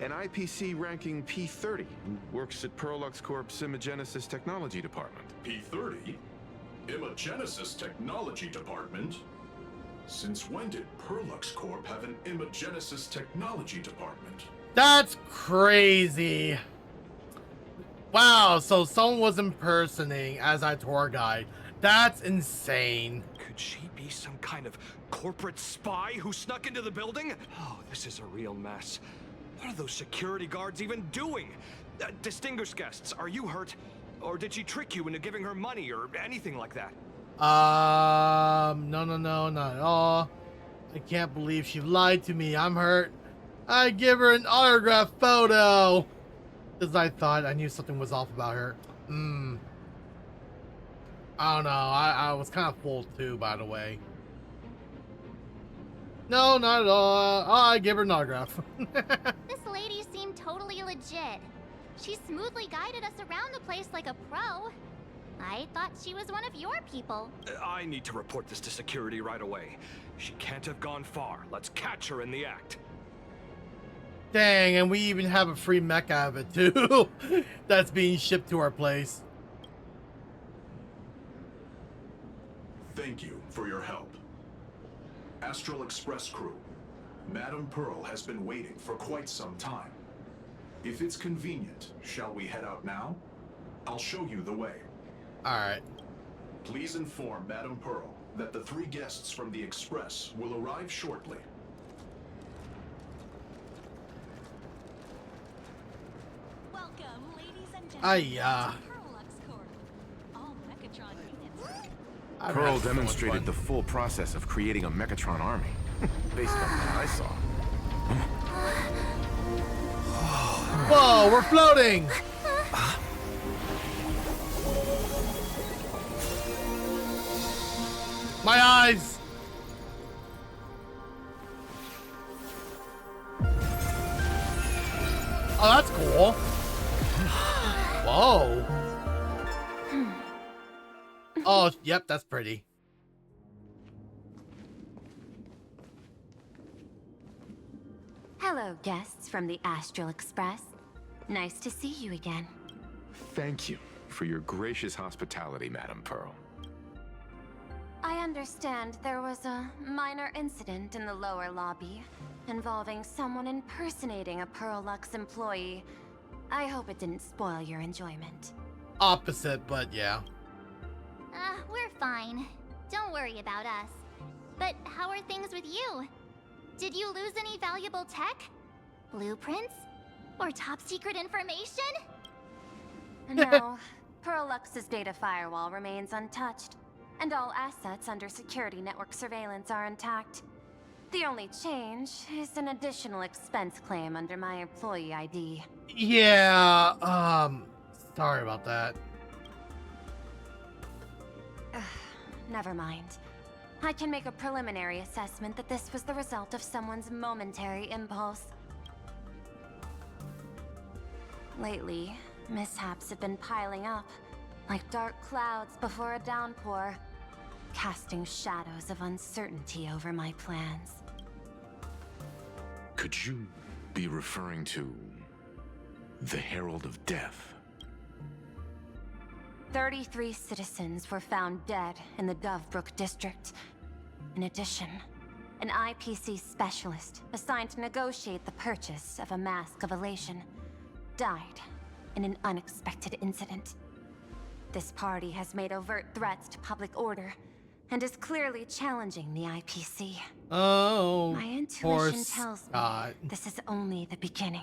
Speaker 7: an IPC ranking P30 who works at Perlux Corp's Imagenesis Technology Department.
Speaker 15: P30? Imagenesis Technology Department? Since when did Perlux Corp have an Imagenesis Technology Department?
Speaker 1: That's crazy. Wow, so someone was impersonating as our tour guide. That's insane.
Speaker 12: Could she be some kind of corporate spy who snuck into the building? Oh, this is a real mess. What are those security guards even doing? Distinguished guests, are you hurt? Or did she trick you into giving her money or anything like that?
Speaker 1: No, not at all. I can't believe she lied to me. I'm hurt. I give her an autograph photo. Because I thought I knew something was off about her. I don't know. I was kind of fooled too, by the way. No, not at all. I give her an autograph.
Speaker 3: This lady seemed totally legit. She smoothly guided us around the place like a pro. I thought she was one of your people.
Speaker 12: I need to report this to security right away. She can't have gone far. Let's catch her in the act.
Speaker 1: Dang, and we even have a free mech out of it too. That's being shipped to our place.
Speaker 15: Thank you for your help. Astral Express crew, Madame Pearl has been waiting for quite some time. If it's convenient, shall we head out now? I'll show you the way.
Speaker 1: Alright.
Speaker 15: Please inform Madame Pearl that the 3 guests from the Express will arrive shortly.
Speaker 4: Welcome, ladies and gentlemen. All Mechatron units.
Speaker 7: Pearl demonstrated the full process of creating a Mechatron army, based on what I saw.
Speaker 1: Whoa, we're floating! My eyes! Oh, that's cool. Whoa. Oh, yep, that's pretty.
Speaker 13: Hello, guests from the Astral Express. Nice to see you again.
Speaker 7: Thank you for your gracious hospitality, Madame Pearl.
Speaker 13: I understand there was a minor incident in the lower lobby involving someone impersonating a Pearlux employee. I hope it didn't spoil your enjoyment.
Speaker 1: Opposite, but yeah.
Speaker 3: We're fine. Don't worry about us. But how are things with you? Did you lose any valuable tech? Blueprints? Or top secret information?
Speaker 13: No, Pearlux's data firewall remains untouched, and all assets under security network surveillance are intact. The only change is an additional expense claim under my employee ID.
Speaker 1: Yeah, sorry about that.
Speaker 13: Never mind. I can make a preliminary assessment that this was the result of someone's momentary impulse. Lately, mishaps have been piling up, like dark clouds before a downpour, casting shadows of uncertainty over my plans.
Speaker 7: Could you be referring to the Herald of Death?
Speaker 13: 33 citizens were found dead in the Dovebrook district. In addition, an IPC specialist assigned to negotiate the purchase of a mask of elation died in an unexpected incident. This party has made overt threats to public order and is clearly challenging the IPC.
Speaker 1: Oh,
Speaker 13: my intuition tells me this is only the beginning.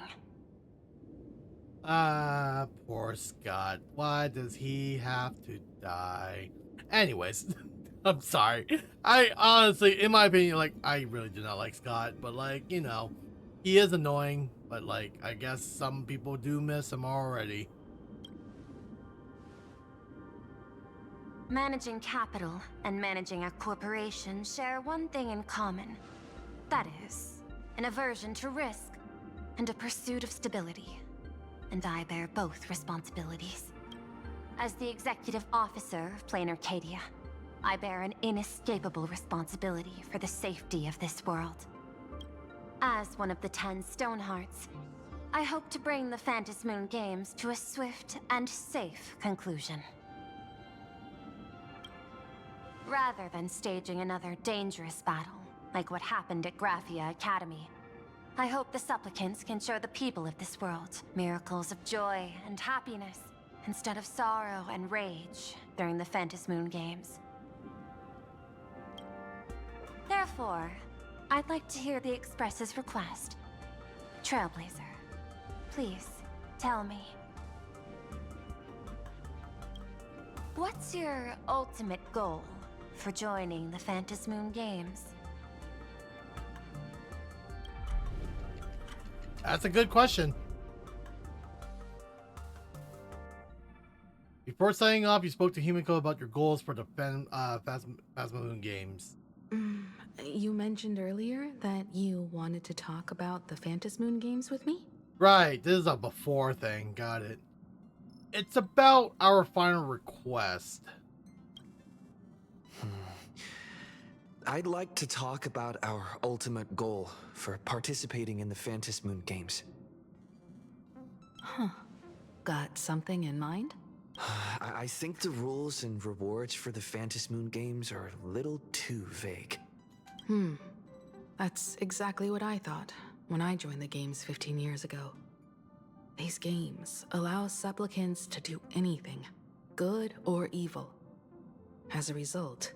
Speaker 1: Poor Scott. Why does he have to die? Anyways, I'm sorry. I honestly, in my opinion, like, I really do not like Scott, but like, you know, he is annoying, but like, I guess some people do miss him already.
Speaker 13: Managing capital and managing a corporation share one thing in common. That is, an aversion to risk and a pursuit of stability. And I bear both responsibilities. As the executive officer of Plain Arcadia, I bear an inescapable responsibility for the safety of this world. As one of the 10 Stonehearts, I hope to bring the Phantasmoon Games to a swift and safe conclusion. Rather than staging another dangerous battle, like what happened at Graphia Academy, I hope the supplicants can show the people of this world miracles of joy and happiness, instead of sorrow and rage during the Phantasmoon Games. Therefore, I'd like to hear the Express's request. Trailblazer, please, tell me. What's your ultimate goal for joining the Phantasmoon Games?
Speaker 1: That's a good question. Before signing off, you spoke to Himiko about your goals for the Phantasmoon Games.
Speaker 22: You mentioned earlier that you wanted to talk about the Phantasmoon Games with me?
Speaker 1: Right, this is a before thing. Got it. It's about our final request.
Speaker 2: I'd like to talk about our ultimate goal for participating in the Phantom Moon Games.
Speaker 5: Huh. Got something in mind?
Speaker 2: I think the rules and rewards for the Phantom Moon Games are a little too vague.
Speaker 5: That's exactly what I thought when I joined the games 15 years ago. These games allow supplicants to do anything, good or evil. As a result,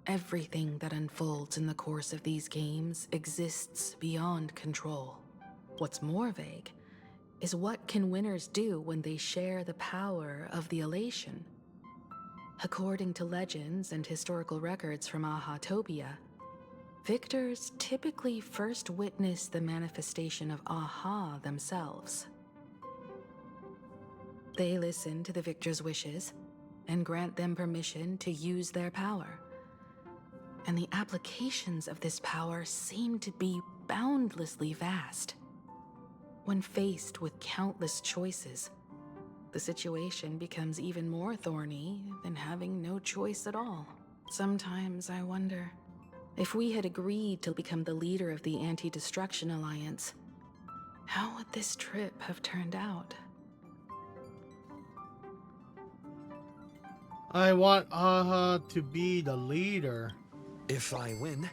Speaker 5: everything that unfolds in the course of these games exists beyond control. What's more vague is what can winners do when they share the power of the elation. According to legends and historical records from Aha-topia, victors typically first witness the manifestation of Aha themselves. They listen to the victor's wishes and grant them permission to use their power. And the applications of this power seem to be boundlessly vast. When faced with countless choices, the situation becomes even more thorny than having no choice at all. Sometimes I wonder, if we had agreed to become the leader of the Anti-Destruction Alliance, how would this trip have turned out?
Speaker 1: I want Aha to be the leader.
Speaker 2: If I win,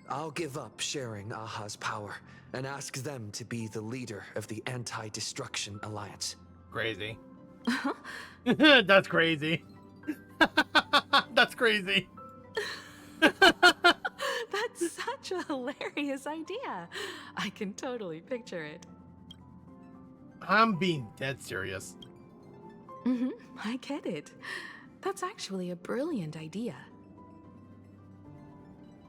Speaker 2: I'll give up sharing Aha's power and ask them to be the leader of the Anti-Destruction Alliance.
Speaker 1: Crazy. That's crazy. That's crazy.
Speaker 5: That's such a hilarious idea. I can totally picture it.
Speaker 1: I'm being dead serious.
Speaker 5: I get it. That's actually a brilliant idea.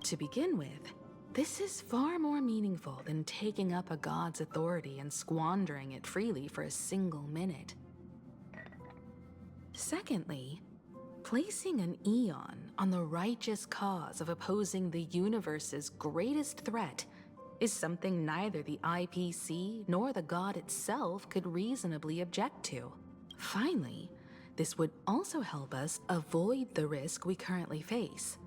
Speaker 5: To begin with, this is far more meaningful than taking up a god's authority and squandering it freely for a single minute. Secondly, placing an Eon on the righteous cause of opposing the universe's greatest threat is something neither the IPC nor the god itself could reasonably object to. Finally, this would also help us avoid the risk we currently face.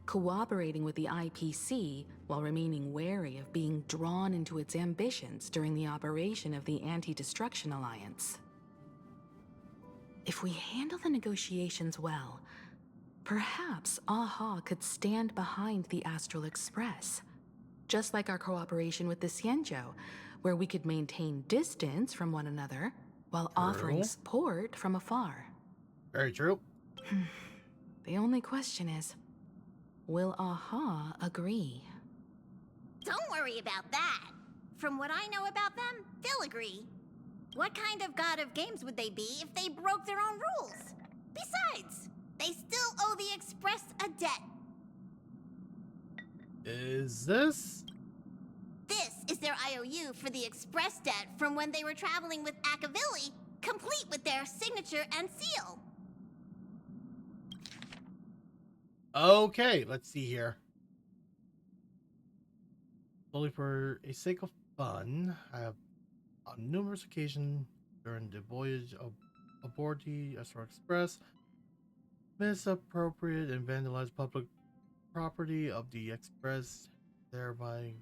Speaker 5: Cooperating with the IPC while remaining wary of being drawn into its ambitions during the operation of the Anti-Destruction Alliance. If we handle the negotiations well, perhaps Aha could stand behind the Astral Express, just like our cooperation with the Xianzhou, where we could maintain distance from one another while offering support from afar.
Speaker 1: Very true.
Speaker 5: The only question is, will Aha agree?
Speaker 10: Don't worry about that. From what I know about them, they'll agree. What kind of god of games would they be if they broke their own rules? Besides, they still owe the Express a debt.
Speaker 1: Is this?
Speaker 10: This is their IOU for the Express debt from when they were traveling with Akavilli, complete with their signature and seal.
Speaker 1: Okay, let's see here. Only for a sake of fun, I have on numerous occasions during the voyage aboard the Astral Express misappropriated and vandalized public property of the Express, thereby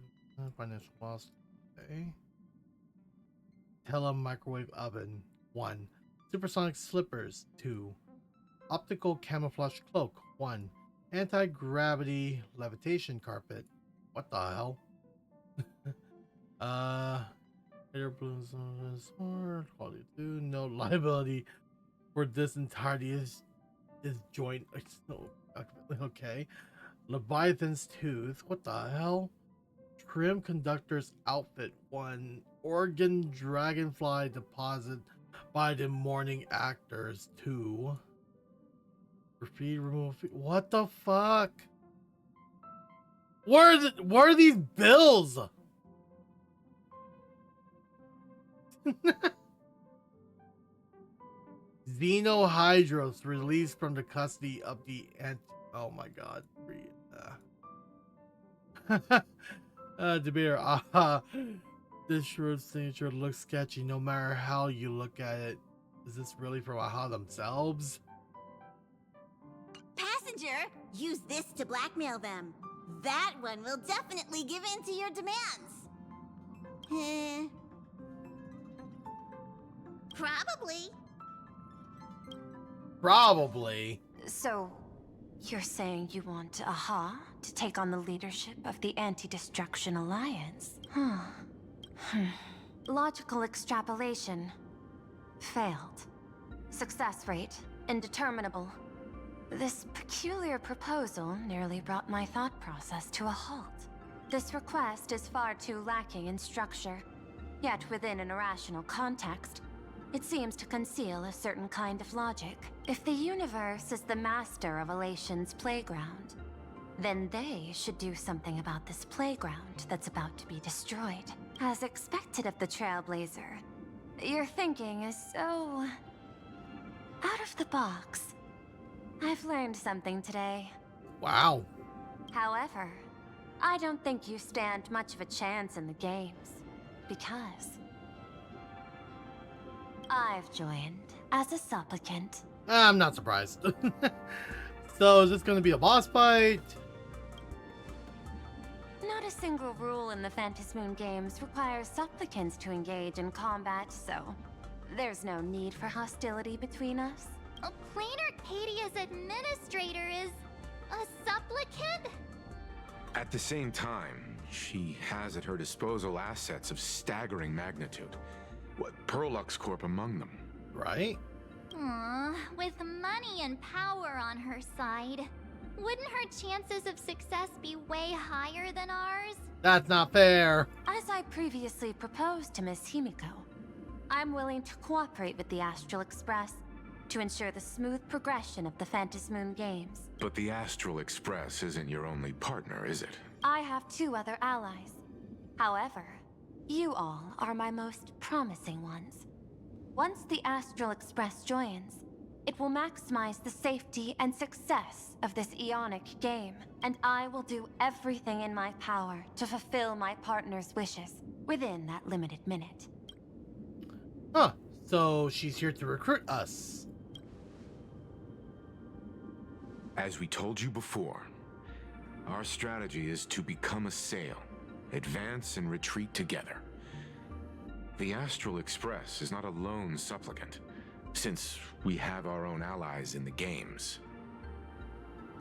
Speaker 1: financial loss. Okay. Microwave oven 1. Supersonic slippers 2. Optical camouflage cloak 1. Anti-gravity levitation carpet. What the hell? Air balloons or quality 2. No liability for this entirety is joint. Okay. Leviathan's tooth. What the hell? Trim conductor's outfit 1. Organ dragonfly deposit by the morning actors 2. Graffiti removal. What the fuck? What are these bills? Xenohydros released from the custody of the oh my god. Debater. This shroud signature looks sketchy no matter how you look at it. Is this really for Waha themselves?
Speaker 10: Passenger, use this to blackmail them. That one will definitely give in to your demands. Probably.
Speaker 1: Probably.
Speaker 13: So, you're saying you want Aha to take on the leadership of the Anti-Destruction Alliance? Logical extrapolation. Failed. Success rate indeterminable. This peculiar proposal nearly brought my thought process to a halt. This request is far too lacking in structure, yet within an irrational context, it seems to conceal a certain kind of logic. If the universe is the master of Elation's playground, then they should do something about this playground that's about to be destroyed. As expected of the Trailblazer, your thinking is so out of the box. I've learned something today.
Speaker 1: Wow.
Speaker 13: However, I don't think you stand much of a chance in the games, because I've joined as a supplicant.
Speaker 1: I'm not surprised. So is this going to be a boss fight?
Speaker 13: Not a single rule in the Phantasmoon games requires supplicants to engage in combat, so there's no need for hostility between us.
Speaker 3: Plain Arcadia's administrator is a supplicant?
Speaker 7: At the same time, she has at her disposal assets of staggering magnitude. What, Perlux Corp among them.
Speaker 1: Right?
Speaker 3: With money and power on her side, wouldn't her chances of success be way higher than ours?
Speaker 1: That's not fair.
Speaker 13: As I previously proposed to Miss Himiko, I'm willing to cooperate with the Astral Express to ensure the smooth progression of the Phantasmoon games.
Speaker 7: But the Astral Express isn't your only partner, is it?
Speaker 13: I have 2 other allies. However, you all are my most promising ones. Once the Astral Express joins, it will maximize the safety and success of this Ionic game, and I will do everything in my power to fulfill my partner's wishes within that limited minute.
Speaker 1: Huh. So she's here to recruit us.
Speaker 7: As we told you before, our strategy is to become a sail, advance and retreat together. The Astral Express is not a lone supplicant, since we have our own allies in the games.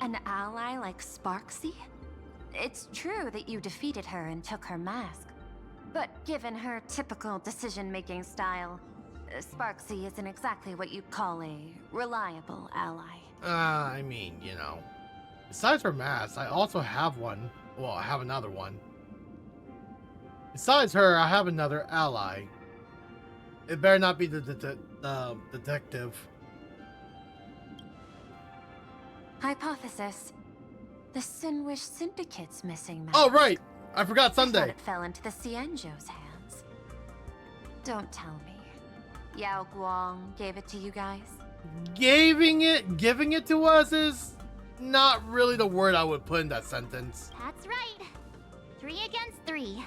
Speaker 13: An ally like Sparksy? It's true that you defeated her and took her mask, but given her typical decision-making style, Sparksy isn't exactly what you'd call a reliable ally.
Speaker 1: I mean, you know. Besides her mask, I also have one. Well, I have another one. Besides her, I have another ally. It better not be the detective.
Speaker 13: Hypothesis. The Sinwish Syndicate's missing mask.
Speaker 1: Oh, right! I forgot
Speaker 13: I
Speaker 1: Sunday.
Speaker 13: thought it fell into the Cienjo's hands. Don't tell me. Yao Guang gave it to you guys?
Speaker 1: Giving it to us is not really the word I would put in that sentence.
Speaker 3: That's right. 3 against 3.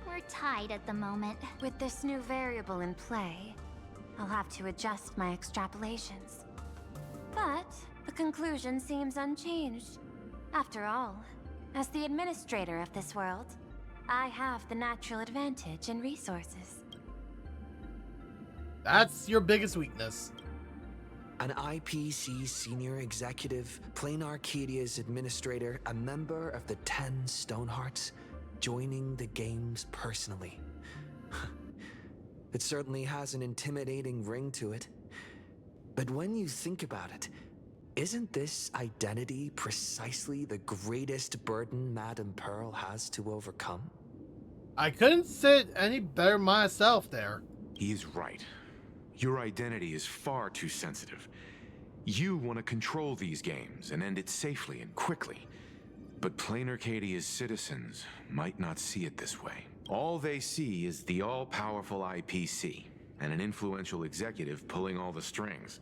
Speaker 3: We're tied at the moment.
Speaker 13: With this new variable in play, I'll have to adjust my extrapolations. But the conclusion seems unchanged. After all, as the administrator of this world, I have the natural advantage in resources.
Speaker 1: That's your biggest weakness.
Speaker 2: An IPC senior executive, Plain Arcadia's administrator, a member of the 10 Stonehearts, joining the games personally. It certainly has an intimidating ring to it. But when you think about it, isn't this identity precisely the greatest burden Madame Pearl has to overcome?
Speaker 1: I couldn't say it any better myself there.
Speaker 7: He is right. Your identity is far too sensitive. You want to control these games and end it safely and quickly. But Plain Arcadia's citizens might not see it this way. All they see is the all-powerful IPC and an influential executive pulling all the strings.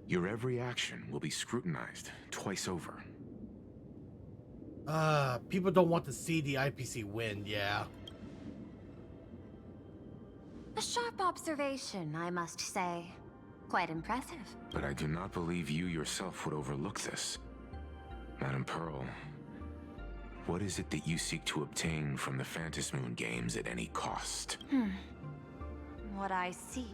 Speaker 7: Your every action will be scrutinized twice over.
Speaker 1: People don't want to see the IPC win, yeah.
Speaker 13: A sharp observation, I must say. Quite impressive.
Speaker 7: But I do not believe you yourself would overlook this. Madam Pearl, what is it that you seek to obtain from the Phantasmoon games at any cost?
Speaker 13: What I seek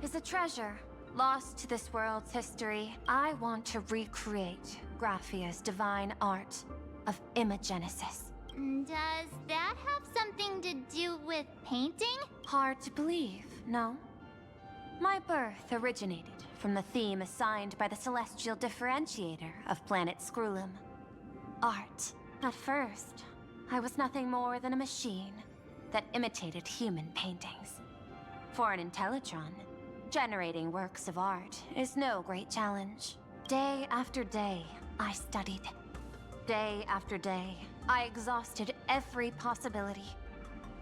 Speaker 13: is a treasure lost to this world's history. I want to recreate Graphia's divine art of imagenesis.
Speaker 3: Does that have something to do with painting?
Speaker 13: Hard to believe, no? My birth originated from the theme assigned by the celestial differentiator of planet Scrulum. Art. At first, I was nothing more than a machine that imitated human paintings. For an Intellitron, generating works of art is no great challenge. Day after day, I studied. Day after day, I exhausted every possibility.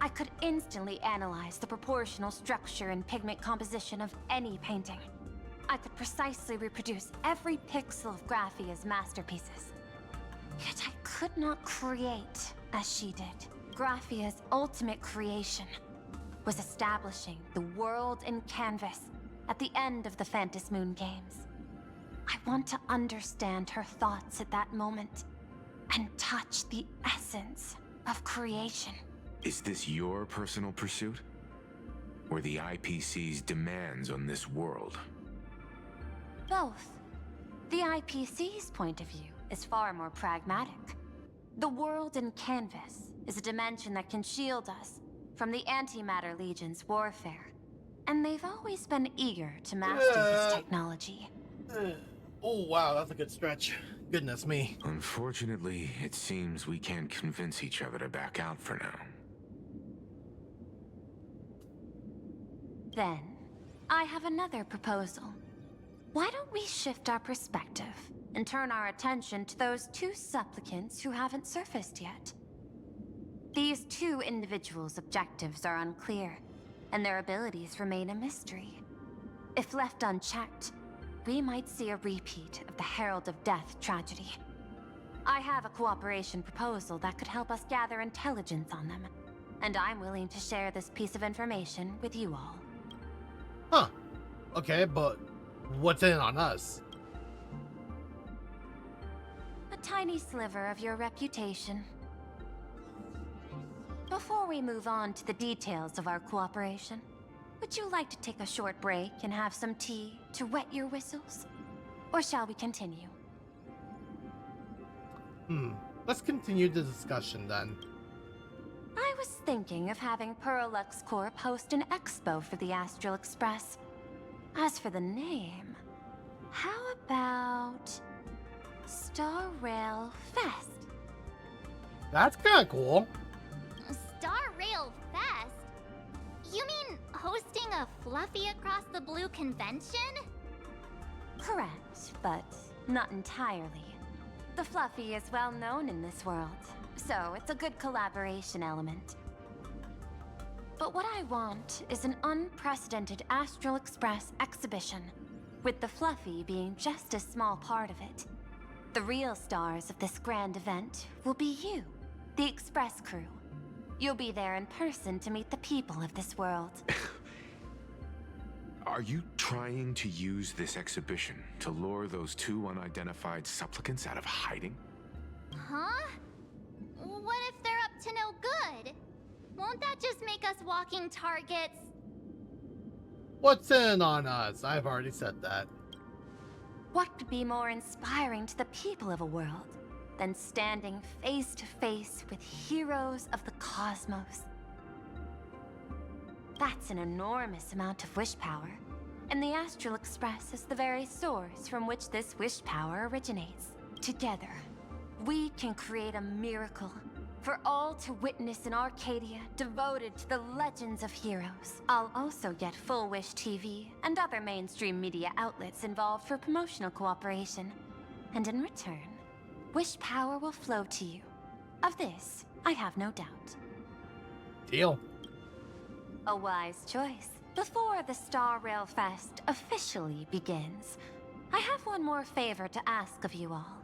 Speaker 13: I could instantly analyze the proportional structure and pigment composition of any painting. I could precisely reproduce every pixel of Graphia's masterpieces. Yet I could not create as she did. Graphia's ultimate creation was establishing the world in canvas at the end of the Phantasmoon games. I want to understand her thoughts at that moment and touch the essence of creation.
Speaker 7: Is this your personal pursuit? Or the IPC's demands on this world?
Speaker 13: Both. The IPC's point of view is far more pragmatic. The world in canvas is a dimension that can shield us from the Antimatter Legion's warfare. And they've always been eager to master this technology.
Speaker 1: Oh wow, that's a good stretch. Goodness me.
Speaker 7: Unfortunately, it seems we can't convince each other to back out for now.
Speaker 13: Then, I have another proposal. Why don't we shift our perspective and turn our attention to those two supplicants who haven't surfaced yet? These two individuals' objectives are unclear, and their abilities remain a mystery. If left unchecked, we might see a repeat of the Herald of Death tragedy. I have a cooperation proposal that could help us gather intelligence on them, and I'm willing to share this piece of information with you all.
Speaker 1: Huh. Okay, but what's in on us?
Speaker 13: A tiny sliver of your reputation. Before we move on to the details of our cooperation, would you like to take a short break and have some tea to wet your whistles? Or shall we continue?
Speaker 1: Let's continue the discussion then.
Speaker 13: I was thinking of having Perlux Corp host an expo for the Astral Express. As for the name, how about Star Rail Fest?
Speaker 1: That's kind of cool.
Speaker 3: Star Rail Fest? You mean hosting a Fluffy Across the Blue convention?
Speaker 13: Correct, but not entirely. The Fluffy is well known in this world, so it's a good collaboration element. But what I want is an unprecedented Astral Express exhibition, with the Fluffy being just a small part of it. The real stars of this grand event will be you, the Express crew. You'll be there in person to meet the people of this world.
Speaker 7: Are you trying to use this exhibition to lure those two unidentified supplicants out of hiding?
Speaker 3: Huh? What if they're up to no good? Won't that just make us walking targets?
Speaker 1: What's in on us? I've already said that.
Speaker 13: What could be more inspiring to the people of a world than standing face to face with heroes of the cosmos? That's an enormous amount of wish power, and the Astral Express is the very source from which this wish power originates. Together, we can create a miracle for all to witness in Arcadia devoted to the legends of heroes. I'll also get Full Wish TV and other mainstream media outlets involved for promotional cooperation. And in return, wish power will flow to you. Of this, I have no doubt.
Speaker 1: Deal.
Speaker 13: A wise choice. Before the Star Rail Fest officially begins, I have one more favor to ask of you all.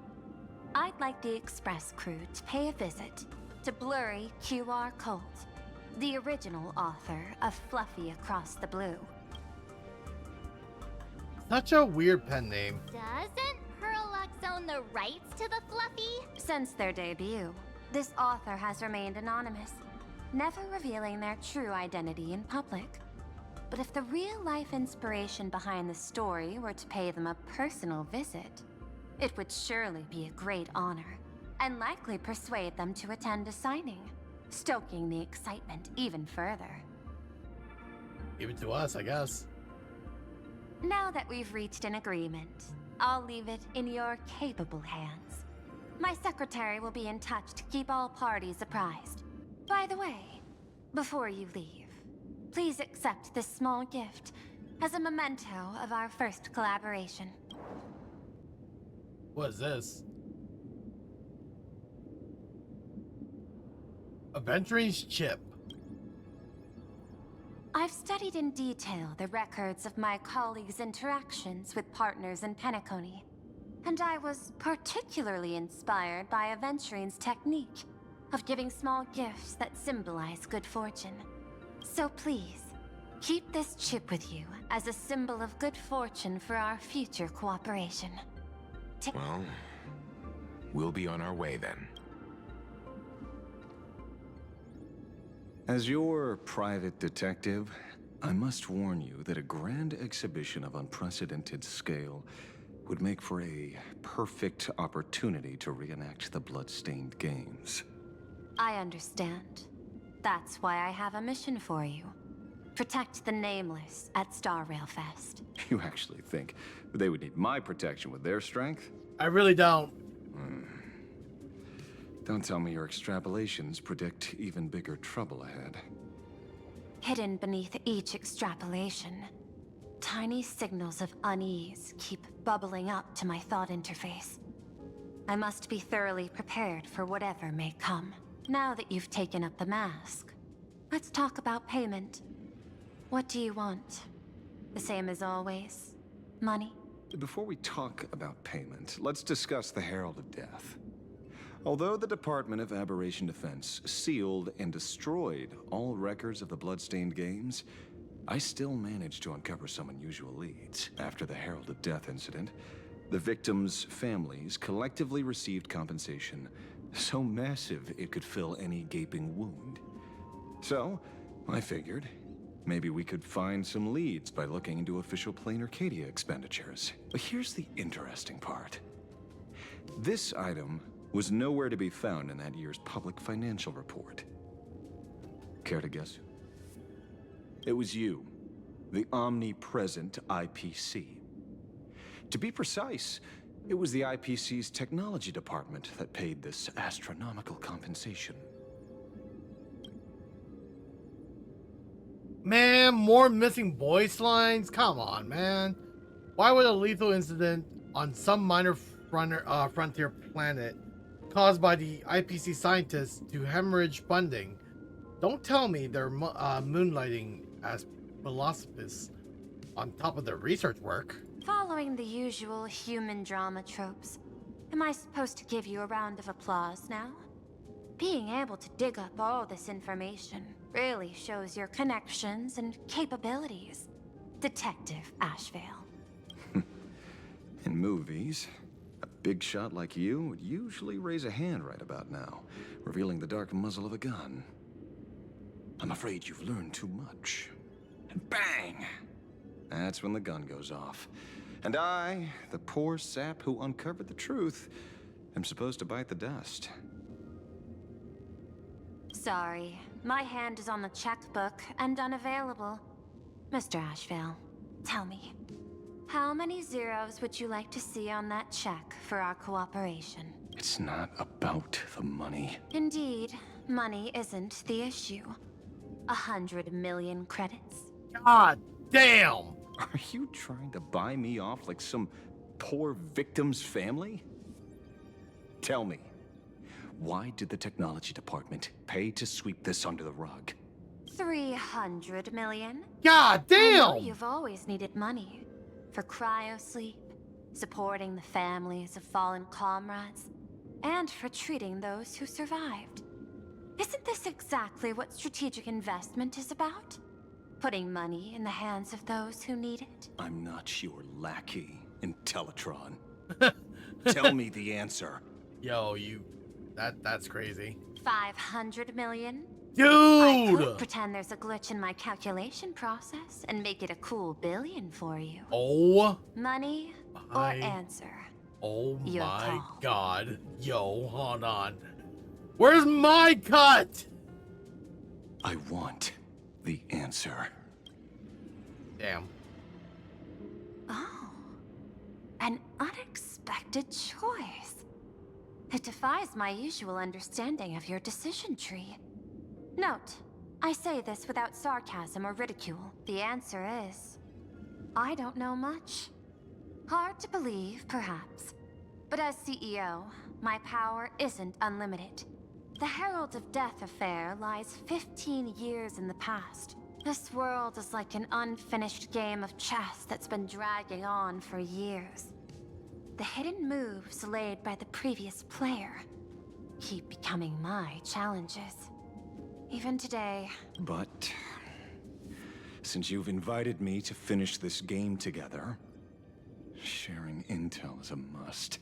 Speaker 13: I'd like the Express crew to pay a visit to Blurry QR Cult. the original author of Fluffy Across the Blue.
Speaker 1: Such a weird pen name.
Speaker 3: Doesn't Perlux own the rights to the Fluffy?
Speaker 13: Since their debut, this author has remained anonymous, never revealing their true identity in public. But if the real-life inspiration behind the story were to pay them a personal visit, it would surely be a great honor, and likely persuade them to attend a signing, stoking the excitement even further.
Speaker 1: Give it to us, I guess.
Speaker 13: Now that we've reached an agreement, I'll leave it in your capable hands. My secretary will be in touch to keep all parties apprised. By the way, before you leave, please accept this small gift as a memento of our first collaboration.
Speaker 1: What is this? Aventuring's chip.
Speaker 13: I've studied in detail the records of my colleagues' interactions with partners in Penacony, and I was particularly inspired by Aventuring's technique of giving small gifts that symbolize good fortune. So please, keep this chip with you as a symbol of good fortune for our future cooperation.
Speaker 7: Well, we'll be on our way then.
Speaker 14: As your private detective, I must warn you that a grand exhibition of unprecedented scale would make for a perfect opportunity to reenact the blood-stained games.
Speaker 13: I understand. That's why I have a mission for you. Protect the Nameless at Star Rail Fest.
Speaker 14: You actually think they would need my protection with their strength?
Speaker 1: I really don't.
Speaker 14: Don't tell me your extrapolations predict even bigger trouble ahead.
Speaker 13: Hidden beneath each extrapolation, tiny signals of unease keep bubbling up to my thought interface. I must be thoroughly prepared for whatever may come. Now that you've taken up the mask, let's talk about payment. What do you want? The same as always? Money?
Speaker 14: Before we talk about payment, let's discuss the Herald of Death. Although the Department of Aberration Defense sealed and destroyed all records of the bloodstained games, I still managed to uncover some unusual leads. After the Herald of Death incident, the victims' families collectively received compensation so massive it could fill any gaping wound. So, I figured, maybe we could find some leads by looking into official Plain Arcadia expenditures. But here's the interesting part. This item was nowhere to be found in that year's public financial report. Care to guess? It was you, the omnipresent IPC. To be precise, it was the IPC's technology department that paid this astronomical compensation.
Speaker 1: Man, more missing voice lines? Come on, man. Why would a lethal incident on some minor frontier planet caused by the IPC scientists to hemorrhage funding? Don't tell me they're moonlighting as philosophists on top of their research work.
Speaker 13: Following the usual human drama tropes, am I supposed to give you a round of applause now? Being able to dig up all this information really shows your connections and capabilities, Detective Ashvale.
Speaker 14: In movies, a big shot like you would usually raise a hand right about now, revealing the dark muzzle of a gun. I'm afraid you've learned too much. And bang! That's when the gun goes off. And I, the poor sap who uncovered the truth, am supposed to bite the dust.
Speaker 13: Sorry, my hand is on the checkbook and unavailable. Mr. Ashvale, tell me, how many zeros would you like to see on that check for our cooperation?
Speaker 14: It's not about the money.
Speaker 13: Indeed, money isn't the issue. 100 million credits.
Speaker 1: God damn!
Speaker 14: Are you trying to buy me off like some poor victim's family? Tell me, why did the technology department pay to sweep this under the rug?
Speaker 13: 300 million?
Speaker 1: God damn!
Speaker 13: I know you've always needed money. For cryosleep, supporting the families of fallen comrades, and for treating those who survived. Isn't this this exactly what strategic investment is about? Putting money in the hands of those who need it?
Speaker 14: I'm not your lackey, Intellatron. Tell me the answer.
Speaker 1: Yo, that's crazy.
Speaker 13: 500 million?
Speaker 1: Dude!
Speaker 13: I could pretend there's a glitch in my calculation process and make it a cool billion for you.
Speaker 1: Oh.
Speaker 13: Money or answer?
Speaker 1: Oh
Speaker 13: Your
Speaker 1: my
Speaker 13: call.
Speaker 1: god. Yo, hold on. Where's my cut?
Speaker 14: I want the answer.
Speaker 1: Damn.
Speaker 13: Oh. An unexpected choice. It defies my usual understanding of your decision tree. Note, I say this without sarcasm or ridicule. The answer is, I don't know much. Hard to believe, perhaps. But as CEO, my power isn't unlimited. The Herald of Death affair lies 15 years in the past. This world is like an unfinished game of chess that's been dragging on for years. The hidden moves laid by the previous player keep becoming my challenges. Even today.
Speaker 14: But since you've invited me to finish this game together, sharing intel is a must.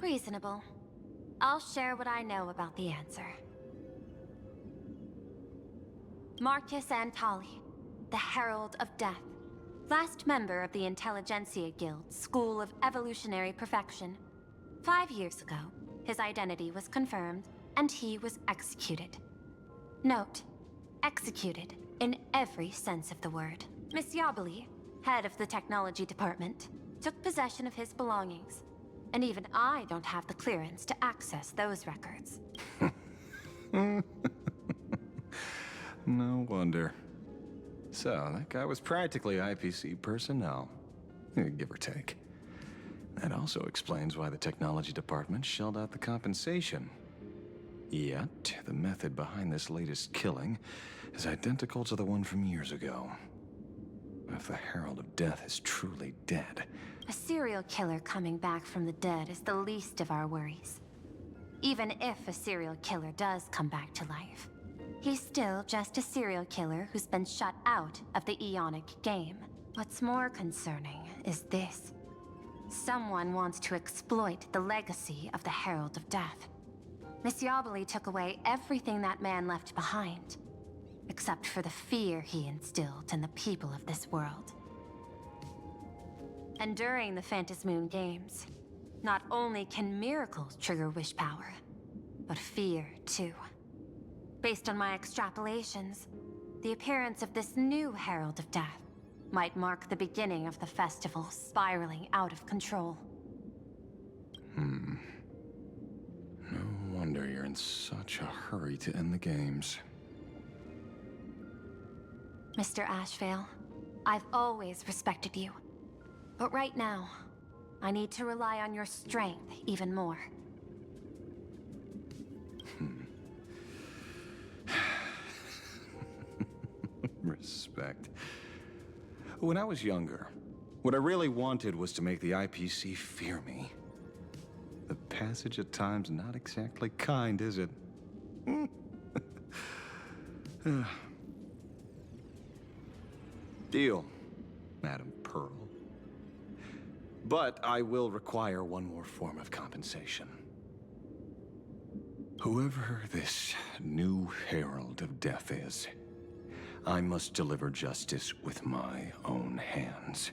Speaker 13: Reasonable. I'll share what I know about the answer. Marcus Antali, the Herald of Death. Last member of the Intelligentsia Guild School of Evolutionary Perfection. 5 years ago, his identity was confirmed, and he was executed. Note, executed in every sense of the word. Miss Yabali, head of the technology department, took possession of his belongings, and even I don't have the clearance to access those records.
Speaker 14: No wonder. So, that guy was practically IPC personnel, give or take. That also explains why the technology department shelled out the compensation. Yet, the method behind this latest killing is identical to the one from years ago. If the Herald of Death is truly dead...
Speaker 13: A serial killer coming back from the dead is the least of our worries. Even if a serial killer does come back to life, he's still just a serial killer who's been shut out of the Eonic game. What's more concerning is this. Someone wants to exploit the legacy of the Herald of Death. Miss Yabali took away everything that man left behind, except for the fear he instilled in the people of this world. And during the Phantasmoon Games, not only can miracles trigger wish power, but fear too. Based on my extrapolations, the appearance of this new Herald of Death might mark the beginning of the festival spiraling out of control.
Speaker 14: No wonder you're in such a hurry to end the games.
Speaker 13: Mr. Ashvale, I've always respected you. But right now, I need to rely on your strength even more.
Speaker 14: Respect. When I was younger, what I really wanted was to make the IPC fear me. The passage at times not exactly kind, is it? Deal, Madam Pearl. But I will require one more form of compensation. Whoever this new Herald of Death is, I must deliver justice with my own hands.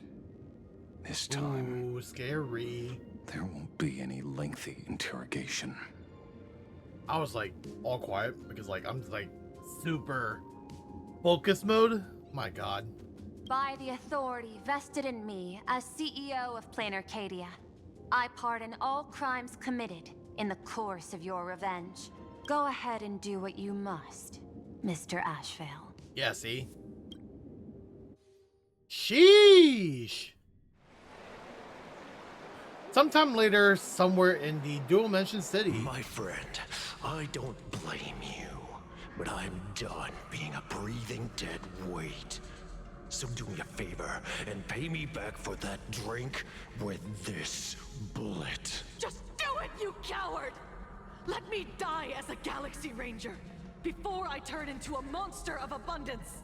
Speaker 14: This time...
Speaker 1: Ooh, scary.
Speaker 14: There won't be any lengthy interrogation.
Speaker 1: I was like all quiet because like I'm like super focus mode. My god.
Speaker 13: By the authority vested in me as CEO of Plain Arcadia, I pardon all crimes committed in the course of your revenge. Go ahead and do what you must, Mr. Ashvale.
Speaker 1: Yeah, see? Sheesh! Sometime later, somewhere in the dual-dimension city.
Speaker 6: My friend, I don't blame you, but I'm done being a breathing dead weight. So do me a favor and pay me back for that drink with this bullet.
Speaker 9: Just do it, you coward!
Speaker 5: Let me die as a Galaxy Ranger before I turn into a monster of abundance.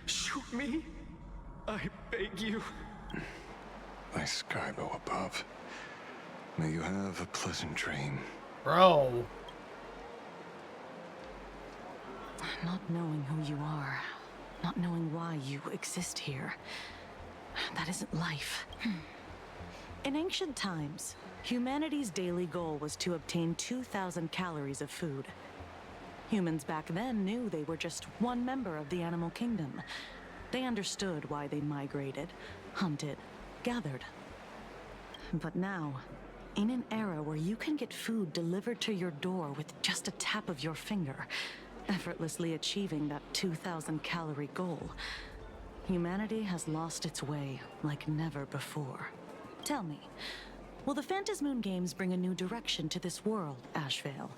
Speaker 12: Shoot me. I beg you.
Speaker 14: My Skybo above. May you have a pleasant dream.
Speaker 1: Bro.
Speaker 5: Not knowing who you are, not knowing why you exist here, that isn't life. In ancient times, humanity's daily goal was to obtain 2,000 calories of food. Humans back then knew they were just one member of the animal kingdom. They understood why they migrated, hunted, gathered. But now, in an era where you can get food delivered to your door with just a tap of your finger, effortlessly achieving that 2,000 calorie goal, humanity has lost its way like never before. Tell me, will the Phantasmoon Games bring a new direction to this world, Ashvale?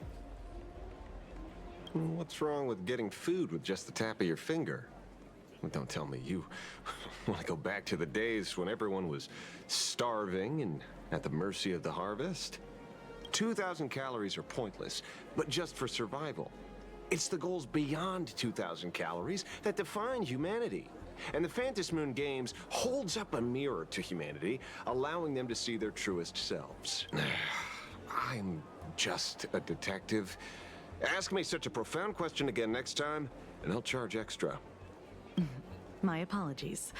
Speaker 14: What's wrong with getting food with just the tap of your finger? Well, don't tell me you want to go back to the days when everyone was starving and at the mercy of the harvest. 2,000 calories are pointless, but just for survival. It's the goals beyond 2,000 calories that define humanity. And the Phantasmoon Games holds up a mirror to humanity, allowing them to see their truest selves. I'm just a detective. Ask me such a profound question again next time, and I'll charge extra.
Speaker 5: My apologies.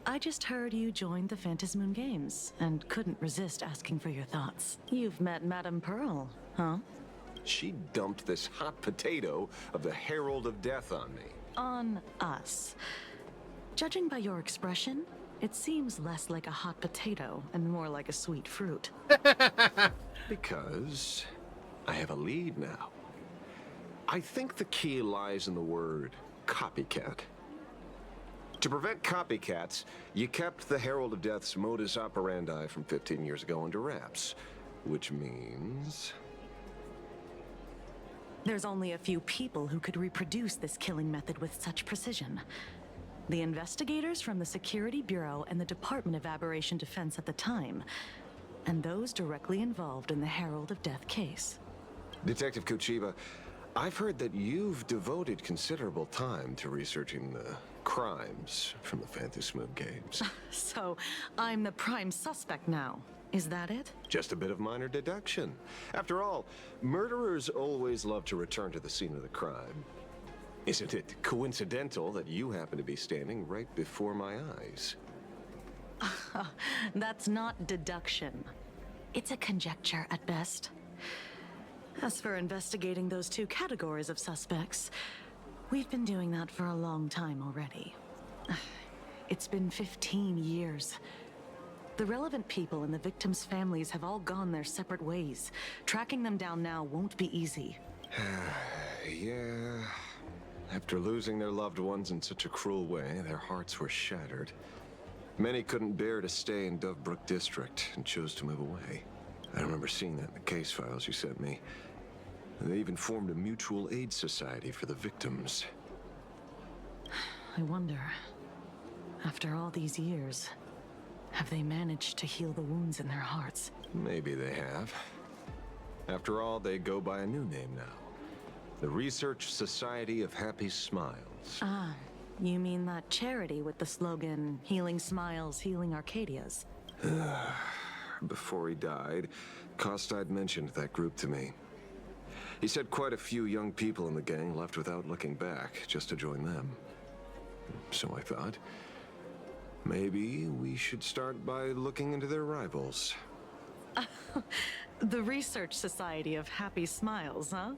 Speaker 5: I just heard you joined the Phantasmoon Games and couldn't resist asking for your thoughts. You've met Madame Pearl, huh?
Speaker 14: She dumped this hot potato of the Herald of Death on me.
Speaker 5: On us. Judging by your expression, it seems less like a hot potato and more like a sweet fruit.
Speaker 14: Because I have a lead now. I think the key lies in the word copycat. To prevent copycats, you kept the Herald of Death's modus operandi from 15 years ago under wraps, which means...
Speaker 5: There's only a few people who could reproduce this killing method with such precision. The investigators from the Security Bureau and the Department of Aberration Defense at the time, and those directly involved in the Herald of Death case.
Speaker 14: Detective Kuchiba, I've heard that you've devoted considerable time to researching the crimes from the Phantasmoon Games.
Speaker 5: So, I'm the prime suspect now. Is that it?
Speaker 14: Just a bit of minor deduction. After all, murderers always love to return to the scene of the crime. Isn't it coincidental that you happen to be standing right before my eyes?
Speaker 5: That's not deduction. It's a conjecture at best. As for investigating those two categories of suspects, we've been doing that for a long time already. It's been 15 years. The relevant people and the victims' families have all gone their separate ways. Tracking them down now won't be easy.
Speaker 14: Yeah. After losing their loved ones in such a cruel way, their hearts were shattered. Many couldn't bear to stay in Dovebrook District and chose to move away. I remember seeing that in the case files you sent me. They even formed a mutual aid society for the victims.
Speaker 5: I wonder, after all these years, have they managed to heal the wounds in their hearts?
Speaker 14: Maybe they have. After all, they go by a new name now. The Research Society of Happy Smiles.
Speaker 5: Ah, you mean that charity with the slogan, Healing Smiles, Healing Arcadias?
Speaker 14: Before he died, Kostide mentioned that group to me. He said quite a few young people in the gang left without looking back, just to join them. So I thought, maybe we should start by looking into their rivals.
Speaker 5: The Research Society of Happy Smiles, huh?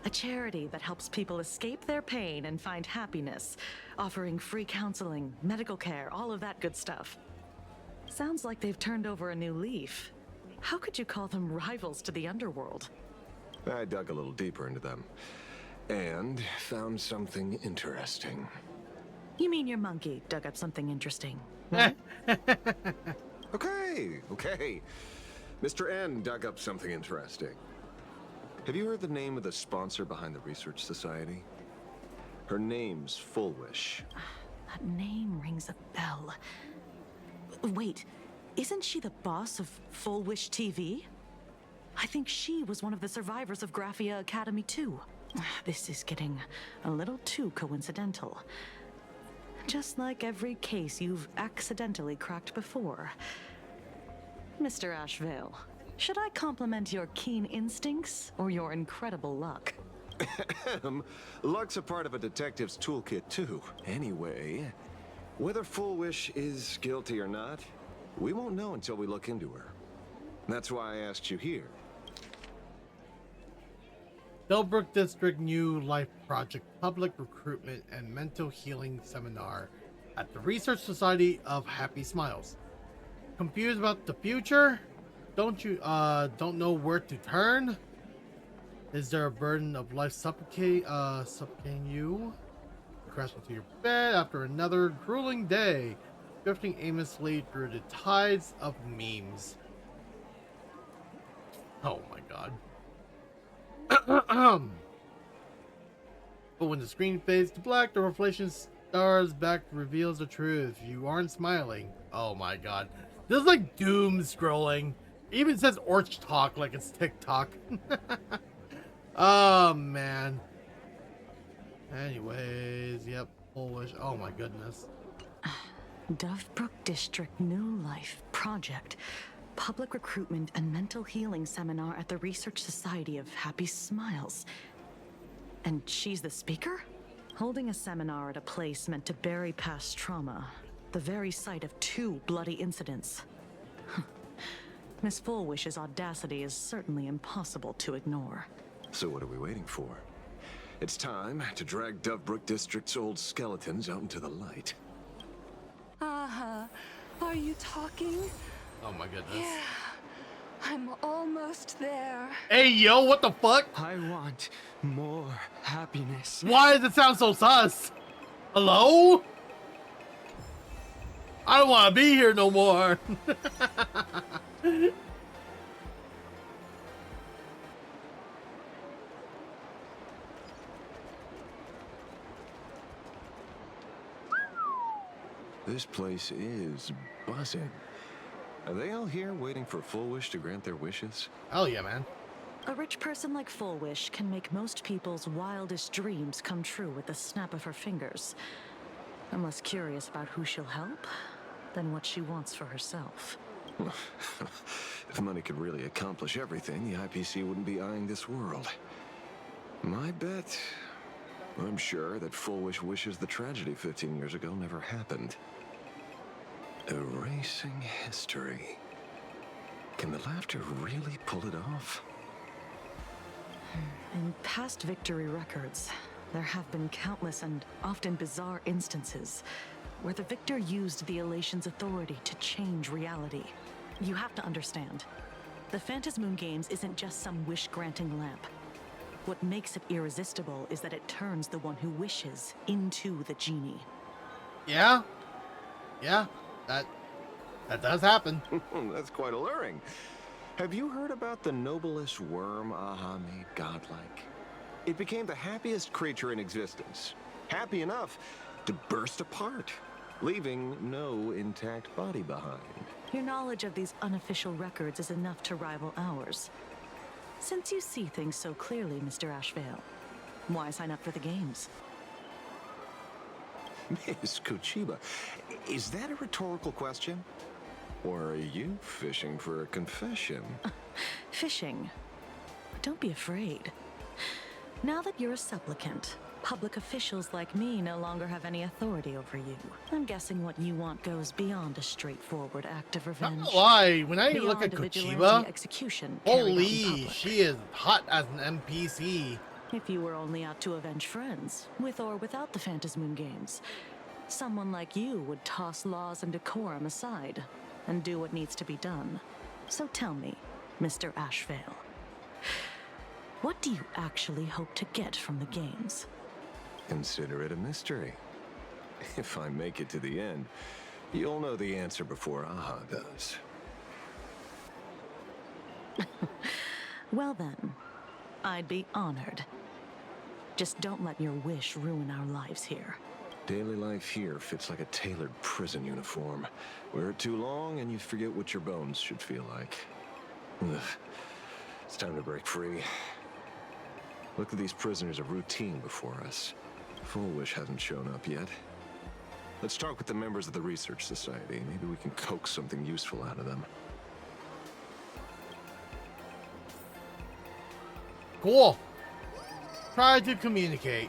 Speaker 5: A charity that helps people escape their pain and find happiness, offering free counseling, medical care, all of that good stuff. Sounds like they've turned over a new leaf. How could you call them rivals to the underworld?
Speaker 14: I dug a little deeper into them, and found something interesting.
Speaker 5: You mean your monkey dug up something interesting, right?
Speaker 14: Okay. Mr. N dug up something interesting. Have you heard the name of the sponsor behind the Research Society? Her name's Fullwish.
Speaker 5: That name rings a bell. Wait, isn't she the boss of Full Wish TV? I think she was one of the survivors of Graphia Academy too. This is getting a little too coincidental. Just like every case you've accidentally cracked before. Mr. Ashvale, should I compliment your keen instincts or your incredible luck?
Speaker 14: Luck's a part of a detective's toolkit too. Anyway, whether Full Wish is guilty or not, we won't know until we look into her. That's why I asked you here.
Speaker 1: Delbrook District New Life Project Public Recruitment and Mental Healing Seminar at the Research Society of Happy Smiles. Confused about the future? Don't know where to turn? Is there a burden of life suffocating you? You crash into your bed after another grueling day, drifting aimlessly through the tides of memes. Oh my god. But when the screen fades to black, the reflection stars back reveals the truth. You aren't smiling. Oh my god. This is like doom scrolling. It even says Orch Talk like it's TikTok. Oh man. Anyways, yep, Full Wish. Oh my goodness.
Speaker 5: Dovebrook District New Life Project. Public Recruitment and Mental Healing Seminar at the Research Society of Happy Smiles. And she's the speaker? Holding a seminar at a place meant to bury past trauma. The very site of 2 bloody incidents. Miss Fullwish's audacity is certainly impossible to ignore.
Speaker 14: So what are we waiting for? It's time to drag Dovebrook District's old skeletons out into the light.
Speaker 8: Are you talking?
Speaker 1: Oh my goodness.
Speaker 8: Yeah, I'm almost there.
Speaker 1: Hey yo, what the fuck?
Speaker 17: I want more happiness.
Speaker 1: Why does it sound so sus? Hello? I don't want to be here no more.
Speaker 14: This place is buzzing. Are they all here waiting for Full Wish to grant their wishes?
Speaker 1: Hell yeah, man.
Speaker 5: A rich person like Full Wish can make most people's wildest dreams come true with the snap of her fingers. I'm less curious about who she'll help than what she wants for herself.
Speaker 14: If money could really accomplish everything, the IPC wouldn't be eyeing this world. My bet, I'm sure that Full Wish wishes the tragedy 15 years ago never happened. Erasing history. Can the laughter really pull it off?
Speaker 5: In past victory records, there have been countless and often bizarre instances where the victor used the elation's authority to change reality. You have to understand, the Phantasmoon Games isn't just some wish-granting lamp. What makes it irresistible is that it turns the one who wishes into the genie.
Speaker 1: Yeah? Yeah, that does happen.
Speaker 14: That's quite alluring. Have you heard about the noblest worm Aha made godlike? It became the happiest creature in existence. Happy enough to burst apart, leaving no intact body behind.
Speaker 5: Your knowledge of these unofficial records is enough to rival ours. Since you see things so clearly, Mr. Ashvale, why sign up for the games?
Speaker 14: Miss Kochiba, is that a rhetorical question? Or are you fishing for a confession?
Speaker 5: Fishing? Don't be afraid. Now that you're a supplicant, public officials like me no longer have any authority over you. I'm guessing what you want goes beyond a straightforward act of revenge.
Speaker 1: Not why, when I
Speaker 5: Beyond
Speaker 1: look at
Speaker 5: a vigilante
Speaker 1: Kochiba,
Speaker 5: execution carried out in
Speaker 1: holy,
Speaker 5: public.
Speaker 1: she is hot as an NPC.
Speaker 5: If you were only out to avenge friends, with or without the Phantasmoon Games, someone like you would toss laws and decorum aside and do what needs to be done. So tell me, Mr. Ashvale, what do you actually hope to get from the games?
Speaker 14: Consider it a mystery. If I make it to the end, you'll know the answer before Aha does.
Speaker 5: Well then, I'd be honored. Just don't let your wish ruin our lives here.
Speaker 14: Daily life here fits like a tailored prison uniform. Wear it too long and you forget what your bones should feel like. Ugh. It's time to break free. Look at these prisoners of routine before us. Full Wish hasn't shown up yet. Let's talk with the members of the Research Society. Maybe we can coax something useful out of them.
Speaker 1: Cool. Try to communicate.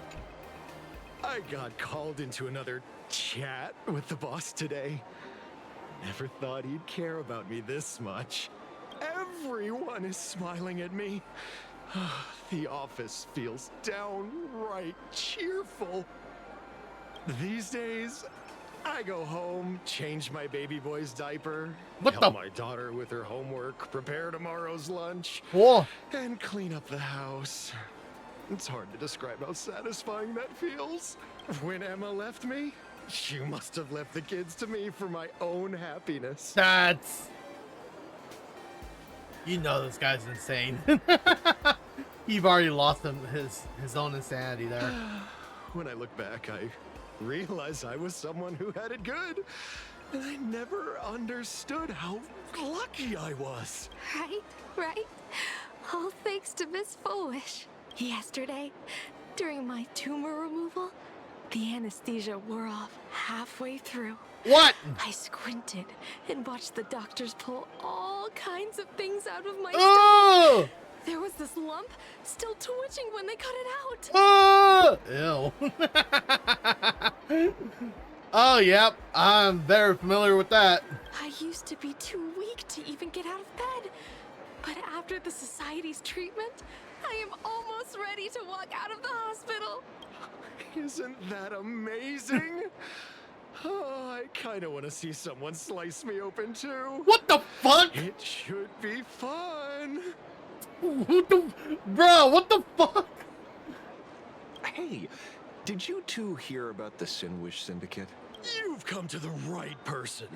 Speaker 6: I got called into another chat with the boss today. Never thought he'd care about me this much. Everyone is smiling at me. The office feels downright cheerful. These days, I go home, change my baby boy's diaper, help my daughter with her homework, prepare tomorrow's lunch, and clean up the house. It's hard to describe how satisfying that feels. When Emma left me, she must have left the kids to me for my own happiness.
Speaker 1: That's... You know this guy's insane. You've already lost him his own insanity there.
Speaker 6: When I look back, I realize I was someone who had it good. And I never understood how lucky I was.
Speaker 19: Right? All thanks to Miss Foolish. Yesterday, during my tumor removal, the anesthesia wore off halfway through.
Speaker 1: What?
Speaker 19: I squinted and watched the doctors pull all kinds of things out of my
Speaker 1: stomach.
Speaker 19: There was this lump still twitching when they cut it out.
Speaker 1: Ew. Oh, yep. I'm very familiar with that.
Speaker 19: I used to be too weak to even get out of bed. But after the Society's treatment, I am almost ready to walk out of the hospital.
Speaker 6: Isn't that amazing? Oh, I kind of want to see someone slice me open too.
Speaker 1: What the fuck?
Speaker 6: It should be fun.
Speaker 1: Bro, what the fuck?
Speaker 14: Hey, did you two hear about the Sinwish Syndicate?
Speaker 6: You've come to the right person.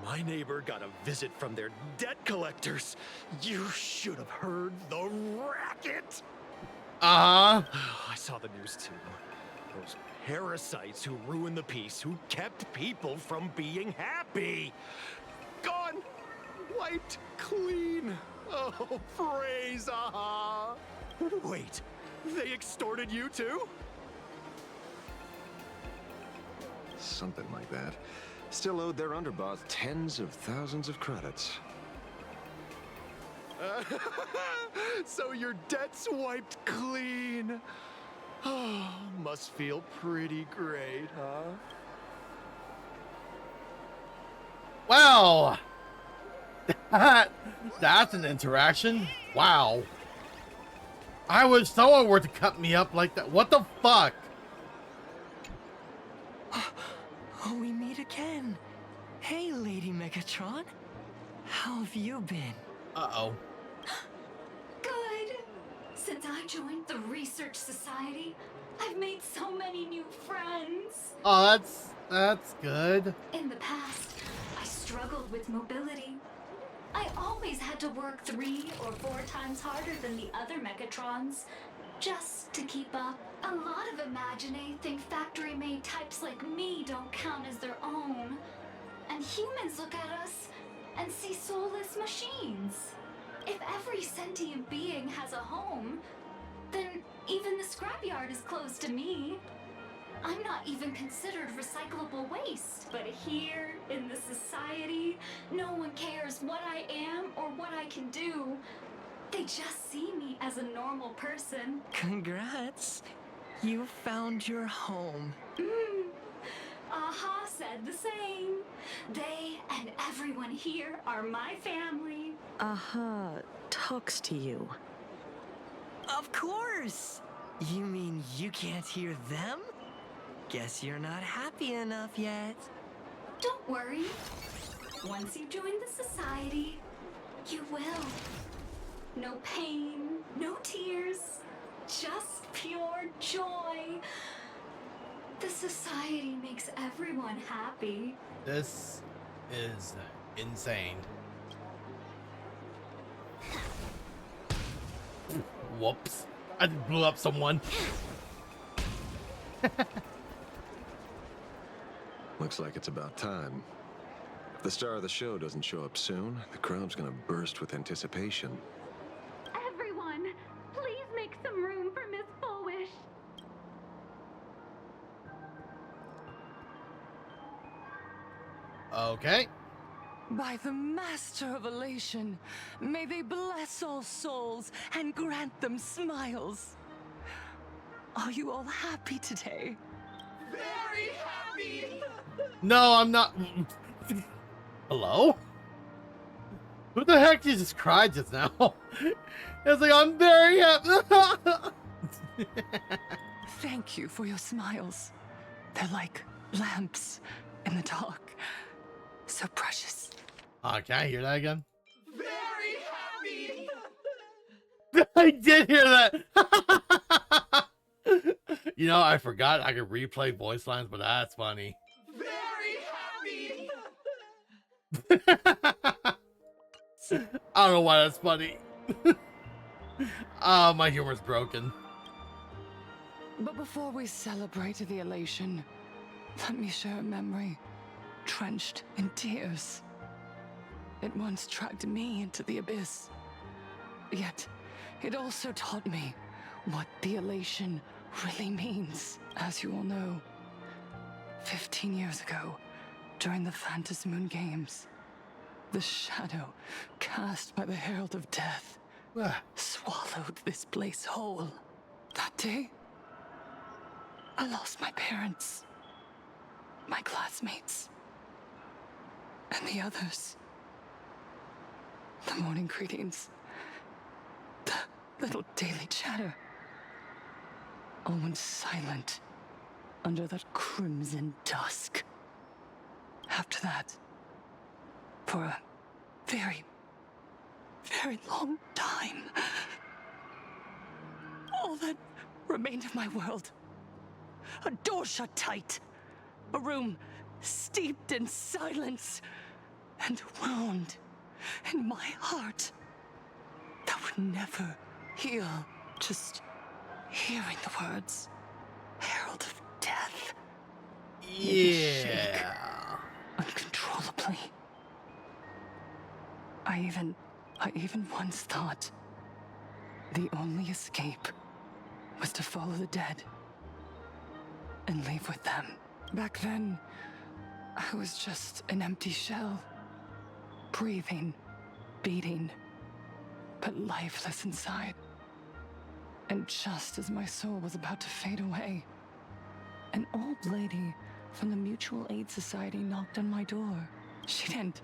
Speaker 6: My neighbor got a visit from their debt collectors. You should have heard the racket.
Speaker 1: I
Speaker 6: saw the news too. Those parasites who ruined the peace, who kept people from being happy. Gone. Wiped clean. Oh, praise aha. Wait, they extorted you too?
Speaker 14: Something like that. Still owed their underboss tens of thousands of credits.
Speaker 6: So your debt's wiped clean. Oh, must feel pretty great, huh?
Speaker 1: Well, that's an interaction. Wow. I wish someone were to cut me up like that. What the fuck?
Speaker 17: Oh, we meet again. Hey, Lady Megatron. How have you been?
Speaker 1: Uh-oh.
Speaker 20: Good. Since I joined the Research Society, I've made so many new friends.
Speaker 1: Oh, that's good.
Speaker 20: In the past, I struggled with mobility. I always had to work 3 or 4 times harder than the other Mechatrons, just to keep up. A lot of Imaginae think factory-made types like me don't count as their own. And humans look at us and see soulless machines. If every sentient being has a home, then even the scrapyard is closed to me. I'm not even considered recyclable waste. But here, in the society, no one cares what I am or what I can do. They just see me as a normal person.
Speaker 17: Congrats. You found your home.
Speaker 20: Aha said the same. They and everyone here are my family.
Speaker 17: Aha talks to you. Of course! You mean you can't hear them? Guess you're not happy enough yet.
Speaker 20: Don't worry. Once you join the society, you will. No pain, no tears, just pure joy. The society makes everyone happy.
Speaker 1: This is insane. Whoops. I just blew up someone.
Speaker 14: Looks like it's about time. If the star of the show doesn't show up soon, the crowd's gonna burst with anticipation.
Speaker 1: Okay.
Speaker 8: By the Master of Elation, may they bless all souls and grant them smiles. Are you all happy today?
Speaker 12: Very happy!
Speaker 1: No, I'm not. Hello? Who the heck just cried just now? It's like, I'm very happy.
Speaker 8: Thank you for your smiles. They're like lamps in the dark. So precious.
Speaker 1: Can I hear that again?
Speaker 12: Very happy!
Speaker 1: I did hear that. You know, I forgot I could replay voice lines, but that's funny.
Speaker 12: Very happy!
Speaker 1: I don't know why that's funny. My humor's broken.
Speaker 8: But before we celebrate the elation, let me share a memory drenched in tears. It once dragged me into the abyss. Yet, it also taught me what the elation really means. As you all know, 15 years ago, during the Phantasmoon Games, the shadow cast by the Herald of Death swallowed this place whole. That day, I lost my parents, my classmates, and the others. The morning greetings, the little daily chatter, all went silent under that crimson dusk. After that, for a very, very long time, all that remained of my world, a door shut tight, a room steeped in silence, and a wound in my heart that would never heal. Just hearing the words, Herald of Death, made me shake uncontrollably. I even once thought the only escape was to follow the dead and leave with them. Back then, I was just an empty shell, breathing, beating, but lifeless inside. And just as my soul was about to fade away, an old lady from the Mutual Aid Society knocked on my door. She didn't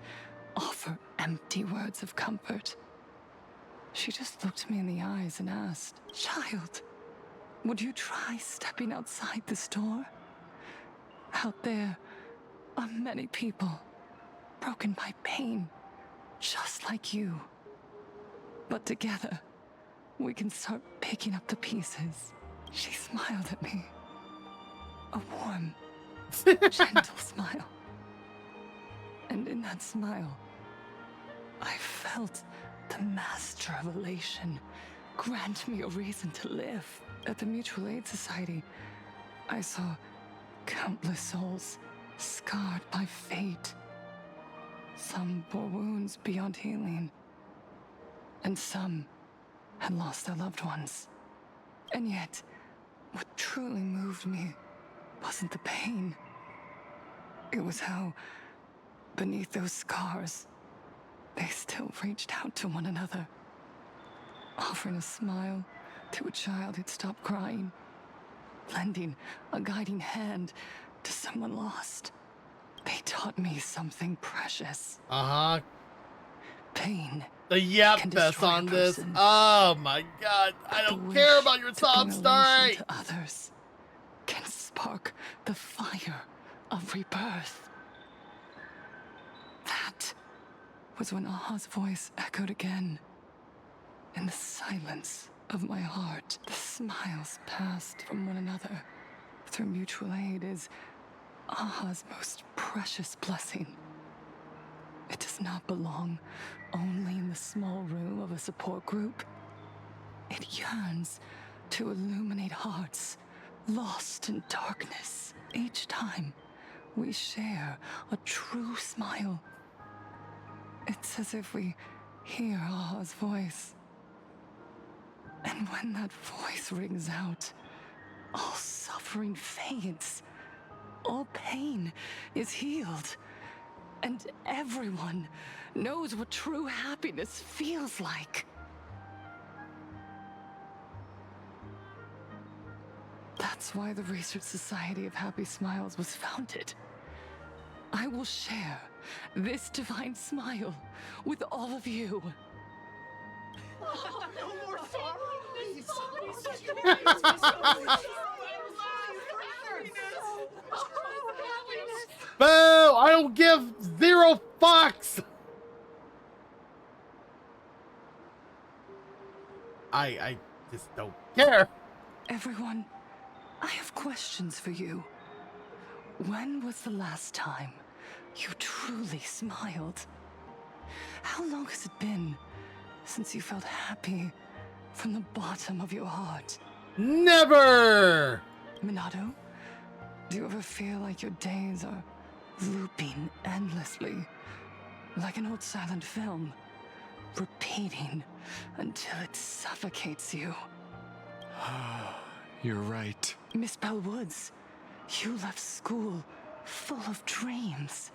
Speaker 8: offer empty words of comfort. She just looked me in the eyes and asked, "Child, would you try stepping outside this door? Out there are many people broken by pain, just like you. But together, we can start picking up the pieces." She smiled at me. A warm, gentle smile. And in that smile, I felt the Master of Elation grant me a reason to live. At the Mutual Aid Society, I saw countless souls scarred by fate. Some bore wounds beyond healing, and some had lost their loved ones. And yet, what truly moved me wasn't the pain. It was how, beneath those scars, they still reached out to one another, offering a smile to a child who'd stopped crying, lending a guiding hand to someone lost. They taught me something precious. Pain.
Speaker 1: The yap fest on this. Oh my god. I don't care about your sob story.
Speaker 8: To others can spark the fire of rebirth. That was when Aha's voice echoed again. In the silence of my heart, the smiles passed from one another. Through mutual aid is Aha's most precious blessing. It does not belong only in the small room of a support group. It yearns to illuminate hearts lost in darkness. Each time we share a true smile, it's as if we hear Aha's voice. And when that voice rings out, all suffering fades, all pain is healed, And everyone knows what true happiness feels like. That's why the Research Society of Happy Smiles was founded. I will share this divine smile with all of you.
Speaker 12: No more
Speaker 1: Boo! I don't give 0 fucks! I just don't care.
Speaker 8: Everyone, I have questions for you. When was the last time you truly smiled? How long has it been since you felt happy from the bottom of your heart?
Speaker 1: Never!
Speaker 8: Minato, do you ever feel like your days are looping endlessly? Like an old silent film, repeating until it suffocates you?
Speaker 6: You're right.
Speaker 8: Miss Bellwoods, you left school full of dreams,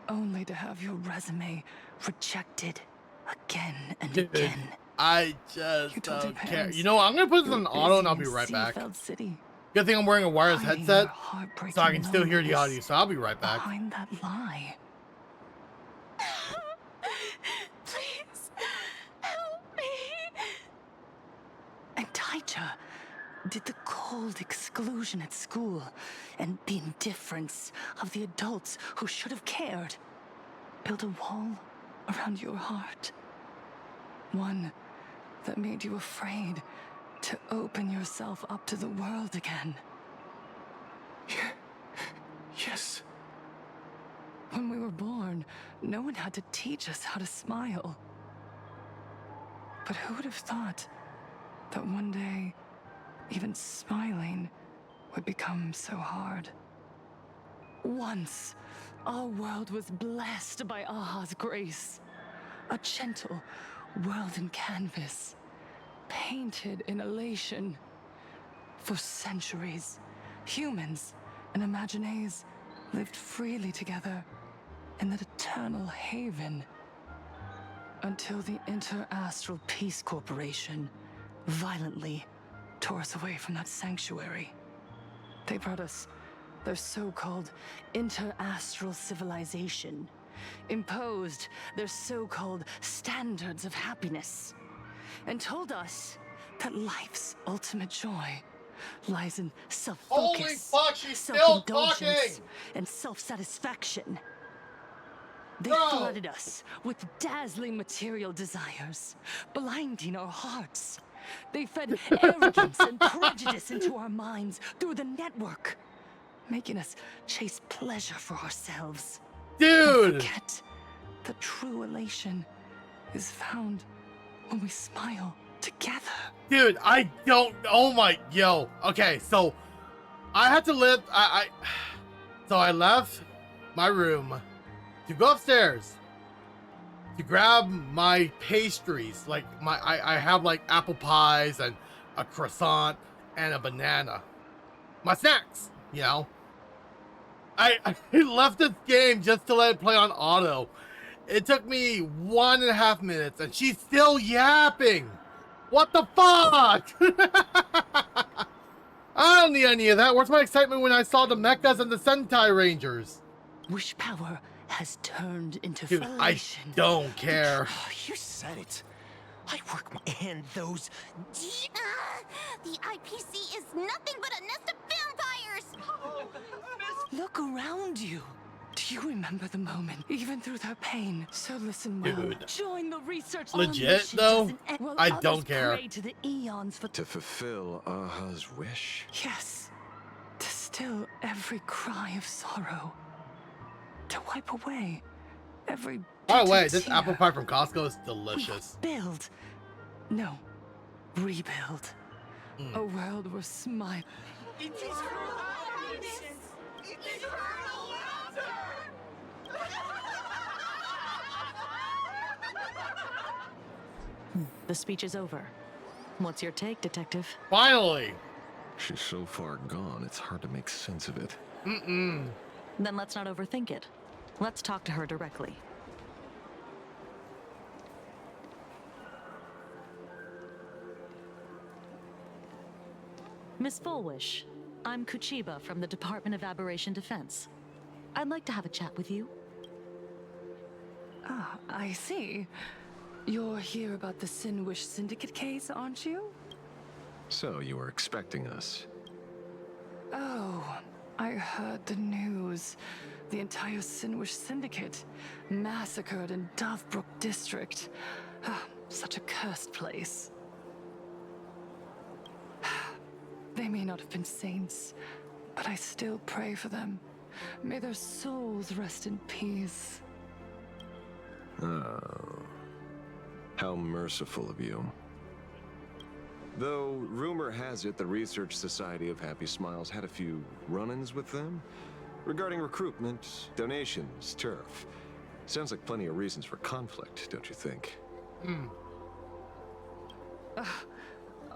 Speaker 8: only to have your resume rejected again and again.
Speaker 1: I just don't care. You know what? I'm gonna put this on auto and I'll be right back.
Speaker 8: City,
Speaker 1: Good thing I'm wearing a wireless headset,
Speaker 8: heartbreaking
Speaker 1: so I can still hear the
Speaker 8: loneliness
Speaker 1: audio, so I'll be right back.
Speaker 8: behind that lie.
Speaker 19: Please, help me.
Speaker 8: And Taija, did the cold exclusion at school and the indifference of the adults who should have cared build a wall around your heart? One that made you afraid to open yourself up to the world again.
Speaker 6: Yes.
Speaker 8: When we were born, no one had to teach us how to smile. But who would have thought that one day, even smiling would become so hard? Once, our world was blessed by Aha's grace. A gentle world in canvas, painted in elation. For centuries, humans and Imaginaes lived freely together in that eternal haven. Until the Inter-Astral Peace Corporation violently tore us away from that sanctuary. They brought us their so-called inter-astral civilization, imposed their so-called standards of happiness, and told us that life's ultimate joy lies in self-focus, self-indulgence, and self-satisfaction. They flooded us with dazzling material desires, blinding our hearts. They fed arrogance and prejudice into our minds through the network, making us chase pleasure for ourselves.
Speaker 1: Dude!
Speaker 8: And forget that true elation is found when we smile together.
Speaker 1: Dude, I don't. Oh my. Yo. Okay, so I had to live. So I left my room to go upstairs to grab my pastries. Like I have like apple pies and a croissant and a banana. My snacks, you know. I left this game just to let it play on auto. It took me 1.5 minutes and she's still yapping. What the fuck? I don't need any of that. Where's my excitement when I saw the mechas and the Sentai Rangers?
Speaker 8: Wish power has turned into
Speaker 1: Dude, I don't care.
Speaker 11: You said it. I work my and those.
Speaker 10: The IPC is nothing but a nest of vampires!
Speaker 8: Look around you. Do you remember the moment, even through their pain? So listen well.
Speaker 1: Dude.
Speaker 8: Join the research.
Speaker 1: Legit though, I don't care.
Speaker 8: To the eons for
Speaker 14: to fulfill Aha's wish.
Speaker 8: Yes, to still every cry of sorrow, to wipe away every.
Speaker 1: By the way, this
Speaker 8: tear.
Speaker 1: apple pie from Costco is delicious.
Speaker 8: Build, no, rebuild. A world where smile.
Speaker 12: It's eternal happiness! Eternal laughter!
Speaker 5: The speech is over. What's your take, Detective?
Speaker 1: Finally!
Speaker 14: She's so far gone, it's hard to make sense of it.
Speaker 5: Then let's not overthink it. Let's talk to her directly. Miss Fullwish, I'm Kuchiba from the Department of Aberration Defense. I'd like to have a chat with you.
Speaker 8: Ah, I see. You're here about the Sinwish Syndicate case, aren't you?
Speaker 14: So you were expecting us.
Speaker 8: Oh, I heard the news. The entire Sinwish Syndicate massacred in Dovebrook District. Ah, such a cursed place. They may not have been saints, but I still pray for them. May their souls rest in peace.
Speaker 14: Oh. How merciful of you. Though, rumor has it the Research Society of Happy Smiles had a few run-ins with them regarding recruitment, donations, turf. Sounds like plenty of reasons for conflict, don't you think?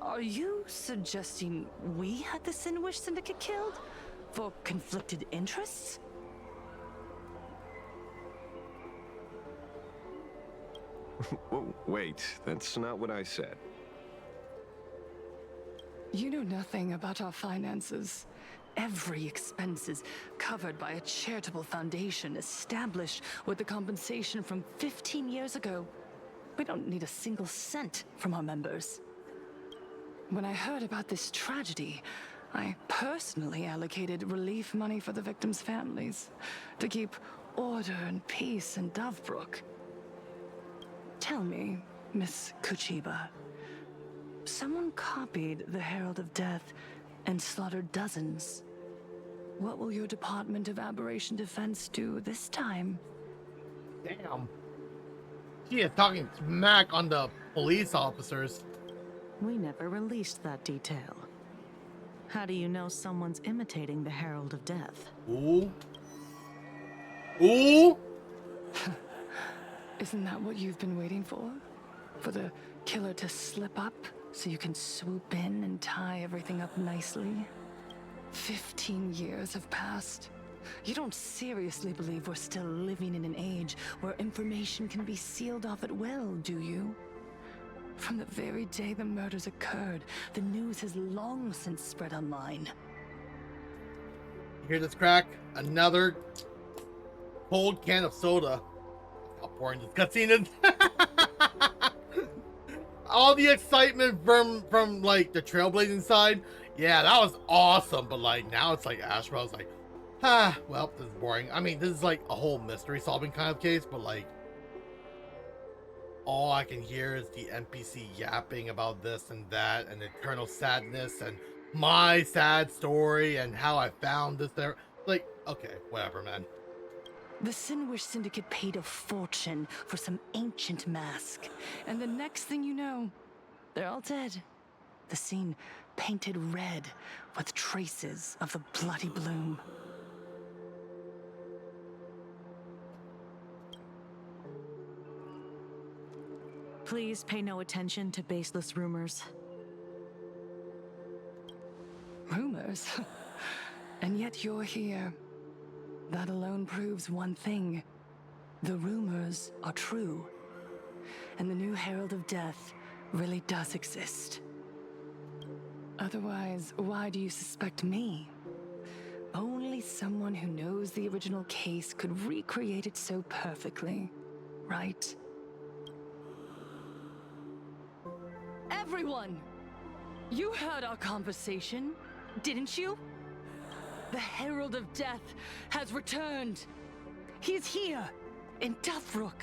Speaker 8: Are you suggesting we had the Sinwish Syndicate killed? For conflicted interests?
Speaker 14: Whoa, wait, that's not what I said.
Speaker 8: You know nothing about our finances. Every expense is covered by a charitable foundation established with the compensation from 15 years ago. We don't need a single cent from our members. When I heard about this tragedy, I personally allocated relief money for the victims' families to keep order and peace in Dovebrook. Tell me, Miss Kuchiba, someone copied the Herald of Death and slaughtered dozens. What will your Department of Aberration Defense do this time?
Speaker 1: Damn. She is talking smack on the police officers.
Speaker 5: We never released that detail. How do you know someone's imitating the Herald of Death?
Speaker 1: Ooh. Ooh!
Speaker 8: Isn't that what you've been waiting for? For the killer to slip up so you can swoop in and tie everything up nicely? 15 years have passed. You don't seriously believe we're still living in an age where information can be sealed off at will, do you? From the very day the murders occurred, the news has long since spread online.
Speaker 1: You hear this crack? Another cold can of soda. I'll pour in this cutscene in. All the excitement from like the trailblazing side, yeah, that was awesome. But like now it's like Ashbro's like, well, this is boring. I mean, this is like a whole mystery solving kind of case, but like all I can hear is the NPC yapping about this and that and eternal sadness and my sad story and how I found this there. Like, okay, whatever, man.
Speaker 8: The Sinwish Syndicate paid a fortune for some ancient mask, and the next thing you know, they're all dead. The scene painted red with traces of the bloody bloom.
Speaker 5: Please pay no attention to baseless rumors.
Speaker 8: Rumors? And yet you're here. That alone proves one thing. The rumors are true. And the new Herald of Death really does exist. Otherwise, why do you suspect me? Only someone who knows the original case could recreate it so perfectly, right? Everyone! You heard our conversation, didn't you? The Herald of Death has returned. He's here, in Dovebrook.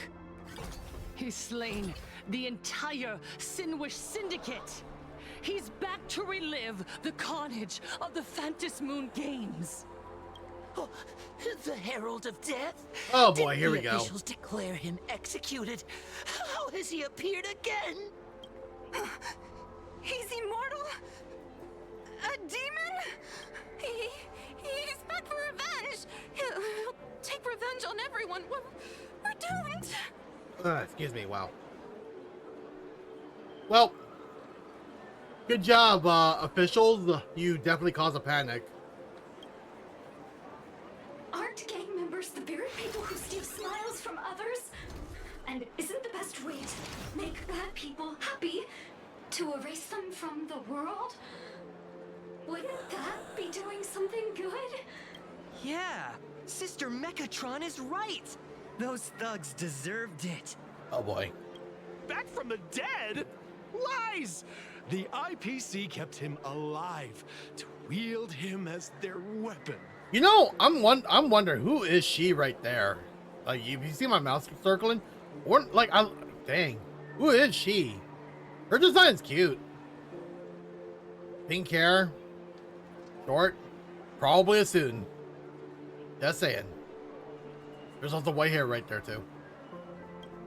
Speaker 8: He's slain the entire Sinwish Syndicate. He's back to relive the carnage of the Phantom Moon Games.
Speaker 11: Oh, the Herald of Death?
Speaker 1: Oh boy, here we
Speaker 11: Didn't
Speaker 1: go.
Speaker 11: the officials declare him executed? How has he appeared again?
Speaker 19: He's immortal? A demon? He's back for revenge! He'll take revenge on everyone. We're doomed!
Speaker 1: Excuse me, wow. Well, good job, officials. You definitely caused a panic.
Speaker 20: Aren't gang members numbers the very people who steal smiles from others? And isn't the best way to make bad people happy to erase them from the world? Wouldn't that be doing something good?
Speaker 17: Yeah, Sister Mechatron is right. Those thugs deserved it.
Speaker 1: Oh boy.
Speaker 6: Back from the dead? Lies! The IPC kept him alive to wield him as their weapon.
Speaker 1: You know, I'm wondering who is she right there? Like, if you see my mouse circling, or like, dang, who is she? Her design's cute. Pink hair, short, probably a student. Just saying. There's also white hair right there too.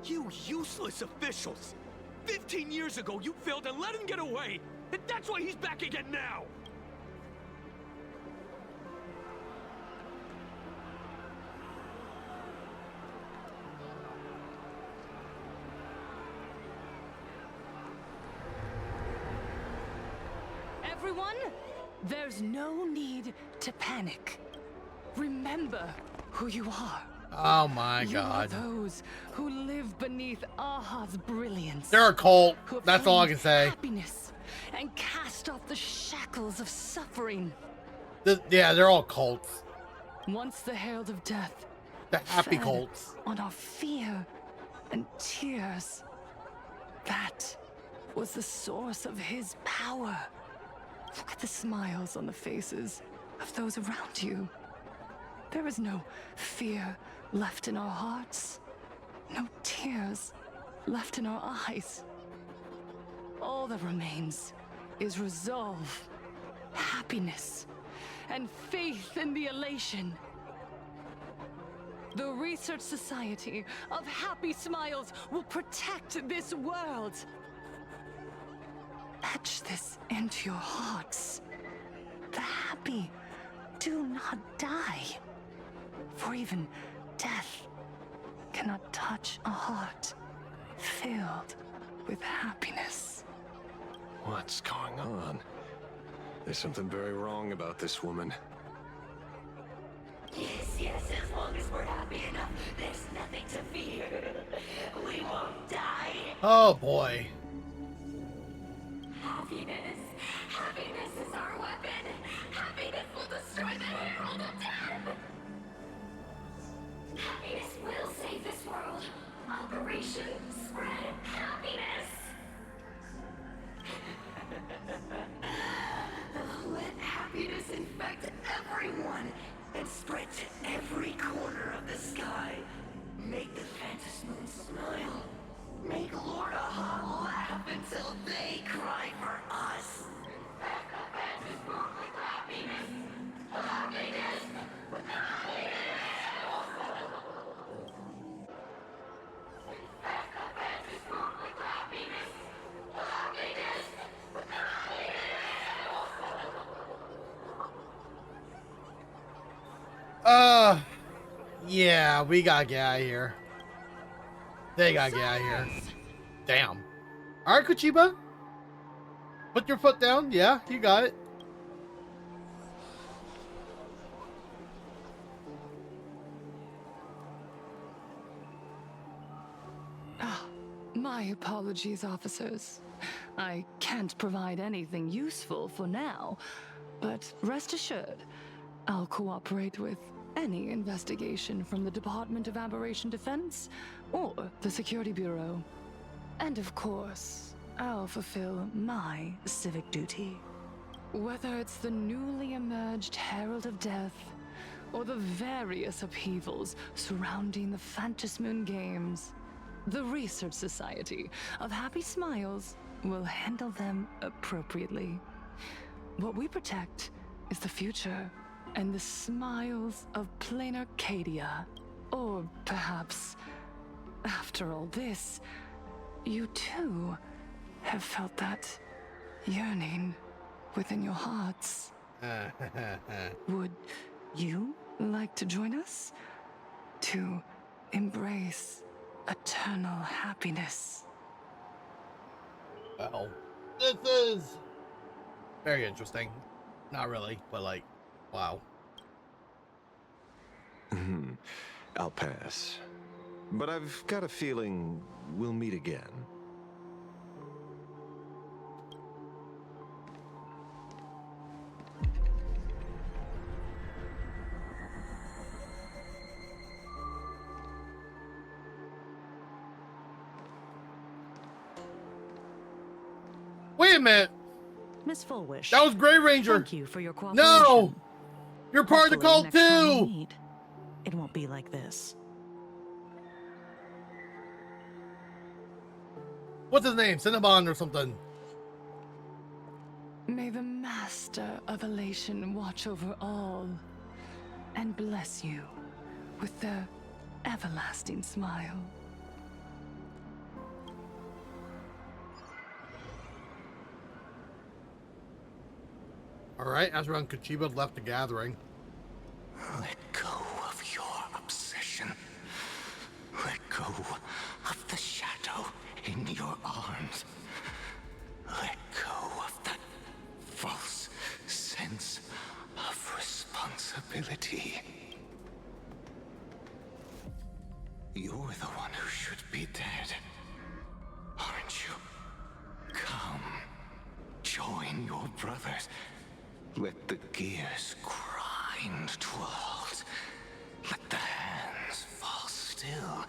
Speaker 12: You useless officials! 15 years ago, you failed and let him get away! And that's why he's back again now!
Speaker 8: Everyone, there's no need to panic. Remember who you are.
Speaker 1: Oh my God.
Speaker 8: You are those who live beneath Aha's brilliance.
Speaker 1: They're a cult. That's all I can say.
Speaker 8: Happiness and cast off the shackles of suffering.
Speaker 1: Yeah, they're all cults.
Speaker 8: Once the herald of death.
Speaker 1: The happy
Speaker 8: fed
Speaker 1: cults.
Speaker 8: On our fear and tears. That was the source of his power. Look at the smiles on the faces of those around you. There is no fear left in our hearts. No tears left in our eyes. All that remains is resolve, happiness, and faith in the elation. The Research Society of Happy Smiles will protect this world. Etch this into your hearts. The happy do not die. For even death cannot touch a heart filled with happiness.
Speaker 14: What's going on? There's something very wrong about this woman.
Speaker 11: Yes, as long as we're happy enough, there's nothing to fear. We won't die.
Speaker 1: Oh boy.
Speaker 11: Happiness is our weapon. Happiness will destroy the herald of death. Happiness will save this world. Operation Spread Happiness. Let happiness infect everyone and spread to every corner of the sky. Make the Phantom Moon smile. Make Lord Aha laugh until they cry for us. Phantom Moon with happiness. Happiness with happiness.
Speaker 1: Yeah, we gotta get out of here. They gotta get out of here. Damn. Alright, Kuchiba. Put your foot down. Yeah, you got it.
Speaker 8: My apologies, officers. I can't provide anything useful for now, but rest assured, I'll cooperate with any investigation from the Department of Aberration Defense or the Security Bureau. And of course, I'll fulfill my civic duty. Whether it's the newly emerged Herald of Death or the various upheavals surrounding the Phantasmoon Games, the Research Society of Happy Smiles will handle them appropriately. What we protect is the future and the smiles of plain Arcadia. Or perhaps, after all this, you too have felt that yearning within your hearts. Would you like to join us to embrace eternal happiness?
Speaker 1: Well, this is very interesting. Not really, but like, wow.
Speaker 14: I'll pass. But I've got a feeling we'll meet again.
Speaker 1: Wait a minute.
Speaker 5: Miss Fullwish.
Speaker 1: That was Grey Ranger.
Speaker 5: Thank you for your cooperation.
Speaker 1: No! You're part of the
Speaker 5: Hopefully,
Speaker 1: cult
Speaker 5: next time we
Speaker 1: too!
Speaker 5: meet, it won't be like this.
Speaker 1: What's his name? Cinnabon or something.
Speaker 8: May the Master of Elation watch over all and bless you with their everlasting smile.
Speaker 1: Alright, Azra and Kuchiba left the gathering.
Speaker 11: Let go of your obsession. Let go of the shadow in your arms. Let go of that false sense of responsibility. You're the one who should be dead, aren't you? Come, join your brothers. Let the gears grind to a halt. Let the hands fall still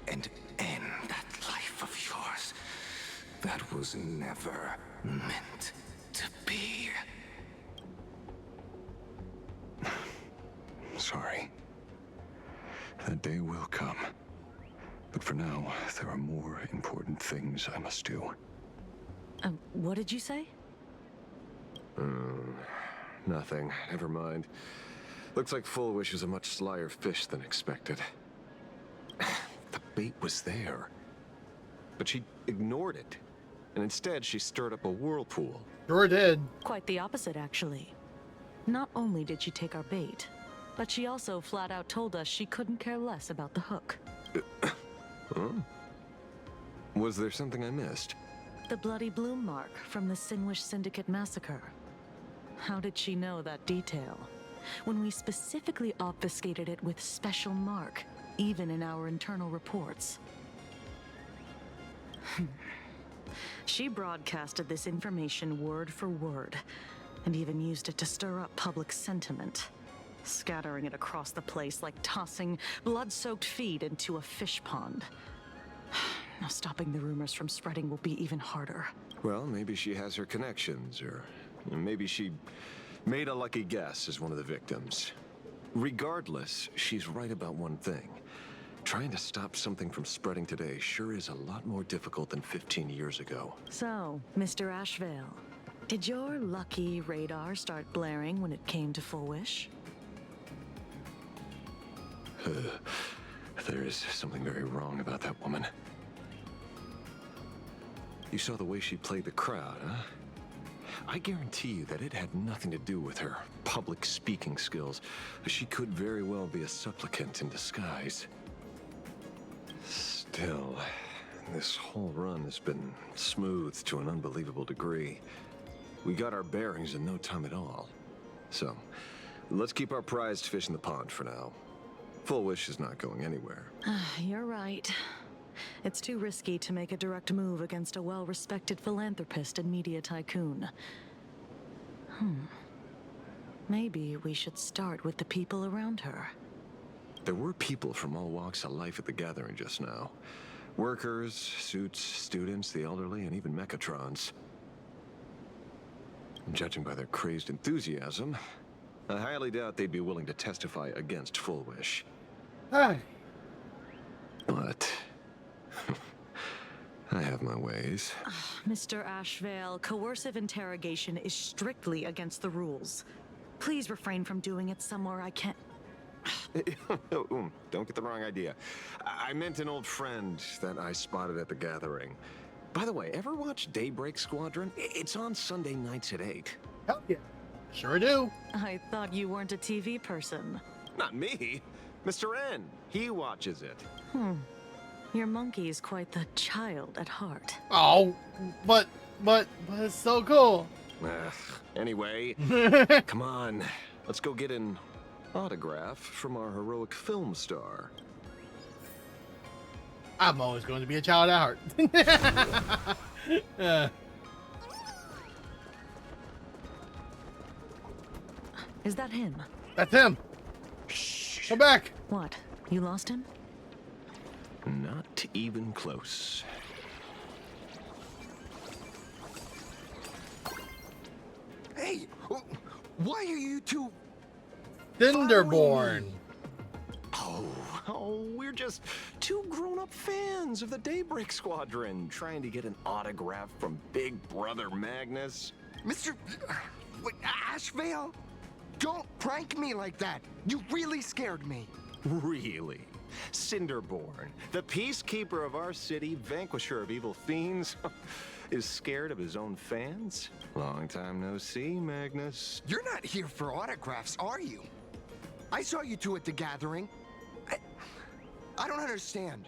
Speaker 11: and end that life of yours that was never meant to be.
Speaker 14: Sorry. That day will come. But for now, there are more important things I must do.
Speaker 5: What did you say?
Speaker 14: Nothing. Never mind. Looks like Fullwish is a much slyer fish than expected. The bait was there. But she ignored it. And instead, she stirred up a whirlpool.
Speaker 1: Sure did.
Speaker 5: Quite the opposite, actually. Not only did she take our bait, but she also flat out told us she couldn't care less about the hook.
Speaker 14: Huh? Was there something I missed?
Speaker 5: The bloody bloom mark from the Sinwish Syndicate massacre. How did she know that detail? When we specifically obfuscated it with special mark, even in our internal reports. She broadcasted this information word for word, and even used it to stir up public sentiment, scattering it across the place like tossing blood-soaked feed into a fish pond. Now stopping the rumors from spreading will be even harder.
Speaker 14: Well, maybe she has her connections, or maybe she made a lucky guess as one of the victims. Regardless, she's right about one thing. Trying to stop something from spreading today sure is a lot more difficult than 15 years ago.
Speaker 5: So, Mr. Ashvale, did your lucky radar start blaring when it came to Fullwish?
Speaker 14: There is something very wrong about that woman. You saw the way she played the crowd, huh? I guarantee you that it had nothing to do with her public speaking skills. She could very well be a supplicant in disguise. Still, this whole run has been smooth to an unbelievable degree. We got our bearings in no time at all. So, let's keep our prized fish in the pond for now. Fullwish is not going anywhere.
Speaker 5: You're right. It's too risky to make a direct move against a well-respected philanthropist and media tycoon. Maybe we should start with the people around her.
Speaker 14: There were people from all walks of life at the gathering just now. Workers, suits, students, the elderly, and even mechatrons. Judging by their crazed enthusiasm, I highly doubt they'd be willing to testify against Fullwish.
Speaker 1: Hi.
Speaker 14: But I have my ways.
Speaker 5: Mr. Ashvale, coercive interrogation is strictly against the rules. Please refrain from doing it somewhere I can't...
Speaker 14: Don't get the wrong idea. I meant an old friend that I spotted at the gathering. By the way, ever watch Daybreak Squadron? It's on Sunday nights at 8.
Speaker 1: Hell yeah. Sure do.
Speaker 5: I thought you weren't a TV person.
Speaker 14: Not me. Mr. N. He watches it.
Speaker 5: Your monkey is quite the child at heart.
Speaker 1: Oh, but it's so cool.
Speaker 14: Anyway, come on. Let's go get in autograph from our heroic film star.
Speaker 1: I'm always going to be a child at heart.
Speaker 5: Is that him?
Speaker 1: That's him. Come back.
Speaker 5: What? You lost him?
Speaker 14: Not even close.
Speaker 18: Hey, why are you two
Speaker 1: Cinderborn?
Speaker 14: Oh, we're just two grown-up fans of the Daybreak Squadron trying to get an autograph from Big Brother Magnus.
Speaker 18: Mr. Ashvale? Don't prank me like that. You really scared me.
Speaker 14: Really? Cinderborn, the peacekeeper of our city, vanquisher of evil fiends, is scared of his own fans? Long time no see, Magnus.
Speaker 18: You're not here for autographs, are you? I saw you two at the gathering. I don't understand.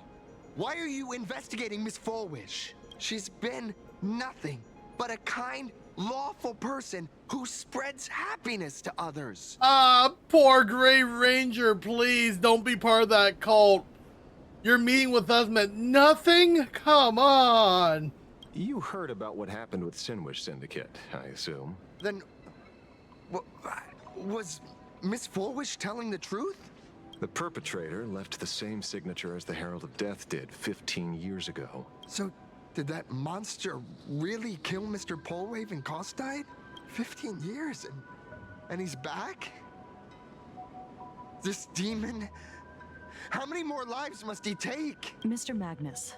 Speaker 18: Why are you investigating Miss Fullwish? She's been nothing but a kind, lawful person who spreads happiness to others.
Speaker 1: Poor Grey Ranger, please don't be part of that cult. Your meeting with us meant nothing? Come on.
Speaker 14: You heard about what happened with Sinwish Syndicate, I assume.
Speaker 18: Then, was Miss Fullwish telling the truth?
Speaker 14: The perpetrator left the same signature as the Herald of Death did 15 years ago.
Speaker 18: So, did that monster really kill Mr. Polwave and Costide? 15 years and he's back? This demon? How many more lives must he take?
Speaker 5: Mr. Magnus,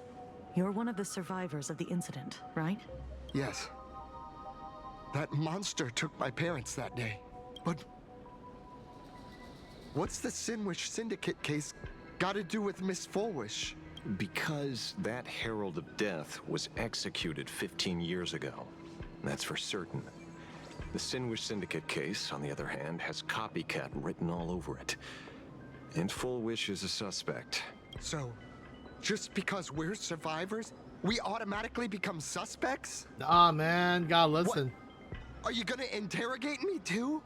Speaker 5: you're one of the survivors of the incident, right?
Speaker 18: Yes. That monster took my parents that day. But what's the Sinwish Syndicate case got to do with Miss Fullwish?
Speaker 14: Because that Herald of Death was executed 15 years ago. That's for certain. The Sinwish Syndicate case, on the other hand, has copycat written all over it. And Fullwish is a suspect.
Speaker 18: So, just because we're survivors, we automatically become suspects?
Speaker 1: Nah, man, gotta listen.
Speaker 18: What? Are you gonna interrogate me too?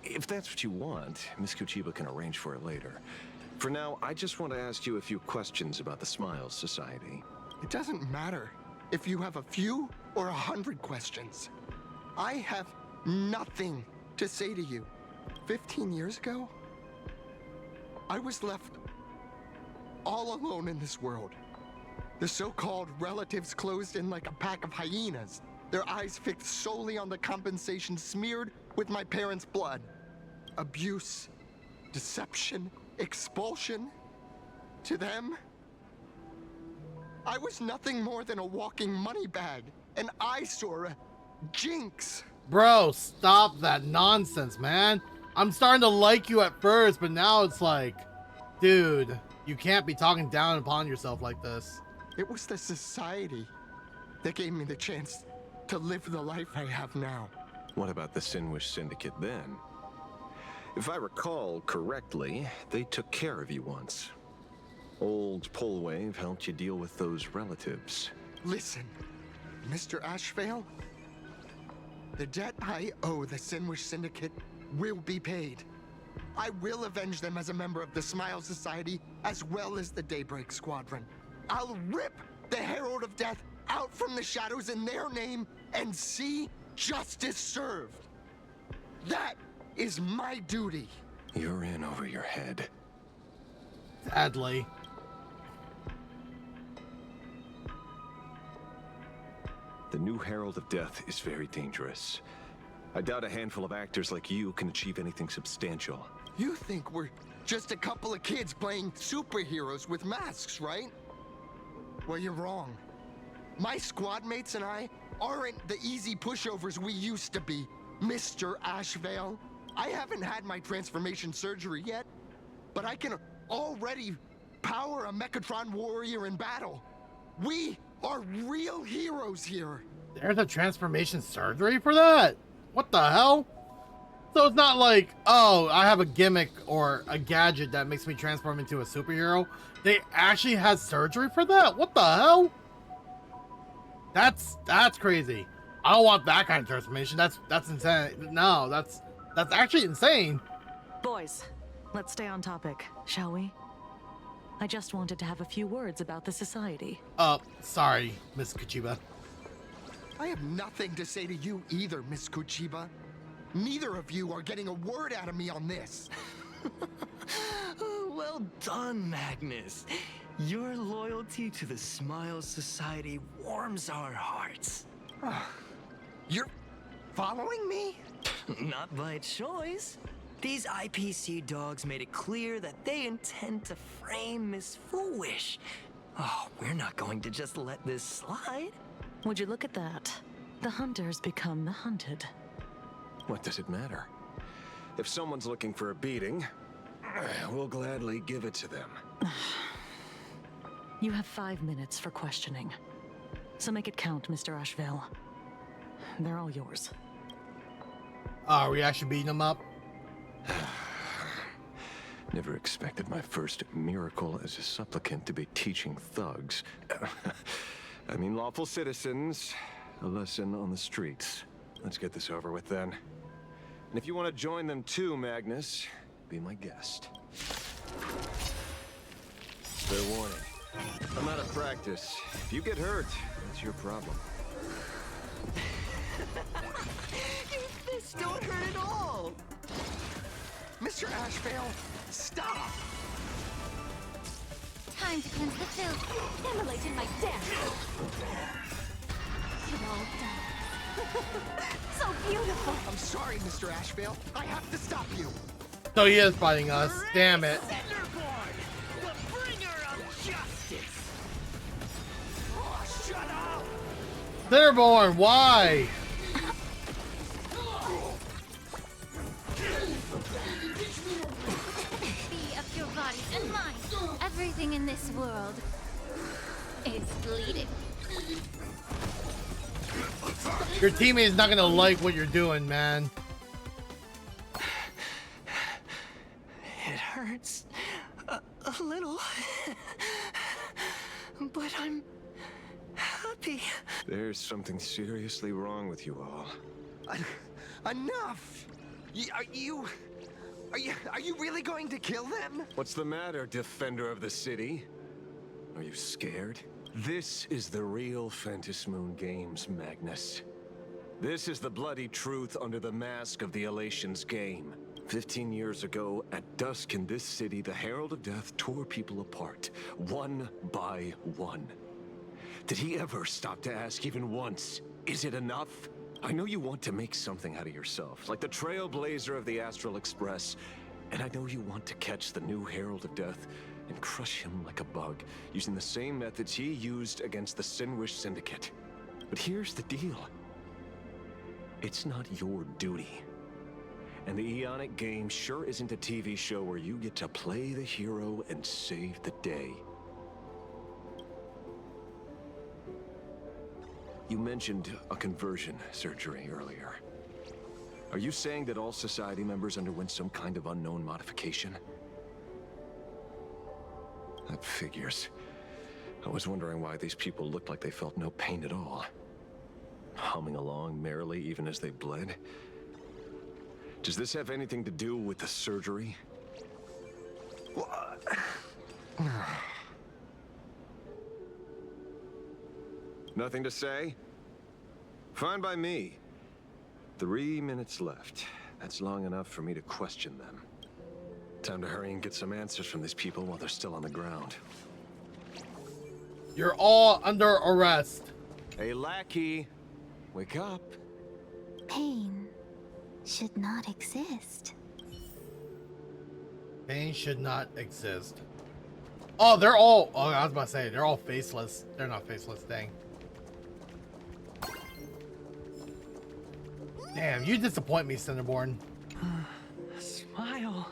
Speaker 14: If that's what you want, Miss Kuchiba can arrange for it later. For now, I just want to ask you a few questions about the Smiles Society.
Speaker 18: It doesn't matter if you have a few or 100 questions. I have nothing to say to you. 15 years ago, I was left all alone in this world. The so-called relatives closed in like a pack of hyenas, their eyes fixed solely on the compensation smeared with my parents' blood. Abuse, deception, expulsion. To them, I was nothing more than a walking money bag, an eyesore, a jinx.
Speaker 1: Bro, stop that nonsense, man. I'm starting to like you at first, but now it's like, dude, you can't be talking down upon yourself like this.
Speaker 18: It was the society that gave me the chance to live the life I have now.
Speaker 14: What about the Sinwish Syndicate then? If I recall correctly, they took care of you once. Old Polwave helped you deal with those relatives.
Speaker 18: Listen, Mr. Ashvale, the debt I owe the Sinwish Syndicate will be paid. I will avenge them as a member of the Smile Society as well as the Daybreak Squadron. I'll rip the Herald of Death out from the shadows in their name and see justice served. That is my duty.
Speaker 14: You're in over your head.
Speaker 1: Sadly.
Speaker 14: The new Herald of Death is very dangerous. I doubt a handful of actors like you can achieve anything substantial.
Speaker 18: You think we're just a couple of kids playing superheroes with masks, right? Well, you're wrong. My squad mates and I aren't the easy pushovers we used to be, Mr. Ashvale. I haven't had my transformation surgery yet, but I can already power a Mechatron warrior in battle. We are real heroes here.
Speaker 1: There's a transformation surgery for that? What the hell? So it's not like, oh, I have a gimmick or a gadget that makes me transform into a superhero. They actually had surgery for that? What the hell? That's crazy. I don't want that kind of transformation. That's insane. No, that's actually insane.
Speaker 5: Boys, Let's stay on topic, shall we? I just wanted to have a few words about the society.
Speaker 1: Sorry, Miss Kuchiba.
Speaker 18: I have nothing to say to you either, Miss Kuchiba. Neither of you are getting a word out of me on this.
Speaker 17: Well done, Magnus. Your loyalty to the Smile Society warms our hearts.
Speaker 18: You're following me?
Speaker 17: Not by choice. These IPC dogs made it clear that they intend to frame Miss Foolish. Oh, we're not going to just let this slide.
Speaker 5: Would you look at that? The hunters become the hunted.
Speaker 14: What does it matter? If someone's looking for a beating, we'll gladly give it to them.
Speaker 5: You have 5 minutes for questioning. So make it count, Mr. Ashvale. They're all yours.
Speaker 1: Are we actually beating them up?
Speaker 14: Never expected my first miracle as a supplicant to be teaching thugs. I mean lawful citizens, a lesson on the streets. Let's get this over with then. And if you want to join them too, Magnus, be my guest. Fair warning. I'm out of practice. If you get hurt, that's your problem.
Speaker 17: Your fists don't hurt at all.
Speaker 18: Mr. Ashvale, stop!
Speaker 3: Time to cleanse the filth. Immolate in my death. You're all done. So beautiful.
Speaker 18: I'm sorry, Mr. Ashvale. I have to stop you.
Speaker 1: So he is fighting us. Damn it.
Speaker 17: Centerboard, the bringer of justice. Oh, shut up!
Speaker 1: Centerborn, why?
Speaker 3: Be of your body and mind. Everything in this world is bleeding.
Speaker 1: Your teammate is not gonna like what you're doing, man.
Speaker 17: It hurts a little, but I'm happy.
Speaker 14: There's something seriously wrong with you all.
Speaker 18: Enough! Are you really going to kill them?
Speaker 14: What's the matter, defender of the city? Are you scared? This is the real Phantasmoon Games, Magnus. This is the bloody truth under the mask of the Elations game. 15 years ago, at dusk in this city, the Herald of Death tore people apart, one by one. Did he ever stop to ask even once, is it enough? I know you want to make something out of yourself, like the trailblazer of the Astral Express, and I know you want to catch the new Herald of Death and crush him like a bug, using the same methods he used against the Sinwish Syndicate. But here's the deal. It's not your duty. And the Eonic game sure isn't a TV show where you get to play the hero and save the day. You mentioned a conversion surgery earlier. Are you saying that all society members underwent some kind of unknown modification? That figures. I was wondering why these people looked like they felt no pain at all. Humming along merrily even as they bled. Does this have anything to do with the surgery? Nothing to say? Fine by me. 3 minutes left. That's long enough for me to question them. Time to hurry and get some answers from these people while they're still on the ground.
Speaker 1: You're all under arrest.
Speaker 14: Hey, lackey. Wake up.
Speaker 3: Pain should not exist.
Speaker 1: Pain should not exist. Oh, they're all... Oh, I was about to say, they're all faceless. They're not faceless, dang. Damn, you disappoint me, Cinderborn.
Speaker 17: Smile.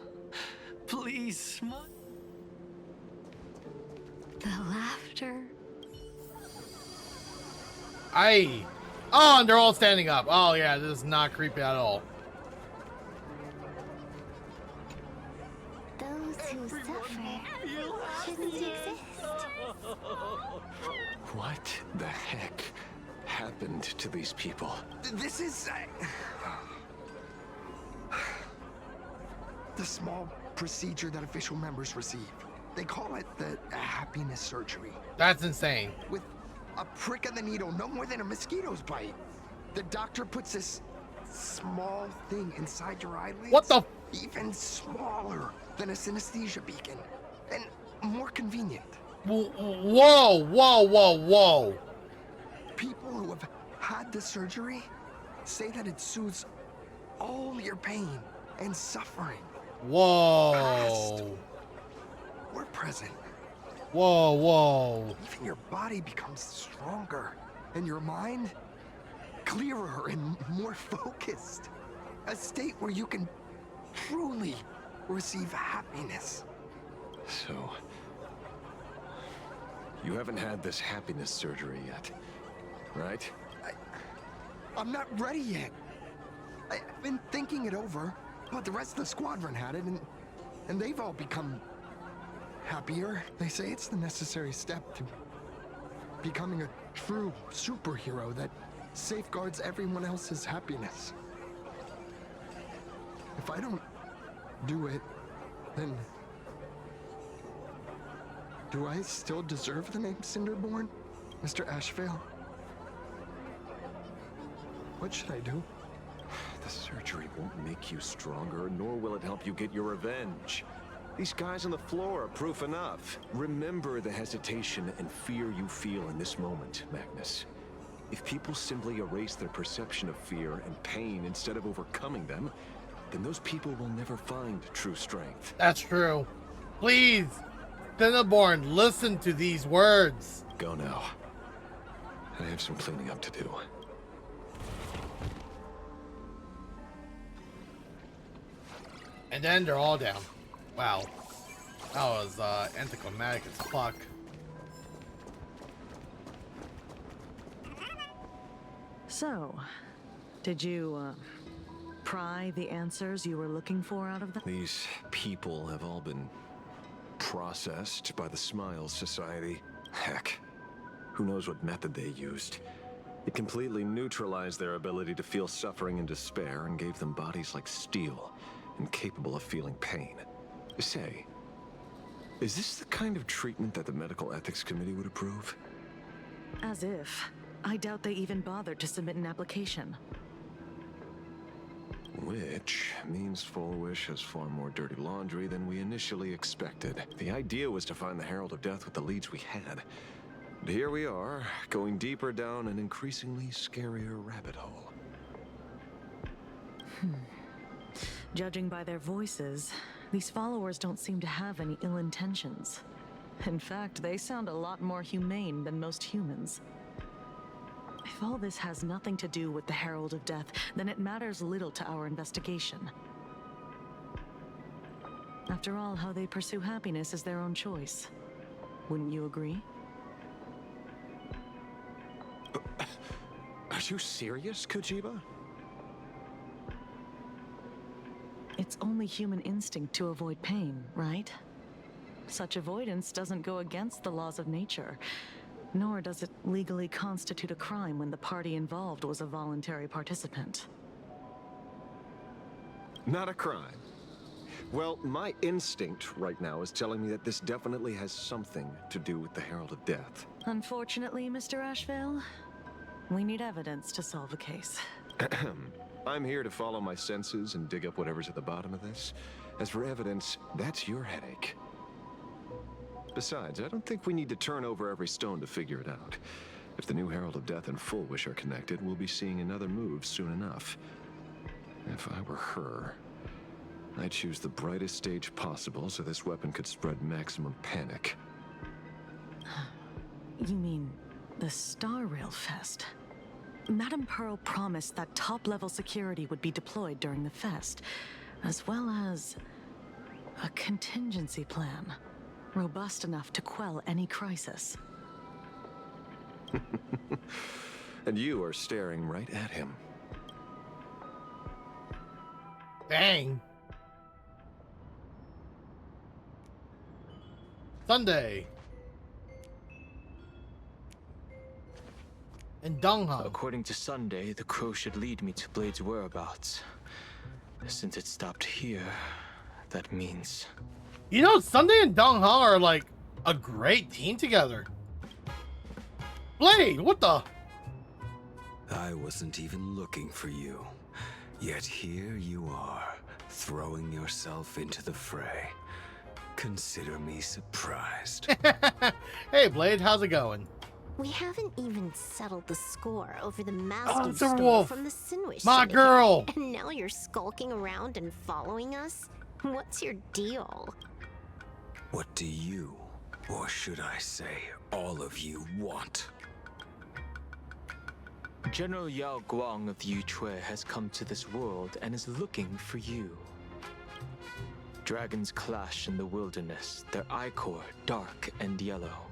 Speaker 17: Please, smile.
Speaker 19: The laughter.
Speaker 1: Aye. Oh, and they're all standing up. Oh, yeah, this is not creepy at all.
Speaker 3: Those who suffer shouldn't exist.
Speaker 14: What the heck happened to these people?
Speaker 18: This is... the small procedure that official members receive. They call it the happiness surgery.
Speaker 1: That's insane.
Speaker 18: With a prick of the needle, no more than a mosquito's bite. The doctor puts this small thing inside your eyelids.
Speaker 1: What the?
Speaker 18: Even smaller than a synesthesia beacon. And more convenient.
Speaker 1: Whoa, whoa, whoa, whoa.
Speaker 18: People who have had the surgery say that it soothes all your pain and suffering.
Speaker 1: Whoa.
Speaker 18: Past or present.
Speaker 1: Whoa, whoa.
Speaker 18: Even your body becomes stronger, and your mind clearer and more focused. A state where you can truly receive happiness.
Speaker 14: So, you haven't had this happiness surgery yet, right?
Speaker 18: I'm not ready yet. I've been thinking it over, but the rest of the squadron had it, and they've all become happier. They say it's the necessary step to becoming a true superhero that safeguards everyone else's happiness. If I don't do it, then do I still deserve the name Cinderborn, Mr. Ashvale? What should I do?
Speaker 14: The surgery won't make you stronger, nor will it help you get your revenge. These guys on the floor are proof enough. Remember the hesitation and fear you feel in this moment, Magnus. If people simply erase their perception of fear and pain instead of overcoming them, then those people will never find true strength.
Speaker 1: That's true. Please, Cinderborn, listen to these words.
Speaker 14: Go now. I have some cleaning up to do.
Speaker 1: And then they're all down. Wow. That was anticlimactic as fuck.
Speaker 5: So, did you pry the answers you were looking for out of them?
Speaker 14: These people have all been processed by the Smiles Society. Heck, who knows what method they used. It completely neutralized their ability to feel suffering and despair and gave them bodies like steel, incapable of feeling pain. Say, is this the kind of treatment that the Medical Ethics Committee would approve?
Speaker 5: As if. I doubt they even bothered to submit an application.
Speaker 14: Which means Fulwish has far more dirty laundry than we initially expected. The idea was to find the Herald of Death with the leads we had. But here we are, going deeper down an increasingly scarier rabbit hole.
Speaker 5: Judging by their voices, these followers don't seem to have any ill intentions. In fact, they sound a lot more humane than most humans. If all this has nothing to do with the Herald of Death, then it matters little to our investigation. After all, how they pursue happiness is their own choice. Wouldn't you agree?
Speaker 14: Are you serious, Kojiba?
Speaker 5: It's only human instinct to avoid pain, right? Such avoidance doesn't go against the laws of nature, nor does it legally constitute a crime when the party involved was a voluntary participant.
Speaker 14: Not a crime. Well, my instinct right now is telling me that this definitely has something to do with the Herald of Death.
Speaker 5: Unfortunately, Mr. Ashvale, we need evidence to solve a case.
Speaker 14: I'm here to follow my senses and dig up whatever's at the bottom of this. As for evidence, that's your headache. Besides, I don't think we need to turn over every stone to figure it out. If the new Herald of Death and Fulwish are connected, we'll be seeing another move soon enough. If I were her, I'd choose the brightest stage possible so this weapon could spread maximum panic.
Speaker 5: You mean the Star Rail Fest? Madame Pearl promised that top-level security would be deployed during the fest, as well as a contingency plan, robust enough to quell any crisis.
Speaker 14: And you are staring right at him.
Speaker 1: Dang. Sunday. In Donghang.
Speaker 16: According to Sunday, the crow should lead me to Blade's whereabouts. Since it stopped here, that means.
Speaker 1: You know, Sunday and Dong Hong are like a great team together. Blade, what the?
Speaker 21: I wasn't even looking for you. Yet here you are, throwing yourself into the fray. Consider me surprised.
Speaker 1: Hey, Blade, how's it going?
Speaker 23: We haven't even settled the score over the masking
Speaker 1: Silverwolf,
Speaker 23: store from the Sinwish
Speaker 1: my
Speaker 23: Syndicate.
Speaker 1: girl.
Speaker 23: And now you're skulking around and following us? What's your deal?
Speaker 21: What do you, or should I say, all of you want?
Speaker 16: General Yao Guang of Yutue has come to this world and is looking for you. Dragons clash in the wilderness, their ichor dark and yellow.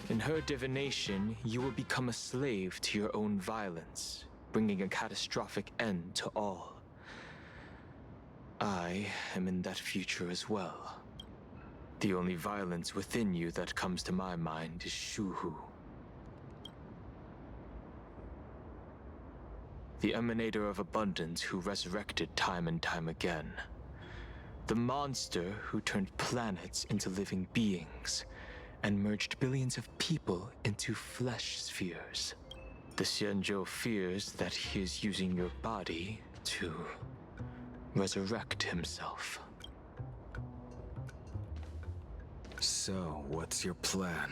Speaker 16: In her divination, you will become a slave to your own violence, bringing a catastrophic end to all. I am in that future as well. The only violence within you that comes to my mind is Shuhu. The emanator of abundance who resurrected time and time again. The monster who turned planets into living beings and merged billions of people into flesh spheres. The Xianzhou fears that he is using your body to resurrect himself.
Speaker 21: So, what's your plan?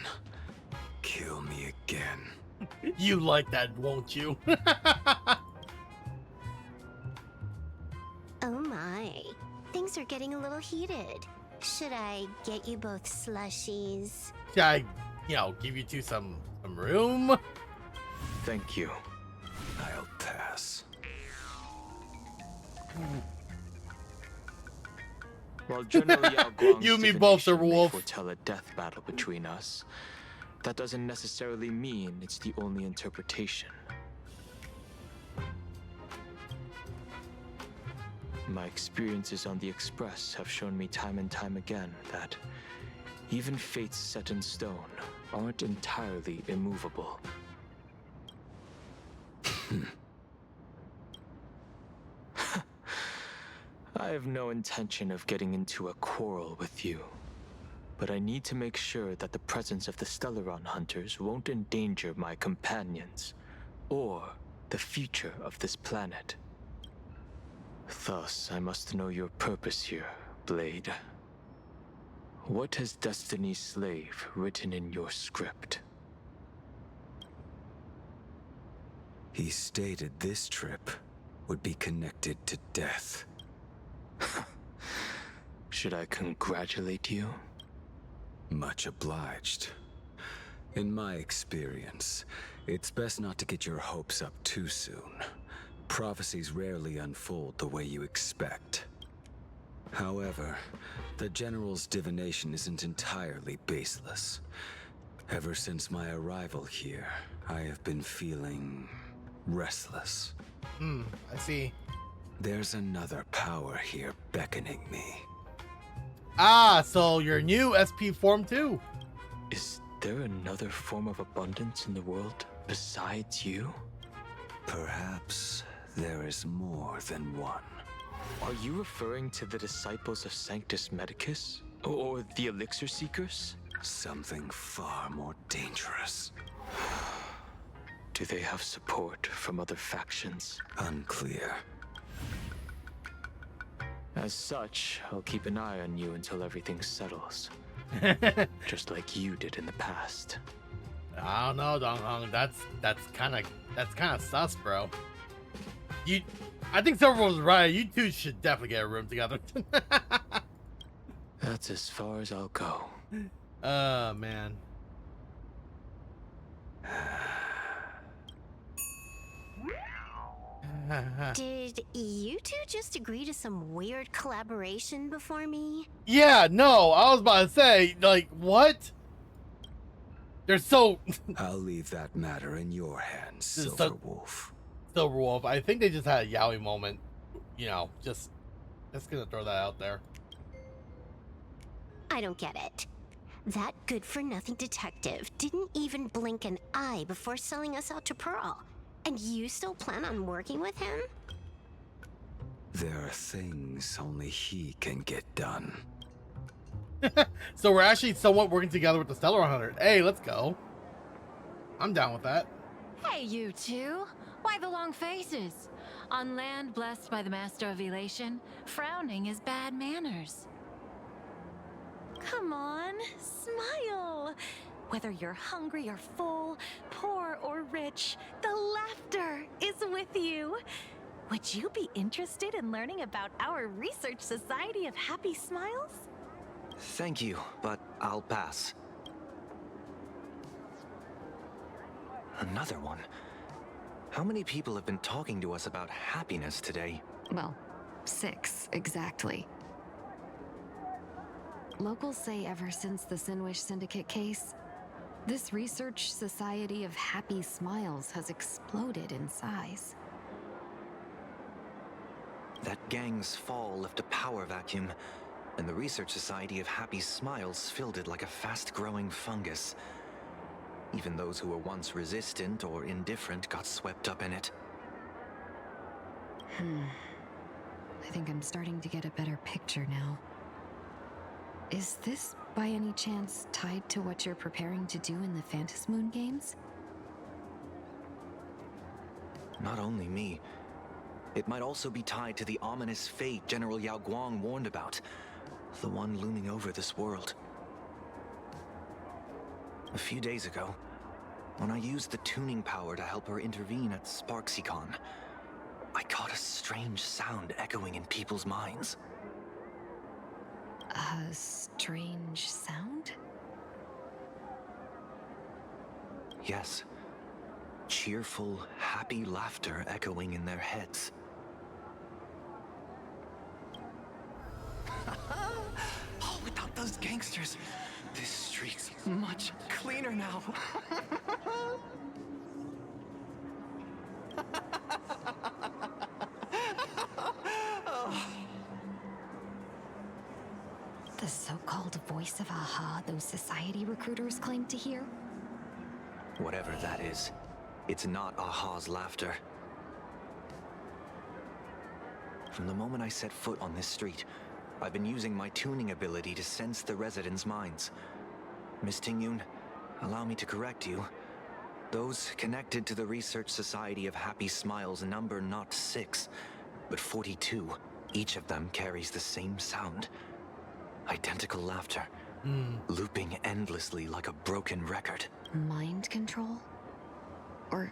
Speaker 21: Kill me again.
Speaker 1: You like that, won't you?
Speaker 23: Oh my. Things are getting a little heated. Should I get you both slushies?
Speaker 1: Should I, give you two some room?
Speaker 16: Thank you.
Speaker 21: I'll pass.
Speaker 16: While General Yao Guang's
Speaker 1: You and me both, Silverwolf.
Speaker 16: foretell a death battle between us, that doesn't necessarily mean it's the only interpretation. My experiences on the Express have shown me time and time again that even fates set in stone aren't entirely immovable. I have no intention of getting into a quarrel with you, but I need to make sure that the presence of the Stellaron hunters won't endanger my companions or the future of this planet. Thus, I must know your purpose here, Blade. What has Destiny's Slave written in your script?
Speaker 21: He stated this trip would be connected to death.
Speaker 16: Should I congratulate you?
Speaker 21: Much obliged. In my experience, it's best not to get your hopes up too soon. Prophecies rarely unfold the way you expect. However, the General's divination isn't entirely baseless. Ever since my arrival here, I have been feeling restless.
Speaker 1: I see.
Speaker 21: There's another power here beckoning me.
Speaker 1: Ah, so your new SP form too.
Speaker 16: Is there another form of abundance in the world besides you?
Speaker 21: Perhaps there is more than one.
Speaker 16: Are you referring to the disciples of Sanctus Medicus? Or the Elixir Seekers?
Speaker 21: Something far more dangerous.
Speaker 16: Do they have support from other factions?
Speaker 21: Unclear.
Speaker 16: As such, I'll keep an eye on you until everything settles. Just like you did in the past.
Speaker 1: I don't know, Dong Hong. That's kind of sus, bro. I think Silver was right. You two should definitely get a room together.
Speaker 16: That's as far as I'll go.
Speaker 1: Man.
Speaker 23: Did you two just agree to some weird collaboration before me?
Speaker 1: Yeah, no, I was about to say, like, what? They're so...
Speaker 21: I'll leave that matter in your hands, Silverwolf.
Speaker 1: Silverwolf, I think they just had a yaoi moment. Just gonna throw that out there.
Speaker 23: I don't get it. That good-for-nothing detective didn't even blink an eye before selling us out to Pearl. And you still plan on working with him?
Speaker 21: There are things only he can get done.
Speaker 1: So we're actually somewhat working together with the Stellar 100. Hey, let's go. I'm down with that.
Speaker 4: Hey, you two. Why the long faces? On land blessed by the Master of Elation, frowning is bad manners. Come on, smile. Whether you're hungry or full, poor or rich, the laughter is with you. Would you be interested in learning about our Research Society of Happy Smiles?
Speaker 2: Thank you, but I'll pass. Another one. How many people have been talking to us about happiness today?
Speaker 15: Well, 6 exactly. Locals say ever since the Sinwish Syndicate case, this Research Society of Happy Smiles has exploded in size.
Speaker 2: That gang's fall left a power vacuum, and the Research Society of Happy Smiles filled it like a fast-growing fungus. Even those who were once resistant or indifferent got swept up in it.
Speaker 15: I think I'm starting to get a better picture now. Is this, by any chance, tied to what you're preparing to do in the Phantasm Moon games?
Speaker 2: Not only me. It might also be tied to the ominous fate General Yao Guang warned about. The one looming over this world. A few days ago, when I used the tuning power to help her intervene at SparksyCon, I caught a strange sound echoing in people's minds.
Speaker 15: A strange sound?
Speaker 2: Yes. Cheerful, happy laughter echoing in their heads.
Speaker 6: Oh, without those gangsters, this street's much cleaner now.
Speaker 15: The so-called voice of Aha those society recruiters claim to hear?
Speaker 2: Whatever that is, it's not Aha's laughter. From the moment I set foot on this street, I've been using my tuning ability to sense the residents' minds. Miss Tingyun, allow me to correct you. Those connected to the Research Society of Happy Smiles number not 6, but 42. Each of them carries the same sound. Identical laughter, looping endlessly like a broken record.
Speaker 15: Mind control? Or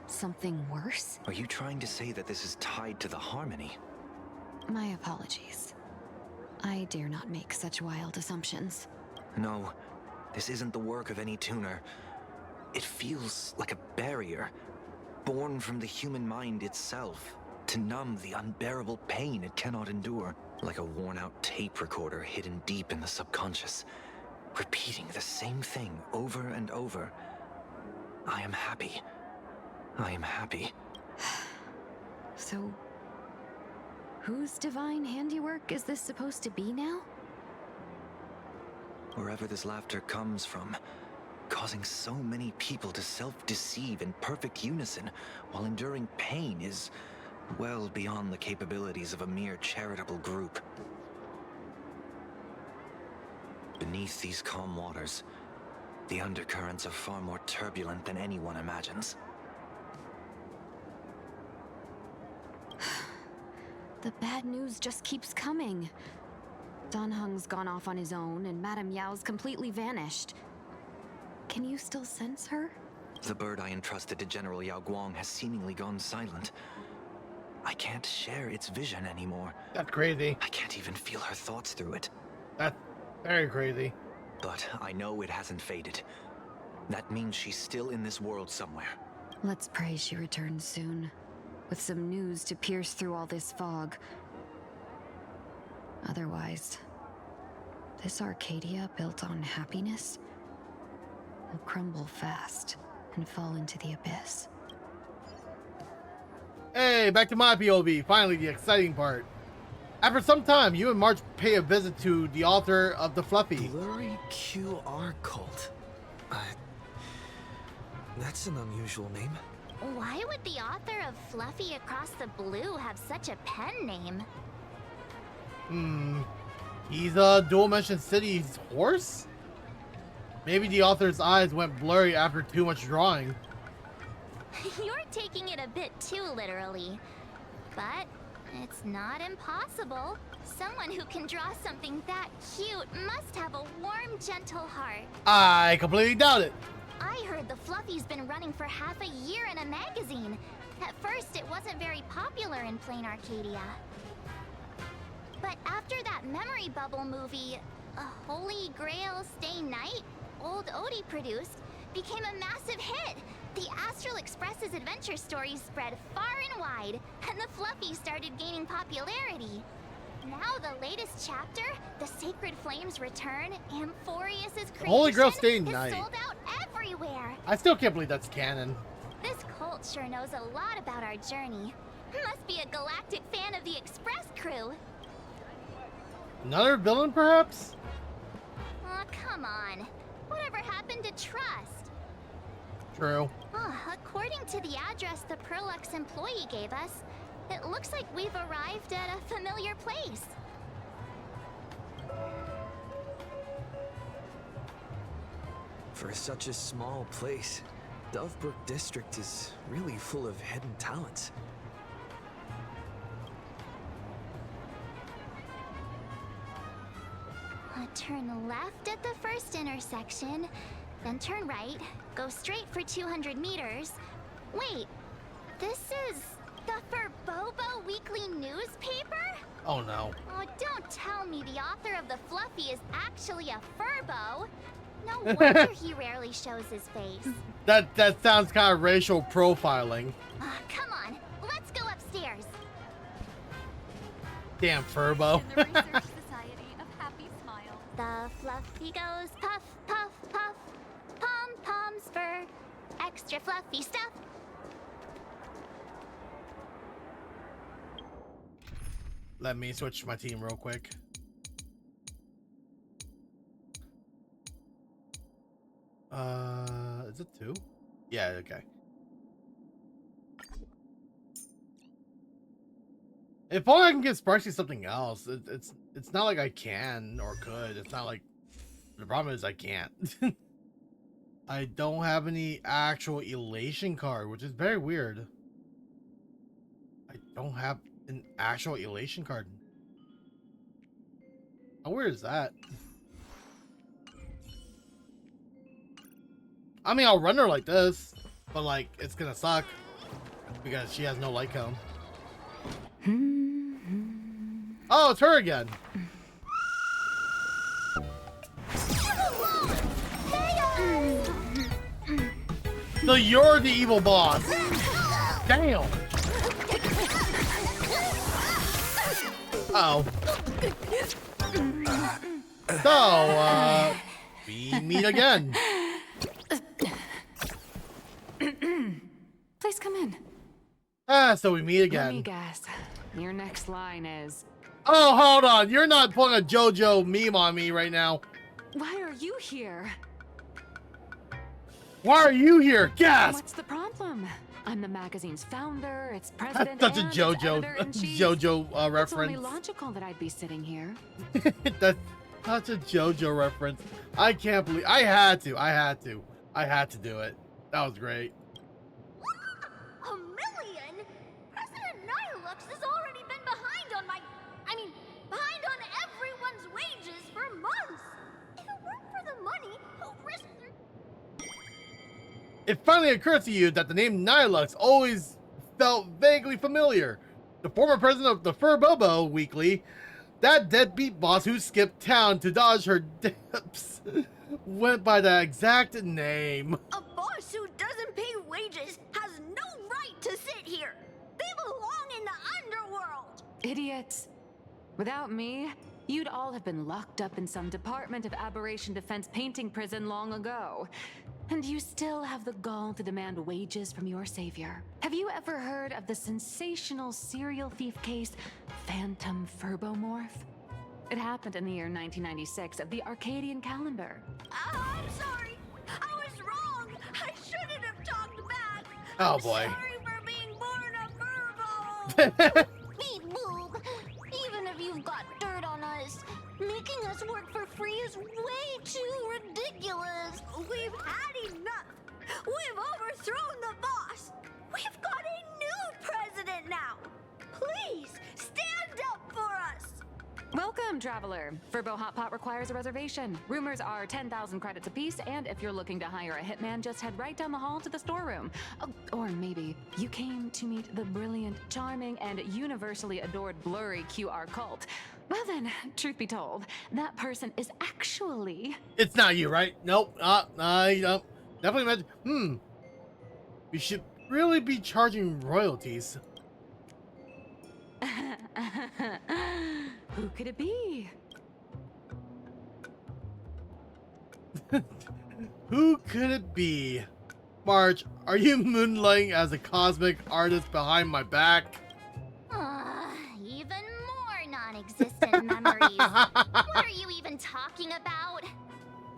Speaker 15: something worse?
Speaker 2: Are you trying to say that this is tied to the harmony?
Speaker 15: My apologies. I dare not make such wild assumptions.
Speaker 2: No, this isn't the work of any tuner. It feels like a barrier, born from the human mind itself, to numb the unbearable pain it cannot endure. Like a worn-out tape recorder hidden deep in the subconscious, repeating the same thing over and over. I am happy. I am happy.
Speaker 15: So, whose divine handiwork is this supposed to be now?
Speaker 2: Wherever this laughter comes from, causing so many people to self-deceive in perfect unison while enduring pain is well beyond the capabilities of a mere charitable group. Beneath these calm waters, the undercurrents are far more turbulent than anyone imagines.
Speaker 15: The bad news just keeps coming. Dan Heng's gone off on his own, and Madame Yao's completely vanished. Can you still sense her?
Speaker 2: The bird I entrusted to General Yao Guang has seemingly gone silent. I can't share its vision anymore.
Speaker 1: That's crazy.
Speaker 2: I can't even feel her thoughts through it.
Speaker 1: That's very crazy.
Speaker 2: But I know it hasn't faded. That means she's still in this world somewhere.
Speaker 15: Let's pray she returns soon, with some news to pierce through all this fog. Otherwise, this Arcadia built on happiness will crumble fast and fall into the abyss.
Speaker 1: Hey, back to my POV. Finally, the exciting part. After some time, you and March pay a visit to the author of the Fluffy.
Speaker 16: Blurry QR cult. That's an unusual name.
Speaker 3: Why would the author of Fluffy Across the Blue have such a pen name?
Speaker 1: He's a Dual Mention City's horse? Maybe the author's eyes went blurry after too much drawing.
Speaker 3: You're taking it a bit too literally. But it's not impossible. Someone who can draw something that cute must have a warm, gentle heart.
Speaker 1: I completely doubt it.
Speaker 3: I heard the Fluffy's been running for half a year in a magazine. At first, it wasn't very popular in Plain Arcadia. But after that memory bubble movie, A Holy Grail Stay Night, Old Odie produced, became a massive hit. The Astral Express's adventure stories spread far and wide, and the Fluffies started gaining popularity. Now the latest chapter, The Sacred Flames Return, Amphorius's creation,
Speaker 1: Holy Grail Stay
Speaker 3: is
Speaker 1: Night.
Speaker 3: sold out everywhere.
Speaker 1: I still can't believe that's canon.
Speaker 3: This cult sure knows a lot about our journey. Must be a galactic fan of the Express crew.
Speaker 1: Another villain, perhaps?
Speaker 3: Oh, come on. Whatever happened to trust?
Speaker 1: True.
Speaker 3: According to the address the Perlux employee gave us, it looks like we've arrived at a familiar place.
Speaker 2: For such a small place, Dovebrook District is really full of hidden talents.
Speaker 3: Turn left at the first intersection, then turn right, go straight for 200 meters. Wait, this is the Furbobo Weekly newspaper?
Speaker 1: Oh no.
Speaker 3: Oh, don't tell me the author of the Fluffy is actually a Furbo. No wonder he rarely shows his face.
Speaker 1: That sounds kind of racial profiling.
Speaker 3: Come on, let's go upstairs.
Speaker 1: Damn Furbo.
Speaker 3: The Fluffy goes puff, puff, puff. Pom-poms for extra fluffy stuff.
Speaker 1: Let me switch my team real quick. Is it 2? Yeah, okay. If only I can give Sparksy something else. It's not like I can or could. It's not like the problem is I can't. I don't have any actual elation card, which is very weird. I don't have an actual elation card. How weird is that? I mean, I'll run her like this, but like it's gonna suck because she has no light cone. Oh, it's her again. So you're the evil boss. Damn. Oh. So, we meet again.
Speaker 15: Please come in.
Speaker 1: So we meet again.
Speaker 15: Let me guess. Your next line is...
Speaker 1: Oh, hold on. You're not pulling a JoJo meme on me right now.
Speaker 15: Why are you here?
Speaker 1: Why are you here? Gasp!
Speaker 15: What's the problem? I'm the magazine's founder, its president,
Speaker 1: That's such a
Speaker 15: and
Speaker 1: JoJo reference.
Speaker 15: It's only logical that I'd be sitting here.
Speaker 1: That's such a JoJo reference. I can't believe I had to do it. That was great.
Speaker 3: $1 million? President Nihilux has already been behind on behind on everyone's wages for months. If it weren't for the money, who risked their...
Speaker 1: It finally occurred to you that the name Nihilux always felt vaguely familiar. The former president of the Furbobo Weekly, that deadbeat boss who skipped town to dodge her dips, went by that exact name.
Speaker 10: A boss who doesn't pay wages has no right to sit here. They belong in the underworld.
Speaker 15: Idiots. Without me, you'd all have been locked up in some Department of Aberration Defense painting prison long ago. And you still have the gall to demand wages from your savior. Have you ever heard of the sensational serial thief case, Phantom Furbomorph? It happened in the year 1996 of the Arcadian calendar.
Speaker 10: I'm sorry. I was wrong. I shouldn't have talked back.
Speaker 1: Oh boy.
Speaker 10: Sorry for being born a furball.
Speaker 23: Beep boop. Even if you've got dirt on us, making us work for free is way too ridiculous.
Speaker 10: We've had enough. We've overthrown the boss. We've got a new president now. Please stand up for us.
Speaker 15: Welcome, traveler. Furbo Hot Pot requires a reservation. Rumors are 10,000 credits apiece, and if you're looking to hire a hitman, just head right down the hall to the storeroom. Oh, or maybe you came to meet the brilliant, charming, and universally adored blurry QR cult. Well then, truth be told, that person is actually...
Speaker 1: It's not you, right? Nope. Definitely not. We should really be charging royalties.
Speaker 15: Who could it be?
Speaker 1: Who could it be? Marge, are you moonlighting as a cosmic artist behind my back?
Speaker 3: Even more non-existent memories. What are you even talking about?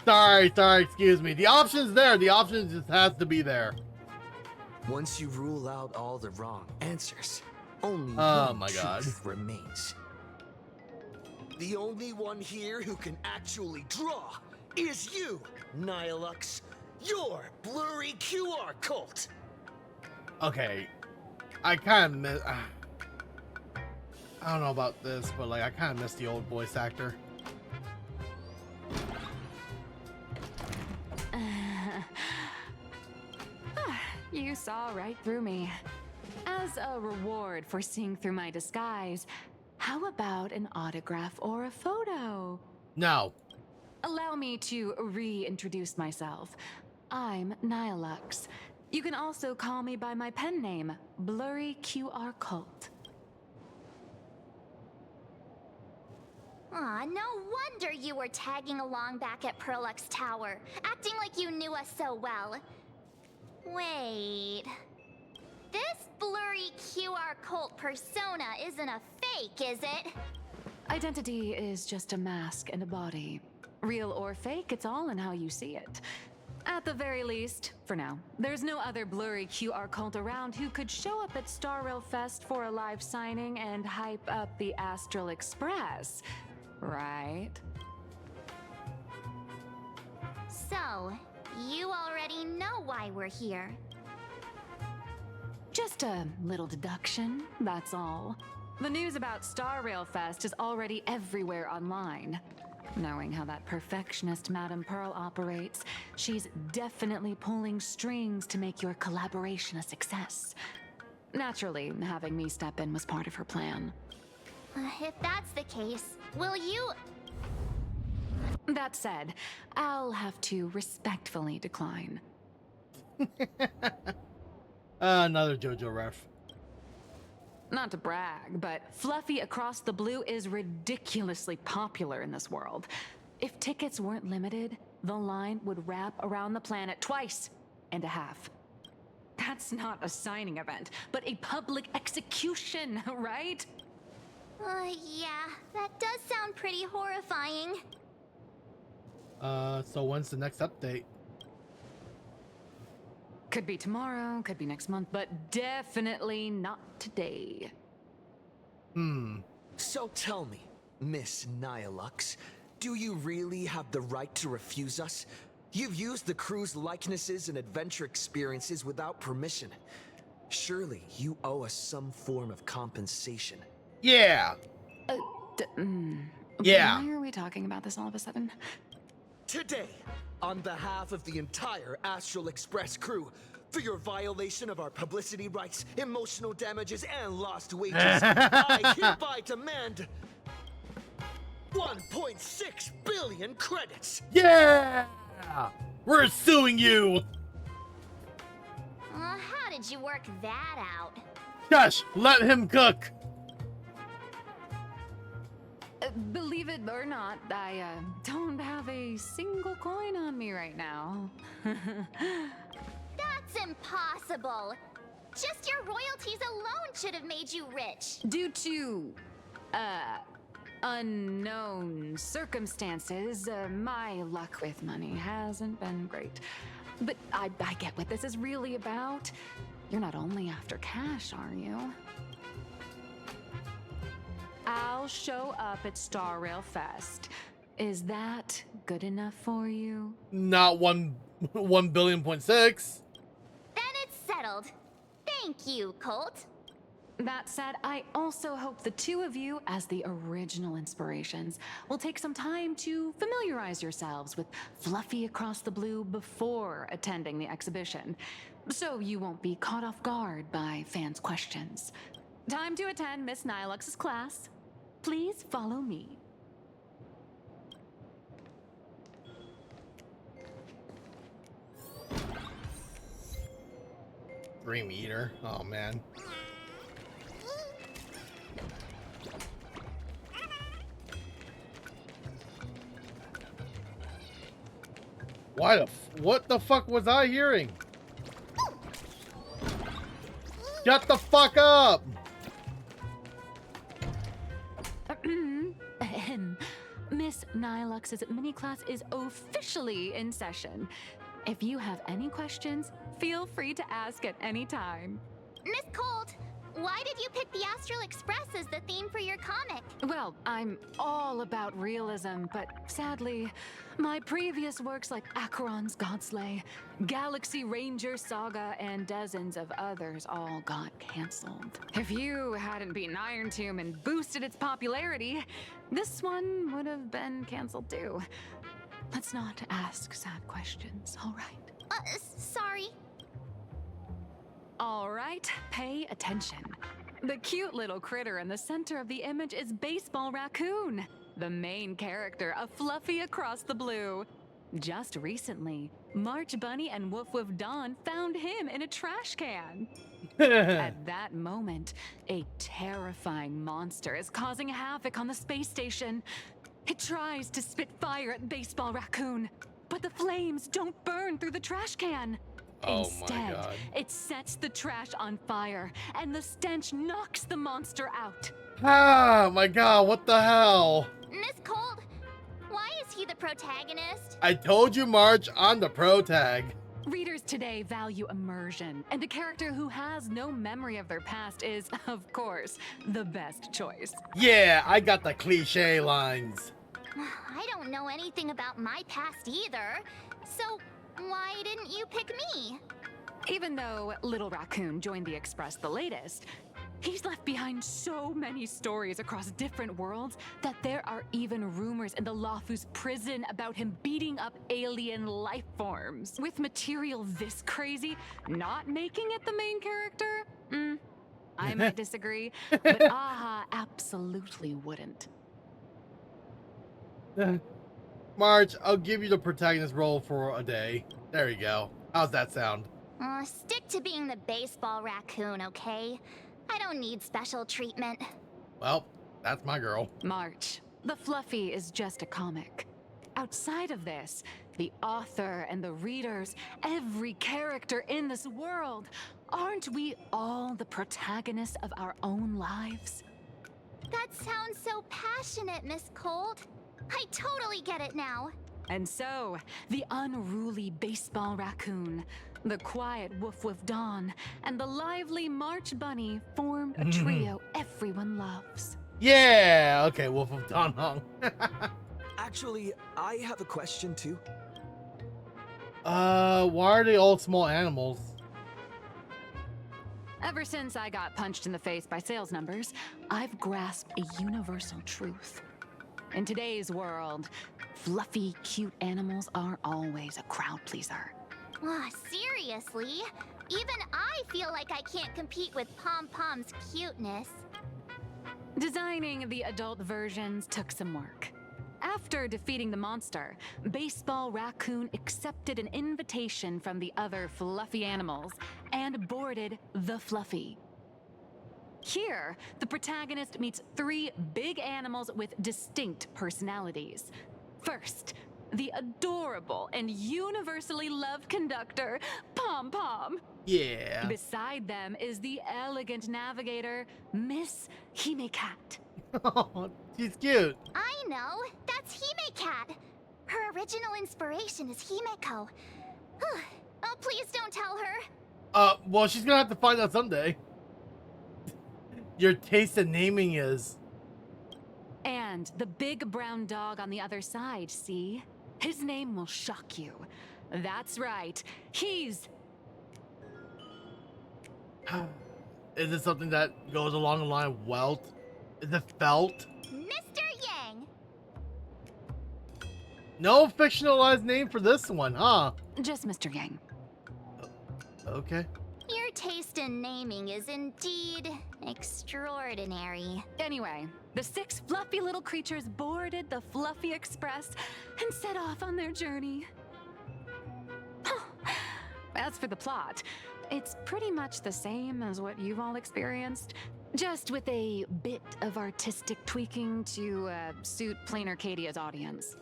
Speaker 1: Sorry, excuse me. The option's there. The option just has to be there.
Speaker 2: Once you rule out all the wrong answers, only
Speaker 1: Oh
Speaker 2: one
Speaker 1: my God.
Speaker 2: truth remains. The only one here who can actually draw is you, Nihilux. Your blurry QR cult.
Speaker 1: Okay. I kind of miss... I don't know about this, but like I kind of miss the old voice actor.
Speaker 15: You saw right through me. As a reward for seeing through my disguise, how about an autograph or a photo?
Speaker 1: No.
Speaker 15: Allow me to reintroduce myself. I'm Nihilux. You can also call me by my pen name, Blurry QR Cult.
Speaker 3: Aw, no wonder you were tagging along back at Perlux Tower, acting like you knew us so well. Wait... This blurry QR cult persona isn't a fake, is it?
Speaker 15: Identity is just a mask and a body. Real or fake, it's all in how you see it. At the very least, for now, there's no other blurry QR cult around who could show up at Star Rail Fest for a live signing and hype up the Astral Express, right?
Speaker 3: So, you already know why we're here.
Speaker 15: Just a little deduction, that's all. The news about Star Rail Fest is already everywhere online. Knowing how that perfectionist Madame Pearl operates, she's definitely pulling strings to make your collaboration a success. Naturally, having me step in was part of her plan.
Speaker 3: If that's the case, will you...
Speaker 15: That said, I'll have to respectfully decline.
Speaker 1: Another JoJo ref.
Speaker 15: Not to brag, but Fluffy Across the Blue is ridiculously popular in this world. If tickets weren't limited, the line would wrap around the planet twice and a half. That's not a signing event, but a public execution, right?
Speaker 3: Yeah, that does sound pretty horrifying.
Speaker 1: So when's the next update?
Speaker 15: Could be tomorrow, could be next month, but definitely not today.
Speaker 2: So tell me, Miss Nihilux, do you really have the right to refuse us? You've used the crew's likenesses and adventure experiences without permission. Surely you owe us some form of compensation.
Speaker 1: Yeah. Yeah.
Speaker 15: Why are we talking about this all of a sudden?
Speaker 2: Today, on behalf of the entire Astral Express crew, for your violation of our publicity rights, emotional damages, and lost wages, I hereby demand 1.6 billion credits!
Speaker 1: Yeah! We're suing you!
Speaker 3: How did you work that out?
Speaker 1: Shush! Let him cook!
Speaker 15: Believe it or not, I don't have a single coin on me right now.
Speaker 3: That's impossible! Just your royalties alone should have made you rich!
Speaker 15: Due to, unknown circumstances, my luck with money hasn't been great. But I get what this is really about. You're not only after cash, are you? I'll show up at Star Rail Fest. Is that good enough for you?
Speaker 1: Not 1.6 billion.
Speaker 3: Then it's settled. Thank you, Colt.
Speaker 15: That said, I also hope the two of you, as the original inspirations, will take some time to familiarize yourselves with Fluffy Across the Blue before attending the exhibition, so you won't be caught off guard by fans' questions. Time to attend Miss Nilux's class. Please follow me.
Speaker 1: Dream Eater. Oh man. What the fuck was I hearing? Shut the fuck up!
Speaker 15: Miss Nilux's mini class is officially in session. If you have any questions, feel free to ask at any time.
Speaker 3: Miss Colt, why did you pick the Astral Express as the theme for your comic?
Speaker 15: Well, I'm all about realism, but sadly, my previous works like Acheron's Godslay, Galaxy Ranger Saga, and dozens of others all got canceled. If you hadn't beaten Iron Tomb and boosted its popularity, this one would have been canceled too. Let's not ask sad questions, all right?
Speaker 3: Sorry.
Speaker 15: All right, pay attention. The cute little critter in the center of the image is Baseball Raccoon, the main character of Fluffy Across the Blue. Just recently, March Bunny and Woof Woof Dawn found him in a trash can. At that moment, a terrifying monster is causing havoc on the space station. It tries to spit fire at Baseball Raccoon, but the flames don't burn through the trash can.
Speaker 1: Oh my
Speaker 15: Instead,
Speaker 1: God.
Speaker 15: it sets the trash on fire, and the stench knocks the monster out.
Speaker 1: Ah, my God, what the hell?
Speaker 3: Miss Colt, why is he the protagonist?
Speaker 1: I told you, March, I'm the pro tag.
Speaker 15: Readers today value immersion, and a character who has no memory of their past is, of course, the best choice.
Speaker 1: Yeah, I got the cliche lines.
Speaker 3: I don't know anything about my past either, so why didn't you pick me?
Speaker 15: Even though Little Raccoon joined the Express the latest, he's left behind so many stories across different worlds that there are even rumors in the Lawfus prison about him beating up alien life forms. With material this crazy, not making it the main character? I might disagree, but Aha absolutely wouldn't.
Speaker 1: March, I'll give you the protagonist role for a day. There you go. How's that sound?
Speaker 3: Stick to being the Baseball Raccoon, okay? I don't need special treatment.
Speaker 1: Well, that's my girl.
Speaker 15: March, the Fluffy is just a comic. Outside of this, the author and the readers, every character in this world, aren't we all the protagonists of our own lives?
Speaker 3: That sounds so passionate, Miss Colt. I totally get it now.
Speaker 15: And so, the unruly Baseball Raccoon, the quiet Woof Woof Dawn, and the lively March Bunny formed a trio everyone loves.
Speaker 1: Yeah, okay, Wolf of Dawn Hong.
Speaker 2: Actually, I have a question too.
Speaker 1: Why are they all small animals?
Speaker 15: Ever since I got punched in the face by sales numbers, I've grasped a universal truth. In today's world, fluffy, cute animals are always a crowd pleaser.
Speaker 3: Seriously? Even I feel like I can't compete with Pom Pom's cuteness.
Speaker 15: Designing the adult versions took some work. After defeating the monster, Baseball Raccoon accepted an invitation from the other fluffy animals and boarded the Fluffy. Here, the protagonist meets three big animals with distinct personalities. First, the adorable and universally loved conductor, Pom Pom.
Speaker 1: Yeah.
Speaker 15: Beside them is the elegant navigator, Miss MECHAS.
Speaker 1: Oh, she's cute.
Speaker 3: I know. That's MECHAS. Her original inspiration is Himeko. Oh, please don't tell her.
Speaker 1: Well, she's gonna have to find out someday. Your taste in naming is.
Speaker 15: And the big brown dog on the other side, see? His name will shock you. That's right. He's...
Speaker 1: Is it something that goes along the line of welt? Is it felt?
Speaker 3: Mr. Yang!
Speaker 1: No fictionalized name for this one, huh?
Speaker 15: Just Mr. Yang.
Speaker 1: Okay.
Speaker 3: Your taste in naming is indeed extraordinary.
Speaker 15: Anyway, the 6 fluffy little creatures boarded the Fluffy Express and set off on their journey. As for the plot, it's pretty much the same as what you've all experienced, just with a bit of artistic tweaking to suit plain Arcadia's audience.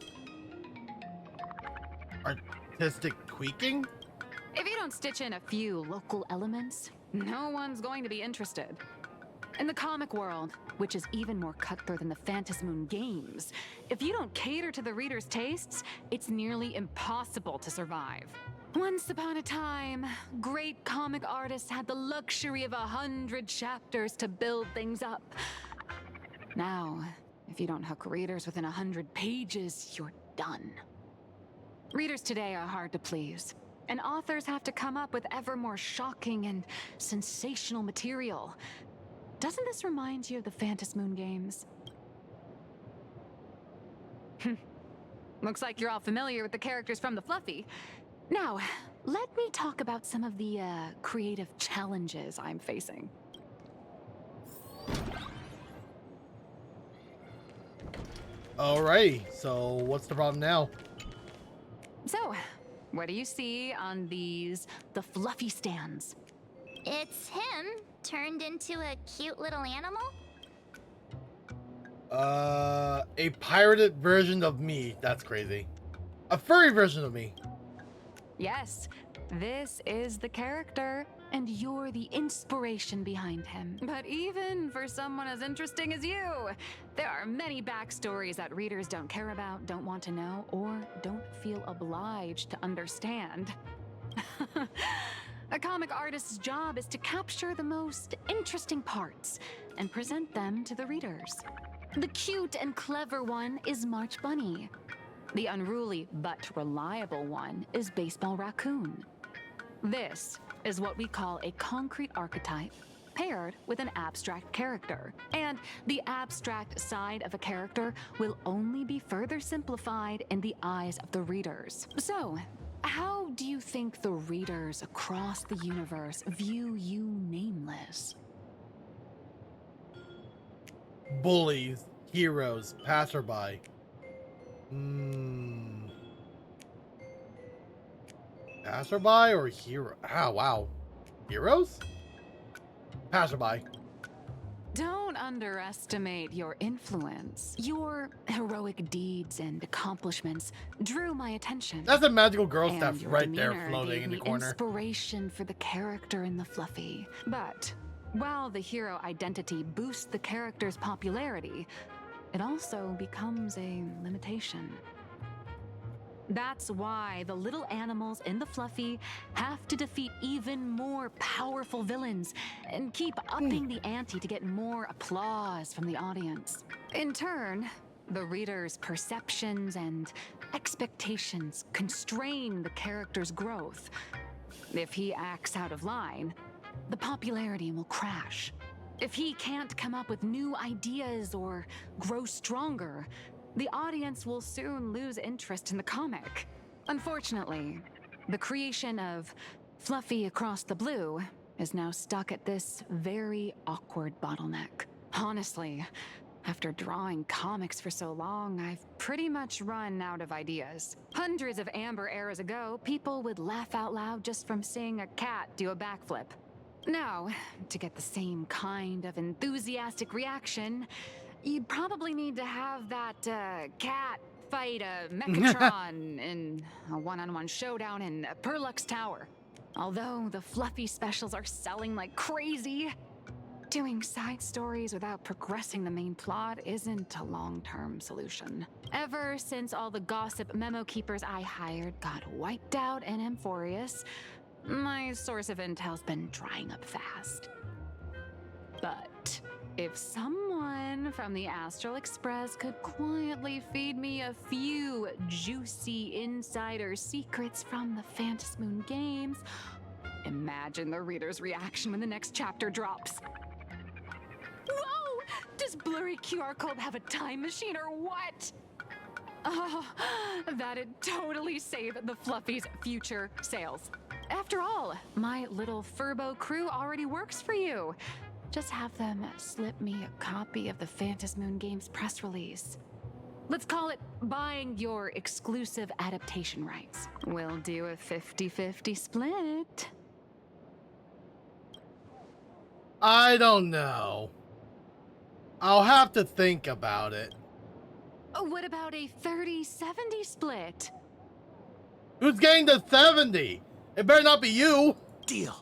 Speaker 1: Artistic tweaking?
Speaker 15: If you don't stitch in a few local elements, no one's going to be interested. In the comic world, which is even more cutthroat than the Phantasm Moon games, if you don't cater to the reader's tastes, it's nearly impossible to survive. Once upon a time, great comic artists had the luxury of 100 chapters to build things up. Now, if you don't hook readers within 100 pages, you're done. Readers today are hard to please, and authors have to come up with ever more shocking and sensational material. Doesn't this remind you of the Phantasm Moon games? Looks like you're all familiar with the characters from the Fluffy. Now, let me talk about some of the creative challenges I'm facing.
Speaker 1: Alrighty, so what's the problem now?
Speaker 15: So, what do you see on the Fluffy stands?
Speaker 3: It's him turned into a cute little animal?
Speaker 1: A pirated version of me. That's crazy. A furry version of me.
Speaker 15: Yes, this is the character, and you're the inspiration behind him. But even for someone as interesting as you, there are many backstories that readers don't care about, don't want to know, or don't feel obliged to understand. A comic artist's job is to capture the most interesting parts and present them to the readers. The cute and clever one is March Bunny. The unruly but reliable one is Baseball Raccoon. This is what we call a concrete archetype paired with an abstract character. And the abstract side of a character will only be further simplified in the eyes of the readers. So, how do you think the readers across the universe view you nameless?
Speaker 1: Bullies, heroes, passerby. Passerby or hero? Ah, wow. Heroes? Passerby.
Speaker 15: Don't underestimate your influence. Your heroic deeds and accomplishments drew my attention.
Speaker 1: That's a magical girl
Speaker 15: And
Speaker 1: stuff
Speaker 15: your
Speaker 1: right there
Speaker 15: demeanor
Speaker 1: floating
Speaker 15: gave
Speaker 1: in the
Speaker 15: me
Speaker 1: corner.
Speaker 15: Inspiration for the character in the Fluffy. But while the hero identity boosts the character's popularity, it also becomes a limitation. That's why the little animals in the Fluffy have to defeat even more powerful villains and keep upping the ante to get more applause from the audience. In turn, the reader's perceptions and expectations constrain the character's growth. If he acts out of line, the popularity will crash. If he can't come up with new ideas or grow stronger, the audience will soon lose interest in the comic. Unfortunately, the creation of Fluffy Across the Blue is now stuck at this very awkward bottleneck. Honestly, after drawing comics for so long, I've pretty much run out of ideas. Hundreds of amber eras ago, people would laugh out loud just from seeing a cat do a backflip. Now, to get the same kind of enthusiastic reaction, you'd probably need to have that cat fight a Mechatron in a one-on-one showdown in Perlux Tower. Although the Fluffy specials are selling like crazy, doing side stories without progressing the main plot isn't a long-term solution. Ever since all the gossip memo keepers I hired got wiped out in Amphorius, My source of intel's been drying up fast. But if someone from the Astral Express could quietly feed me a few juicy insider secrets from the Phantasmoon Games, imagine the reader's reaction when the next chapter drops. Whoa! Does blurry QR code have a time machine or what? Oh, that'd totally save the Fluffy's future sales. After all, my little Furbo crew already works for you. Just have them slip me a copy of the Phantasmoon Games press release. Let's call it buying your exclusive adaptation rights. We'll do a 50-50 split.
Speaker 1: I don't know. I'll have to think about it.
Speaker 15: What about a 30-70 split?
Speaker 1: Who's getting the 70? It better not be you.
Speaker 12: Deal.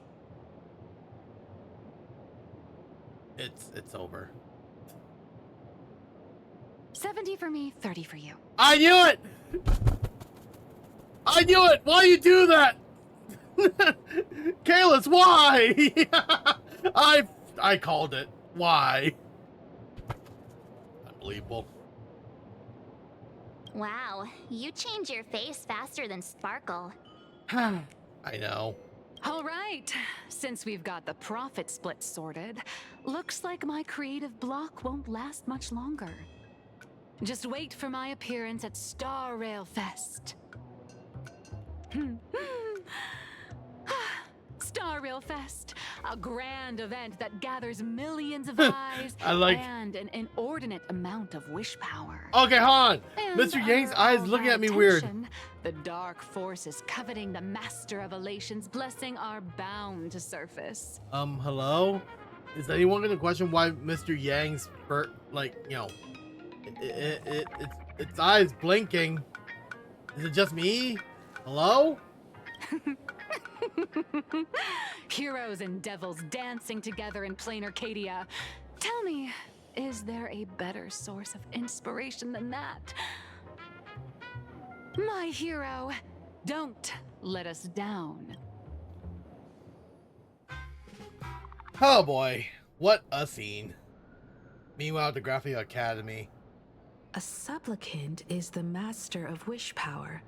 Speaker 1: It's over.
Speaker 15: 70 for me, 30 for you.
Speaker 1: I knew it! I knew it! Why you do that? Kalis, why? I called it. Why? Unbelievable.
Speaker 3: Wow, you change your face faster than Sparkle.
Speaker 1: I know.
Speaker 15: All right, since we've got the profit split sorted, looks like my creative block won't last much longer. Just wait for my appearance at Star Rail Fest. Star Rail Fest, a grand event that gathers millions of eyes and an inordinate amount of wish power.
Speaker 1: Okay, Han.
Speaker 15: And
Speaker 1: Mr. Yang's
Speaker 15: under
Speaker 1: eyes
Speaker 15: all
Speaker 1: looking
Speaker 15: that
Speaker 1: at me weird.
Speaker 15: attention, the dark forces coveting the Master of Elation's blessing are bound to surface.
Speaker 1: Hello? Is anyone gonna question why Mr. Yang's its eyes blinking? Is it just me? Hello?
Speaker 15: Heroes and devils dancing together in plain Arcadia. Tell me, is there a better source of inspiration than that? My hero, don't let us down.
Speaker 1: Oh boy, what a scene. Meanwhile at the Graphic Academy.
Speaker 5: A supplicant is the master of wish power,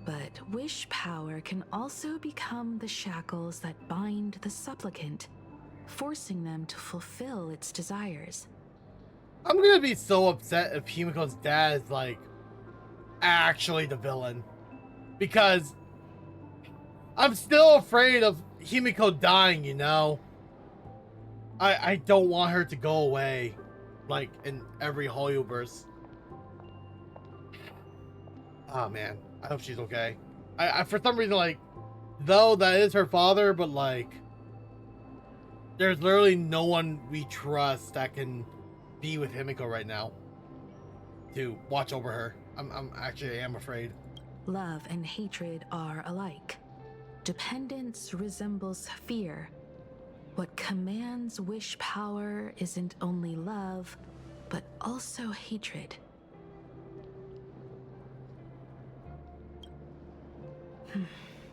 Speaker 5: but wish power can also become the shackles that bind the supplicant, forcing them to fulfill its desires.
Speaker 1: I'm gonna be so upset if Himiko's dad is like actually the villain, because I'm still afraid of Himiko dying, you know? I don't want her to go away like in every Hoyoverse. Oh man, I hope she's okay. I for some reason, like, though that is her father, but like there's literally no one we trust that can be with Himiko right now to watch over her. I'm actually I am afraid.
Speaker 5: Love and hatred are alike. Dependence resembles fear. What commands wish power isn't only love, but also hatred.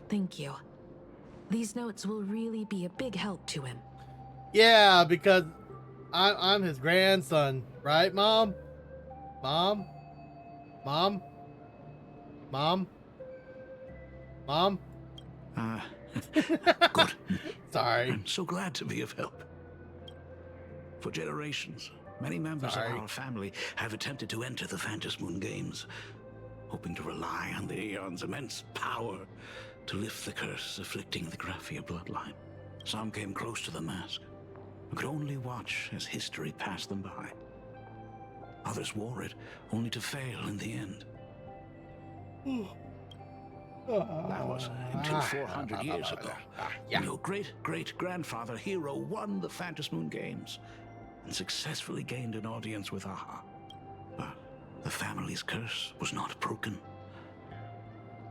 Speaker 5: Thank you. These notes will really be a big help to him.
Speaker 1: Yeah, because I'm his grandson, right, Mom? Mom? Mom? Mom? Mom?
Speaker 7: Good.
Speaker 1: Sorry.
Speaker 7: I'm so glad to be of help. For generations, many members of our family have attempted to enter the Phantasmoon Games, hoping to rely on the Aeon's immense power to lift the curse afflicting the Graphia bloodline. Some came close to the mask, and could only watch as history passed them by. Others wore it, only to fail in the end. That was until 400 years ago, when your great-great-grandfather Hero won the Phantasmoon Games and successfully gained an audience with Aha. But the family's curse was not broken.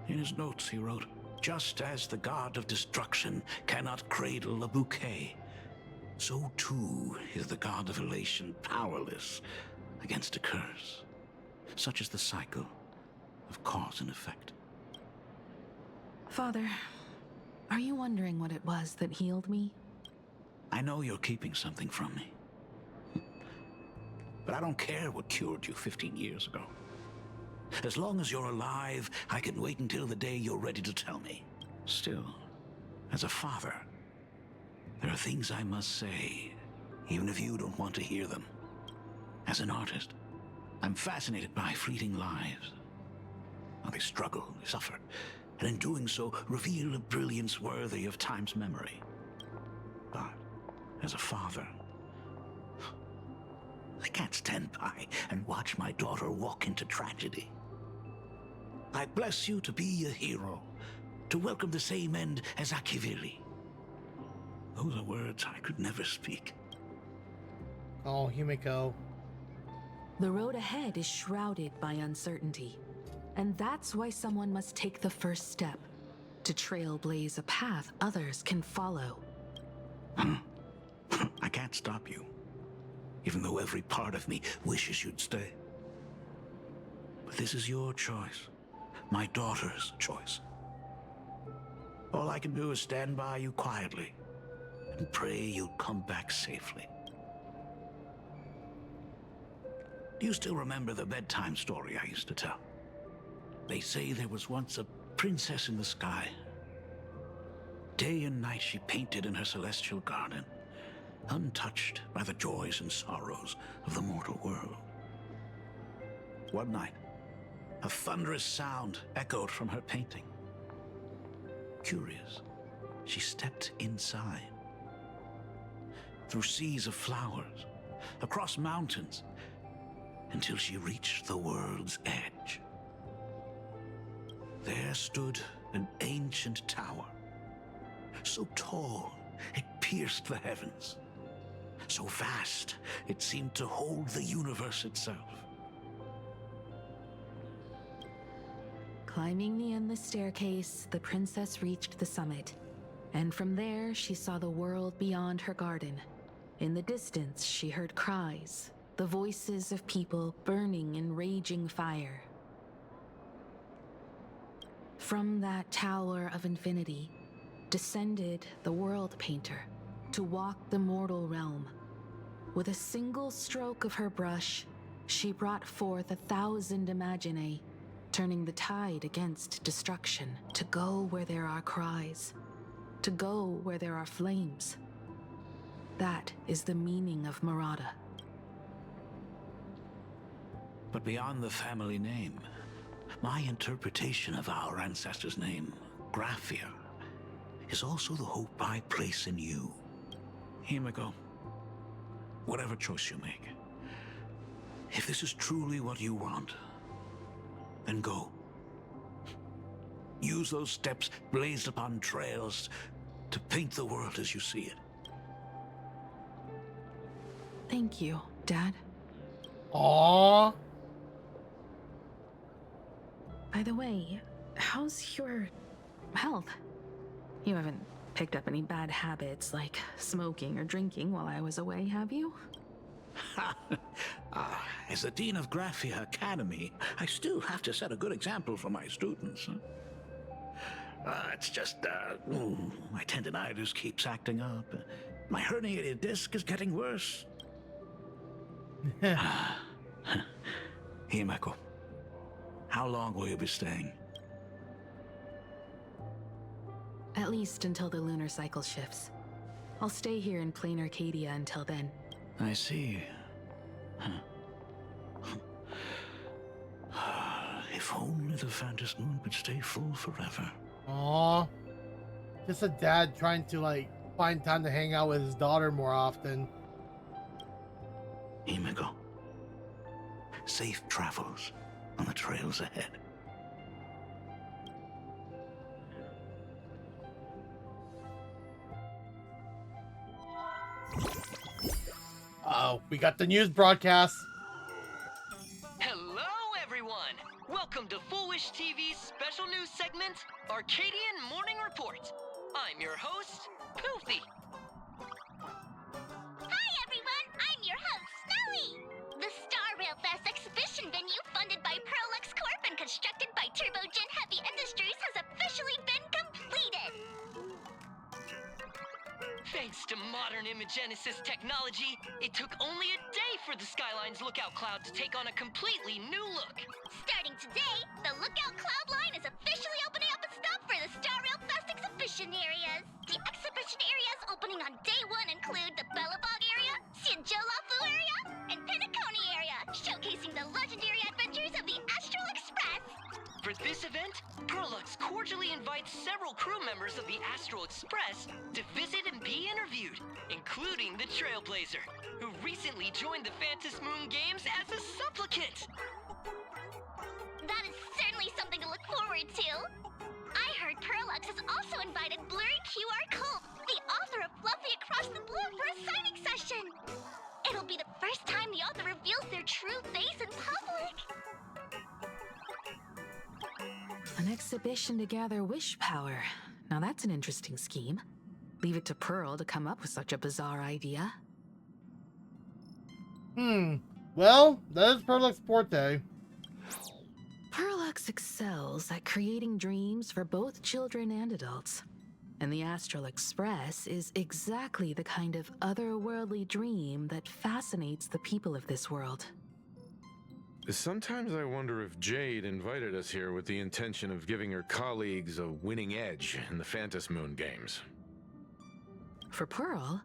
Speaker 7: In his notes he wrote, "Just as the god of destruction cannot cradle a bouquet, so too is the god of elation powerless against a curse. Such is the cycle of cause and effect."
Speaker 5: Father,
Speaker 8: Are you wondering what it was that healed me?
Speaker 7: I know you're keeping something from me. But I don't care what cured you 15 years ago. As long as you're alive, I can wait until the day you're ready to tell me. Still, as a father, there are things I must say, even if you don't want to hear them. As an artist, I'm fascinated by fleeting lives. How they struggle, they suffer, and in doing so, reveal a brilliance worthy of time's memory. But, as a father, I can't stand by and watch my daughter walk into tragedy. I bless you to be a hero, to welcome the same end as Akiviri. Those are words I could never speak.
Speaker 1: Oh, Himiko.
Speaker 5: The road ahead is shrouded by uncertainty. And that's why someone must take the first step, to trailblaze a path others can follow.
Speaker 7: I can't stop you, even though every part of me wishes you'd stay. But this is your choice, my daughter's choice. All I can do is stand by you quietly and pray you'll come back safely. Do you still remember the bedtime story I used to tell? They say there was once a princess in the sky. Day and night she painted in her celestial garden, untouched by the joys and sorrows of the mortal world. One night, a thunderous sound echoed from her painting. Curious, she stepped inside. Through seas of flowers, across mountains, until she reached the world's edge. There stood an ancient tower, so tall it pierced the heavens, so vast it seemed to hold the universe itself.
Speaker 5: Climbing the endless staircase, the princess reached the summit, and from there she saw the world beyond her garden. In the distance, she heard cries, the voices of people burning in raging fire. From that tower of infinity descended the world painter to walk the mortal realm. With a single stroke of her brush, she brought forth 1,000 imaginae, turning the tide against destruction, to go where there are cries, to go where there are flames. That is the meaning of Murata.
Speaker 7: But beyond the family name, my interpretation of our ancestor's name, Graphia, is also the hope I place in you. Himiko, whatever choice you make, if this is truly what you want, then go. Use those steps blazed upon trails to paint the world as you see it.
Speaker 5: Thank you, Dad.
Speaker 1: Aww.
Speaker 5: By the way, how's your health? You haven't picked up any bad habits like smoking or drinking while I was away, have you?
Speaker 7: As the Dean of Graphia Academy, I still have to set a good example for my students. It's just, my tendinitis keeps acting up. My herniated disc is getting worse. Himiko, how long will you be staying?
Speaker 5: At least until the lunar cycle shifts. I'll stay here in plain Arcadia until then.
Speaker 7: I see. If only the Phantom Moon could stay full forever.
Speaker 1: Aww. Just a dad trying to, like, find time to hang out with his daughter more often.
Speaker 7: Himiko, safe travels on the trails ahead.
Speaker 1: Uh-oh, we got the news broadcast.
Speaker 17: Hello, everyone! Welcome to Foolish TV's special news segment, Arcadian Morning Report. I'm your host, Poofy.
Speaker 3: Hi everyone, I'm your host, Snowy! The Star Rail Fest exhibition venue funded by Pearlux Corp and constructed by Turbogen Heavy Industries has officially been completed!
Speaker 17: Thanks to modern imagenesis technology, it took only a day for the Skyline's lookout cloud to take on a completely new look.
Speaker 10: Starting today, the Lookout Cloud line is officially opening up its stop for the Star Rail Fest exhibition areas. The exhibition areas opening on day 1 include the Bellabog area, Sinjolafu area, and Penacony area, showcasing the legendary adventures of the Astral Express.
Speaker 17: For this event, Perlux cordially invites several crew members of the Astral Express to visit and be interviewed, including the Trailblazer, who recently joined the Phantom Moon Games as a supplicant.
Speaker 10: That is certainly something to look forward to. I heard Perlux has also invited Blurry QR Cult, the author of Fluffy Across the Blue, for a signing session. It'll be the first time the author reveals their true face in public.
Speaker 15: An exhibition to gather wish power. Now that's an interesting scheme. Leave it to Pearl to come up with such a bizarre idea.
Speaker 1: Well, that is Perlux forte.
Speaker 15: Perlux excels at creating dreams for both children and adults. And the Astral Express is exactly the kind of otherworldly dream that fascinates the people of this world.
Speaker 9: Sometimes I wonder if Jade invited us here with the intention of giving her colleagues a winning edge in the Phantom Moon Games.
Speaker 15: For Pearl,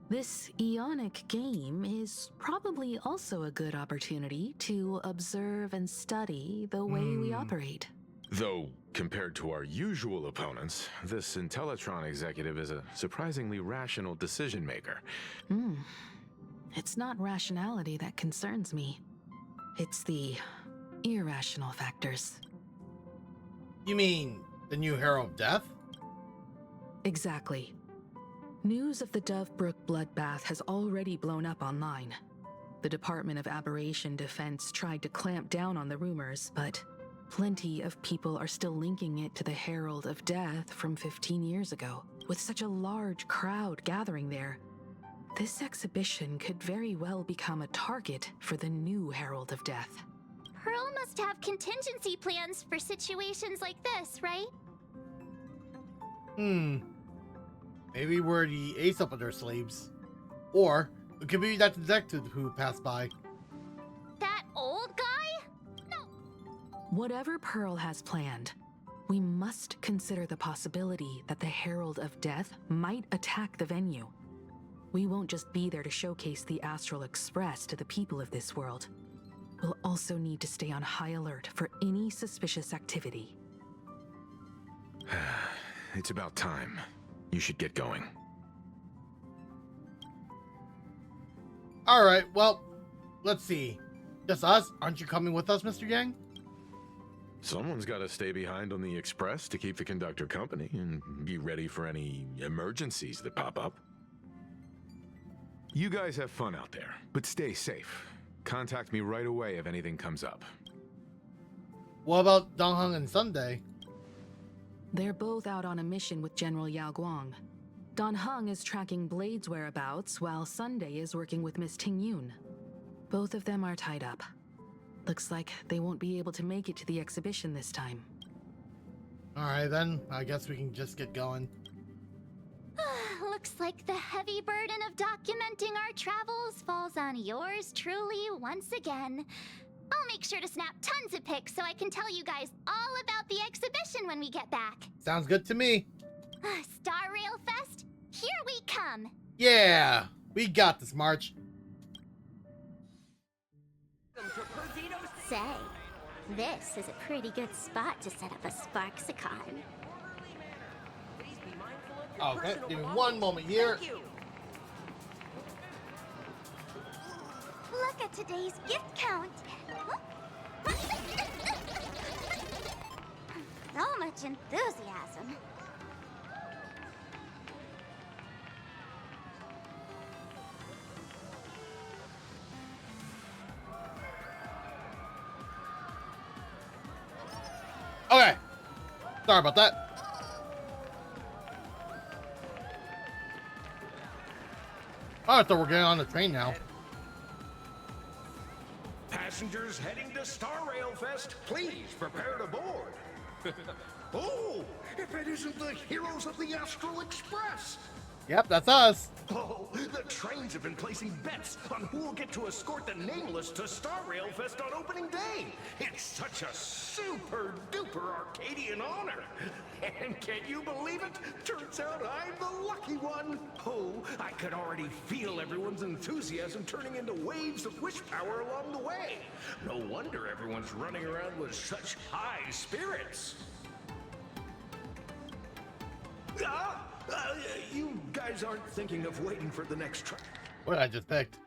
Speaker 15: this Ionic game is probably also a good opportunity to observe and study the way we operate.
Speaker 9: Though, compared to our usual opponents, this Intellitron executive is a surprisingly rational decision maker.
Speaker 15: It's not rationality that concerns me. It's the irrational factors.
Speaker 1: You mean the new Hero of Death?
Speaker 15: Exactly. News of the Dovebrook bloodbath has already blown up online. The Department of Aberration Defense tried to clamp down on the rumors, but plenty of people are still linking it to the Herald of Death from 15 years ago. With such a large crowd gathering there, this exhibition could very well become a target for the new Herald of Death.
Speaker 3: Pearl must have contingency plans for situations like this, right?
Speaker 1: Maybe we're the ace up their sleeves. Or it could be that detective who passed by.
Speaker 3: That old guy? No.
Speaker 15: Whatever Pearl has planned, we must consider the possibility that the Herald of Death might attack the venue. We won't just be there to showcase the Astral Express to the people of this world. We'll also need to stay on high alert for any suspicious activity.
Speaker 9: It's about time. You should get going.
Speaker 1: Alright, well, let's see. Just us? Aren't you coming with us, Mr. Yang?
Speaker 9: Someone's got to stay behind on the express to keep the conductor company and be ready for any emergencies that pop up. You guys have fun out there, but stay safe. Contact me right away if anything comes up.
Speaker 1: What about Dongheng and Sunday?
Speaker 15: They're both out on a mission with General Yao Guang. Don Hung is tracking Blade's whereabouts, while Sunday is working with Miss Ting Yun. Both of them are tied up. Looks like they won't be able to make it to the exhibition this time.
Speaker 1: Alright then, I guess we can just get going.
Speaker 3: Looks like the heavy burden of documenting our travels falls on yours truly once again. I'll make sure to snap tons of pics so I can tell you guys all about the exhibition when we get back.
Speaker 1: Sounds good to me.
Speaker 3: Star Rail Fest, here we come.
Speaker 1: Yeah, we got this, March.
Speaker 3: Say, this is a pretty good spot to set up a Sparksicon.
Speaker 1: Okay, give me one moment here.
Speaker 3: Look at today's gift count. So much enthusiasm.
Speaker 1: Okay, sorry about that. Oh, I thought we're getting on the train now.
Speaker 13: Passengers heading to Star Rail Fest, please prepare to board. Oh, if it isn't the heroes of the Astral Express!
Speaker 1: Yep, that's us.
Speaker 13: Oh, the trains have been placing bets on who will get to escort the Nameless to Star Rail Fest on opening day. It's such a super duper Arcadian honor. And can you believe it? Turns out I'm the lucky one. Oh, I could already feel everyone's enthusiasm turning into waves of wish power along the way. No wonder everyone's running around with such high spirits. You guys aren't thinking of waiting for the next train.
Speaker 1: What I just picked.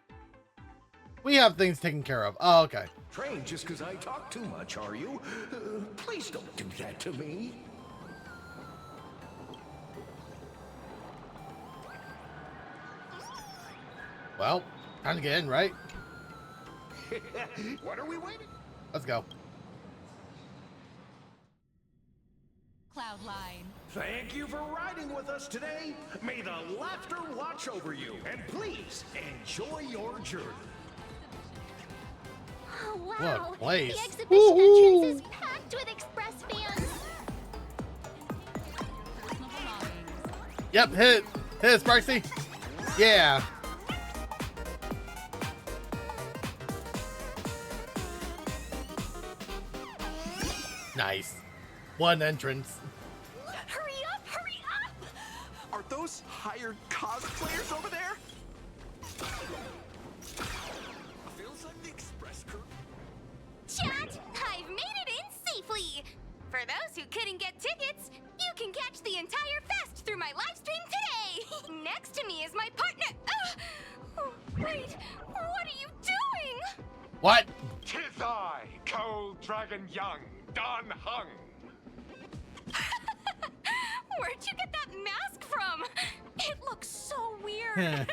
Speaker 1: We have things taken care of. Oh, okay.
Speaker 13: Train just because I talk too much, are you? Please don't do that to me.
Speaker 1: Well, time to get in, right?
Speaker 13: What are we waiting?
Speaker 1: Let's go.
Speaker 11: Cloudline.
Speaker 13: Thank you for riding with us today. May the laughter watch over you, and please enjoy your journey.
Speaker 3: Oh, wow.
Speaker 1: What place?
Speaker 3: The exhibition entrance is packed with Express fans.
Speaker 1: Yep, hit it, Sparksy. Yeah. Nice. One entrance.
Speaker 10: Hurry up! Hurry up!
Speaker 6: Are those hired cosplayers over there? Feels like the express crew.
Speaker 10: Chat, I've made it in safely. For those who couldn't get tickets, you can catch the entire fest through my live stream today. Next to me is my partner. Oh, wait, what are you doing?
Speaker 1: What?
Speaker 20: 'Tis I, Cold Dragon Young, Don Hung.
Speaker 10: Where'd you get that mask from? It looks so weird.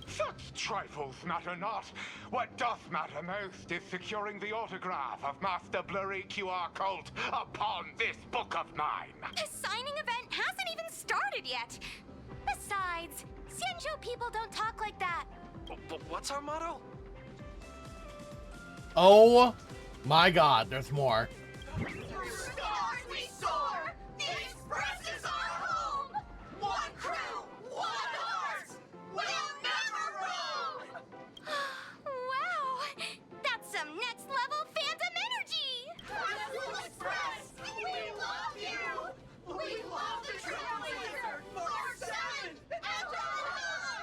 Speaker 20: Such trifles matter not. What doth matter most is securing the autograph of Master Blurry QR Cult upon this book of mine.
Speaker 10: The signing event hasn't even started yet. Besides, Xianzhou people don't talk like that.
Speaker 6: But what's our motto?
Speaker 1: Oh my God, there's more.
Speaker 10: Stars we soar! The Express is our home! One crew, one heart! We'll never roam! Wow! That's some next level fandom energy! Crystal Express! We love you! We love the Trailblazer! Mark 7! And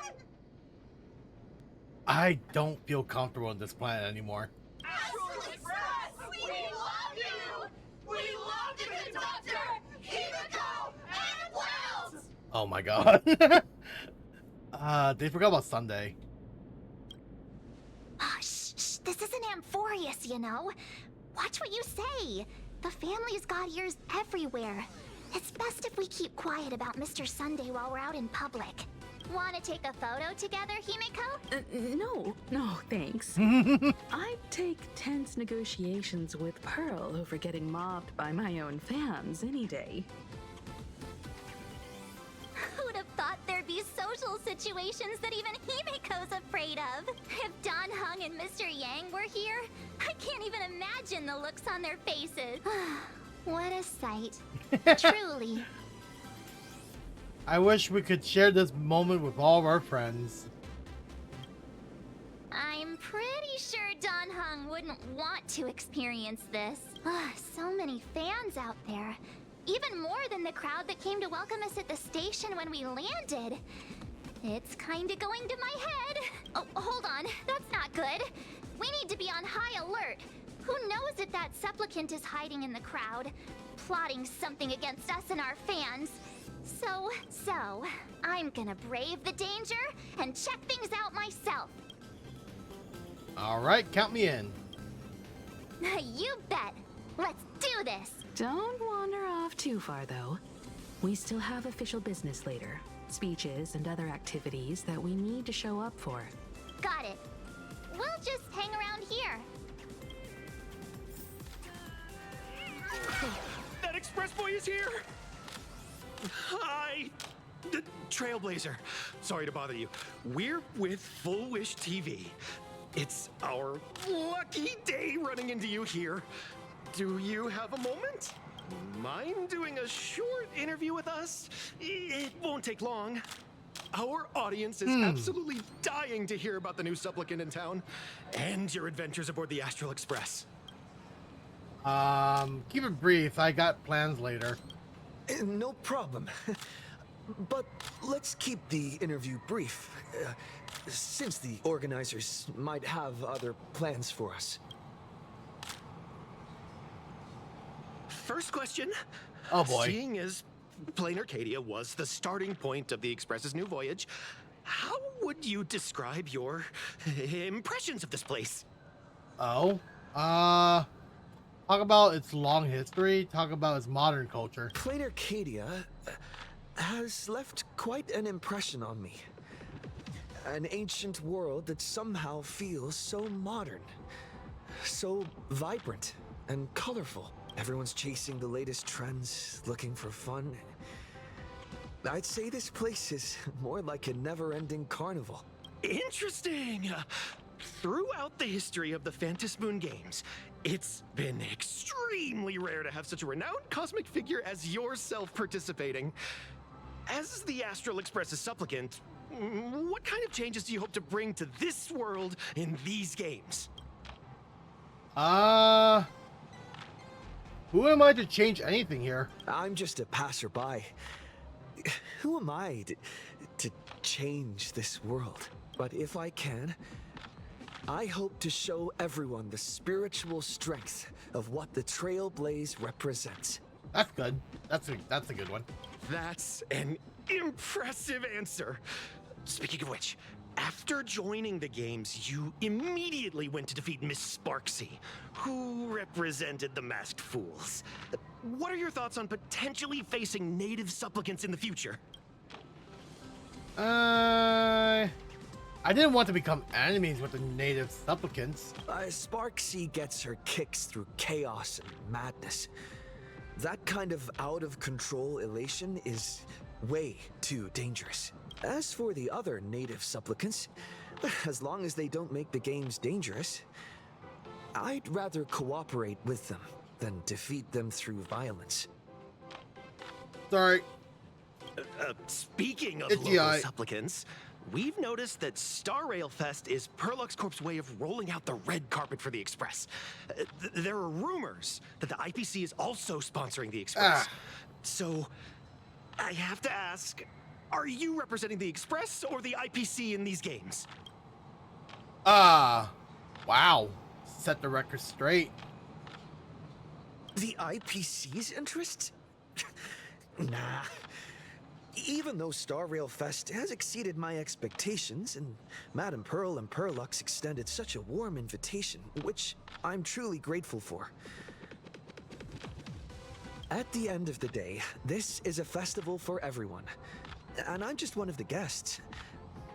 Speaker 10: on!
Speaker 1: I don't feel comfortable on this planet anymore. Oh my God. They forgot about Sunday.
Speaker 3: Oh, shh, this isn't Amphorius, you know. Watch what you say. The family's got ears everywhere. It's best if we keep quiet about Mr. Sunday while we're out in public. Want to take a photo together, Himeko?
Speaker 5: No, thanks. I'd take tense negotiations with Pearl over getting mobbed by my own fans any day.
Speaker 3: Who'd have thought there'd be social situations that even Himeko's afraid of? If Don Hung and Mr. Yang were here, I can't even imagine the looks on their faces. What a sight. Truly.
Speaker 1: I wish we could share this moment with all of our friends.
Speaker 3: I'm pretty sure Don Hung wouldn't want to experience this. So many fans out there. Even more than the crowd that came to welcome us at the station when we landed. It's kinda going to my head. Oh, hold on. That's not good. We need to be on high alert. Who knows if that supplicant is hiding in the crowd, plotting something against us and our fans. So, I'm gonna brave the danger and check things out myself.
Speaker 1: All right, count me in.
Speaker 3: You bet. Let's do this.
Speaker 5: Don't wander off too far, though. We still have official business later. Speeches and other activities that we need to show up for.
Speaker 3: Got it. We'll just hang around here.
Speaker 6: That express boy is here! Hi! The Trailblazer. Sorry to bother you. We're with Full Wish TV. It's our lucky day running into you here. Do you have a moment? mind doing a short interview with us? It won't take long. Our audience is absolutely dying to hear about the new supplicant in town and your adventures aboard the Astral Express.
Speaker 1: Keep it brief. I got plans later.
Speaker 2: No problem. But let's keep the interview brief, since the organizers might have other plans for us.
Speaker 6: First question.
Speaker 1: Oh boy.
Speaker 6: Seeing as Plain Arcadia was the starting point of the Express's new voyage, how would you describe your impressions of this place?
Speaker 1: Oh, talk about its long history, talk about its modern culture.
Speaker 2: Plain Arcadia has left quite an impression on me. An ancient world that somehow feels so modern, so vibrant and colorful. Everyone's chasing the latest trends, looking for fun. I'd say this place is more like a never-ending carnival.
Speaker 6: Interesting! Throughout the history of the Phantasmoon games, it's been extremely rare to have such a renowned cosmic figure as yourself participating. As the Astral Express's supplicant, what kind of changes do you hope to bring to this world in these games?
Speaker 1: Who am I to change anything here?
Speaker 2: I'm just a passerby. Who am I to change this world? But if I can, I hope to show everyone the spiritual strength of what the Trailblaze represents.
Speaker 1: That's good. That's a good one.
Speaker 6: That's an impressive answer. Speaking of which, after joining the games, you immediately went to defeat Miss Sparksy, who represented the Masked Fools. What are your thoughts on potentially facing native supplicants in the future?
Speaker 1: I didn't want to become enemies with the native supplicants.
Speaker 2: Sparksy gets her kicks through chaos and madness. That kind of out-of-control elation is way too dangerous. As for the other native supplicants, as long as they don't make the games dangerous, I'd rather cooperate with them than defeat them through violence.
Speaker 1: Sorry.
Speaker 6: Speaking of local supplicants, we've noticed that Star Rail Fest is Perlux Corp's way of rolling out the red carpet for the Express. There are rumors that the IPC is also sponsoring the Express. So, I have to ask, are you representing the Express or the IPC in these games?
Speaker 1: Wow. Set the record straight.
Speaker 2: The IPC's interest? Nah. Even though Star Rail Fest has exceeded my expectations, and Madame Pearl and Perlux extended such a warm invitation, which I'm truly grateful for. At the end of the day, this is a festival for everyone. And I'm just one of the guests.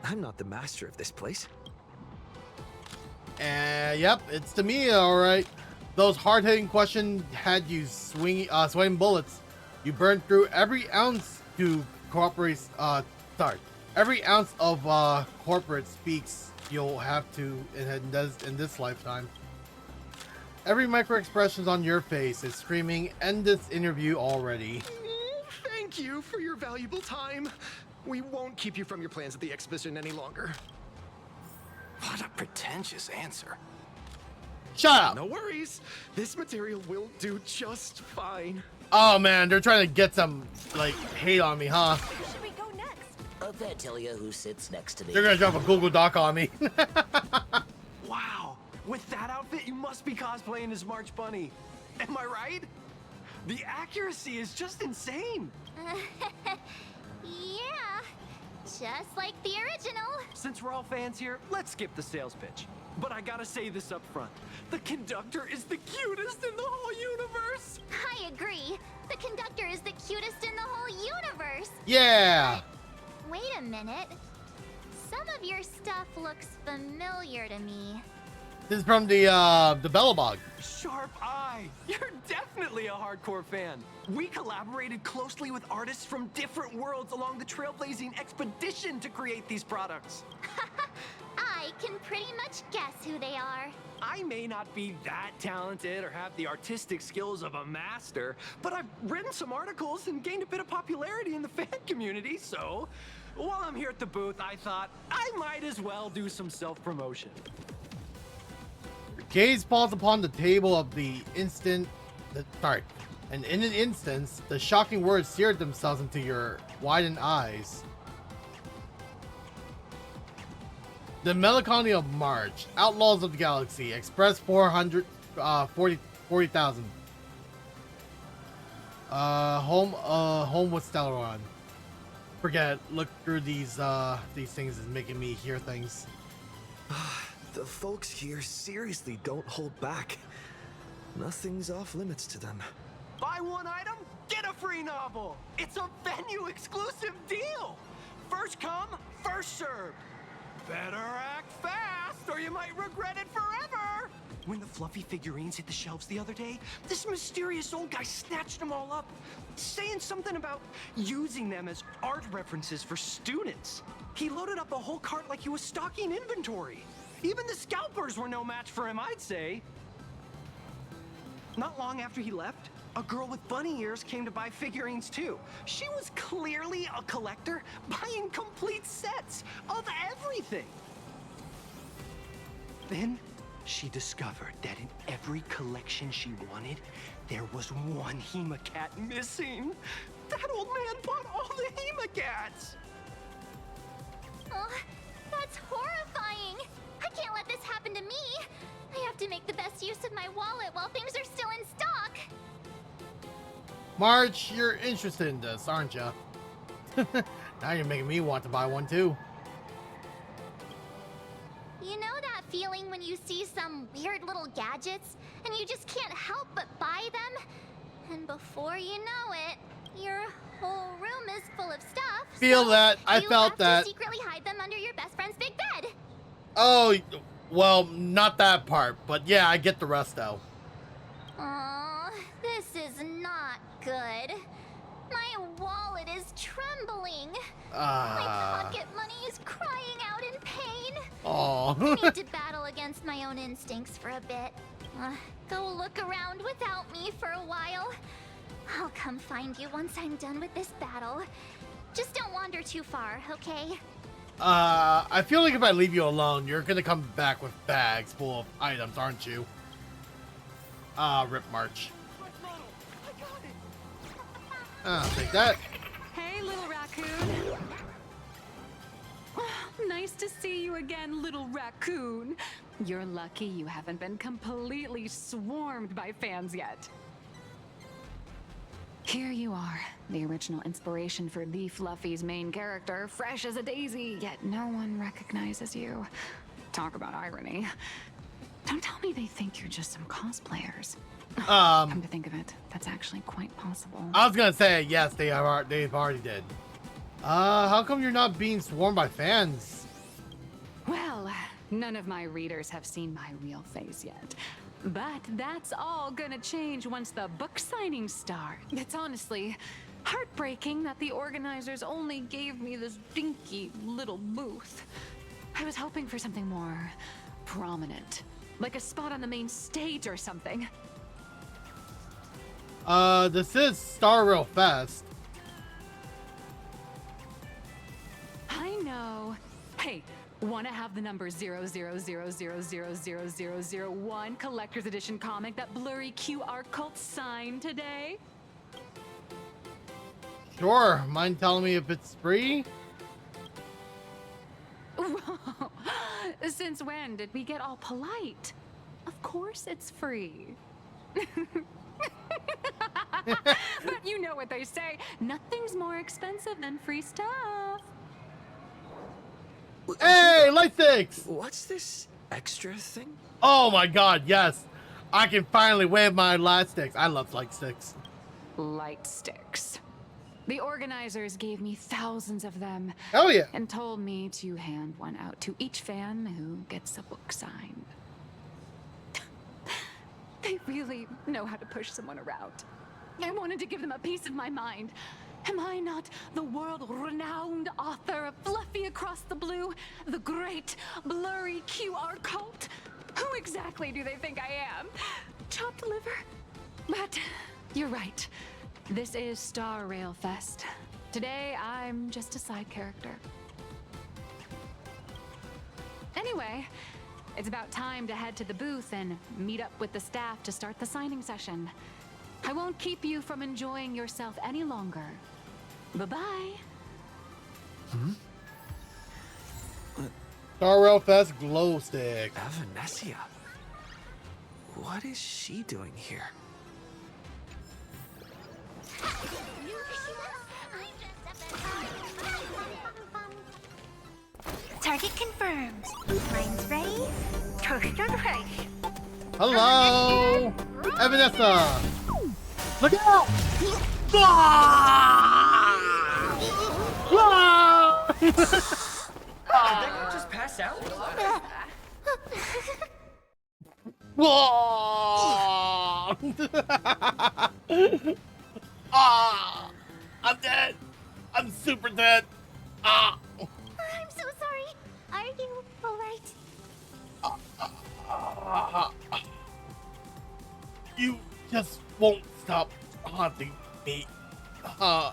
Speaker 2: I'm not the master of this place.
Speaker 1: Yep, it's to me, alright. Those hard-hitting questions had you sweating bullets. You burned through every ounce to corporate, every ounce of corporate speaks you'll have to in this lifetime. Every micro-expressions on your face is screaming, end this interview already.
Speaker 6: Thank you for your valuable time. We won't keep you from your plans at the exhibition any longer.
Speaker 12: What a pretentious answer.
Speaker 1: Shut up!
Speaker 6: No worries. This material will do just fine.
Speaker 1: Oh man, they're trying to get some, like, hate on me, huh?
Speaker 11: Where should we go next?
Speaker 19: I'll tell you who sits next to me.
Speaker 1: They're gonna drop a Google Doc on me.
Speaker 12: Wow, with that outfit, you must be cosplaying as March Bunny. Am I right? The accuracy is just insane.
Speaker 3: Yeah, just like the original.
Speaker 12: Since we're all fans here, let's skip the sales pitch. But I gotta say this up front. The conductor is the cutest in the whole universe.
Speaker 3: I agree. The conductor is the cutest in the whole universe.
Speaker 1: Yeah.
Speaker 3: But wait a minute. Some of your stuff looks familiar to me.
Speaker 1: This is from the Bellabog.
Speaker 12: Sharp eye. You're definitely a hardcore fan. We collaborated closely with artists from different worlds along the trailblazing expedition to create these products.
Speaker 3: I I can pretty much guess who they are.
Speaker 11: I may not be that talented or have the artistic skills of a master, but I've written some articles and gained a bit of popularity in the fan community, so while I'm here at the booth, I thought I might as well do some self-promotion.
Speaker 1: Your gaze falls upon the table of the instant... And in an instance, the shocking words seared themselves into your widened eyes. The Melancholy of March, Outlaws of the Galaxy, Express 40,000. Home with Stellaron. Forget it. Look through these things is making me hear things.
Speaker 2: The folks here seriously don't hold back. Nothing's off limits to them.
Speaker 11: Buy one item, get a free novel. It's a venue exclusive deal. First come, first served. Better act fast or you might regret it forever. When the fluffy figurines hit the shelves the other day, this mysterious old guy snatched them all up, saying something about using them as art references for students. He loaded up a whole cart like he was stocking inventory. Even the scalpers were no match for him, I'd say. Not long after he left, a girl with bunny ears came to buy figurines too. She was clearly a collector, buying complete sets of everything. Then she discovered that in every collection she wanted, there was one HemaCat missing. That old man bought all the HemaCats.
Speaker 3: Oh, that's horrifying. I can't let this happen to me. I have to make the best use of my wallet while things are still in stock.
Speaker 1: March, you're interested in this, aren't you? Now you're making me want to buy one too.
Speaker 3: You know that feeling when you see some weird little gadgets and you just can't help but buy them? And before you know it, your whole room is full of stuff.
Speaker 1: Feel
Speaker 3: so
Speaker 1: that. I felt that.
Speaker 3: You have to secretly hide them under your best friend's big bed.
Speaker 1: Oh, well, not that part, but yeah, I get the rest though.
Speaker 3: Aw, this is not good. My wallet is trembling. My pocket money is crying out in pain.
Speaker 1: Aw.
Speaker 3: I need to battle against my own instincts for a bit. Go look around without me for a while. I'll come find you once I'm done with this battle. Just don't wander too far, okay?
Speaker 1: I feel like if I leave you alone, you're gonna come back with bags full of items, aren't you? Rip March. Take that.
Speaker 5: Hey, little raccoon. Nice to see you again, little raccoon. You're lucky you haven't been completely swarmed by fans yet. Here you are, the original inspiration for the Fluffy's main character, fresh as a daisy, yet no one recognizes you. Talk about irony. Don't tell me they think you're just some cosplayers. Come to think of it, that's actually quite possible.
Speaker 1: I was gonna say yes, they've already did. How come you're not being swarmed by fans?
Speaker 5: Well, none of my readers have seen my real face yet. But that's all gonna change once the book signings start. It's honestly heartbreaking that the organizers only gave me this dinky little booth. I was hoping for something more prominent, like a spot on the main stage or something.
Speaker 1: This is Star Rail Fest.
Speaker 5: I know. Hey, wanna have the number 000000001 collector's edition comic that blurry QR cult signed today?
Speaker 1: Sure, mind telling me if it's free?
Speaker 5: Whoa. Since when did we get all polite? Of course it's free. But you know what they say, nothing's more expensive than free stuff.
Speaker 1: Hey, light sticks!
Speaker 2: What's this extra thing?
Speaker 1: Oh my god, yes! I can finally wave my light sticks. I love light sticks.
Speaker 5: Light sticks. The organizers gave me thousands of them.
Speaker 1: Oh yeah.
Speaker 5: And told me to hand one out to each fan who gets a book signed. They really know how to push someone around. I wanted to give them a piece of my mind. Am I not the world-renowned author of Fluffy Across the Blue, the great blurry QR cult? Who exactly do they think I am? Chopped liver? But you're right. This is Star Rail Fest. Today, I'm just a side character. Anyway, it's about time to head to the booth and meet up with the staff to start the signing session. I won't keep you from enjoying yourself any longer. Bye-bye.
Speaker 1: Star Rail Fest glow stick.
Speaker 2: Avanessia? What is she doing here?
Speaker 10: Target confirmed. Mine's ready. Toast on face.
Speaker 1: Hello, Evanessa. Look out!
Speaker 11: Did that just pass out?
Speaker 1: Whoa! I'm dead. I'm super dead.
Speaker 3: I'm so sorry. Are you alright?
Speaker 1: You just won't stop haunting me.
Speaker 3: I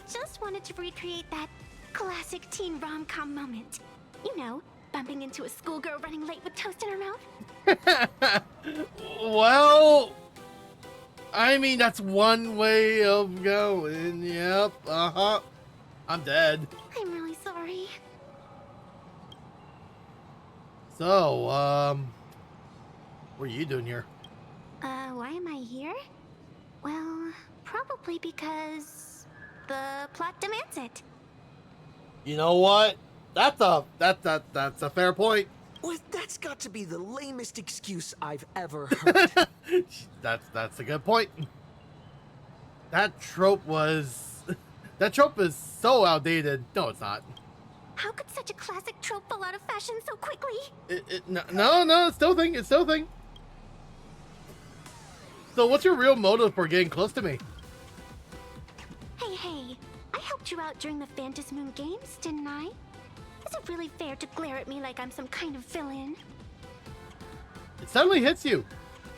Speaker 3: just wanted to recreate that classic teen rom-com moment. You know, bumping into a schoolgirl running late with toast in her mouth.
Speaker 1: Well, I mean, that's one way of going. Yep, I'm dead.
Speaker 3: I'm really sorry.
Speaker 1: So, what are you doing here?
Speaker 3: Why am I here? Well, probably because the plot demands it.
Speaker 1: You know what? That's a fair point.
Speaker 2: Well, that's got to be the lamest excuse I've ever heard.
Speaker 1: That's a good point. That trope is so outdated. No, it's not.
Speaker 3: How could such a classic trope fall out of fashion so quickly?
Speaker 1: No, it's still a thing. It's still a thing. So what's your real motive for getting close to me?
Speaker 3: Hey, I helped you out during the Phantom Moon Games, didn't I? Is it really fair to glare at me like I'm some kind of villain?
Speaker 1: It suddenly hits you.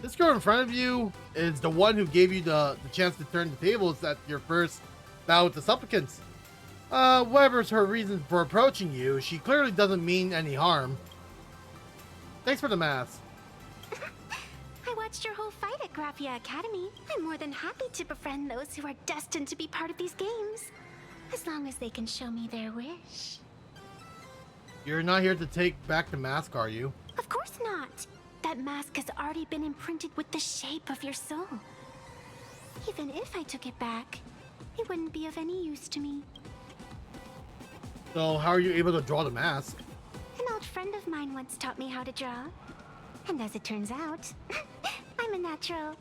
Speaker 1: This girl in front of you is the one who gave you the chance to turn the tables at your first battle with the supplicants. Whatever's her reason for approaching you, she clearly doesn't mean any harm. Thanks for the mask.
Speaker 3: I watched your whole fight at Graphia Academy. I'm more than happy to befriend those who are destined to be part of these games. As long as they can show me their wish.
Speaker 1: You're not here to take back the mask, are you?
Speaker 3: Of course not. That mask has already been imprinted with the shape of your soul. Even if I took it back, it wouldn't be of any use to me.
Speaker 1: So how are you able to draw the mask?
Speaker 3: An old friend of mine once taught me how to draw. And as it turns out, I'm a natural.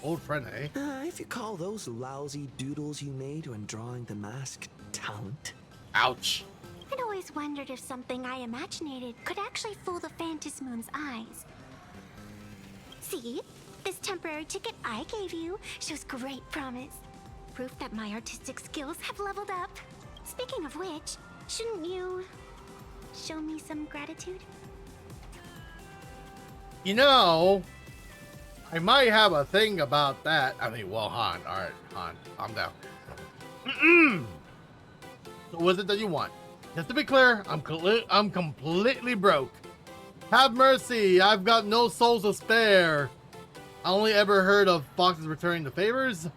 Speaker 1: Old friend, eh?
Speaker 2: If you call those lousy doodles you made when drawing the mask talent.
Speaker 1: Ouch.
Speaker 3: I'd always wondered if something I imaginated could actually fool the Phantom Moon's eyes. See? This temporary ticket I gave you shows great promise. Proof that my artistic skills have leveled up. Speaking of which, shouldn't you show me some gratitude?
Speaker 1: You know, I might have a thing about that. I mean, well, Han, alright, Han, calm down. So what is it that you want? Just to be clear, I'm completely broke. Have mercy, I've got no souls to spare. I only ever heard of foxes returning the favors.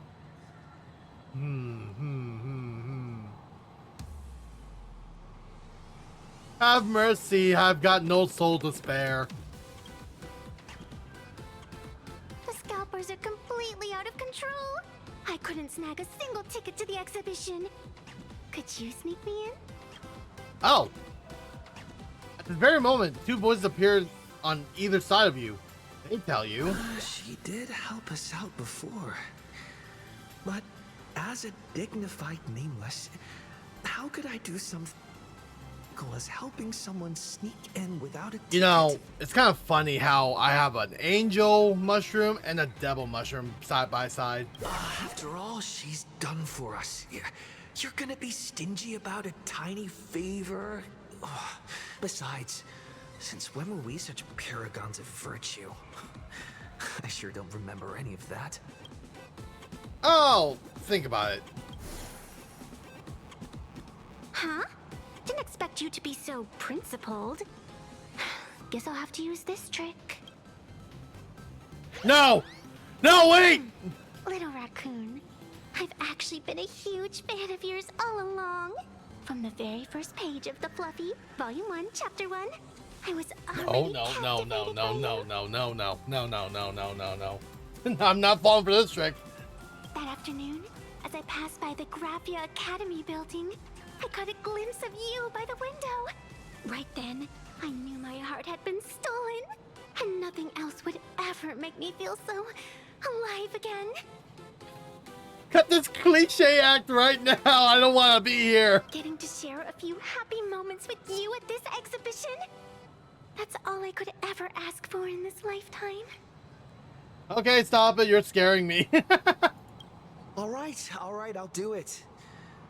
Speaker 1: Have mercy, I've got no soul to spare.
Speaker 3: The scalpers are completely out of control. I couldn't snag a single ticket to the exhibition. Could you sneak me in?
Speaker 1: Oh! At this very moment, two voices appeared on either side of you. They tell you.
Speaker 2: She did help us out before. But as a dignified nameless, how could I do something? practical as helping someone sneak in without a ticket.
Speaker 1: You know, it's kind of funny how I have an angel mushroom and a devil mushroom side by side.
Speaker 2: After all she's done for us, you're gonna be stingy about a tiny favor? Besides, since when were we such paragons of virtue? I sure don't remember any of that.
Speaker 1: Oh, think about it.
Speaker 23: Huh? Didn't expect you to be so principled. Guess I'll have to use this trick.
Speaker 1: No! No, wait!
Speaker 23: Little raccoon, I've actually been a huge fan of yours all along. From the very first page of The Fluffy, Volume 1, Chapter 1, I was already
Speaker 1: No. I'm not falling for this trick.
Speaker 23: That afternoon, as I passed by the Graphia Academy building, I caught a glimpse of you by the window. Right then, I knew my heart had been stolen, and nothing else would ever make me feel so alive again.
Speaker 1: Cut this cliche act right now. I don't want to be here.
Speaker 23: Getting to share a few happy moments with you at this exhibition, that's all I could ever ask for in this lifetime.
Speaker 1: Okay, stop it. You're scaring me.
Speaker 2: All right, I'll do it.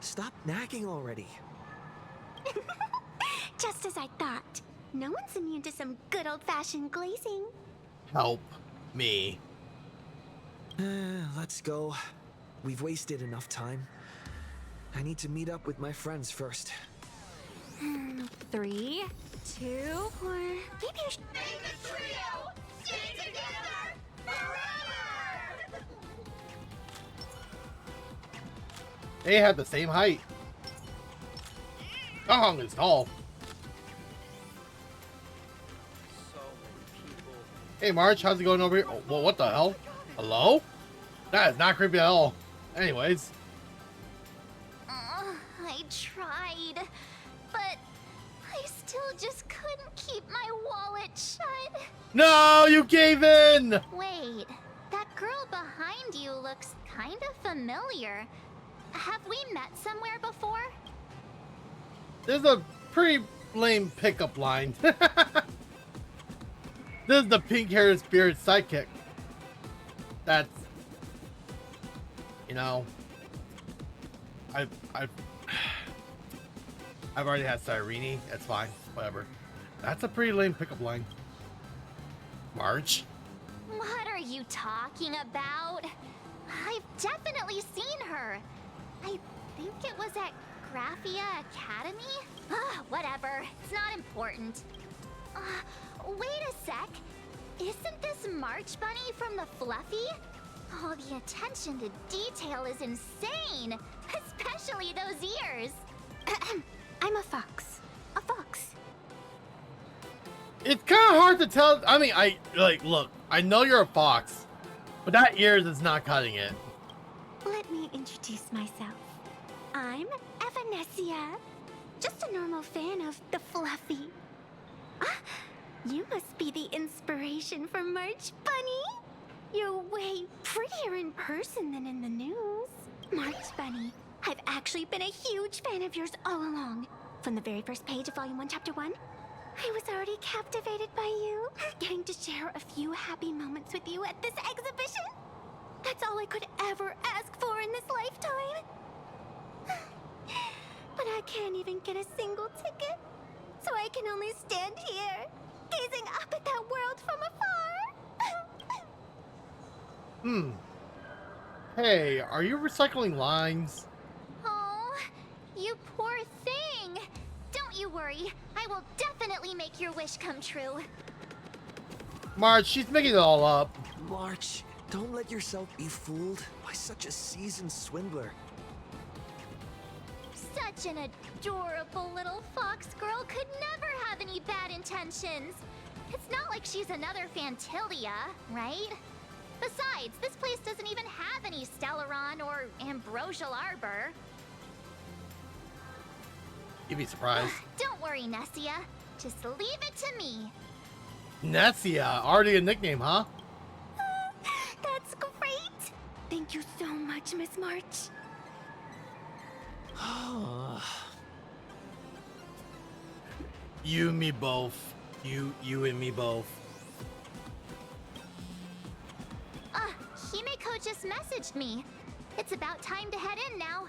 Speaker 2: Stop nagging already.
Speaker 23: Just as I thought. No one's immune to some good old-fashioned glazing.
Speaker 1: Help me.
Speaker 2: Let's go. We've wasted enough time. I need to meet up with my friends first.
Speaker 23: 3, 2, or maybe I should...
Speaker 10: Make a trio! Stay together forever!
Speaker 1: They have the same height. Gong is tall. Hey March, how's it going over here? Oh, well, what the hell? Hello? That is not creepy at all. Anyways.
Speaker 3: I tried, but I still just couldn't keep my wallet shut.
Speaker 1: No, you gave in!
Speaker 3: Wait, that girl behind you looks kind of familiar. Have we met somewhere before?
Speaker 1: There's a pretty lame pickup line. This is the pink-haired spirit sidekick. That's, you know, I've already had Cyrene. That's fine. Whatever. That's a pretty lame pickup line. March.
Speaker 3: What are you talking about? I've definitely seen her. I think it was at Graphia Academy? Whatever. It's not important. Wait a sec. Isn't this March Bunny from the Fluffy? Oh, the attention to detail is insane. Especially those ears.
Speaker 23: I'm a fox. A fox.
Speaker 1: It's kind of hard to tell. I mean, look, I know you're a fox, but that ears is not cutting it.
Speaker 23: Let me introduce myself. I'm Evanessia. Just a normal fan of the Fluffy. You must be the inspiration for March Bunny. You're way prettier in person than in the news. March Bunny, I've actually been a huge fan of yours all along. From the very first page of Volume 1, Chapter 1, I was already captivated by you. Getting to share a few happy moments with you at this exhibition, that's all I could ever ask for in this lifetime. But I can't even get a single ticket, so I can only stand here, gazing up at that world from afar.
Speaker 1: Hey, are you recycling lines?
Speaker 3: Oh, you poor thing. Don't you worry. I will definitely make your wish come true.
Speaker 1: March, she's making it all up.
Speaker 2: March, don't let yourself be fooled by such a seasoned swindler.
Speaker 3: Such an adorable little fox girl could never have any bad intentions. It's not like she's another Fantilia, right? Besides, this place doesn't even have any Stellaron or Ambrosial Arbor.
Speaker 1: You'd be surprised.
Speaker 3: Don't worry, Nessia. Just leave it to me.
Speaker 1: Nessia, already a nickname, huh?
Speaker 23: That's great. Thank you so much, Miss March.
Speaker 1: You and me both. You and me both.
Speaker 3: Himeko just messaged me. It's about time to head in now.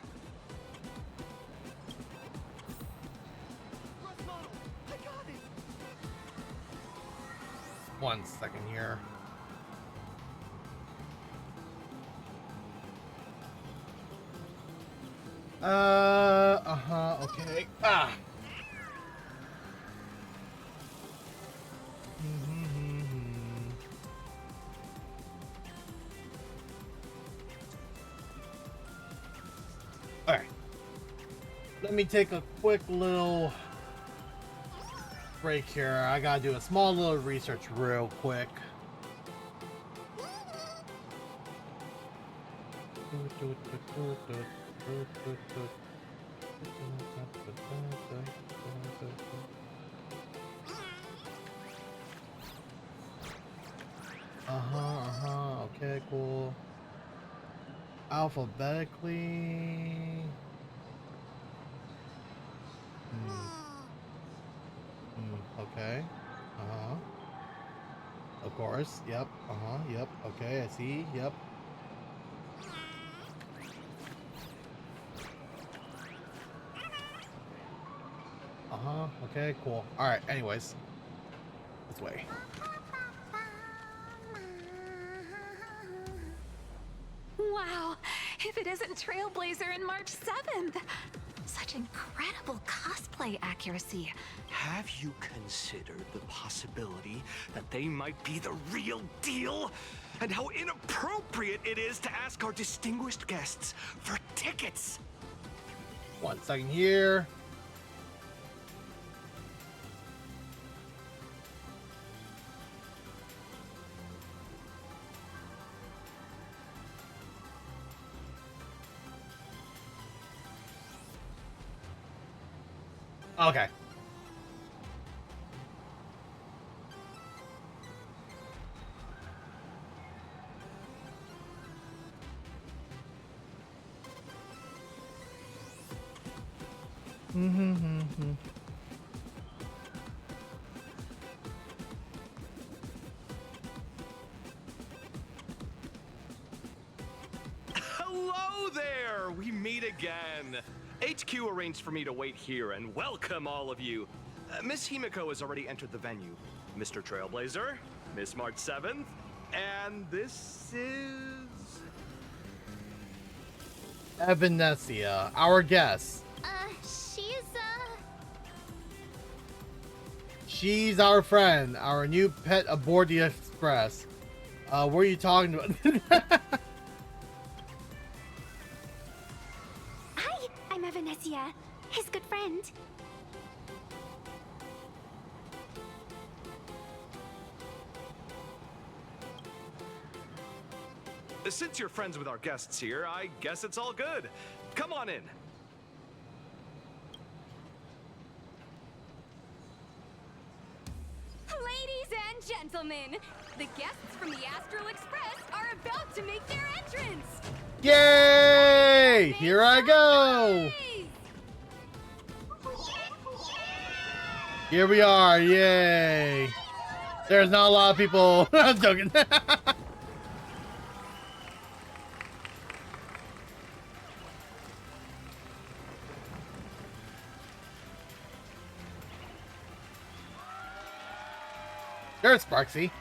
Speaker 1: One second here. Okay. Alright. Let me take a quick little break here. I gotta do a small little research real quick. Okay, cool. Alphabetically. Okay. Of course. Yep. Yep. Okay, I see. Yep. Okay, cool. Alright, anyways. This way.
Speaker 4: Wow, if it isn't Trailblazer and March 7th. Such incredible cosplay accuracy.
Speaker 7: Have you considered the possibility that they might be the real deal? And how inappropriate it is to ask our distinguished guests for tickets?
Speaker 1: 1 second here. Okay.
Speaker 6: Hello there! We meet again. HQ arranged for me to wait here and welcome all of you. Miss Himeko has already entered the venue. Mr. Trailblazer, Miss March 7th, and this is...
Speaker 1: Evanesia, our guest. She's our friend, our new pet aboard the Express. What are you talking about?
Speaker 23: Hi, I'm Evanesia, his good friend.
Speaker 6: Since you're friends with our guests here, I guess it's all good. Come on in.
Speaker 14: Ladies and gentlemen, the guests from the Astral Express are about to make their entrance.
Speaker 1: Yay! Here I go! Here we are, yay! There's not a lot of people. I'm joking. There's Sparksy.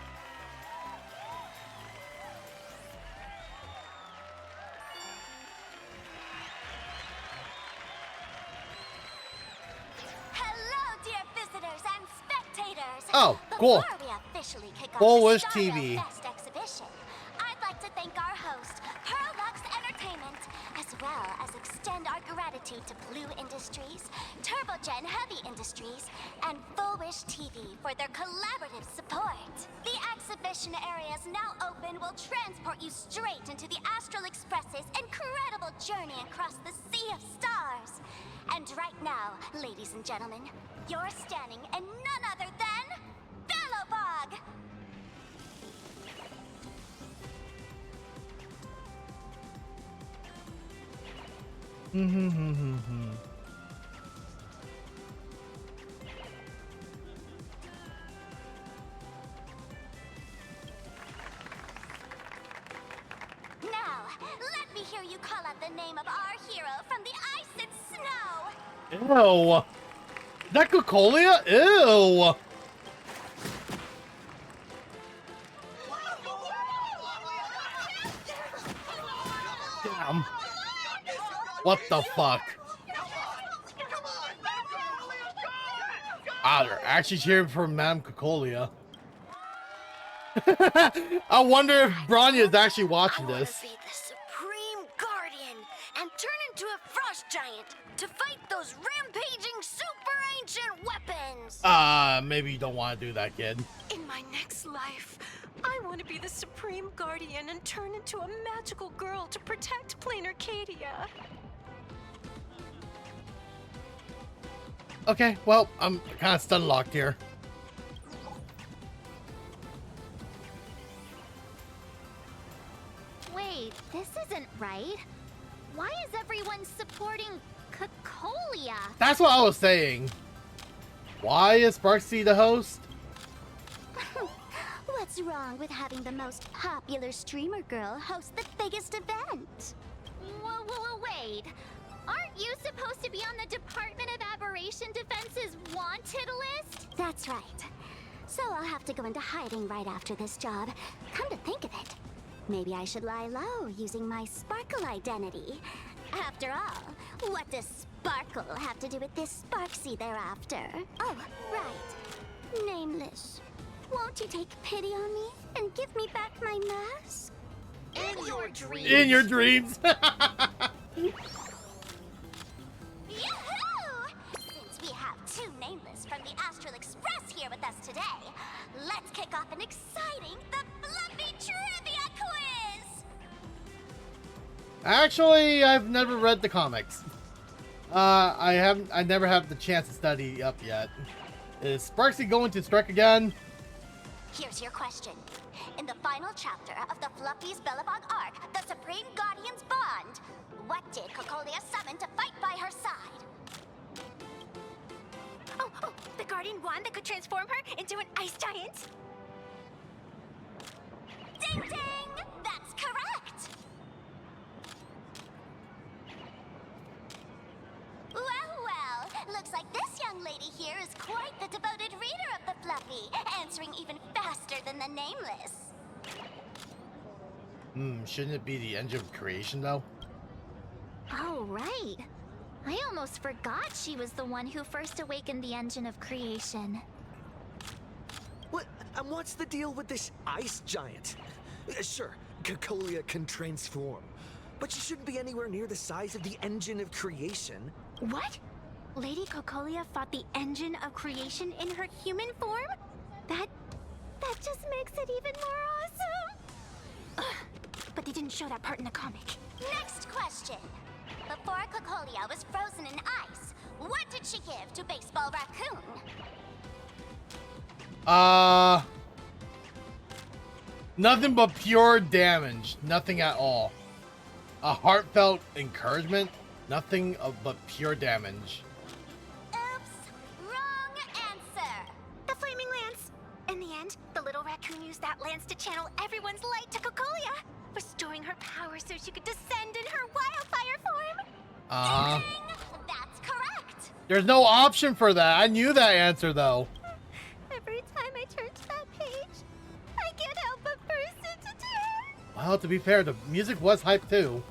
Speaker 23: Hello, dear visitors and spectators.
Speaker 1: Oh, cool.
Speaker 23: Before we officially kick off
Speaker 1: Full
Speaker 23: the
Speaker 1: Wish
Speaker 23: Star
Speaker 1: TV.
Speaker 23: Rail Fest exhibition, I'd like to thank our host, Pearlux Entertainment, as well as extend our gratitude to Blue Industries, Turbogen Heavy Industries, and Full Wish TV for their collaborative support. The exhibition area is now open will transport you straight into the Astral Express's incredible journey across the sea of stars. And right now, ladies and gentlemen, you're standing in none other than Bellowbog! you call out the name of our hero from the ice and snow?
Speaker 1: Ew. That Cocolia? Ew. Damn. What the fuck? Ah, they're actually cheering for Madame Cocolia. I wonder if Bronya is actually watching this.
Speaker 23: Be the Supreme Guardian and turn into a frost giant to fight those rampaging super ancient weapons.
Speaker 1: Maybe you don't want to do that, kid.
Speaker 18: In my next life, I want to be the Supreme Guardian and turn into a magical girl to protect Plain Arcadia.
Speaker 1: Okay, well, I'm kind of stun locked here.
Speaker 3: Wait, this isn't right. Why is everyone supporting Cocolia?
Speaker 1: That's what I was saying. Why is Sparksy the host?
Speaker 23: What's wrong with having the most popular streamer girl host the biggest event?
Speaker 3: Wait. Aren't you supposed to be on the Department of Aberration Defense's wanted list?
Speaker 23: That's right. So I'll have to go into hiding right after this job. Come to think of it, maybe I should lie low using my Sparkle identity. After all, what does Sparkle have to do with this Sparksy thereafter? Oh, right. Nameless. Won't you take pity on me and give me back my mask?
Speaker 3: In your dreams.
Speaker 1: In your dreams.
Speaker 23: Yahoo! Since we have two Nameless from the Astral Express here with us today, let's kick off an exciting The Fluffy Trivia Quiz!
Speaker 1: Actually, I've never read the comics. I never have the chance to study up yet. Is Sparksy going to strike again?
Speaker 23: Here's your question. In the final chapter of the Fluffy's Bellabog arc, the Supreme Guardians bond, what did Cocolia summon to fight by her side? Oh, the Guardian wand that could transform her into an ice giant? Ding ding! That's correct! Well, looks like this young lady here is quite the devoted reader of the Fluffy, answering even faster than the Nameless.
Speaker 1: Shouldn't it be the engine of creation, though?
Speaker 3: Oh, right. I almost forgot she was the one who first awakened the engine of creation.
Speaker 2: What? And what's the deal with this ice giant? Sure, Cocolia can transform, but she shouldn't be anywhere near the size of the engine of creation.
Speaker 23: What? Lady Cocolia fought the engine of creation in her human form? That just makes it even more awesome! Ugh, but they didn't show that part in the comic. Next question. Before Cocolia was frozen in ice, what did she give to Baseball Raccoon?
Speaker 1: Nothing but pure damage. Nothing at all. A heartfelt encouragement. Nothing but pure damage.
Speaker 23: Oops! Wrong answer! The Flaming Lance! In the end, the little raccoon used that lance to channel everyone's light to Cocolia, restoring her power so she could descend in her wildfire form. That's correct!
Speaker 1: There's no option for that. I knew that answer, though.
Speaker 23: Every time I turn to that page, I can't help but burst into tears.
Speaker 1: Well, to be fair, the music was hyped, too.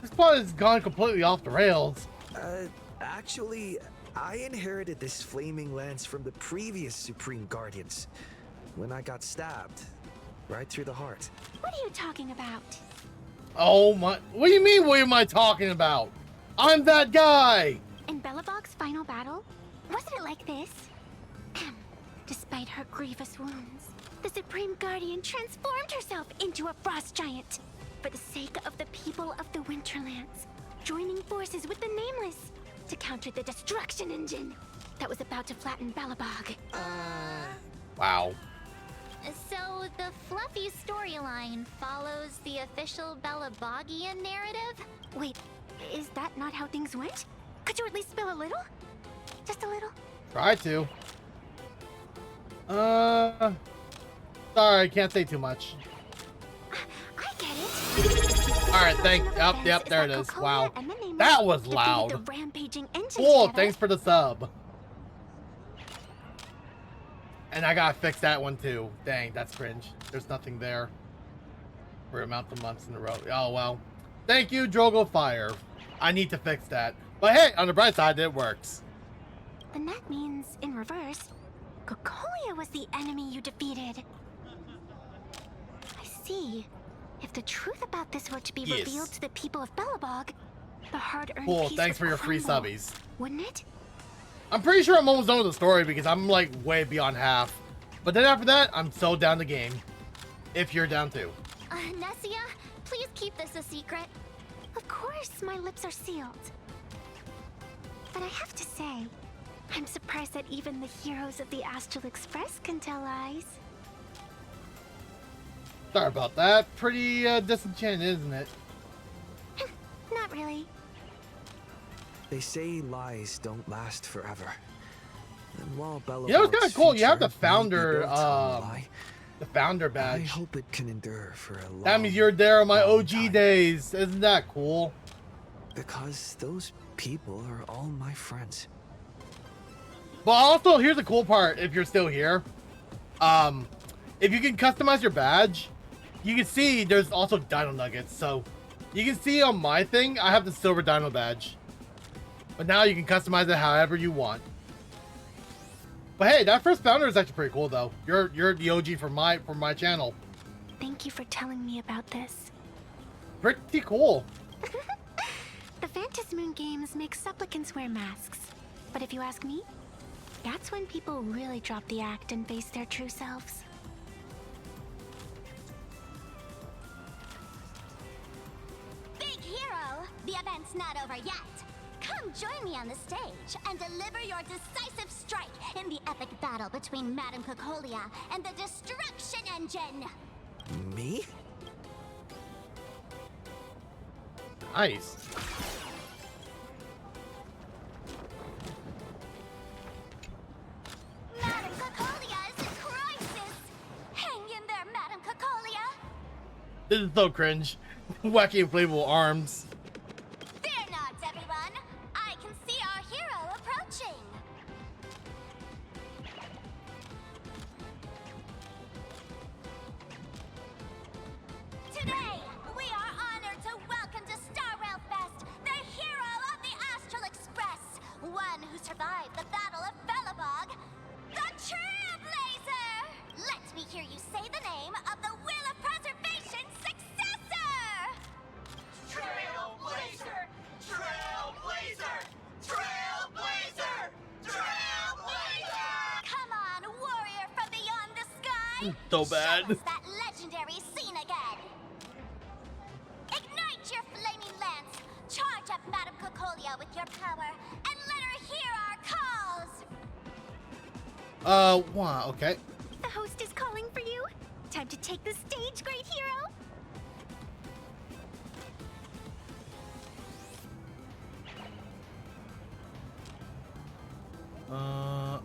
Speaker 1: This part has gone completely off the rails.
Speaker 2: Actually, I inherited this flaming lance from the previous Supreme Guardians when I got stabbed right through the heart.
Speaker 23: What are you talking about?
Speaker 1: Oh my... What do you mean, what am I talking about? I'm that guy!
Speaker 23: In Bellabog's final battle, wasn't it like this? Despite her grievous wounds, the Supreme Guardian transformed herself into a frost giant for the sake of the people of the Winterlands, joining forces with the Nameless to counter the destruction engine that was about to flatten Bellabog.
Speaker 1: Wow.
Speaker 3: So the Fluffy storyline follows the official Bellabogian narrative?
Speaker 23: Wait, is that not how things went? Could you at least spill a little? Just a little?
Speaker 1: Try to. Sorry, I can't say too much.
Speaker 23: I get it.
Speaker 1: Alright, yep, there it is. Wow. That was loud. Cool, thanks for the sub. And I gotta fix that one too. Dang, that's cringe. There's nothing there. For amount of months in a row. Oh, well. Thank you, Drogo Fire. I need to fix that. But hey, on the bright side, it works.
Speaker 23: Then that means, in reverse, Cocolia was the enemy you defeated. I see. If the truth about this were to be revealed to the people of Belobog, the hard-earned
Speaker 1: Cool,
Speaker 23: peace
Speaker 1: thanks for
Speaker 23: would
Speaker 1: your free
Speaker 23: crumble,
Speaker 1: subbies.
Speaker 23: wouldn't it?
Speaker 1: I'm pretty sure I'm almost done with the story because I'm like way beyond half. But then after that, I'm so down the game. If you're down too.
Speaker 3: Nessia, please keep this a secret.
Speaker 23: Of course, my lips are sealed. But I have to say, I'm surprised that even the heroes of the Astral Express can tell lies.
Speaker 1: Sorry about that. Pretty disenchanted, isn't it?
Speaker 23: Not really.
Speaker 2: They say lies don't last forever. And while Belobog's
Speaker 1: You know, it's kind of cool. You have the
Speaker 2: future may be
Speaker 1: founder,
Speaker 2: built on a lie,
Speaker 1: the founder badge.
Speaker 2: I hope it can endure for a long
Speaker 1: That means you're there on my
Speaker 2: long
Speaker 1: OG
Speaker 2: time.
Speaker 1: days. Isn't that cool?
Speaker 2: Because those people are all my friends.
Speaker 1: But also, here's the cool part. If you're still here, if you can customize your badge, you can see there's also Dino Nuggets. So you can see on my thing, I have the silver Dino badge. But now you can customize it however you want. But hey, that first founder is actually pretty cool, though. You're the OG for my channel.
Speaker 23: Thank you for telling me about this.
Speaker 1: Pretty cool.
Speaker 23: The Phantasmoon games make supplicants wear masks. But if you ask me, that's when people really drop the act and face their true selves.
Speaker 10: Big hero! The event's not over yet. Come join me on the stage and deliver your decisive strike in the epic battle between Madame Cocolia and the Destruction Engine!
Speaker 2: Me?
Speaker 1: Nice.
Speaker 10: Madame Cocolia is in crisis! Hang in there, Madame Cocolia!
Speaker 1: This is so cringe. Wacky inflatable arms.
Speaker 10: Fear not, everyone! I can see our hero approaching! Today, we are honored to welcome to Star Rail Fest the hero of the Astral Express, one who survived the Battle of Belobog, the Trailblazer! Let me hear you say the name of the Will of Preservation's successor! Trailblazer! Trailblazer! Trailblazer! Trailblazer! Come on, warrior from beyond the sky!
Speaker 1: So bad.
Speaker 10: Show us that legendary scene again! Ignite your flaming lance! Charge up Madame Cocolia with your power, and let her hear our calls!
Speaker 1: Wow, okay.
Speaker 23: The host is calling for you. Time to take the stage, great hero.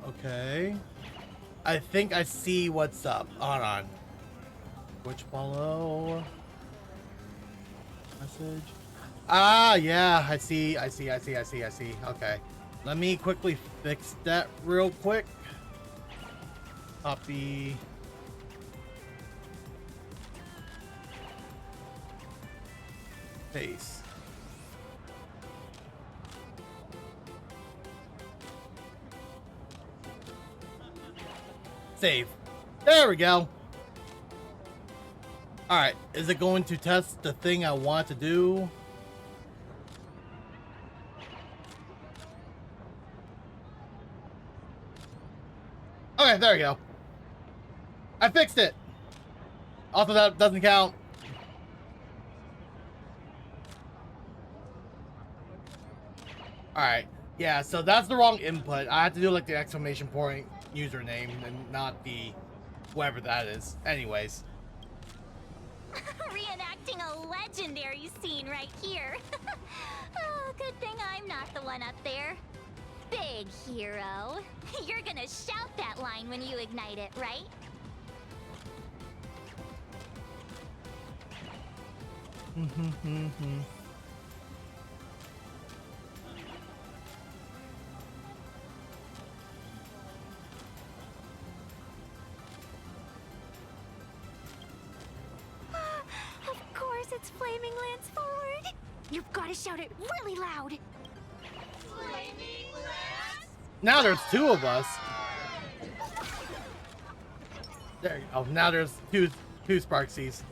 Speaker 1: Okay. I think I see what's up. Hold on. Which follow? Message. Ah, yeah, I see. Okay. Let me quickly fix that real quick. Copy. Paste. Save. There we go. Alright, is it going to test the thing I want to do? Okay, there we go. I fixed it. Also, that doesn't count. Alright, yeah, so that's the wrong input. I have to do like the exclamation point username and not the whatever that is. Anyways.
Speaker 3: Reenacting a legendary scene right here. Oh, good thing I'm not the one up there. Big hero. You're gonna shout that line when you ignite it, right?
Speaker 23: Of course, it's Flaming Lance forward. You've got to shout it really loud. Flaming Lance.
Speaker 1: Now there's two of us. There you go. Now there's two Sparksies.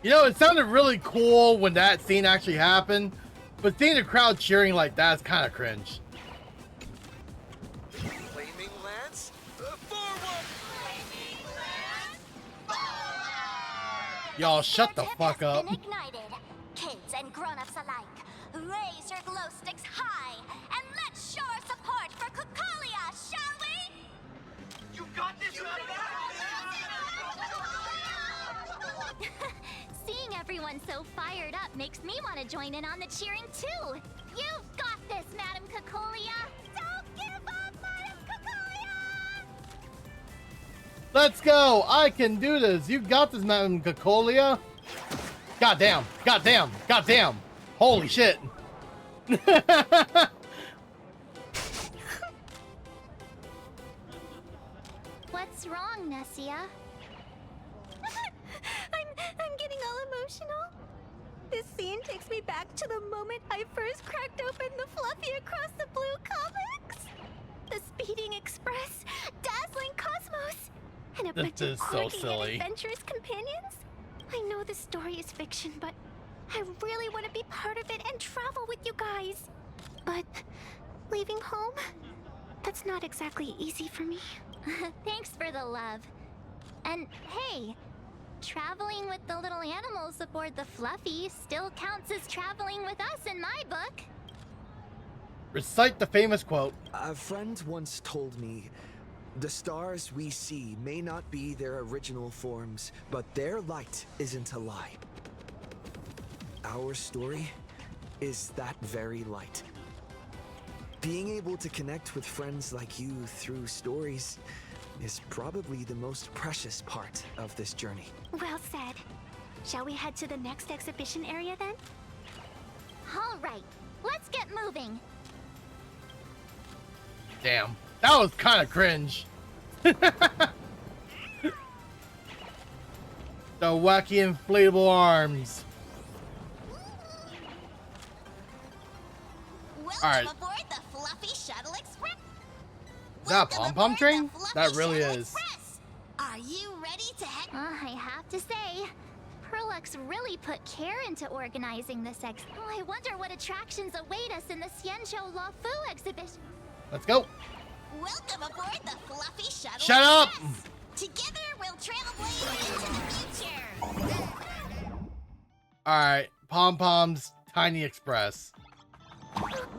Speaker 1: You know, it sounded really cool when that scene actually happened, but seeing the crowd cheering like that is kind of cringe.
Speaker 11: Flaming Lance, forward!
Speaker 1: Y'all shut the fuck up.
Speaker 23: Been ignited. Kids and grown-ups alike, raise your glow sticks high and let's show our support for Kukalia, shall we?
Speaker 11: You got this,
Speaker 3: Seeing everyone so fired up makes me want to join in on the cheering too. You've got this, Madam Kukolia. Don't give up, Madam Kukolia!
Speaker 1: Let's go! I can do this! You got this, Madam Kukolia! Goddamn! Goddamn! Goddamn! Holy shit!
Speaker 3: What's wrong, Nessia?
Speaker 23: I'm getting all emotional. This scene takes me back to the moment I first cracked open the Fluffy Across the Blue comics. The Speeding Express, Dazzling Cosmos, and a bunch of quirky and adventurous companions. I know the story is fiction, but I really want to be part of it and travel with you guys. But leaving home, that's not exactly easy for me.
Speaker 3: Thanks for the love. And hey, traveling with the little animals aboard the Fluffy still counts as traveling with us in my book.
Speaker 1: Recite the famous quote.
Speaker 2: A friend once told me, the stars we see may not be their original forms, but their light isn't a lie. Our story is that very light. Being able to connect with friends like you through stories is probably the most precious part of this journey.
Speaker 23: Well said. Shall we head to the next exhibition area then?
Speaker 3: All right, let's get moving.
Speaker 1: Damn, that was kind of cringe. The wacky inflatable arms.
Speaker 10: Welcome
Speaker 1: All right.
Speaker 10: aboard the Fluffy Shuttle Express.
Speaker 1: Is that a pom-pom train? That really is.
Speaker 10: Are you ready to head?
Speaker 3: I have to say, Perlux really put care into organizing this Oh, I wonder what attractions await us in the Xianzhou La Fu exhibition.
Speaker 1: Let's go.
Speaker 10: Welcome aboard the Fluffy Shuttle
Speaker 1: Shut up!
Speaker 10: Express. Together we'll trailblaze into the future.
Speaker 1: Alright, Pom-Pom's Tiny Express.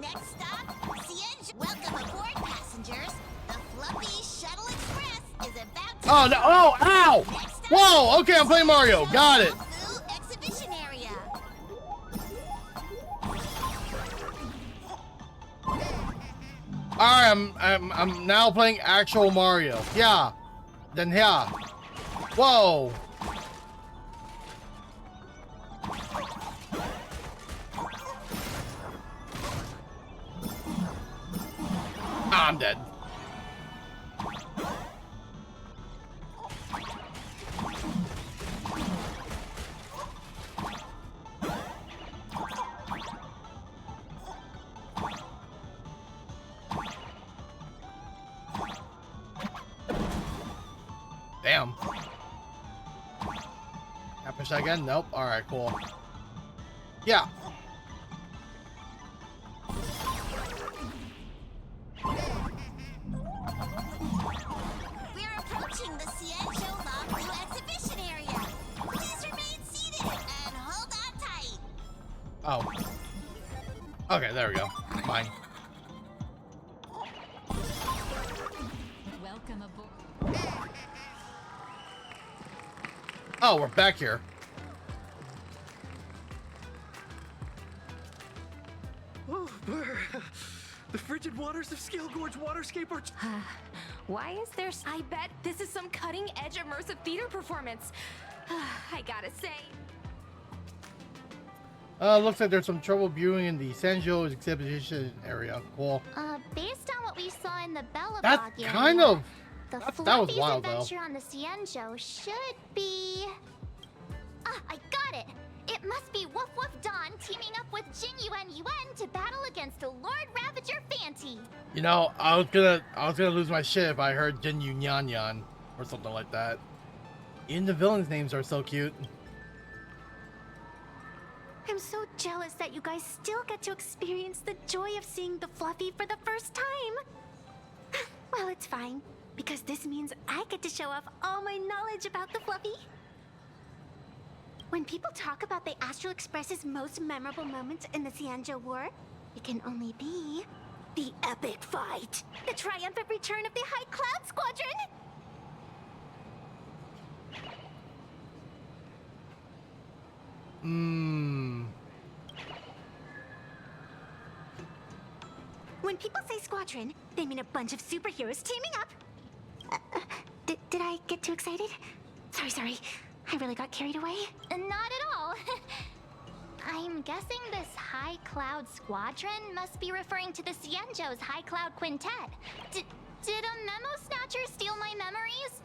Speaker 10: Next stop, Xianzhou. Welcome aboard, passengers. The Fluffy Shuttle Express is about to...
Speaker 1: Oh, no. Oh, ow! Whoa, okay, I'm playing Mario. Got it.
Speaker 10: Exhibition area.
Speaker 1: Alright, I'm now playing actual Mario. Yeah. Then yeah. Whoa. I'm dead. Damn. Can I push that again? Nope. Alright, cool. Yeah.
Speaker 10: We're approaching the Xianzhou La Fu exhibition area. Please remain seated and hold on tight.
Speaker 1: Oh. Okay, there we go. Fine.
Speaker 4: Welcome aboard.
Speaker 1: Oh, we're back here.
Speaker 6: Oh, Burr. The fridge
Speaker 12: frigid waters of Scale Gorge Waterscape are...
Speaker 18: Why is there... I bet this is some cutting-edge immersive theater performance. I gotta say.
Speaker 1: Looks like there's some trouble viewing in the Sanjo's exhibition area. Cool.
Speaker 3: Based on what we saw in the Bellabog
Speaker 1: That's
Speaker 3: area,
Speaker 1: kind of...
Speaker 3: the
Speaker 1: that was
Speaker 3: Fluffy's
Speaker 1: wild, though.
Speaker 3: adventure on the Cienjo should be... Ah, I got it! It must be Woof Woof Dawn teaming up with Jin Yuan Yuan to battle against the Lord Ravager Fanti.
Speaker 1: You know, I was gonna lose my shit if I heard Jin Yu Nyan Yan or something like that. Even the villains' names are so cute.
Speaker 23: I'm so jealous that you guys still get to experience the joy of seeing the Fluffy for the first time. Well, it's fine, because this means I get to show off all my knowledge about the Fluffy. When people talk about the Astral Express's most memorable moments in the Cienjo War, it can only be the epic fight, the triumphant return of the High Cloud Squadron. When people say squadron, they mean a bunch of superheroes teaming up. Did I get too excited? Sorry. I really got carried away.
Speaker 3: Not at all. I'm guessing this High Cloud Squadron must be referring to the Cienjo's High Cloud Quintet. Did a Memo Snatcher steal my memories?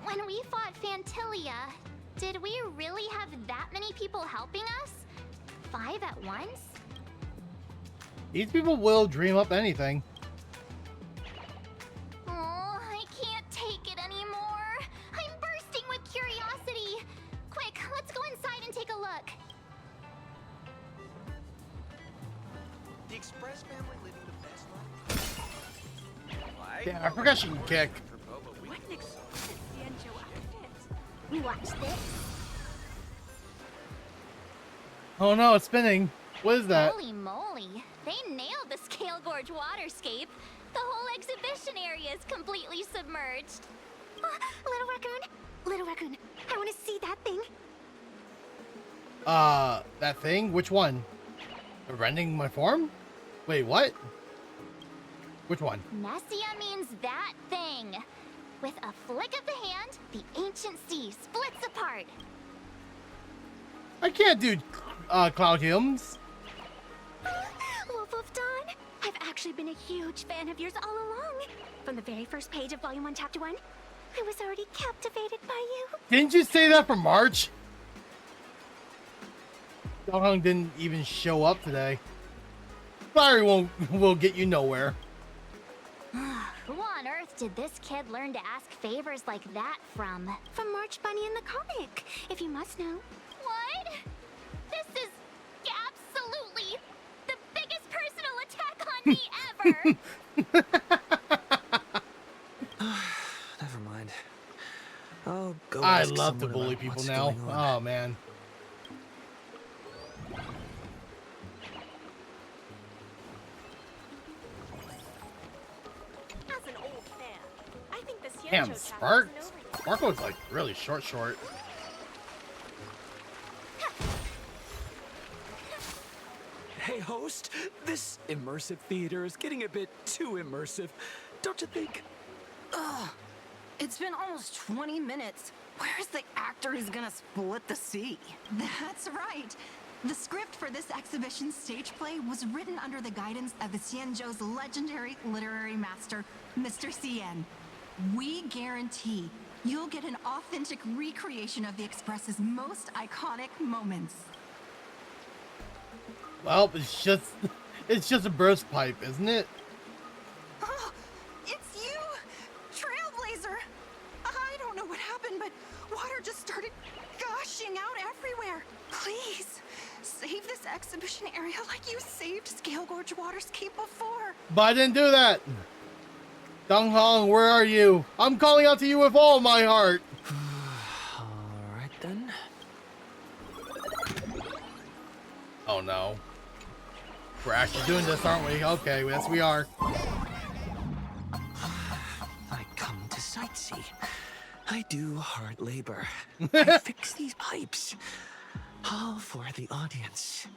Speaker 3: When we fought Fantilia, did we really have that many people helping us? 5 at once?
Speaker 1: These people will dream up anything.
Speaker 3: Oh, I can't take it anymore. I'm bursting with curiosity. Quick, let's go inside and take a look.
Speaker 11: The Express family living the best life.
Speaker 1: Damn, I forgot she can kick.
Speaker 18: What an exquisite Cienjo outfit.
Speaker 3: Watch this.
Speaker 1: Oh no, it's spinning. What is that?
Speaker 3: Holy moly. They nailed the Scale Gorge waterscape. The whole exhibition area is completely submerged.
Speaker 23: Little Raccoon, I want to see that thing.
Speaker 1: That thing? Which one? Rending my form? Wait, what? Which one?
Speaker 3: Nessia means that thing. With a flick of the hand, the ancient sea splits apart.
Speaker 1: I can't do cloud hymns.
Speaker 23: Wolf of Dawn, I've actually been a huge fan of yours all along. From the very first page of Volume 1, Chapter 1, I was already captivated by you.
Speaker 1: Didn't you say that for March? Donghong didn't even show up today. Fiery will get you nowhere.
Speaker 3: Who on earth did this kid learn to ask favors like that from?
Speaker 23: From March Bunny in the comic, if you must know.
Speaker 3: What? This is absolutely the biggest personal attack on me ever!
Speaker 2: Never mind. I'll go.
Speaker 1: I
Speaker 2: ask
Speaker 1: love to
Speaker 2: someone
Speaker 1: bully
Speaker 2: about
Speaker 1: people
Speaker 2: what's
Speaker 1: now.
Speaker 2: going on.
Speaker 1: Oh man.
Speaker 18: As an old fan, I think the Cienjo
Speaker 1: Damn,
Speaker 18: chapter
Speaker 1: Spark.
Speaker 18: isn't over yet.
Speaker 1: Sparkle's like really short.
Speaker 12: Hey, host, this immersive theater is getting a bit too immersive, don't you think?
Speaker 16: Ugh. It's been almost 20 minutes. Where's the actor who's gonna split the sea?
Speaker 21: That's right. The script for this exhibition stage play was written under the guidance of the Cienjo's legendary literary master, Mr. Cien. We guarantee you'll get an authentic recreation of the Express's most iconic moments.
Speaker 1: Well, it's just a burst pipe, isn't it?
Speaker 21: Oh, it's you! Trailblazer! I don't know what happened, but water just started gushing out everywhere. Please, save this exhibition area like you saved Scale Gorge Waterscape before.
Speaker 1: But I didn't do that. Donghong, where are you? I'm calling out to you with all my heart.
Speaker 2: Alright then.
Speaker 1: Oh no. We're actually doing this, aren't we? Okay, yes we are.
Speaker 2: I come to sightsee. I do hard labor. I fix these pipes. All for the audience.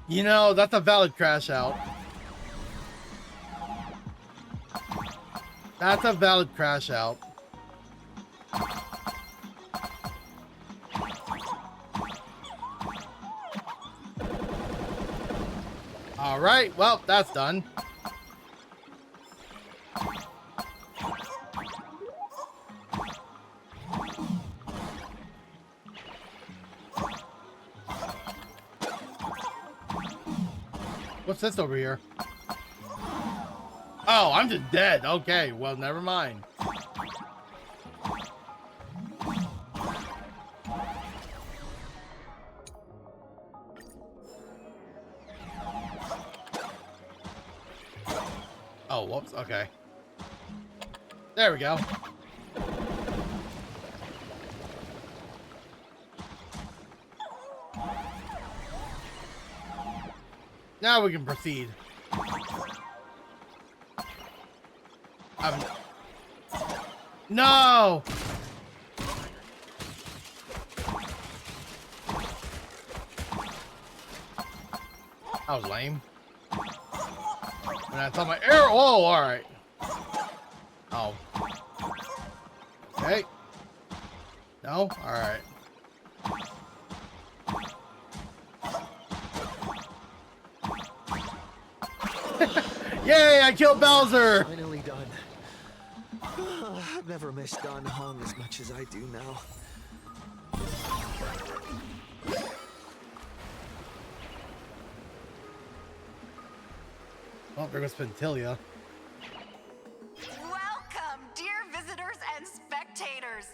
Speaker 1: You know, that's a valid crash out. That's a valid crash out. All right, well, that's done. What's this over here? Oh, I'm just dead. Okay, well, never mind. Oh, whoops. Okay. There we go. Now we can proceed. No! That was lame. And I thought my arrow. Oh, all right. Oh. Okay. No? All right. Yay, I killed Bowser!
Speaker 2: Finally done. I've never missed Don Hung as much as I do now.
Speaker 1: Oh, there goes Pentilia.
Speaker 21: Welcome, dear visitors and spectators.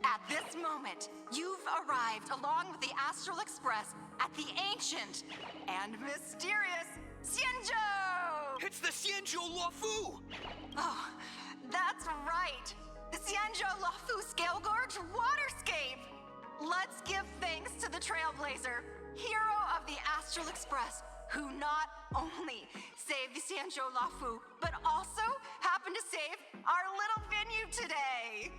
Speaker 21: At this moment, you've arrived along with the Astral Express at the ancient and mysterious Xianzhou!
Speaker 12: It's the Xianzhou Luofu!
Speaker 21: Oh, that's right. The Xianzhou Luofu Scale Gorge Waterscape! Let's give thanks to the Trailblazer, hero of the Astral Express, who not only saved the Xianzhou Luofu, but also happened to save our little venue today.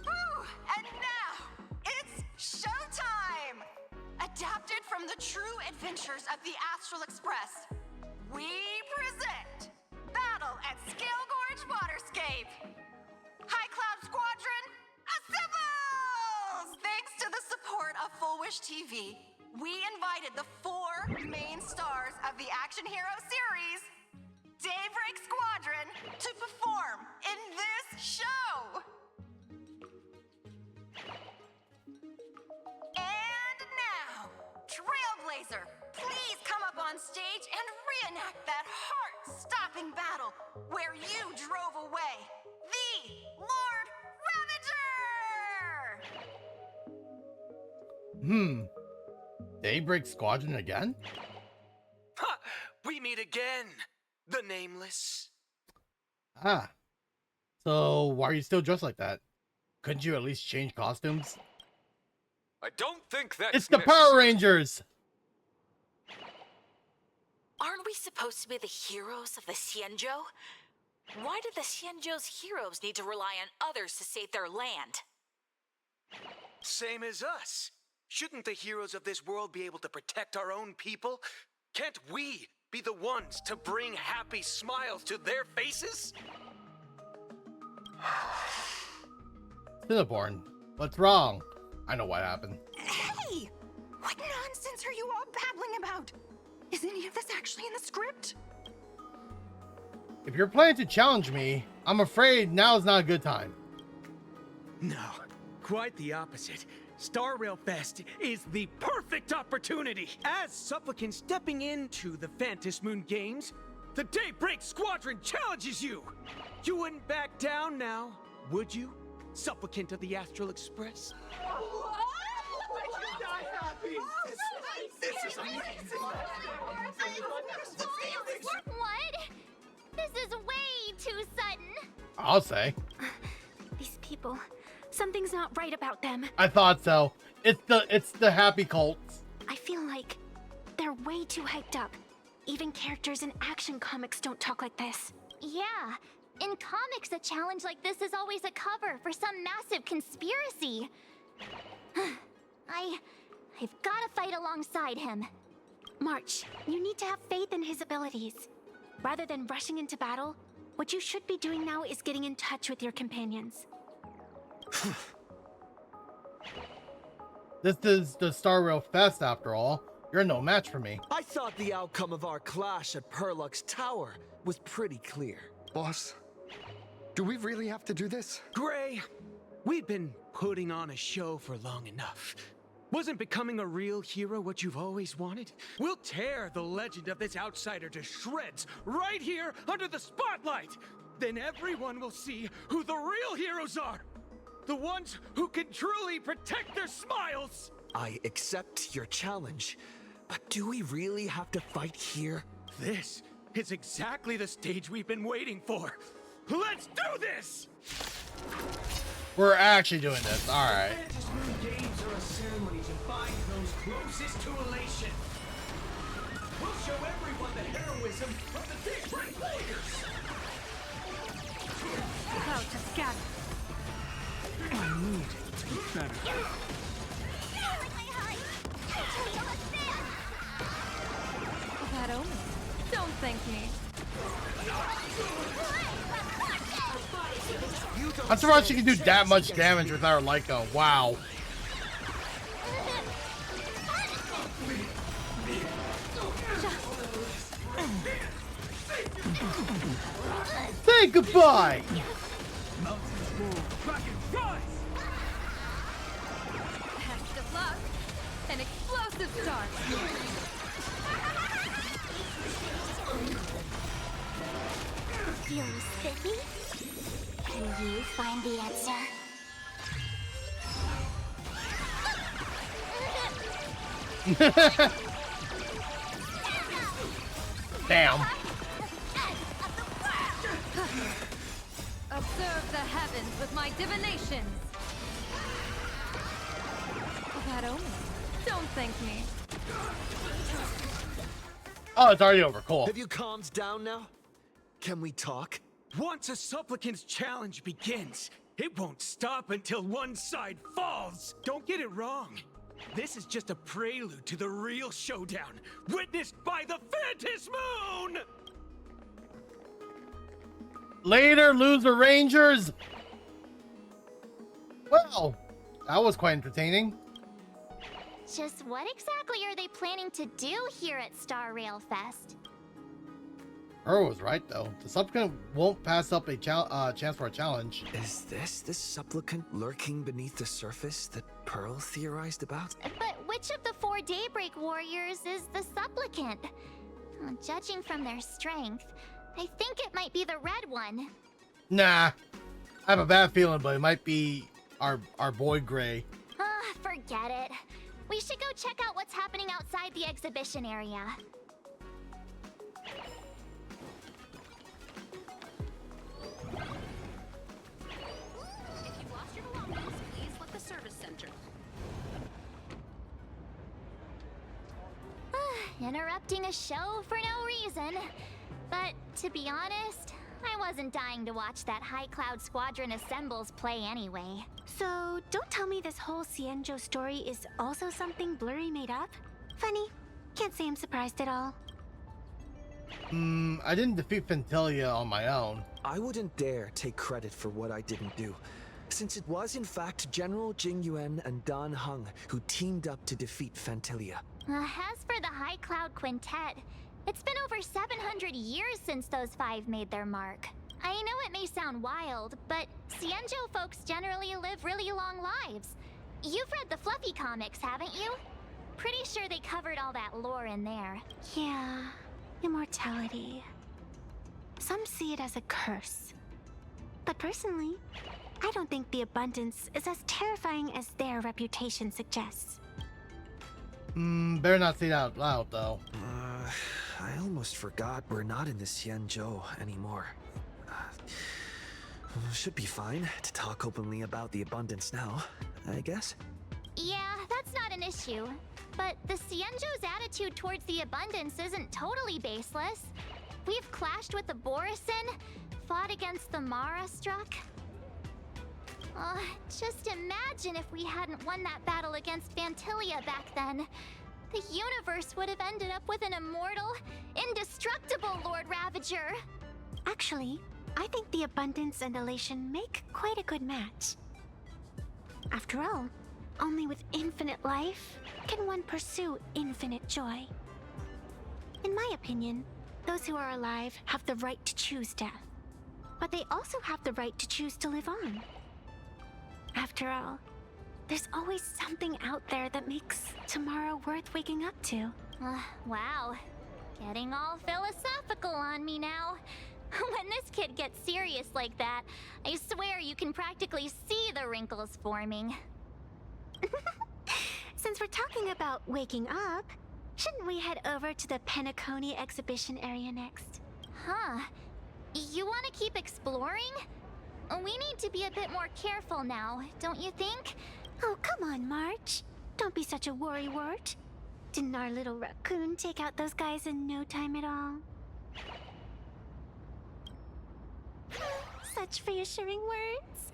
Speaker 21: Woo! And now, it's showtime! Adapted from the true adventures of the Astral Express, we present Battle at Scale Gorge Waterscape! High Cloud Squadron, assembles! Thanks to the support of Full Wish TV, we invited the 4 main stars of the action hero series, Daybreak Squadron, to perform in this show! And now, Trailblazer, please come up on stage and reenact that heart-stopping battle where you drove away the Lord Ravager!
Speaker 1: Daybreak Squadron again?
Speaker 11: Ha! We meet again, the Nameless.
Speaker 1: Ah. So, why are you still dressed like that? Couldn't you at least change costumes?
Speaker 12: I don't think that's
Speaker 1: It's the Power Rangers!
Speaker 8: Aren't we supposed to be the heroes of the Xianzhou? Why do the Xianzhou's heroes need to rely on others to save their land?
Speaker 11: Same as us. Shouldn't the heroes of this world be able to protect our own people? Can't we be the ones to bring happy smiles to their faces?
Speaker 1: Cinnabon, what's wrong? I know what happened.
Speaker 21: Hey! What nonsense are you all babbling about? Is any of this actually in the script?
Speaker 1: If you're planning to challenge me, I'm afraid now is not a good time.
Speaker 17: No, quite the opposite. Star Rail Fest is the perfect opportunity. As supplicants stepping into the Phantom Moon Games, the Daybreak Squadron challenges you. You wouldn't back down now, would you, supplicant of the Astral Express?
Speaker 12: This is amazing!
Speaker 3: What? This is way too sudden.
Speaker 1: I'll say.
Speaker 21: These people, something's not right about them.
Speaker 1: I thought so. It's the happy cults.
Speaker 21: I feel like they're way too hyped up. Even characters in action comics don't talk like this.
Speaker 3: Yeah. In comics, a challenge like this is always a cover for some massive conspiracy. I've gotta fight alongside him.
Speaker 21: March, you need to have faith in his abilities. Rather than rushing into battle,
Speaker 9: What you should be doing now is getting in touch with your companions.
Speaker 1: This is the Star Rail Fest after all. You're no match for me.
Speaker 2: I thought the outcome of our clash at Perlux Tower was pretty clear.
Speaker 6: Boss, do we really have to do this?
Speaker 17: Gray, we've been putting on a show for long enough. Wasn't becoming a real hero what you've always wanted? We'll tear the legend of this outsider to shreds right here under the spotlight. Then everyone will see who the real heroes are. The ones who can truly protect their smiles.
Speaker 2: I accept your challenge, but do we really have to fight here?
Speaker 17: This is exactly the stage we've been waiting for. Let's do this!
Speaker 1: We're actually doing this. All right.
Speaker 12: Fantasy Moon Games are a ceremony to find those closest to elation. We'll show everyone the heroism of the different players.
Speaker 16: Cloud to scatter.
Speaker 12: I need to be better.
Speaker 4: That omen. Don't thank me.
Speaker 1: I'm surprised she can do that much damage with our Lyco. Wow. Say goodbye.
Speaker 12: Mountains move, rockets rise.
Speaker 4: Best of luck. An explosive start.
Speaker 3: Feeling spiffy? Can you find the answer?
Speaker 1: Damn.
Speaker 4: Observe the heavens with my divinations. That omen. Don't thank me.
Speaker 1: Oh, it's already over. Cool.
Speaker 2: Have you calmed down now? Can we talk?
Speaker 17: Once a supplicant's challenge begins, it won't stop until one side falls. Don't get it wrong. This is just a prelude to the real showdown, witnessed by the Fantasy Moon!
Speaker 1: Later, loser Rangers. Well, that was quite entertaining.
Speaker 3: Just what exactly are they planning to do here at Star Rail Fest?
Speaker 1: Earl was right, though. The supplicant won't pass up a chance for a challenge.
Speaker 2: Is this the supplicant lurking beneath the surface that Pearl theorized about?
Speaker 3: But which of the 4 Daybreak Warriors is the supplicant? Judging from their strength, I think it might be the red one.
Speaker 1: Nah. I have a bad feeling, but it might be our boy Gray.
Speaker 3: Forget it. We should go check out what's happening outside the exhibition area.
Speaker 14: If you've lost your belongings, please let the service center.
Speaker 3: Interrupting a show for no reason. But to be honest, I wasn't dying to watch that High Cloud Squadron Assembles play anyway.
Speaker 9: So, don't tell me this whole Cienjo story is also something Blurry made up? Funny. Can't say I'm surprised at all.
Speaker 1: I didn't defeat Fantelia on my own.
Speaker 2: I wouldn't dare take credit for what I didn't do, since it was in fact General Jing Yuan and Dan Heng who teamed up to defeat Fantelia.
Speaker 3: As for the High Cloud Quintet, it's been over 700 years since those 5 made their mark. I know it may sound wild, but Cienjo folks generally live really long lives. You've read the Fluffy comics, haven't you? Pretty sure they covered all that lore in there.
Speaker 9: Yeah, immortality. Some see it as a curse. But personally, I don't think the abundance is as terrifying as their reputation suggests.
Speaker 1: Better not say that out loud, though.
Speaker 2: I almost forgot we're not in the Cienjo anymore. Should be fine to talk openly about the abundance now, I guess.
Speaker 3: Yeah, that's not an issue. But the Cienjo's attitude towards the abundance isn't totally baseless. We've clashed with the Borisin, fought against the Mara Struck. Just imagine if we hadn't won that battle against Fantelia back then. The universe would have ended up with an immortal, indestructible Lord Ravager.
Speaker 9: Actually, I think the abundance and elation make quite a good match. After all, only with infinite life can one pursue infinite joy. In my opinion, those who are alive have the right to choose death, but they also have the right to choose to live on. After all, there's always something out there that makes tomorrow worth waking up to.
Speaker 3: Wow. Getting all philosophical on me now. When this kid gets serious like that, I swear you can practically see the wrinkles forming.
Speaker 9: Since we're talking about waking up, shouldn't we head over to the Penacony exhibition area next?
Speaker 3: Huh. You want to keep exploring? We need to be a bit more careful now, don't you think?
Speaker 9: Oh, come on, March. Don't be such a worrywart. Didn't our little raccoon take out those guys in no time at all? Such reassuring words.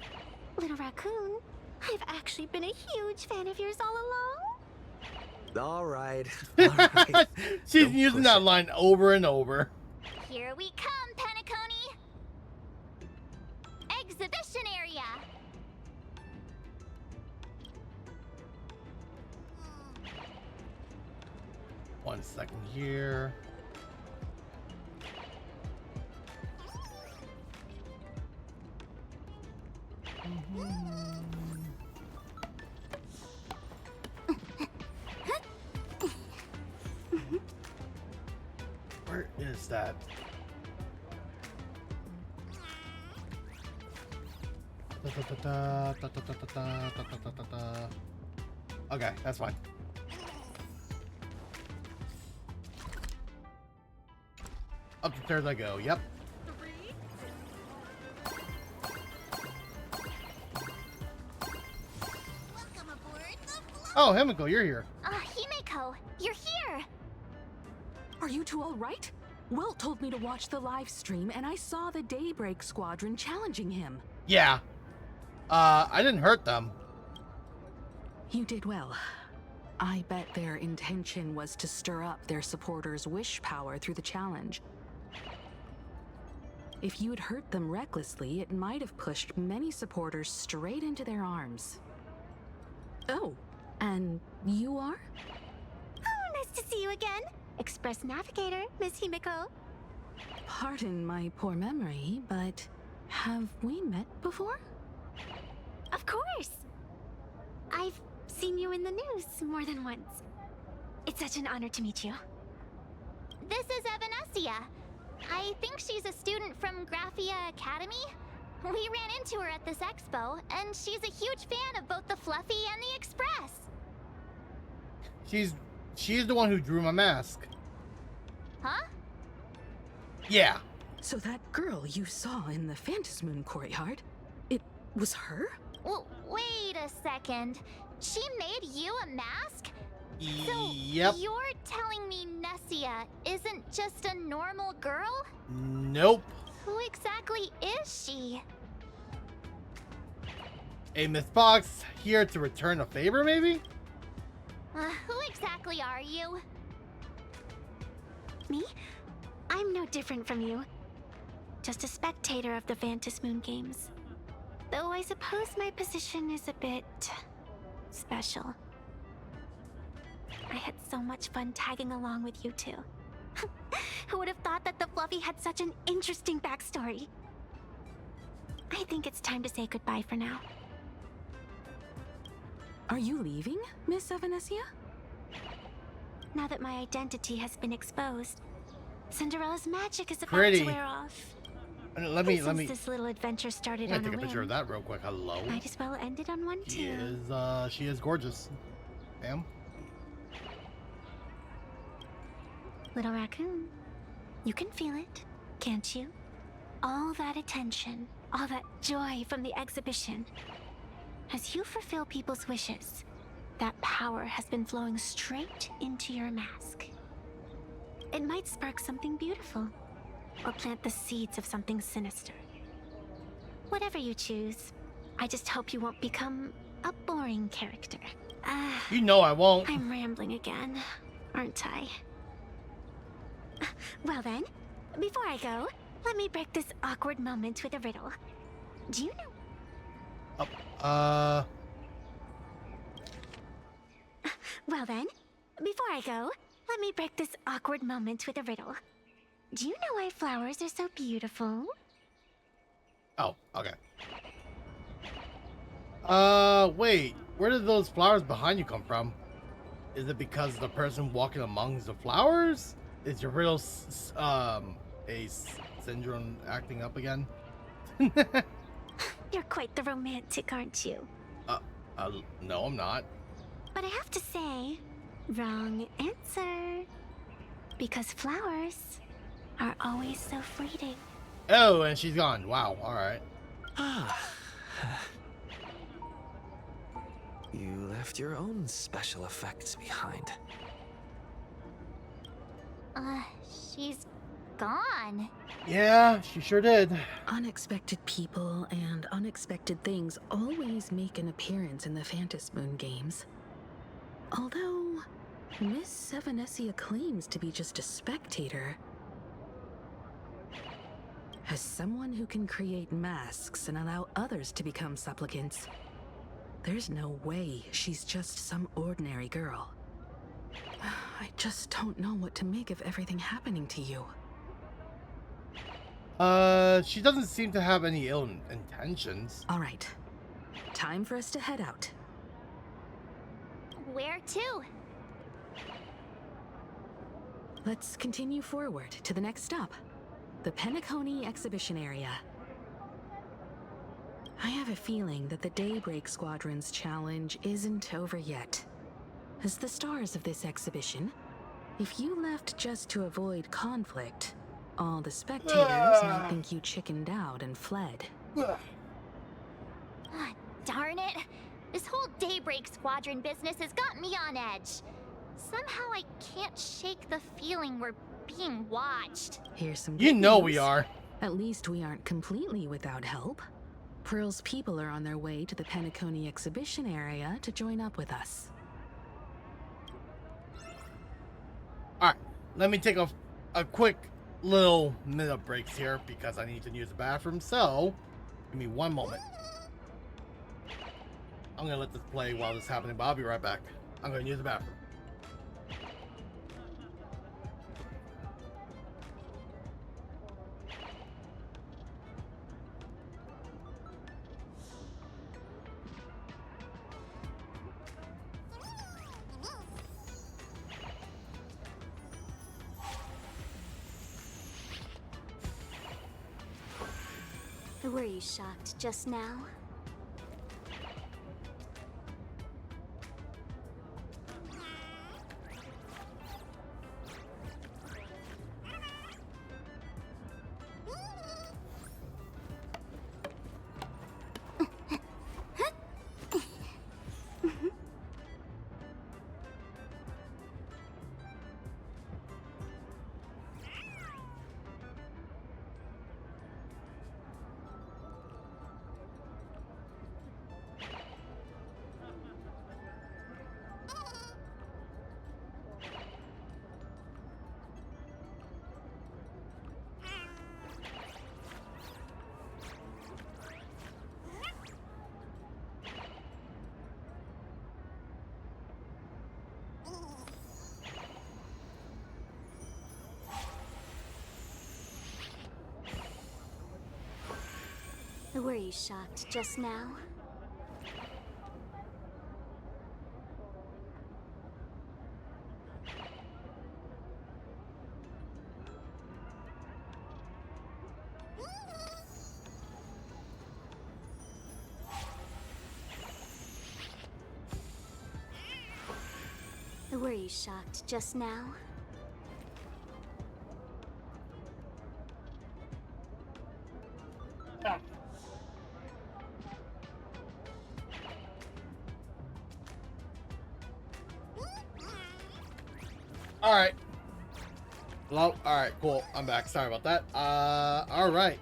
Speaker 9: Little raccoon, I've actually been a huge fan of yours all along.
Speaker 2: All right.
Speaker 1: She's using that line over and over.
Speaker 3: Here we come, Penacony! Exhibition area!
Speaker 1: 1 second here. Where is that? Okay, that's fine. Up the stairs I go, yep. Oh, Himiko, you're here.
Speaker 3: Himiko, you're here!
Speaker 13: Are you two all right? Wilt told me to watch the live stream, and I saw the Daybreak Squadron challenging him.
Speaker 1: Yeah. I didn't hurt them.
Speaker 13: You did well. I bet their intention was to stir up their supporters' wish power through the challenge. If you'd hurt them recklessly, it might have pushed many supporters straight into their arms. Oh, and you are?
Speaker 9: Oh, nice to see you again. Express Navigator, Miss Himiko.
Speaker 13: Pardon my poor memory, but have we met before?
Speaker 9: Of course. I've seen you in the news more than once. It's such an honor to meet you.
Speaker 3: This is Evanesia. I think she's a student from Graphia Academy. We ran into her at this expo, and she's a huge fan of both the Fluffy and the Express.
Speaker 1: She's the one who drew my mask.
Speaker 3: Huh?
Speaker 1: Yeah.
Speaker 13: So that girl you saw in the Phantasmoon courtyard, it was her?
Speaker 3: Well, wait a second. She made you a mask? So
Speaker 1: Yep.
Speaker 3: you're telling me Nessia isn't just a normal girl?
Speaker 1: Nope.
Speaker 3: Who exactly is she?
Speaker 1: A Miss Fox here to return a favor, maybe?
Speaker 3: Who exactly are you?
Speaker 9: Me? I'm no different from you. Just a spectator of the Phantasmoon games. Though I suppose my position is a bit special. I had so much fun tagging along with you two. Who would have thought that the Fluffy had such an interesting backstory? I think it's time to say goodbye for now.
Speaker 13: Are you leaving, Miss Evanesia?
Speaker 9: Now that my identity has been exposed, Cinderella's magic is about
Speaker 1: Pretty.
Speaker 9: to wear off.
Speaker 1: Let me.
Speaker 9: Since this little adventure started
Speaker 1: I'm
Speaker 9: on
Speaker 1: gonna
Speaker 9: a
Speaker 1: take a picture of
Speaker 9: whim,
Speaker 1: that real quick. Hello.
Speaker 9: might as well end it on one too.
Speaker 1: She is gorgeous. Ma'am.
Speaker 9: Little raccoon, you can feel it, can't you? All that attention, all that joy from the exhibition. As you fulfill people's wishes, that power has been flowing straight into your mask. It might spark something beautiful, or plant the seeds of something sinister. Whatever you choose, I just hope you won't become a boring character.
Speaker 1: You know I won't.
Speaker 9: I'm rambling again, aren't I? Well then, before I go, let me break this awkward moment with a riddle. Do you know? Well then, before I go, let me break this awkward moment with a riddle. Do you know why flowers are so beautiful?
Speaker 1: Oh, okay. Wait. Where did those flowers behind you come from? Is it because the person walking amongst the flowers? Is your riddle a syndrome acting up again?
Speaker 9: You're quite the romantic, aren't you?
Speaker 1: No, I'm not.
Speaker 9: But I have to say, wrong answer. Because flowers are always so fleeting.
Speaker 1: Oh, and she's gone. Wow, alright.
Speaker 2: You left your own special effects behind.
Speaker 3: She's gone.
Speaker 1: Yeah, she sure did.
Speaker 13: Unexpected people and unexpected things always make an appearance in the Phantom Moon games. Although, Miss Evanescia claims to be just a spectator. As someone who can create masks and allow others to become supplicants, there's no way she's just some ordinary girl. I just don't know what to make of everything happening to you.
Speaker 1: She doesn't seem to have any ill intentions.
Speaker 13: All right. Time for us to head out.
Speaker 3: Where to?
Speaker 13: Let's continue forward to the next stop. The Penacony Exhibition Area. I have a feeling that the Daybreak Squadron's challenge isn't over yet. As the stars of this exhibition, if you left just to avoid conflict, all the spectators might think you chickened out and fled.
Speaker 3: Darn it! This whole Daybreak Squadron business has got me on edge. Somehow I can't shake the feeling we're being watched.
Speaker 13: Here's some
Speaker 1: You
Speaker 13: good
Speaker 1: know
Speaker 13: news.
Speaker 1: we are.
Speaker 13: At least we aren't completely without help. Pearl's people are on their way to the Penacony Exhibition Area to join up with us.
Speaker 1: Alright, let me take a quick little minute breaks here because I need to use the bathroom, so give me one moment. I'm gonna let this play while this is happening, but I'll be right back. I'm gonna use the bathroom.
Speaker 9: Were you shocked just now? Were you shocked just now? Were you shocked just now?
Speaker 1: Alright. Hello? Alright, cool. I'm back. Sorry about that. Alright.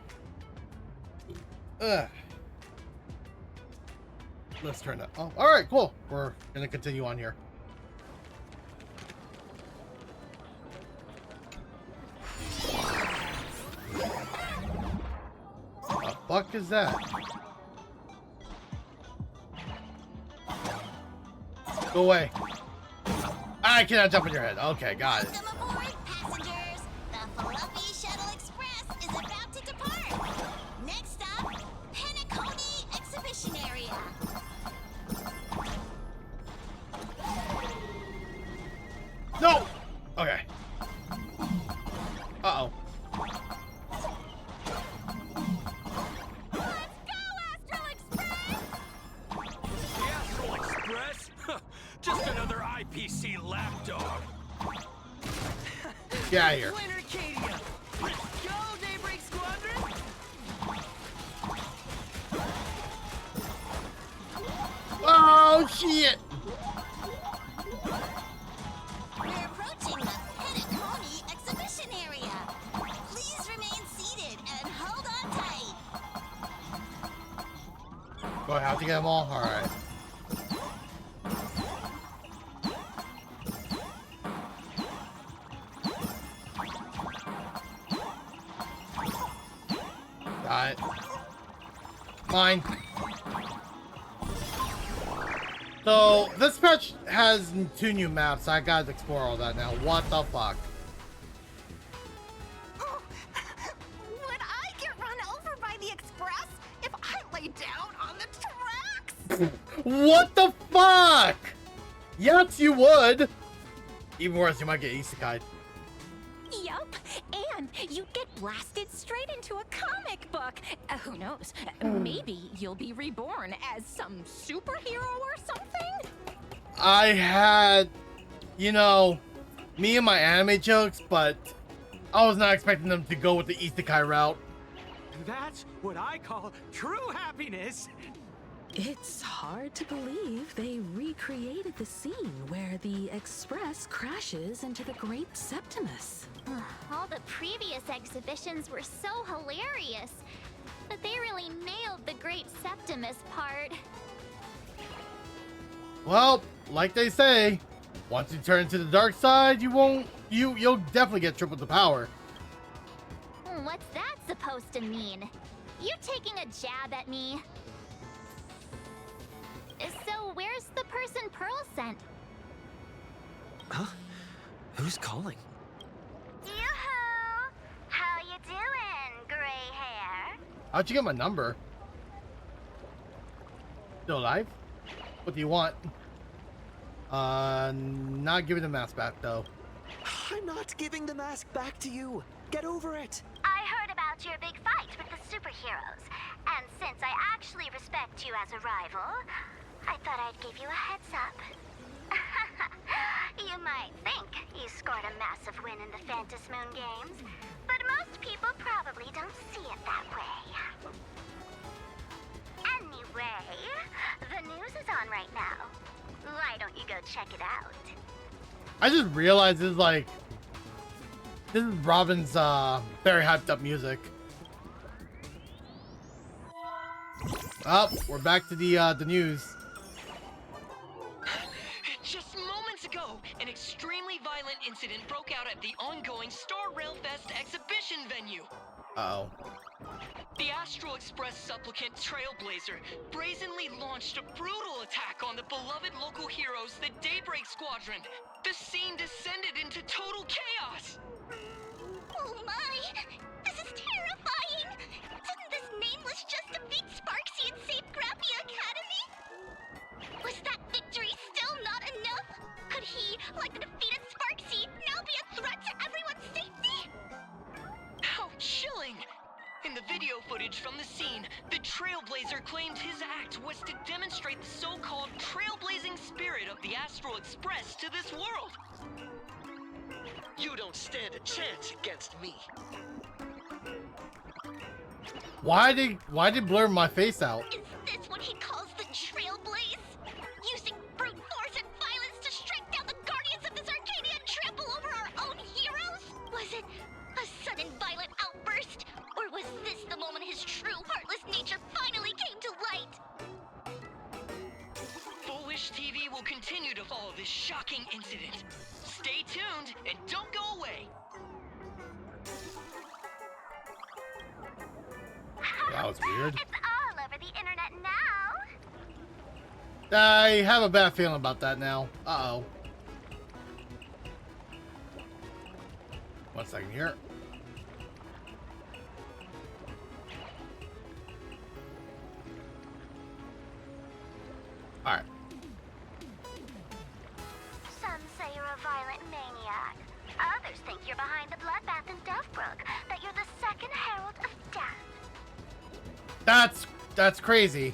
Speaker 1: Let's turn that off. Alright, cool. We're gonna continue on here. fuck is that? Go away. I cannot jump on your head. Okay, got it.
Speaker 10: Welcome aboard, passengers. The Fluffy Shuttle Express is about to depart. Next stop, Penacony Exhibition Area.
Speaker 1: No! Okay. Uh-oh.
Speaker 12: Astral Express? Just another IPC lapdog.
Speaker 1: Get out of here.
Speaker 11: Planar Arcadia. Let's go, Daybreak Squadron.
Speaker 1: Oh, shit!
Speaker 10: We're approaching the Penacony Exhibition Area. Please remain seated and hold on tight.
Speaker 1: Do I have to get them all? Alright. Got it. Mine. So, this patch has 2 new maps. I gotta explore all that now. What the fuck?
Speaker 10: Would I get run over by the Express if I lay down on the tracks?
Speaker 1: What the fuck? Yes, you would. Even worse, you might get isekai'd.
Speaker 14: Yup, and you'd get blasted straight into a comic book. Who knows? Maybe you'll be reborn as some superhero or something?
Speaker 1: I had, you know, me and my anime jokes, but I was not expecting them to go with the isekai route.
Speaker 17: That's what I call true happiness.
Speaker 5: It's hard to believe they recreated the scene where the Express crashes into the Great Septimus.
Speaker 3: All the previous exhibitions were so hilarious, but they really nailed the Great Septimus part.
Speaker 1: Well, like they say, once you turn to the dark side, you'll definitely get triple the power.
Speaker 3: What's that supposed to mean? You taking a jab at me? So where's the person Pearl sent?
Speaker 2: Huh? Who's calling?
Speaker 9: Yoo-hoo! How you doing, gray hair?
Speaker 1: How'd you get my number? Still alive? What do you want? Not giving the mask back though.
Speaker 2: I'm not giving the mask back to you. Get over it.
Speaker 9: I heard about your big fight with the superheroes, and since I actually respect you as a rival, I thought I'd give you a heads up. You might think you scored a massive win in the Phantom Moon Games, but most people probably don't see it that way. Anyway, the news is on right now. Why don't you go check it out?
Speaker 1: I just realized this is Robin's very hyped up music. Oh, we're back to the news.
Speaker 15: Just moments ago, an extremely violent incident broke out at the ongoing Star Rail Fest exhibition venue.
Speaker 1: Uh-oh.
Speaker 15: The Astral Express supplicant Trailblazer brazenly launched a brutal attack on the beloved local heroes, the Daybreak Squadron. The scene descended into total chaos.
Speaker 9: Oh my! This is terrifying! Didn't this nameless just defeat Sparksy and save Grappy Academy? Was that victory still not enough? Could he, like the defeated Sparksy, now be a threat to everyone's safety?
Speaker 15: How chilling! In the video footage from the scene, the Trailblazer claimed his act was to demonstrate the so-called trailblazing spirit of the Astral Express to this world. You don't stand a chance against me.
Speaker 1: Why did blur my face out?
Speaker 9: Is this what he calls the Trailblaze? Using brute force and violence to strike down the guardians of this Arcadia and trample over our own heroes? Was it a sudden violent outburst? Or was this the moment his true heartless nature finally came to light?
Speaker 15: Foolish TV will continue to follow this shocking incident. Stay tuned and don't go away.
Speaker 1: that was weird.
Speaker 9: It's all over the internet now.
Speaker 1: I have a bad feeling about that now. Uh-oh. 1 second here. Alright.
Speaker 9: Some say you're a violent maniac. Others think you're behind the bloodbath in Deathbrook, that you're the second herald of death.
Speaker 1: That's crazy.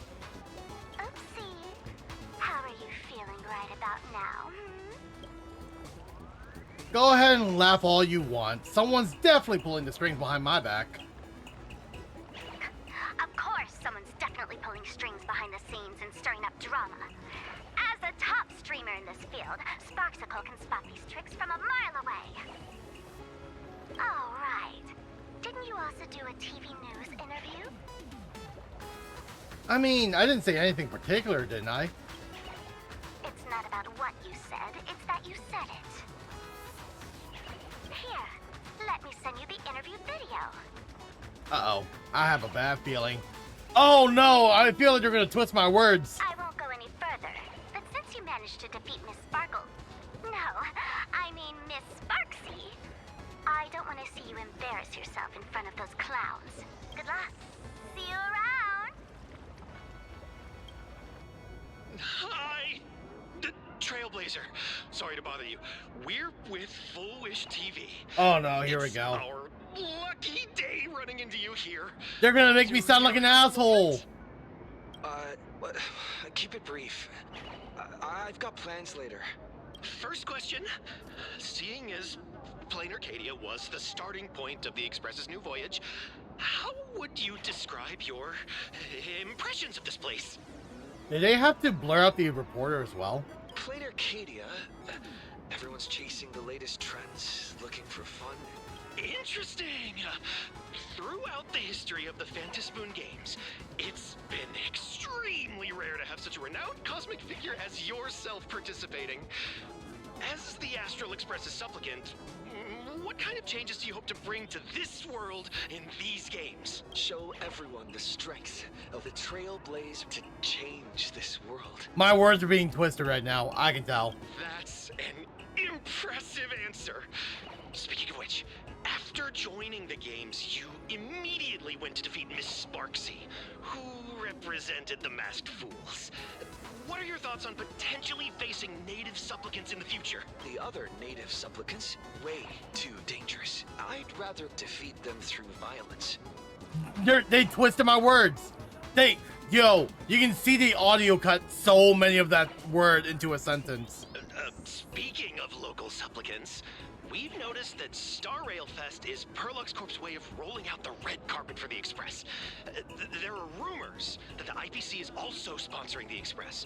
Speaker 9: Oopsie. How are you feeling right about now,
Speaker 1: Go ahead and laugh all you want. Someone's definitely pulling the strings behind my back.
Speaker 9: Of course, someone's definitely pulling strings behind the scenes and stirring up drama. As a top streamer in this field, Sparksicle can spot these tricks from a mile away. Oh, right. Didn't you also do a TV news interview?
Speaker 1: I mean, I didn't say anything particular, didn't I?
Speaker 9: It's not about what you said, it's that you said it. Here, let me send you the interview video.
Speaker 1: Uh-oh. I have a bad feeling. Oh no! I feel like you're gonna twist my words.
Speaker 9: I won't go any further, but since you managed to defeat Miss Sparkle... No, I mean Miss Sparksy. I don't want to see you embarrass yourself in front of those clowns. Good luck. See you around.
Speaker 6: Hi! Trailblazer. Sorry to bother you. We're with Full Wish TV.
Speaker 1: Oh no, here we
Speaker 6: It's
Speaker 1: go.
Speaker 6: Our lucky day running into you here.
Speaker 1: They're gonna make me sound like an asshole.
Speaker 2: Keep it brief. I've got plans later.
Speaker 6: First question. Seeing as Plain Arcadia was the starting point of the Express's new voyage, how would you describe your impressions of this place?
Speaker 1: Did they have to blur out the reporter as well?
Speaker 2: Plain Arcadia. Everyone's chasing the latest trends, looking for fun.
Speaker 6: Interesting. Throughout the history of the Phantasmoon games, it's been extremely rare to have such a renowned cosmic figure as yourself participating. As the Astral Express's supplicant, what kind of changes do you hope to bring to this world in these games?
Speaker 2: Show everyone the strength of the Trailblazer to change this world.
Speaker 1: My words are being twisted right now. I can tell.
Speaker 6: That's an impressive answer. Speaking of which, after joining the games, you immediately went to defeat Miss Sparksy, who represented the Masked Fools. What are your thoughts on potentially facing native supplicants in the future?
Speaker 2: The other native supplicants, way too dangerous. I'd rather defeat them through violence.
Speaker 1: They twisted my words. Yo, you can see the audio cut so many of that word into a sentence.
Speaker 6: Speaking of local supplicants, we've noticed that Star Rail Fest is Perlux Corp's way of rolling out the red carpet for the Express. There are rumors that the IPC is also sponsoring the Express.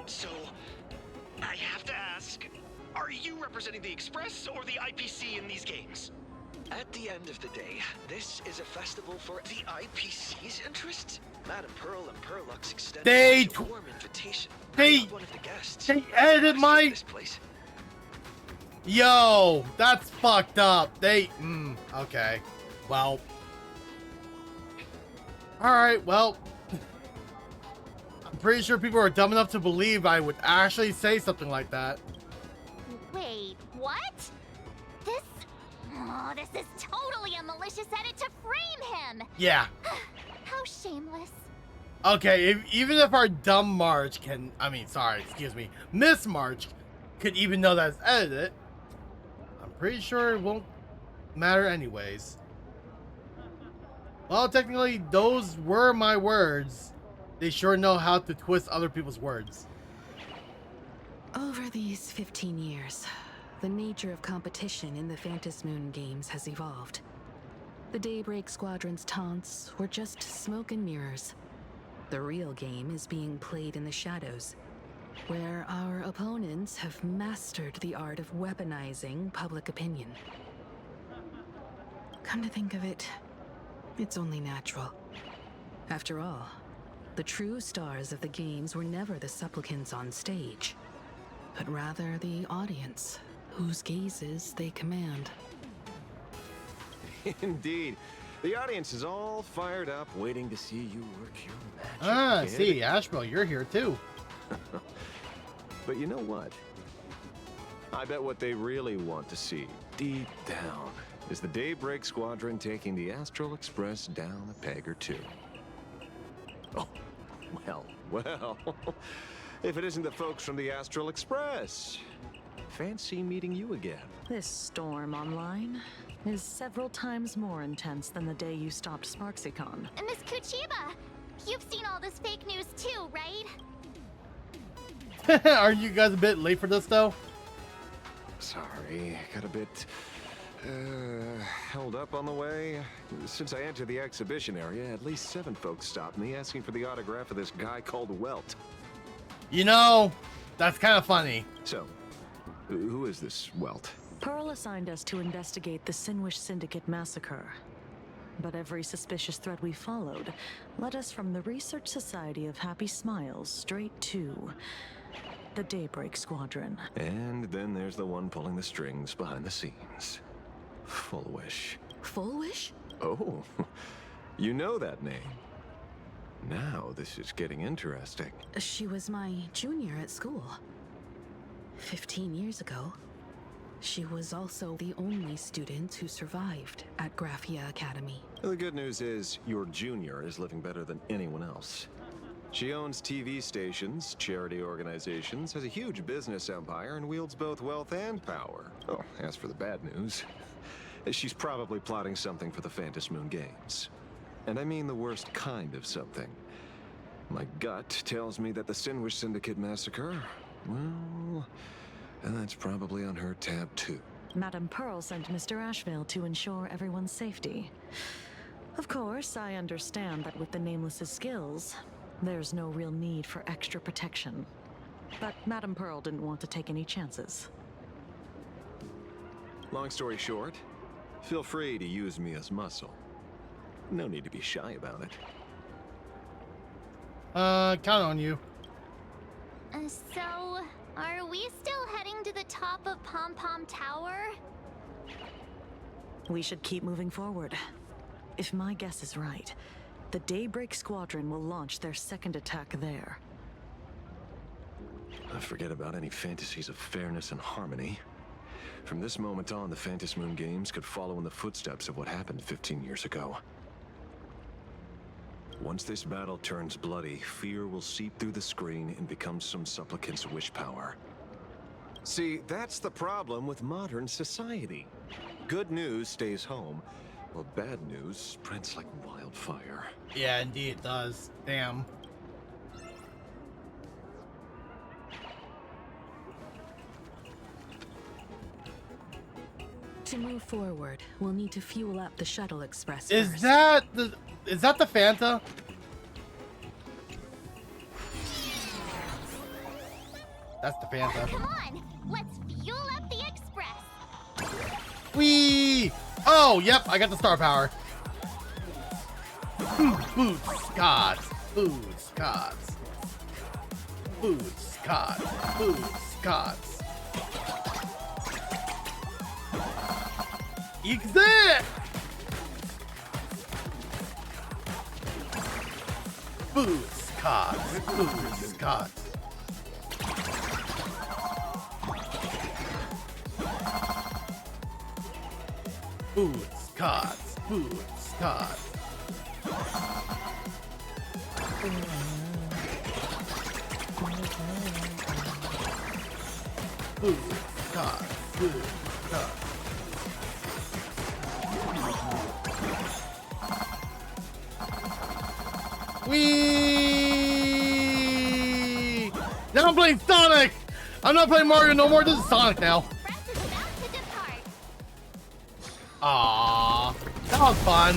Speaker 6: So, I have to ask, are you representing the Express or the IPC in these games?
Speaker 2: At the end of the day, this is a festival for the IPC's interests. Madam Pearl and Perlux extended a warm invitation.
Speaker 1: They edited my... Yo, that's fucked up. Okay. Well. Alright, well. I'm pretty sure people are dumb enough to believe I would actually say something like that.
Speaker 3: Wait, what? This is totally a malicious edit to frame him!
Speaker 1: Yeah.
Speaker 3: How shameless.
Speaker 1: Okay, even if our dumb Marge can... Miss Marge could even know that it's edited, I'm pretty sure it won't matter anyways. Well, technically, those were my words. They sure know how to twist other people's words.
Speaker 13: Over these 15 years, the nature of competition in the Phantasmoon games has evolved. The Daybreak Squadron's taunts were just smoke and mirrors. The real game is being played in the shadows, where our opponents have mastered the art of weaponizing public opinion. Come to think of it, it's only natural. After all, the true stars of the games were never the supplicants on stage, but rather the audience, whose gazes they command.
Speaker 12: Indeed.
Speaker 6: The audience is all fired up, waiting to see you work your magic.
Speaker 1: Ah,
Speaker 6: kid.
Speaker 1: see, Asheville, you're here too.
Speaker 6: But you know what? I bet what they really want to see, deep down, is the Daybreak Squadron taking the Astral Express down a peg or two. Oh, well, if it isn't the folks from the Astral Express. Fancy meeting you again.
Speaker 5: This storm online is several times more intense than the day you stopped SparksyCon.
Speaker 3: Miss Kuchiba, you've seen all this fake news too, right?
Speaker 1: Are you guys a bit late for this though?
Speaker 6: Sorry, got a bit held up on the way. Since I entered the exhibition area, at least 7 folks stopped me asking for the autograph of this guy called Welt.
Speaker 1: You know, that's kind of funny.
Speaker 6: So, who is this Welt?
Speaker 5: Pearl assigned us to investigate the Sinwish Syndicate massacre. But every suspicious thread we followed led us from the Research Society of Happy Smiles straight to the Daybreak Squadron.
Speaker 6: And then there's the one pulling the strings behind the scenes. Fullwish.
Speaker 13: Fullwish?
Speaker 6: Oh, you know that name. Now this is getting interesting.
Speaker 13: She was my junior at school. 15 years ago. She was also the only student who survived at Graphia Academy.
Speaker 6: The good news is your junior is living better than anyone else. She owns TV stations, charity organizations, has a huge business empire, and wields both wealth and power. Oh, as for the bad news, she's probably plotting something for the Phantom Moon Games. And I mean the worst kind of something. My gut tells me that the Sinwish Syndicate massacre, well, and that's probably on her tab too.
Speaker 5: Madame Pearl sent Mr. Asheville to ensure everyone's safety. Of course, I understand that with the Nameless's skills, there's no real need for extra protection. But Madame Pearl didn't want to take any chances.
Speaker 6: Long story short, feel free to use me as muscle. No need to be shy about it.
Speaker 1: Count on you.
Speaker 3: So, are we still heading to the top of Pom Pom Tower?
Speaker 5: We should keep moving forward. If my guess is right, the Daybreak Squadron will launch their second attack there.
Speaker 6: Forget about any fantasies of fairness and harmony. From this moment on, the Phantom Moon Games could follow in the footsteps of what happened 15 years ago. Once this battle turns bloody, fear will seep through the screen and become some supplicant's wish power. See, that's the problem with modern society. Good news stays home, while bad news spreads like wildfire.
Speaker 1: Yeah, indeed it does. Damn.
Speaker 13: To move forward, we'll need to fuel up the Shuttle Express
Speaker 1: Is
Speaker 13: first.
Speaker 1: that the Fanta? That's the Fanta.
Speaker 3: Come on, let's fuel up the express.
Speaker 1: Whee! Oh, yep, I got the star power. Boots, Scots, boots, Scots. Boots, Scots, boots, Scots. Exit! Boots, Scots, boots, Scots. Boots, Scots, boots, Scots. Boots, Scots, boots, Scots. Whee! Now I'm playing Sonic! I'm not playing Mario no more, this is Sonic now. Aww, that was fun.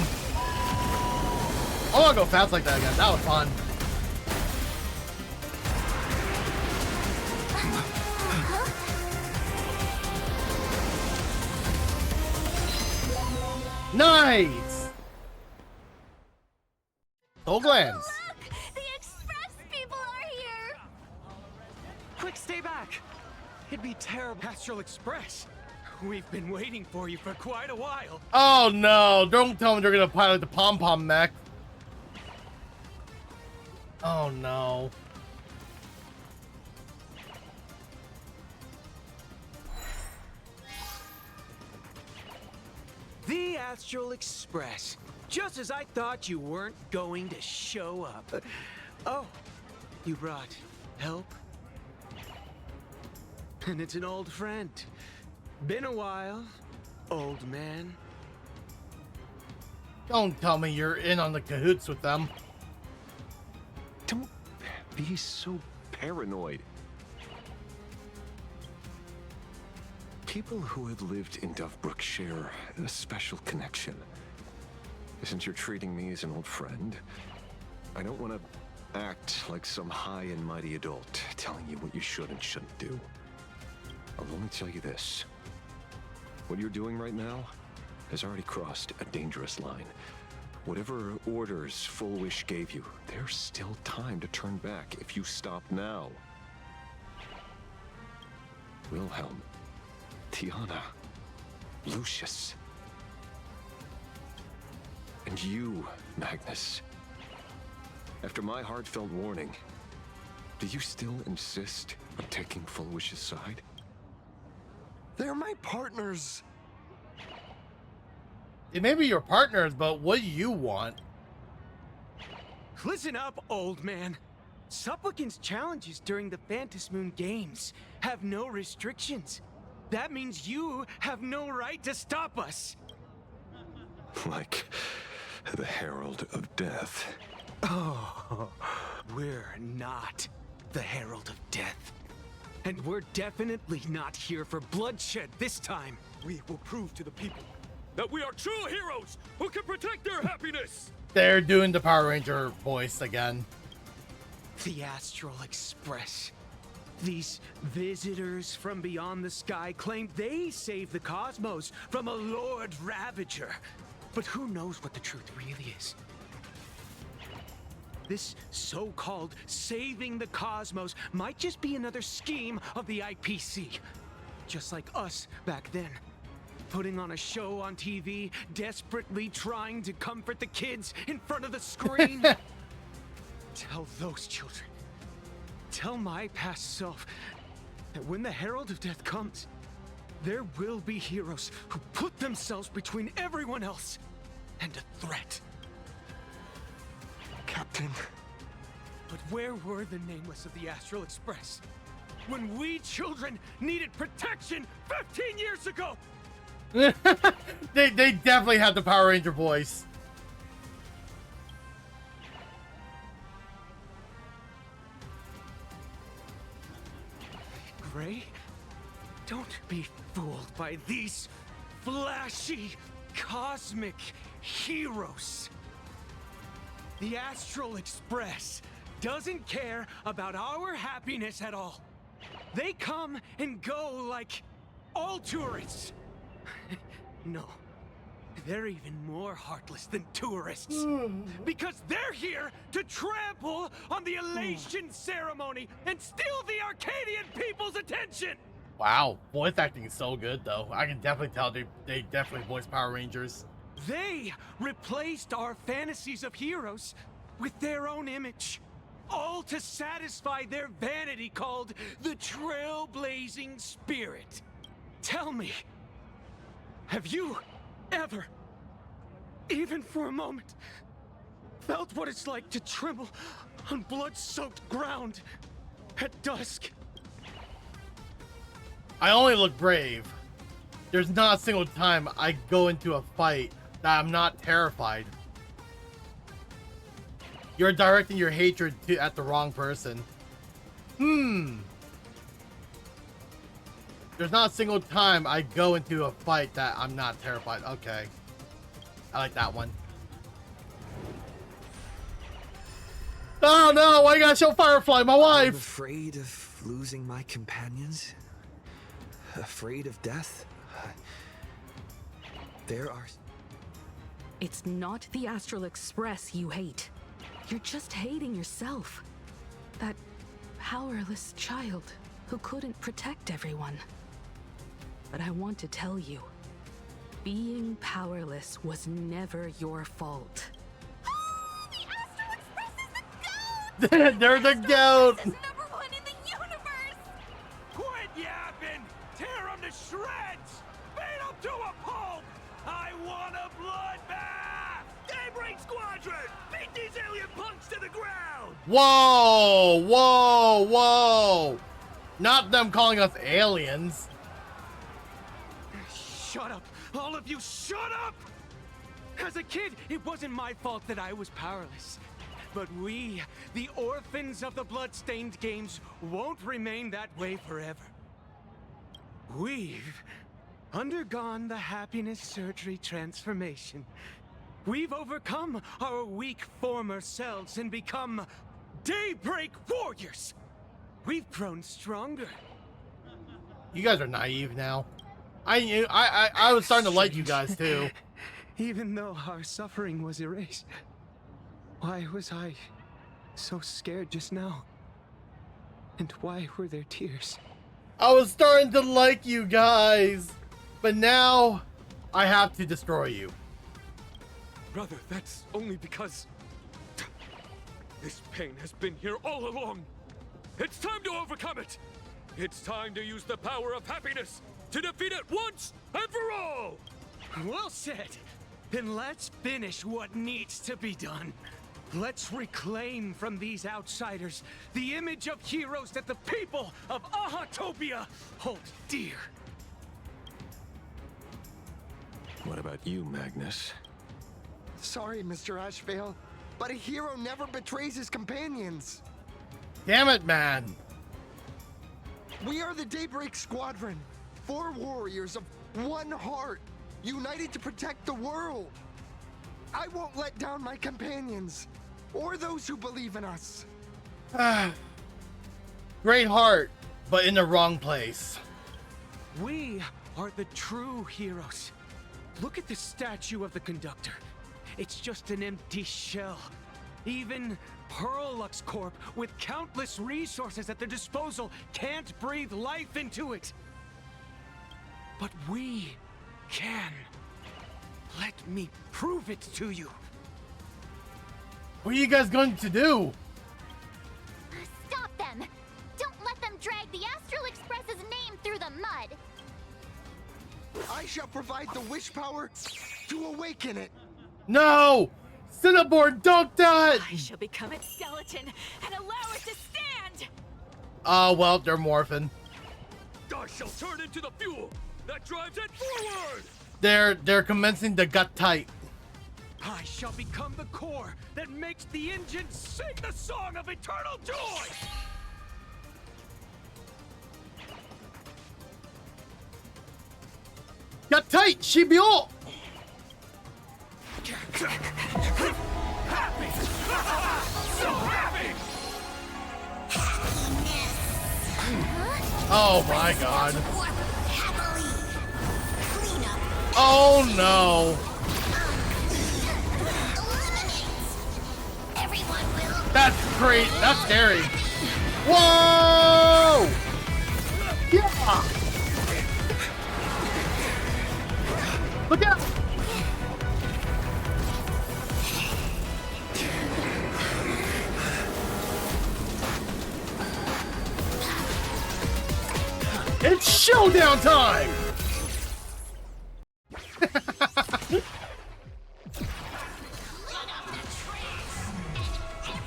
Speaker 1: I wanna go fast like that again, that was fun. Nice! Soul Glands.
Speaker 18: The express people are here!
Speaker 17: Quick, stay back! It'd be terrible. Astral Express? We've been waiting for you for quite a while.
Speaker 1: Oh no, don't tell me they're gonna pilot the pom-pom mech. Oh no.
Speaker 17: The Astral Express. Just as I thought you weren't going to show up. Oh, you brought help? And it's an old friend. Been a while, old man.
Speaker 1: Don't tell me you're in on the cahoots with them.
Speaker 19: Don't be so paranoid. People who have lived in Dovebrook share a special connection. Since you're treating me as an old friend, I don't want to act like some high and mighty adult telling you what you should and shouldn't do. I'll only tell you this. What you're doing right now has already crossed a dangerous line. Whatever orders Full Wish gave you, there's still time to turn back if you stop now. Wilhelm, Tiana, Lucius, and you, Magnus. After my heartfelt warning, do you still insist on taking Full Wish's side?
Speaker 6: They're my partners.
Speaker 1: They may be your partners, but what do you want?
Speaker 17: Listen up, old man. Supplicants' challenges during the Phantasmoon Games have no restrictions. That means you have no right to stop us.
Speaker 19: Like the Herald of Death.
Speaker 17: Oh, we're not the Herald of Death. And we're definitely not here for bloodshed this time.
Speaker 12: We will prove to the people that we are true heroes who can protect their happiness.
Speaker 1: They're doing the Power Ranger voice again.
Speaker 17: The Astral Express. These visitors from beyond the sky claim they saved the cosmos from a Lord Ravager. But who knows what the truth really is? This so-called saving the cosmos might just be another scheme of the IPC. Just like us back then. Putting on a show on TV, desperately trying to comfort the kids in front of the screen. Tell those children, tell my past self, that when the Herald of Death comes, there will be heroes who put themselves between everyone else and a threat.
Speaker 6: Captain.
Speaker 17: But where were the nameless of the Astral Express when we children needed protection 15 years ago?
Speaker 1: they definitely have the Power Ranger voice.
Speaker 17: Gray, don't be fooled by these flashy cosmic heroes. The Astral Express doesn't care about our happiness at all. They come and go like all tourists. No, they're even more heartless than tourists. Because they're here to trample on the elation ceremony and steal the Arcadian people's attention!
Speaker 1: Wow, voice acting is so good though. I can definitely tell they definitely voice Power Rangers.
Speaker 17: They replaced our fantasies of heroes with their own image. All to satisfy their vanity called the Trailblazing Spirit. Tell me, have you ever, even for a moment, felt what it's like to tremble on blood-soaked ground at dusk?
Speaker 1: I only look brave. There's not a single time I go into a fight that I'm not terrified. You're directing your hatred at the wrong person. There's not a single time I go into a fight that I'm not terrified. Okay. I like that one. Oh no, why you gotta show Firefly, my wife?
Speaker 2: I'm afraid of losing my companions. Afraid of death. There are...
Speaker 13: It's not the Astral Express you hate. You're just hating yourself. That powerless child who couldn't protect everyone. but I want to tell you. Being powerless was never your fault.
Speaker 1: They're the goat!
Speaker 17: Quit yapping! Tear them to shreds! Beat them to a pulp! I want a bloodbath! Daybreak Squadron! Beat these alien punks to the ground!
Speaker 1: Whoa! Whoa! Whoa! Not them calling us aliens.
Speaker 17: Shut up! All of you, shut up! As a kid, it wasn't my fault that I was powerless. But we, the orphans of the blood-stained games, won't remain that way forever. We've undergone the happiness surgery transformation. We've overcome our weak former selves and become Daybreak Warriors. We've grown stronger.
Speaker 1: You guys are naive now. I was starting to like you guys too.
Speaker 17: Even though our suffering was erased, why was I so scared just now? And why were there tears?
Speaker 1: I was starting to like you guys, but now I have to destroy you.
Speaker 12: Brother, that's only because this pain has been here all along. It's time to overcome it. It's time to use the power of happiness to defeat it once and for all.
Speaker 17: Well said. Then let's finish what needs to be done. Let's reclaim from these outsiders the image of heroes that the people of Ahatopia hold dear.
Speaker 19: What about you, Magnus?
Speaker 7: Sorry, Mr. Ashvale, but a hero never betrays his companions.
Speaker 1: Damn it, man.
Speaker 7: We are the Daybreak Squadron, 4 warriors of one heart, united to protect the world. I won't let down my companions, or those who believe in us.
Speaker 1: Great heart, but in the wrong place.
Speaker 17: We are the true heroes. Look at the statue of the conductor. It's just an empty shell. Even Pearlux Corp, with countless resources at their disposal, can't breathe life into it. But we can. Let me prove it to you.
Speaker 1: What are you guys going to do?
Speaker 3: Stop them! Don't let them drag the Astral Express's name through the mud!
Speaker 7: I shall provide the wish power to awaken it.
Speaker 1: No! Cinnabon, don't do it!
Speaker 18: I shall become its skeleton and allow it to stand!
Speaker 1: Oh, well, they're morphing.
Speaker 12: I shall turn into the fuel that drives it forward!
Speaker 1: They're commencing the gut tight.
Speaker 17: I shall become the core that makes the engine sing the song of eternal joy!
Speaker 1: Gut tight, Shibio!
Speaker 17: Happy! So happy!
Speaker 1: Oh my god. Oh no. That's great. That's scary. Whoa! Yeah! Look out! It's showdown time!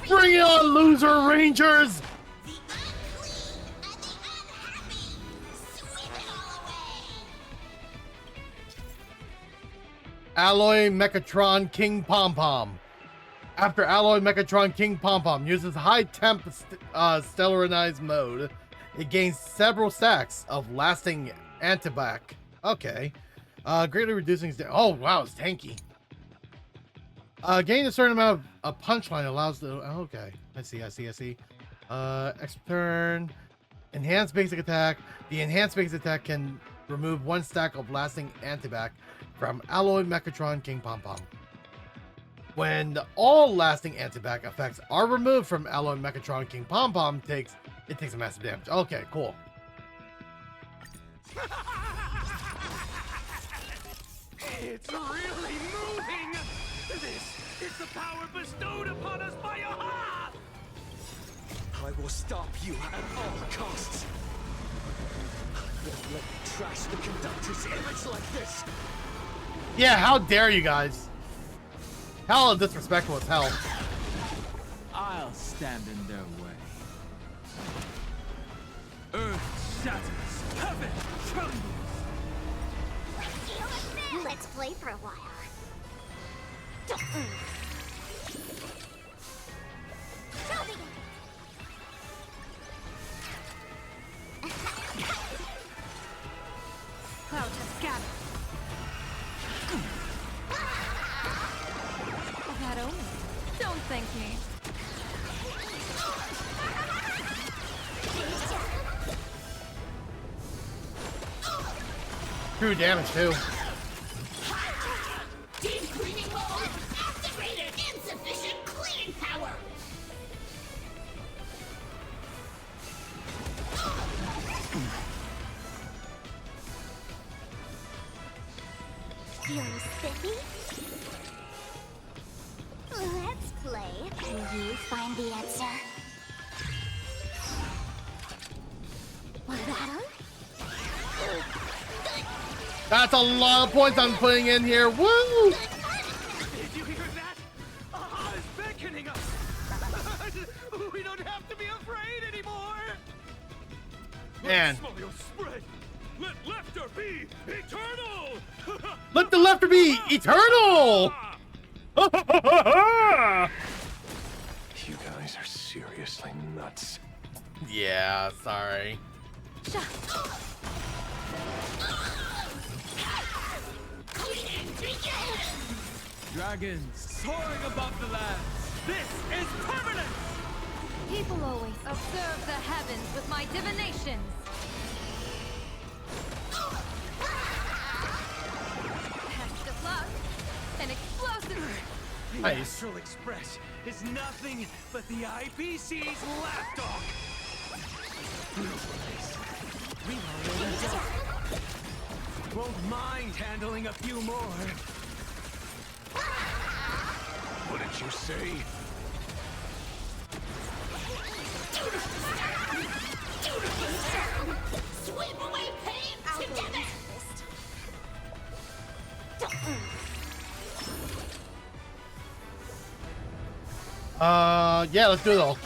Speaker 1: Bring it on, loser rangers! Alloy Mechatron King Pom Pom. After Alloy Mechatron King Pom Pom uses high temp stellarized mode, it gains several stacks of lasting antibac. Okay. Greatly reducing oh wow, it's tanky. Gain a certain amount of punchline allows the okay. I see. Extra turn. Enhanced basic attack. The enhanced basic attack can remove 1 stack of lasting antibac from Alloy Mechatron King Pom Pom. When all lasting antibac effects are removed from Alloy Mechatron King Pom Pom, it takes a massive damage. Okay, cool.
Speaker 17: It's really moving! This is the power bestowed upon us by Aha! I will stop you at all costs. I won't let you trash the conductor's image like this.
Speaker 1: Yeah, how dare you guys? Hell, disrespectful as hell.
Speaker 20: I'll stand in their way. Earth shatters, heaven trembles.
Speaker 9: Let's play for a while.
Speaker 14: Cloud has scattered. That only. Don't thank me.
Speaker 1: True damage too.
Speaker 10: Deep cleaning mode activated. Insufficient cleaning power.
Speaker 9: Feeling spiffy? Let's play. Can you find the answer? What about him?
Speaker 1: That's a lot of points I'm putting in here. Woo!
Speaker 17: Did you hear that? Aha is beckoning us. We don't have to be afraid anymore.
Speaker 1: Man.
Speaker 12: Let smile spread. Let laughter be eternal.
Speaker 1: Let the laughter be eternal!
Speaker 19: You guys are seriously nuts.
Speaker 1: Yeah, sorry.
Speaker 20: Dragons soaring above the lands. This is permanent!
Speaker 14: People always observe the heavens with my divinations. Extra plus, an explosive.
Speaker 17: The
Speaker 1: Nice.
Speaker 17: Astral Express is nothing but the IPC's lapdog. We already done. Won't mind handling a few more.
Speaker 19: What did you say?
Speaker 10: Sweep away pain together.
Speaker 1: Yeah, let's do it all.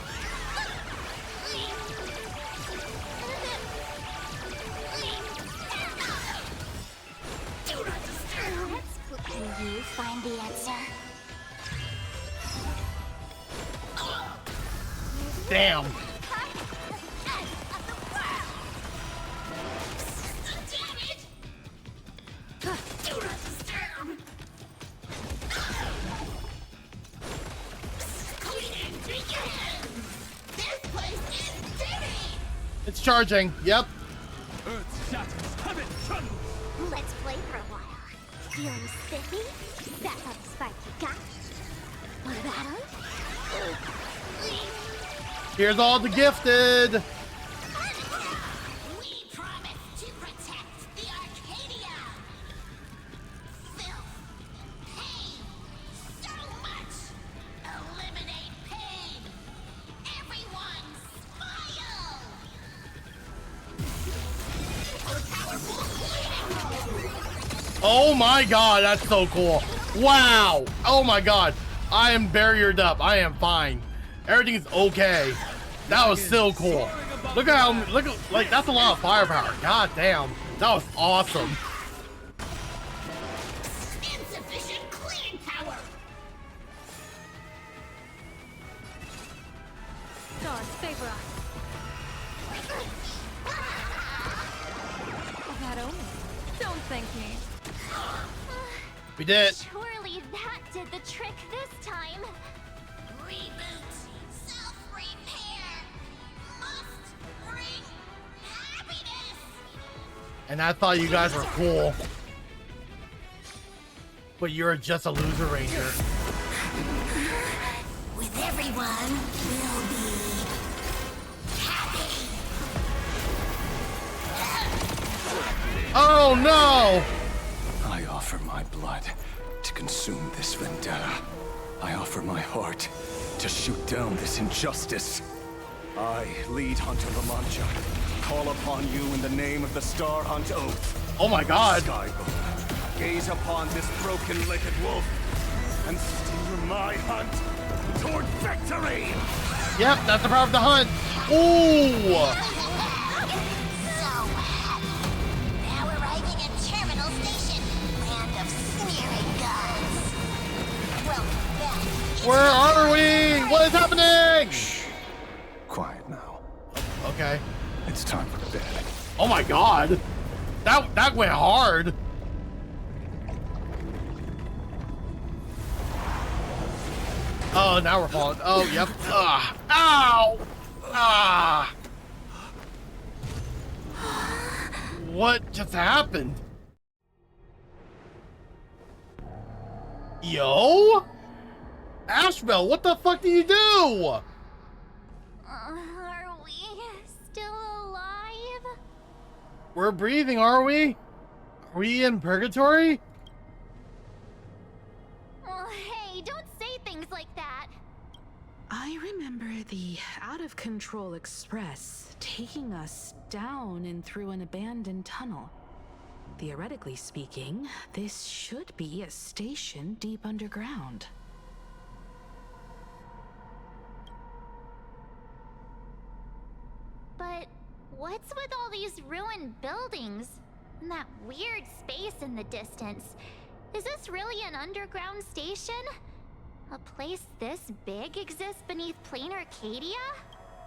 Speaker 9: Can you find the answer?
Speaker 1: Damn. It's charging. Yep.
Speaker 20: Earth shatters, heaven trembles.
Speaker 9: Let's play for a while. Feeling spiffy? That's how the spark you got. What about him?
Speaker 1: Here's all the gifted.
Speaker 10: We promise to protect the Arcadia. Filth, pain, so much. Eliminate pain. Everyone, smile.
Speaker 1: Oh my god, that's so cool. Wow. Oh my god. I am barriered up. I am fine. Everything's okay. That was so cool. Look at how, look at, like, that's a lot of firepower. God damn. That was awesome.
Speaker 10: Insufficient cleaning power.
Speaker 14: Stars favor us. That only. Don't thank me.
Speaker 1: We did.
Speaker 3: Surely that did the trick this time.
Speaker 10: Reboot. Self-repair. Must bring happiness.
Speaker 1: And I thought you guys were cool. But you're just a loser ranger.
Speaker 10: With everyone, we'll be happy.
Speaker 1: Oh no!
Speaker 19: I offer my blood.
Speaker 12: consume this vendetta, I offer my heart to shoot down this injustice. I, lead Hunter Lamancha, call upon you in the name of the Star Hunt Oath.
Speaker 1: Oh my god!
Speaker 12: Skybound, gaze upon this broken-legged wolf and steer my hunt toward victory!
Speaker 1: Yep, that's the power of the hunt! Ooh!
Speaker 10: Now arriving at Terminal Station, land of sneering gods. Welcome back.
Speaker 1: Where are we? What is happening?
Speaker 19: Shh. Quiet now.
Speaker 1: Okay.
Speaker 19: It's time for bed.
Speaker 1: Oh my god! That went hard! Oh, now we're falling. Oh, yep. Ah. Ow! Ah! What just happened? Yo? Ashbel, what the fuck did you do?
Speaker 3: Are we still alive?
Speaker 1: We're breathing, are we? Are we in purgatory?
Speaker 3: Oh, hey, don't say things like that.
Speaker 13: I remember the out-of-control express taking us down and through an abandoned tunnel. Theoretically speaking, this should be a station deep underground.
Speaker 3: But what's with all these ruined buildings? And that weird space in the distance? Is this really an underground station? A place this big exists beneath plain Arcadia?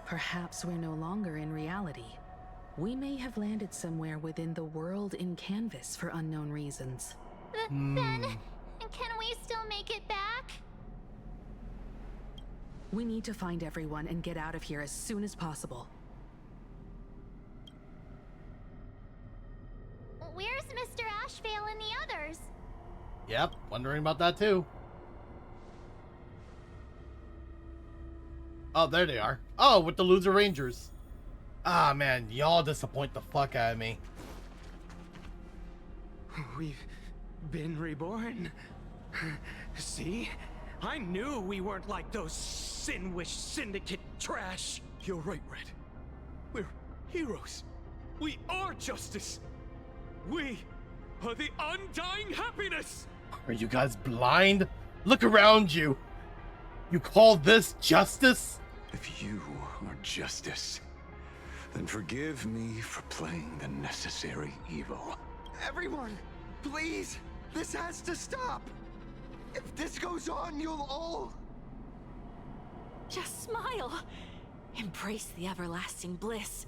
Speaker 13: Perhaps we're no longer in reality. We may have landed somewhere within the world in canvas for unknown reasons.
Speaker 3: Then, can we still make it back?
Speaker 13: We need to find everyone and get out of here as soon as possible.
Speaker 3: Where's Mr. Ashvale and the others?
Speaker 1: Yep, wondering about that too. Oh, there they are. Oh, with the loser rangers. Ah, man, y'all disappoint the fuck out of me.
Speaker 17: We've been reborn. See? I knew we weren't like those Sin-Wish Syndicate trash.
Speaker 12: You're right, Red. We're heroes. We are justice. We are the undying happiness.
Speaker 1: Are you guys blind? Look around you. You call this justice?
Speaker 19: If you are justice, then forgive me for playing the necessary evil.
Speaker 7: Everyone, please, this has to stop. If this goes on, you'll all...
Speaker 18: Just smile. Embrace the everlasting bliss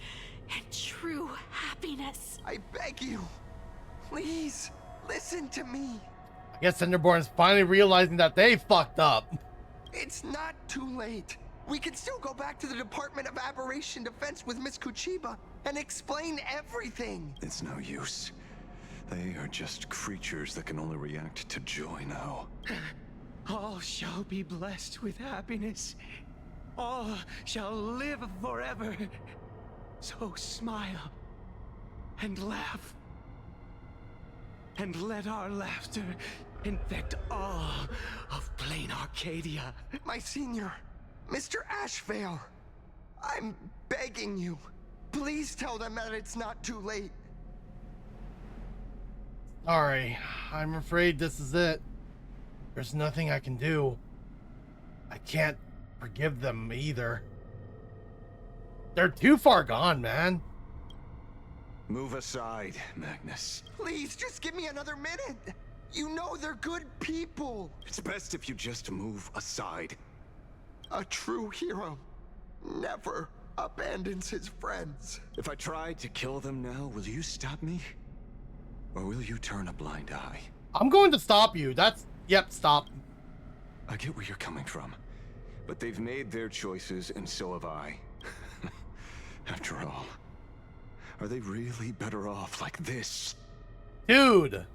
Speaker 18: and true happiness.
Speaker 7: I beg you, please, listen to me.
Speaker 1: I guess Enderborn's finally realizing that they fucked up.
Speaker 7: It's not too late. We can still go back to the Department of Aberration Defense with Miss Kuchiba and explain everything.
Speaker 19: It's no use. They are just creatures that can only react to joy now.
Speaker 17: All shall be blessed with happiness. All shall live forever. So smile and laugh. And let our laughter infect all of plain Arcadia.
Speaker 7: My senior, Mr. Ashvale, I'm begging you. Please tell them that it's not too late.
Speaker 1: Sorry, I'm afraid this is it. There's nothing I can do. I can't forgive them either. They're too far gone, man.
Speaker 19: Move aside, Magnus.
Speaker 7: Please, just give me another minute. You know they're good people.
Speaker 19: It's best if you just move aside.
Speaker 7: A true hero never abandons his friends.
Speaker 19: If I tried to kill them now, will you stop me? Or will you turn a blind eye?
Speaker 1: I'm going to stop you. Yep, stop.
Speaker 19: I get where you're coming from. But they've made their choices, and so have I. After all, are they really better off like this?
Speaker 1: Dude!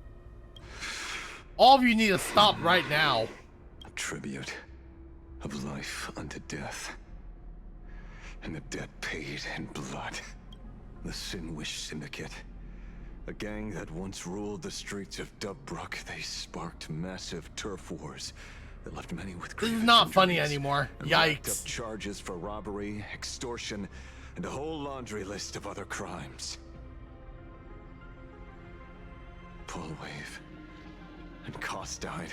Speaker 1: All of you need to stop right now.
Speaker 19: A tribute of life unto death. And the debt paid in blood. The Sin-Wish Syndicate A gang that once ruled the streets of Dubbrook. They sparked massive turf wars that left many with
Speaker 1: This is
Speaker 19: grievous
Speaker 1: not funny
Speaker 19: injuries
Speaker 1: anymore.
Speaker 19: and racked
Speaker 1: Yikes.
Speaker 19: up charges for robbery, extortion, and a whole laundry list of other crimes. Pullwave and Koss died.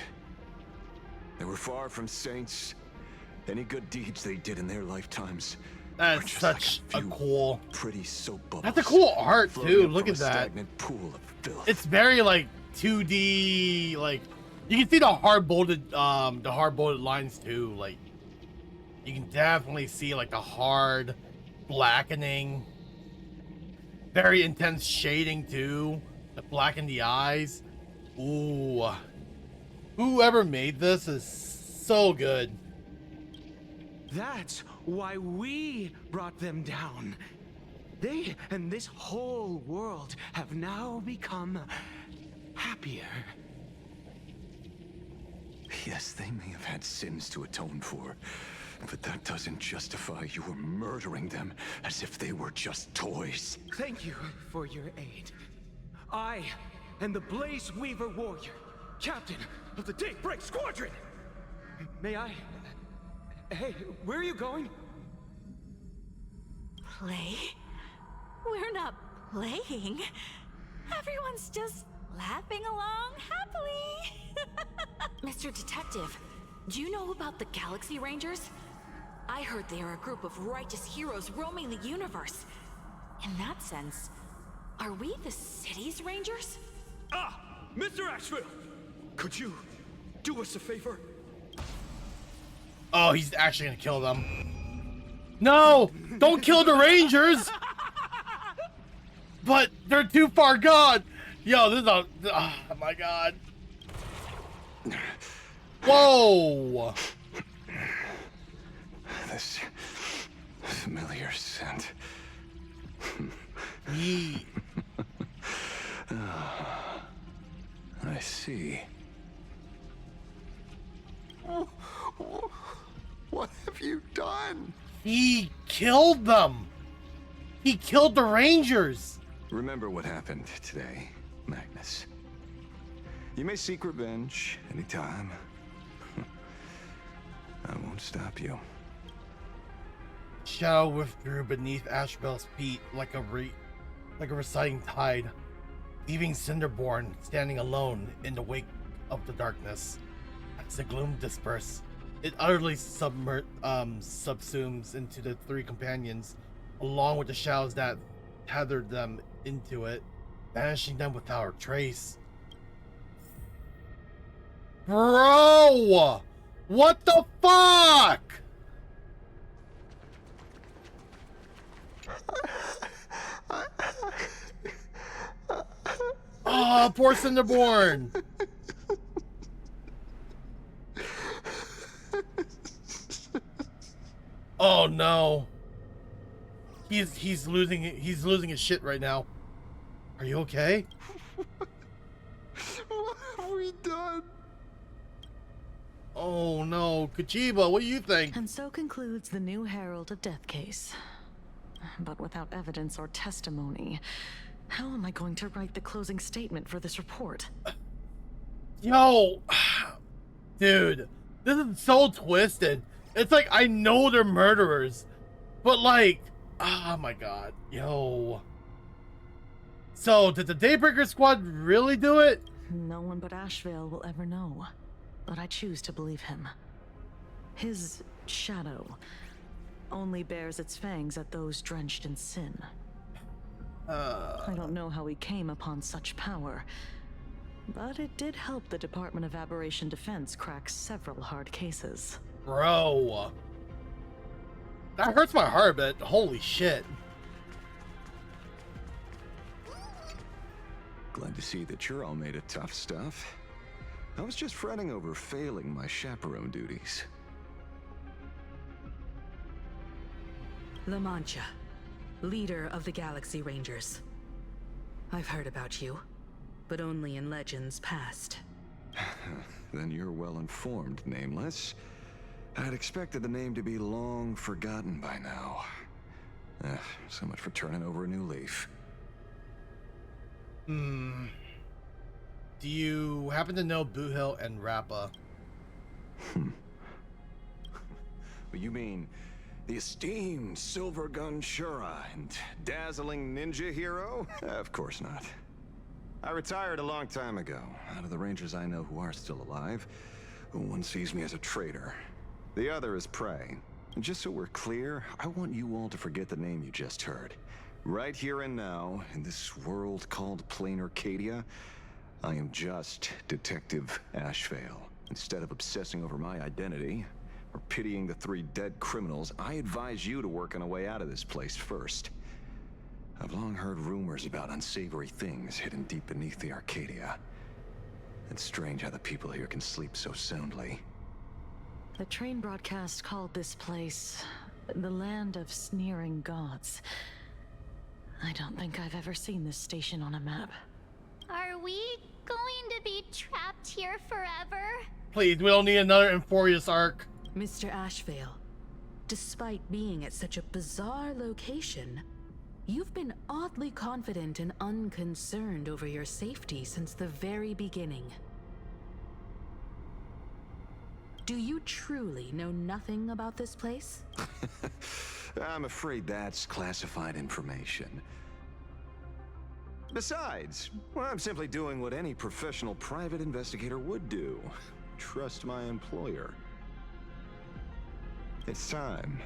Speaker 19: They were far from saints. Any good deeds they did in their lifetimes.
Speaker 1: That's such a cool,
Speaker 19: pretty soap bubbles.
Speaker 1: That's a cool art too.
Speaker 19: floating up
Speaker 1: Look
Speaker 19: from
Speaker 1: at
Speaker 19: a
Speaker 1: that.
Speaker 19: stagnant pool of filth.
Speaker 1: It's very like 2D. Like you can see the hard bolted lines too. Like you can definitely see like the hard blackening. Very intense shading too. The black in the eyes. Ooh. Whoever made this is so good.
Speaker 17: That's why we brought them down. They and this whole world have now become happier.
Speaker 19: Yes, they may have had sins to atone for, but that doesn't justify you murdering them as if they were just toys.
Speaker 17: Thank you for your aid. I am the Blaze Weaver Warrior, captain of the Daybreak Squadron. May I? Hey, where are you going?
Speaker 5: Play? We're not playing. Everyone's just laughing along happily.
Speaker 8: Mr. Detective, do you know about the Galaxy Rangers? I heard they are a group of righteous heroes roaming the universe. In that sense, are we the city's rangers?
Speaker 12: Ah! Mr. Asheville! Could you do us a favor?
Speaker 1: Oh, he's actually gonna kill them. No! Don't kill the Rangers! But they're too far gone! Yo, this is a... Oh my god. Whoa!
Speaker 19: This familiar scent.
Speaker 1: Yee.
Speaker 19: I see.
Speaker 7: What have you done?
Speaker 1: He killed them! He killed the Rangers!
Speaker 19: Remember what happened today, Magnus. You may seek revenge anytime. I won't stop you.
Speaker 1: Shadow withdrew beneath Ashbel's feet like a receding tide, leaving Cinderborn standing alone in the wake of the darkness. As the gloom dispersed, it utterly subsumes into the three companions, along with the shadows that tethered them into it, vanishing them without a trace. Bro! What the fuck? Oh, poor Cinderborn. Oh no. He's losing his shit right now. Are you okay?
Speaker 7: What have we done?
Speaker 1: Oh no, Kachiba, what do you think?
Speaker 5: And so concludes the new Herald of Death case. But without evidence or testimony, how am I going to write the closing statement for this report?
Speaker 1: Yo, dude, this is so twisted. It's like I know they're murderers, but like, oh my god, yo. So did the Daybreaker Squad really do it?
Speaker 5: No one but Asheville will ever know, but I choose to believe him. His shadow only bears its fangs at those drenched in sin. I don't know how he came upon such power, but it did help the Department of Aberration Defense crack several hard cases.
Speaker 1: Bro, that hurts my heart a bit. Holy shit.
Speaker 19: Glad to see that you're all made of tough stuff. I was just fretting over failing my chaperone duties.
Speaker 13: La Mancha, leader of the Galaxy Rangers. I've heard about you, but only in legends past.
Speaker 19: Then you're well informed, Nameless. I'd expected the name to be long forgotten by now. So much for turning over a new leaf.
Speaker 1: Do you happen to know Buhil and Rappa?
Speaker 19: You mean the esteemed Silver Gun Jura and dazzling ninja hero? Of course not. I retired a long time ago. Out of the Rangers I know who are still alive, one sees me as a traitor. The other is prey. And just so we're clear, I want you all to forget the name you just heard. Right here and now, in this world called Plain Arcadia, I am just Detective Ashvale. Instead of obsessing over my identity, or pitying the 3 dead criminals, I advise you to work on a way out of this place first. I've long heard rumors about unsavory things hidden deep beneath the Arcadia. It's strange how the people here can sleep so soundly.
Speaker 5: The train broadcast called this place the land of sneering gods. I don't think I've ever seen this station on a map.
Speaker 3: Are we going to be trapped here forever?
Speaker 1: Please, we don't need another Euphorius arc.
Speaker 13: Mr. Ashvale, despite being at such a bizarre location, you've been oddly confident and unconcerned over your safety since the very beginning. Do you truly know nothing about this place?
Speaker 19: I'm afraid that's classified information. Besides, well, I'm simply doing what any professional private investigator would do. Trust my employer. It's time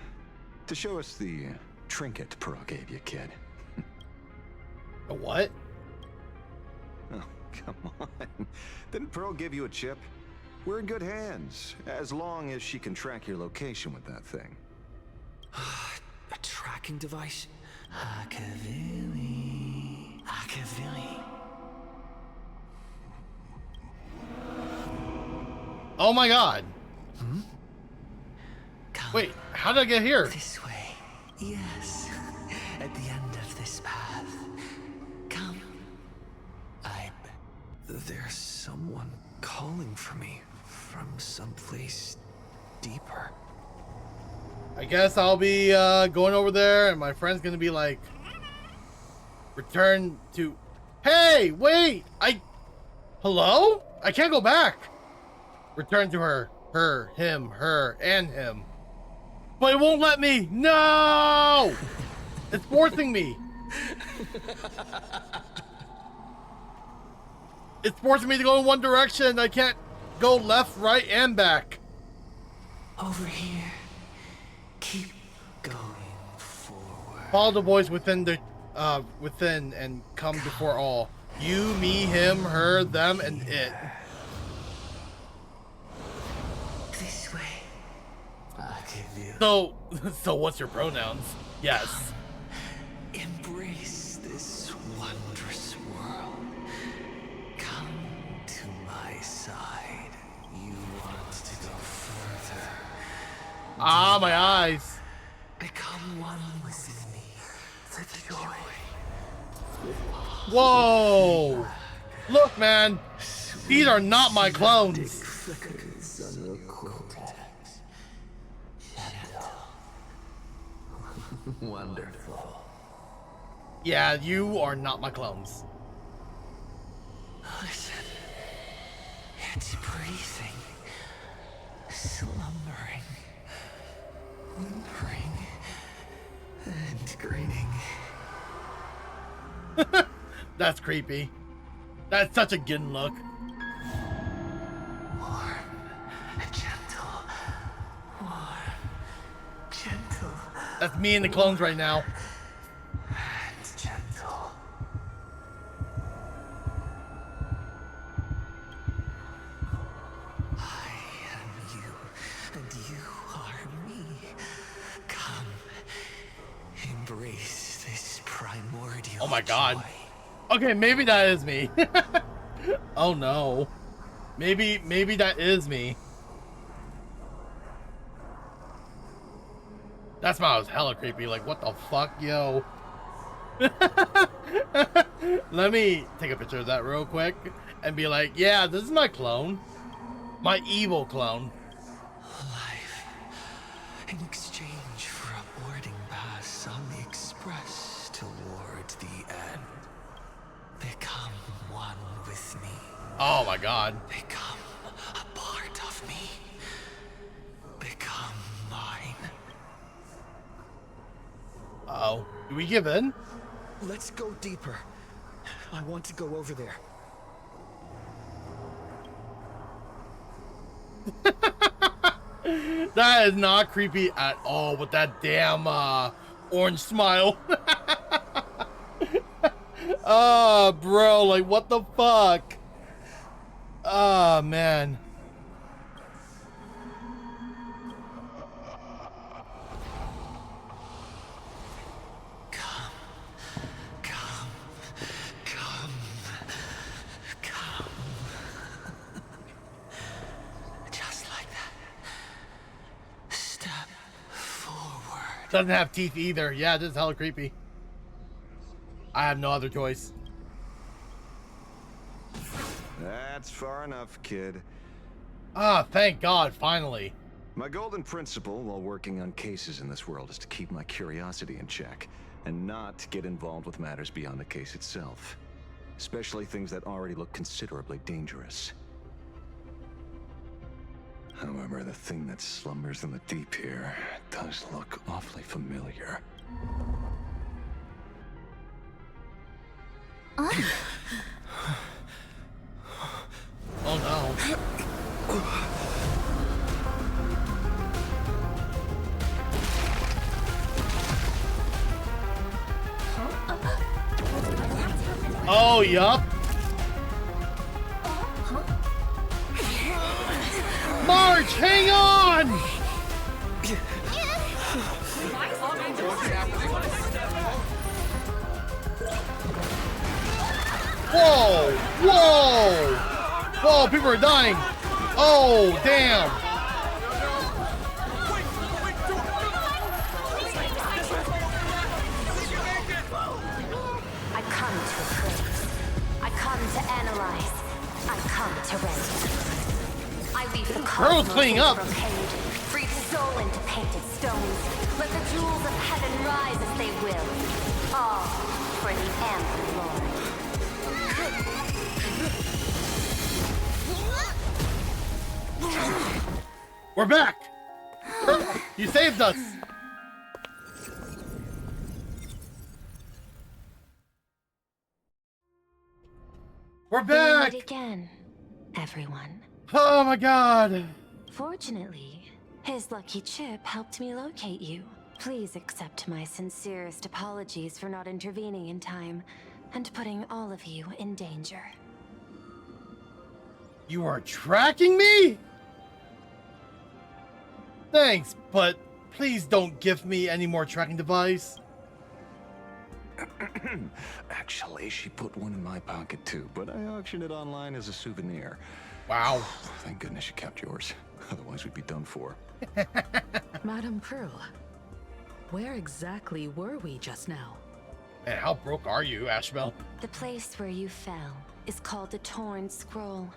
Speaker 19: to show us the trinket Pearl gave you, kid.
Speaker 1: A what?
Speaker 19: Oh, come on. Didn't Pearl give you a chip? We're in good hands, as long as she can track your location with that thing.
Speaker 2: A tracking device? Akavili. Akavili.
Speaker 1: Oh my god. Wait, how did I get here?
Speaker 2: This way. Yes. At the end of this path. Come. There's someone calling for me from someplace deeper.
Speaker 1: I guess I'll be going over there and my friend's gonna be like, return to... Hey, wait! Hello? I can't go back! Return to her, him, her, and him. But it won't let me! No! It's forcing me! It's forcing me to go in one direction. I can't go left, right, and back.
Speaker 2: Over here. Keep going forward.
Speaker 1: Follow the voice within the within and come before all. You, me, him, her, them, and it.
Speaker 2: This way.
Speaker 1: So what's your pronouns? Yes.
Speaker 2: Embrace this wondrous world. Come to my side. You want to go further.
Speaker 1: Ah, my eyes.
Speaker 2: Become one with me. The joy.
Speaker 1: Whoa! Look, man. These are not my clones.
Speaker 2: Wonderful.
Speaker 1: Yeah, you are not my clones.
Speaker 2: Listen. It's breathing. Slumbering. Whimpering. And grinning.
Speaker 1: That's creepy. That's such a Gin look.
Speaker 2: Warm. Gentle. Warm. Gentle.
Speaker 1: That's me and the clones right now.
Speaker 2: And gentle. I am you, and you are me. Come, embrace this primordial.
Speaker 1: Oh my god.
Speaker 2: joy.
Speaker 1: Okay, maybe that is me. Oh no. Maybe that is me. That smile was hella creepy. Like, what the fuck, yo? Let me take a picture of that real quick and be like, yeah, this is my clone. My evil clone.
Speaker 2: Life. In exchange for a boarding pass on the express toward the end. Become one with me.
Speaker 1: Oh my god.
Speaker 2: Become a part of me. Become mine.
Speaker 1: Uh-oh. Do we give in?
Speaker 6: Let's go deeper. I want to go over there.
Speaker 1: That is not creepy at all with that damn orange smile. Oh, bro, like what the fuck? Oh, man.
Speaker 2: Just like that. Step forward.
Speaker 1: Doesn't have teeth either. Yeah, this is hella creepy. I have no other choice.
Speaker 19: That's far enough, kid.
Speaker 1: Ah, thank God, finally.
Speaker 19: My golden principle while working on cases in this world is to keep my curiosity in check and not get involved with matters beyond the case itself, especially things that already look considerably dangerous. However, the thing that slumbers in the deep here does look awfully familiar.
Speaker 1: Oh no. Oh, yup. March, hang on! Whoa! Whoa! Whoa, people are dying! Oh, damn!
Speaker 21: I come to appraise. I come to analyze. I come to render. I leave the
Speaker 1: Girl's cleaning up.
Speaker 21: brocade, breathe soul into painted stones. Let the jewels of heaven rise as they will. All for the Amber Lord.
Speaker 1: We're back! You saved us! We're back!
Speaker 21: We meet again, everyone.
Speaker 1: Oh my god!
Speaker 21: Fortunately, his lucky chip helped me locate you. Please accept my sincerest apologies for not intervening in time and putting all of you in danger.
Speaker 1: You are tracking me? Thanks, but please don't give me any more tracking device.
Speaker 19: Actually, she put one in my pocket too, but I auctioned it online as a souvenir.
Speaker 1: Wow.
Speaker 19: Thank goodness you kept yours. Otherwise, we'd be done for.
Speaker 5: Madame Pearl, where exactly were we just now?
Speaker 1: And how broke are you, Ashbel?
Speaker 21: The place where you fell is called the Torn Scroll.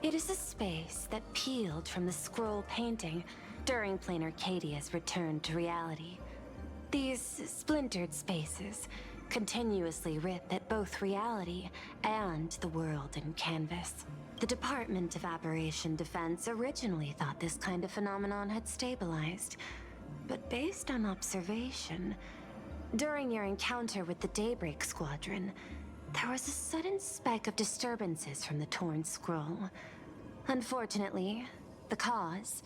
Speaker 21: It is a space that peeled from the scroll painting during Plain Arcadia's return to reality. These splintered spaces continuously rip at both reality and the world in canvas. The Department of Aberration Defense originally thought this kind of phenomenon had stabilized, but based on observation, during your encounter with the Daybreak Squadron, there was a sudden spike of disturbances from the Torn Scroll. Unfortunately, the cause,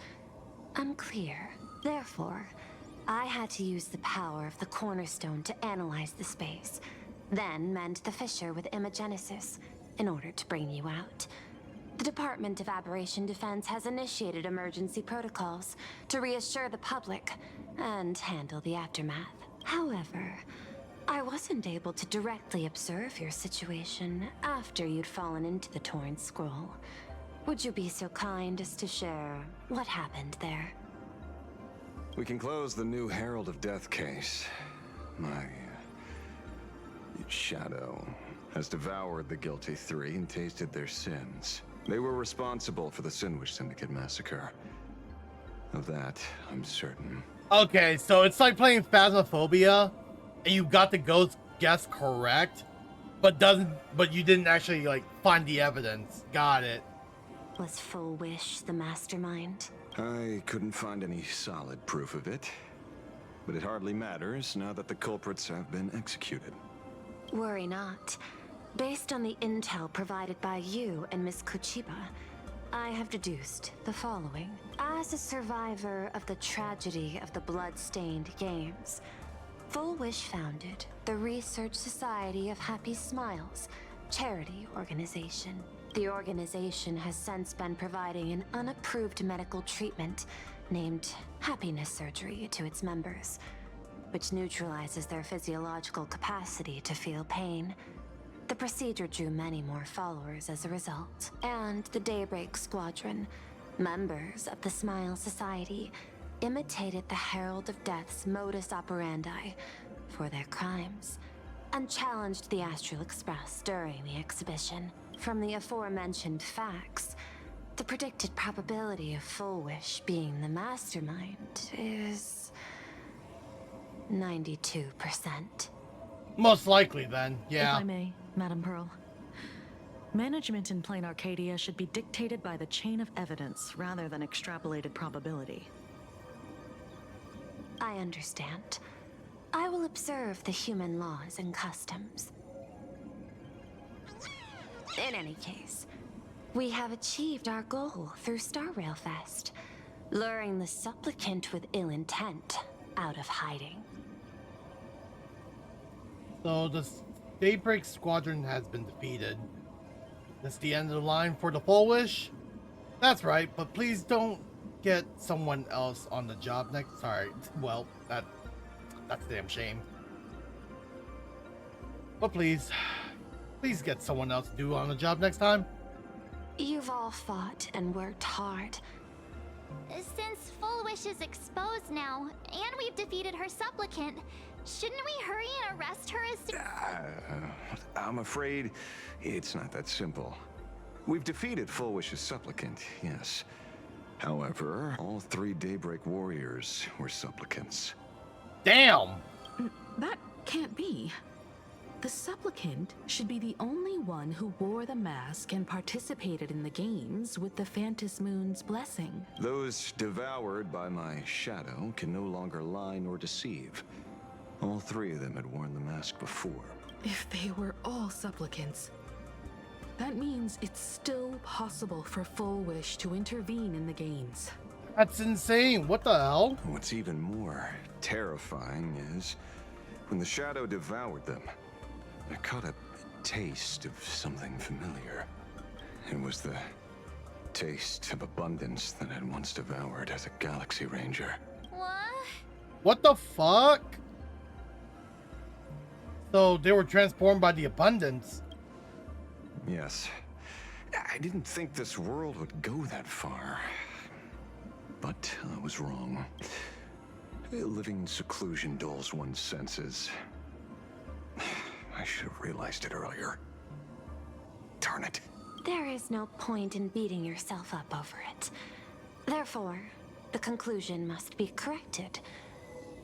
Speaker 21: unclear. Therefore, I had to use the power of the Cornerstone to analyze the space, then mend the fissure with Imagenesis in order to bring you out. The Department of Aberration Defense has initiated emergency protocols to reassure the public and handle the aftermath. However, I wasn't able to directly observe your situation after you'd fallen into the Torn Scroll. Would you be so kind as to share what happened there?
Speaker 19: We can close the new Herald of Death case. My shadow has devoured the guilty three and tasted their sins. They were responsible for the Sinwish Syndicate massacre. Of that, I'm certain.
Speaker 1: Okay, so it's like playing Phasmophobia, and you got the ghost guess correct, But you didn't actually like find the evidence. Got it.
Speaker 21: Was Full Wish the mastermind?
Speaker 19: I couldn't find any solid proof of it, but it hardly matters now that the culprits have been executed.
Speaker 21: Worry not. Based on the intel provided by you and Miss Kuchiba, I have deduced the following. As a survivor of the tragedy of the Blood-Stained Games, Full Wish founded the Research Society of Happy Smiles, charity organization. The organization has since been providing an unapproved medical treatment named happiness surgery to its members, which neutralizes their physiological capacity to feel pain. The procedure drew many more followers as a result. And the Daybreak Squadron, members of the Smile Society, imitated the Herald of Death's modus operandi for their crimes, and challenged the Astral Express during the exhibition. From the aforementioned facts, the predicted probability of Full Wish being the mastermind is 92%.
Speaker 1: Most likely, then, yeah.
Speaker 5: If I may, Madam Pearl. Management in Plain Arcadia should be dictated by the chain of evidence rather than extrapolated probability.
Speaker 21: I understand. I will observe the human laws and customs. In any case, we have achieved our goal through Star Rail Fest, luring the supplicant with ill intent out of hiding.
Speaker 1: So the Daybreak Squadron has been defeated. That's the end of the line for the Full Wish? That's right, but please don't get someone else on the job next. Sorry, well, that's a damn shame. But please get someone else to do on the job next time.
Speaker 21: You've all fought and worked hard.
Speaker 3: Since Full Wish is exposed now, and we've defeated her supplicant, shouldn't we hurry and arrest her as soon?
Speaker 19: I'm afraid it's not that simple. We've defeated Full Wish's supplicant, yes. However, all 3 Daybreak warriors were supplicants.
Speaker 1: Damn!
Speaker 13: That can't be. The supplicant should be the only one who wore the mask and participated in the games with the Phantom Moon's blessing.
Speaker 19: Those devoured by my shadow can no longer lie nor deceive. All 3 of them had worn the mask before.
Speaker 13: If they were all supplicants, that means it's still possible for Full Wish to intervene in the games.
Speaker 1: That's insane. What the hell?
Speaker 19: What's even more terrifying is when the shadow devoured them, I caught a taste of something familiar. It was the taste of abundance that I'd once devoured as a Galaxy Ranger.
Speaker 3: What?
Speaker 1: What the fuck? So they were transformed by the abundance.
Speaker 19: Yes. I didn't think this world would go that far. But I was wrong. Living in seclusion dulls one's senses. I should have realized it earlier. Darn it.
Speaker 21: There is no point in beating yourself up over it. Therefore, the conclusion must be corrected.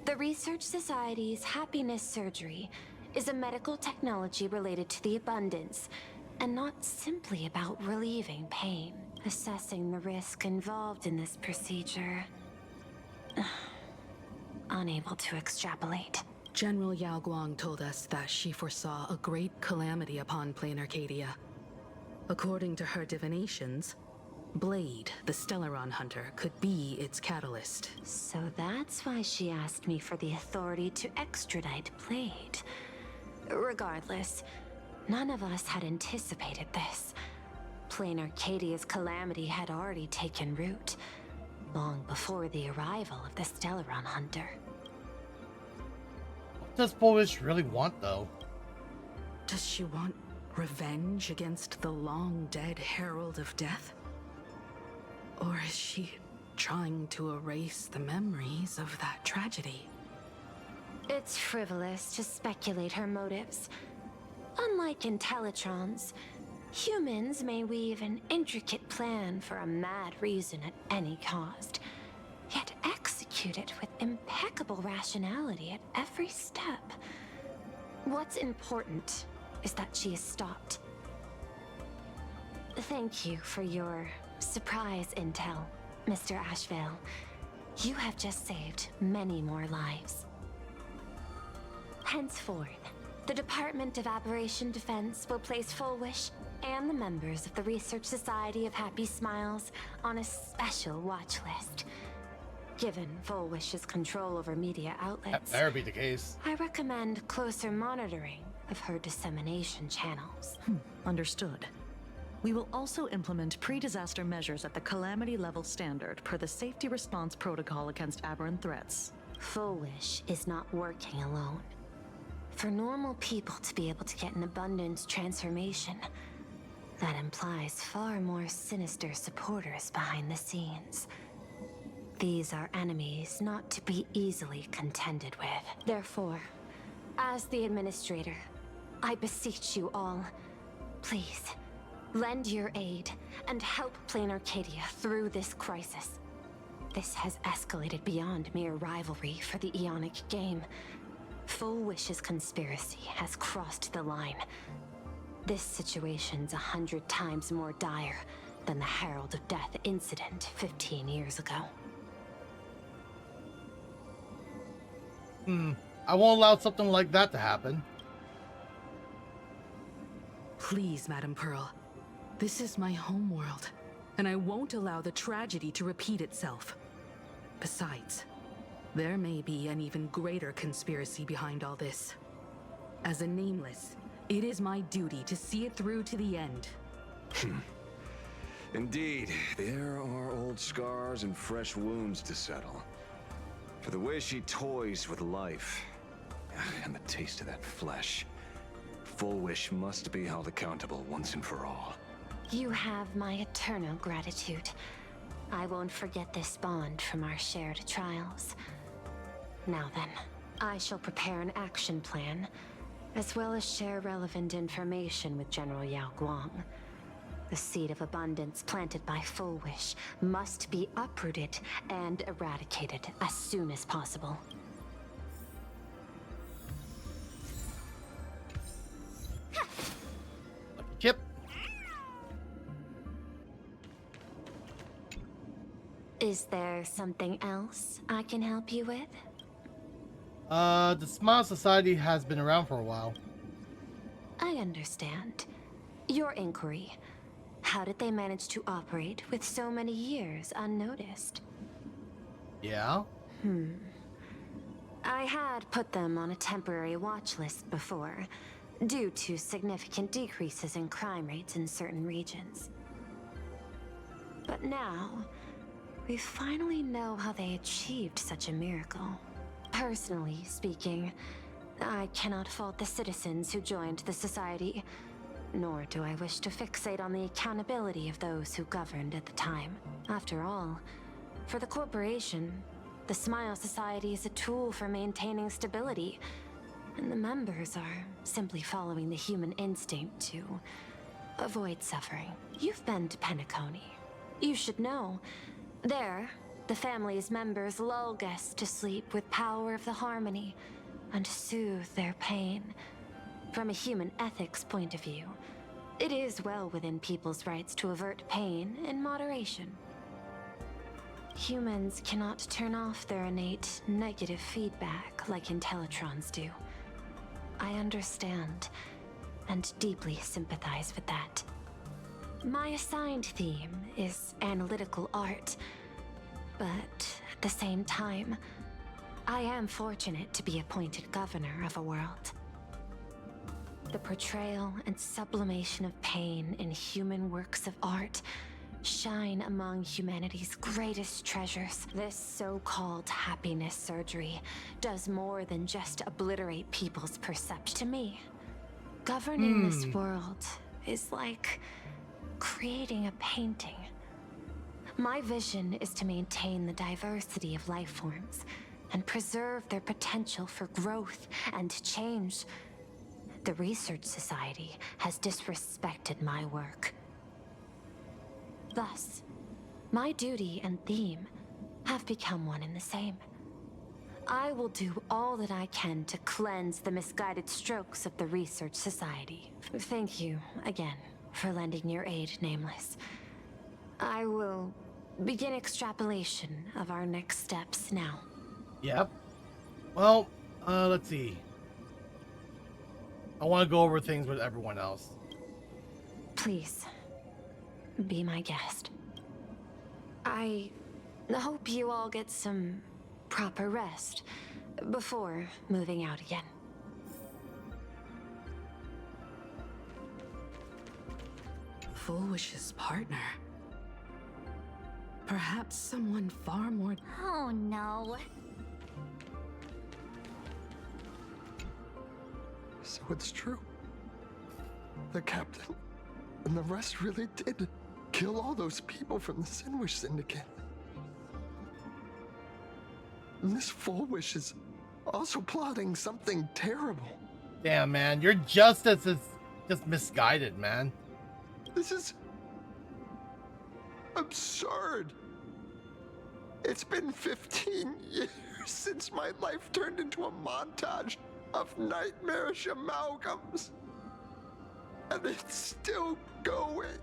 Speaker 21: The Research Society's happiness surgery is a medical technology related to the abundance, and not simply about relieving pain. Assessing the risk involved in this procedure. Unable to extrapolate.
Speaker 13: General Yao Guang told us that she foresaw a great calamity upon Plain Arcadia. According to her divinations, Blade, the Stellaron hunter, could be its catalyst.
Speaker 21: So that's why she asked me for the authority to extradite Blade. Regardless, none of us had anticipated this. Plain Arcadia's calamity had already taken root, long before the arrival of the Stellaron hunter.
Speaker 1: What does Full Wish really want, though?
Speaker 13: Does she want revenge against the long-dead Herald of Death? Or is she trying to erase the memories of that tragedy?
Speaker 21: It's frivolous to speculate her motives. Unlike Intellitrons, humans may weave an intricate plan for a mad reason at any cost, yet execute it with impeccable rationality at every step. What's important is that she is stopped. Thank you for your surprise intel, Mr. Ashvale. You have just saved many more lives. Henceforth, the Department of Aberration Defense will place Full Wish and the members of the Research Society of Happy Smiles on a special watch list. Given Full Wish's control over media outlets,
Speaker 1: That better be the case.
Speaker 21: I recommend closer monitoring of her dissemination channels.
Speaker 5: Understood. We will also implement pre-disaster measures at the calamity level standard per the safety response protocol against aberrant threats.
Speaker 21: Full Wish is not working alone. For normal people to be able to get an abundance transformation, that implies far more sinister supporters behind the scenes. These are enemies not to be easily contended with. Therefore, as the administrator, I beseech you all, please, lend your aid and help Plain Arcadia through this crisis. This has escalated beyond mere rivalry for the Ionic game. Full Wish's conspiracy has crossed the line. This situation's 100 times more dire than the Herald of Death incident 15 years ago.
Speaker 1: I won't allow something like that to happen.
Speaker 13: Please, Madam Pearl. This is my homeworld, and I won't allow the tragedy to repeat itself. Besides, there may be an even greater conspiracy behind all this. As a Nameless, it is my duty to see it through to the end.
Speaker 19: Indeed, there are old scars and fresh wounds to settle. For the way she toys with life, and the taste of that flesh, Full Wish must be held accountable once and for all.
Speaker 21: You have my eternal gratitude. I won't forget this bond from our shared trials. Now then, I shall prepare an action plan, as well as share relevant information with General Yao Guang. The seed of abundance planted by Full Wish must be uprooted and eradicated as soon as possible.
Speaker 1: Chip.
Speaker 21: Is there something else I can help you with?
Speaker 1: The Smile Society has been around for a while.
Speaker 21: I understand. Your inquiry. How did they manage to operate with so many years unnoticed?
Speaker 1: Yeah?
Speaker 21: I had put them on a temporary watch list before, due to significant decreases in crime rates in certain regions. But now, we finally know how they achieved such a miracle. Personally speaking, I cannot fault the citizens who joined the society, nor do I wish to fixate on the accountability of those who governed at the time. After all, for the corporation, the Smile Society is a tool for maintaining stability, and the members are simply following the human instinct to avoid suffering. You've been to Penacony. You should know. There, the family's members lull guests to sleep with power of the harmony and soothe their pain. From a human ethics point of view, it is well within people's rights to avert pain in moderation. Humans cannot turn off their innate negative feedback like Intellitrons do. I understand and deeply sympathize with that. My assigned theme is analytical art, but at the same time, I am fortunate to be appointed governor of a world. The portrayal and sublimation of pain in human works of art shine among humanity's greatest treasures. This so-called happiness surgery does more than just obliterate people's perception. To me, governing this world is like creating a painting. My vision is to maintain the diversity of life forms and preserve their potential for growth and change. The Research Society has disrespected my work. Thus, my duty and theme have become one and the same. I will do all that I can to cleanse the misguided strokes of the Research Society. Thank you again for lending your aid, Nameless. I will begin extrapolation of our next steps now.
Speaker 1: Yep. Well, let's see. I want to go over things with everyone else.
Speaker 21: Please, be my guest. I hope you all get some proper rest before moving out again.
Speaker 13: Full Wish's partner. Perhaps someone far more...
Speaker 3: Oh no.
Speaker 7: So it's true. The captain and the rest really did kill all those people from the Sinwish Syndicate. And this Full Wish is also plotting something terrible.
Speaker 1: Damn, man, your justice is just misguided, man.
Speaker 7: This is absurd. It's been 15 years since my life turned into a montage of nightmarish amalgams. And it's still going.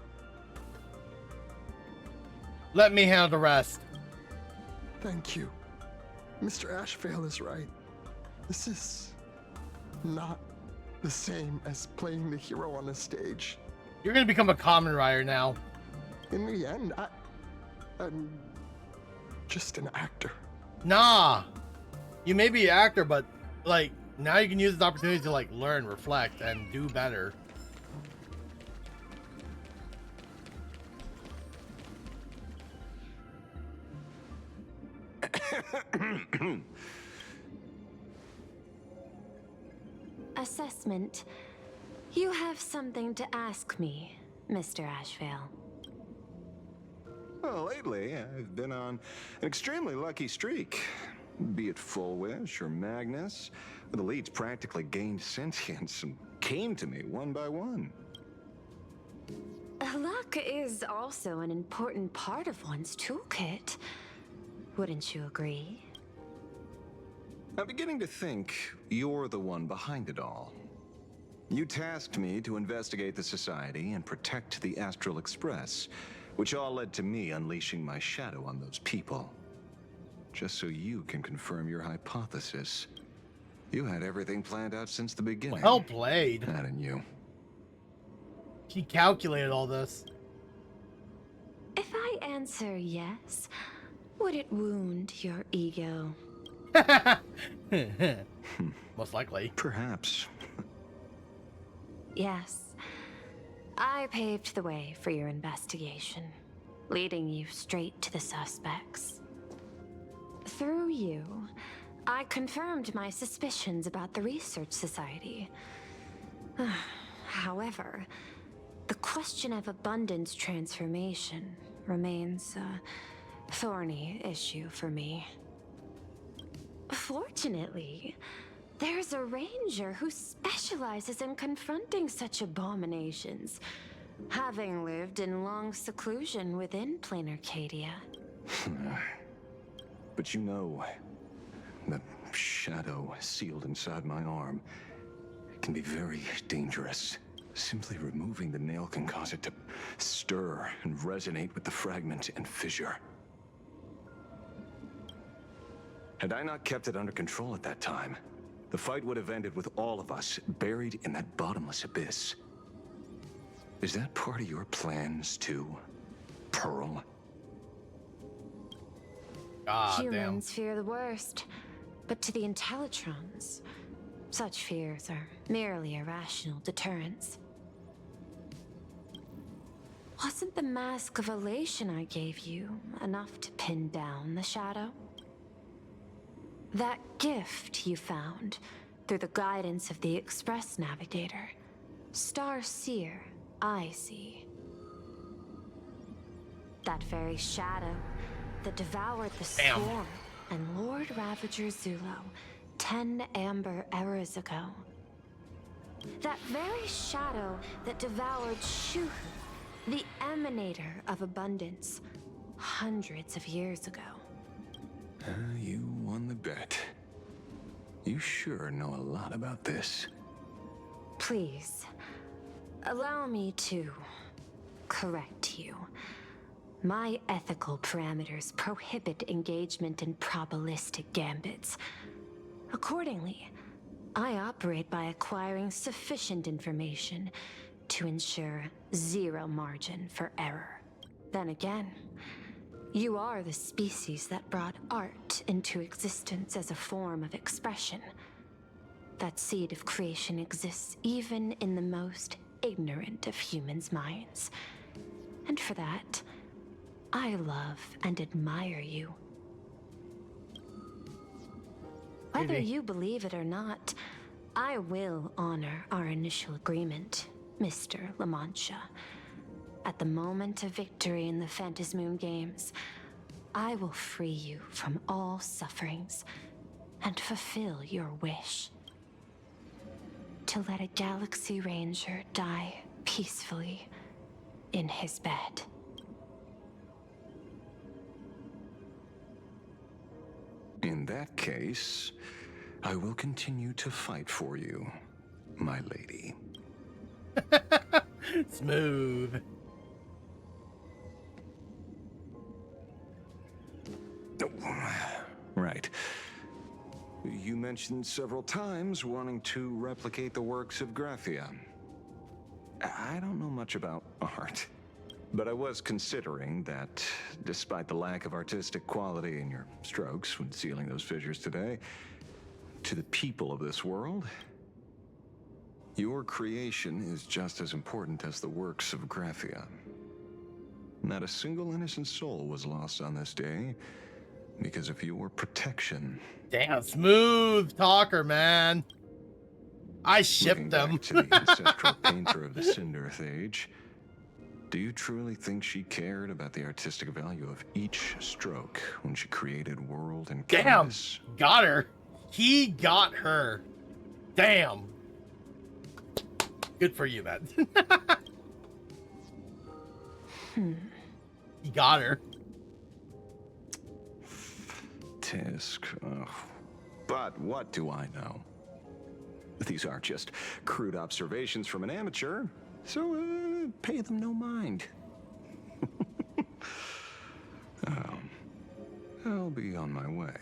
Speaker 1: Let me handle the rest.
Speaker 7: Thank you. Mr. Ashvale is right. This is not the same as playing the hero on a stage.
Speaker 1: You're gonna become a common writer now.
Speaker 7: In the end, I'm just an actor.
Speaker 1: Nah. You may be an actor, but like now you can use this opportunity to like learn, reflect, and do better.
Speaker 21: Assessment. You have something to ask me, Mr. Ashvale.
Speaker 19: Well, lately, I've been on an extremely lucky streak. Be it Full Wish or Magnus, the leads practically gained sentience and came to me one by one.
Speaker 21: Luck is also an important part of one's toolkit. Wouldn't you agree?
Speaker 19: I'm beginning to think you're the one behind it all. You tasked me to investigate the Society and protect the Astral Express, which all led to me unleashing my shadow on those people. Just so you can confirm your hypothesis. You had everything planned out since the beginning.
Speaker 1: Well played.
Speaker 19: Hadn't you?
Speaker 1: She calculated all this.
Speaker 21: If I answer yes, would it wound your ego?
Speaker 1: Most likely.
Speaker 19: Perhaps.
Speaker 21: Yes. I paved the way for your investigation, leading you straight to the suspects. Through you, I confirmed my suspicions about the Research Society. However, the question of abundance transformation remains a thorny issue for me. Fortunately, there's a ranger who specializes in confronting such abominations, having lived in long seclusion within plain Arcadia.
Speaker 19: But you know, the shadow sealed inside my arm can be very dangerous. Simply removing the nail can cause it to stir and resonate with the fragment and fissure. Had I not kept it under control at that time, the fight would have ended with all of us buried in that bottomless abyss. Is that part of your plans too, Pearl?
Speaker 21: Humans fear the worst, but to the Intellitrons, such fears are merely irrational deterrents. Wasn't the mask of elation I gave you enough to pin down the shadow? That gift you found through the guidance of the Express Navigator, Star Seer, I see. That very shadow that devoured the Swarm and Lord Ravager Zulo 10 amber eras ago. That very shadow that devoured Shuhu, the Emanator of Abundance, hundreds of years ago.
Speaker 19: You won the bet. You sure know a lot about this.
Speaker 21: Please, allow me to correct you. My ethical parameters prohibit engagement in probabilistic gambits. Accordingly, I operate by acquiring sufficient information to ensure zero margin for error. Then again, you are the species that brought art into existence as a form of expression. That seed of creation exists even in the most ignorant of humans' minds. And for that, I love and admire you. Whether you believe it or not, I will honor our initial agreement, Mr. La Mancha. At the moment of victory in the Phantasmoon Games, I will free you from all sufferings and fulfill your wish. To let a Galaxy Ranger die peacefully in his bed.
Speaker 19: In that case, I will continue to fight for you, my lady.
Speaker 1: Smooth.
Speaker 19: Right. You mentioned several times wanting to replicate the works of Graphia. I don't know much about art, but I was considering that despite the lack of artistic quality in your strokes when sealing those fissures today, to the people of this world, your creation is just as important as the works of Graphia. Not a single innocent soul was lost on this day because of your protection.
Speaker 1: Damn, smooth talker, man. I shipped them.
Speaker 19: Back to the ancestral painter of the Cinderth Age, do you truly think she cared about the artistic value of each stroke when she created world and canvas?
Speaker 1: Damn, got her. He got her. Damn. Good for you, man. He got her.
Speaker 19: Tisk. But what do I know? These are just crude observations from an amateur, so pay them no mind. I'll be on my way.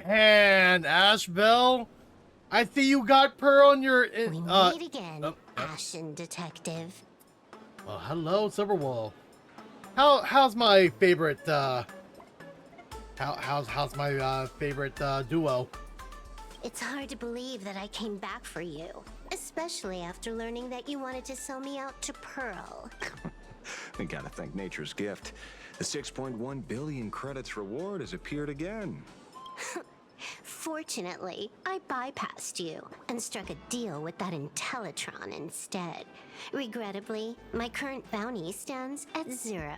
Speaker 1: And Ashbel, I see you got per on your.
Speaker 9: We meet again, Ashen Detective.
Speaker 1: Well, hello, Silverwall. How's my favorite? How's my favorite duo?
Speaker 9: It's hard to believe that I came back for you, especially after learning that you wanted to sell me out to Pearl.
Speaker 19: We gotta thank nature's gift. The 6.1 billion credits reward has appeared again.
Speaker 9: Fortunately, I bypassed you and struck a deal with that Intellitron instead. Regrettably, my current bounty stands at 0.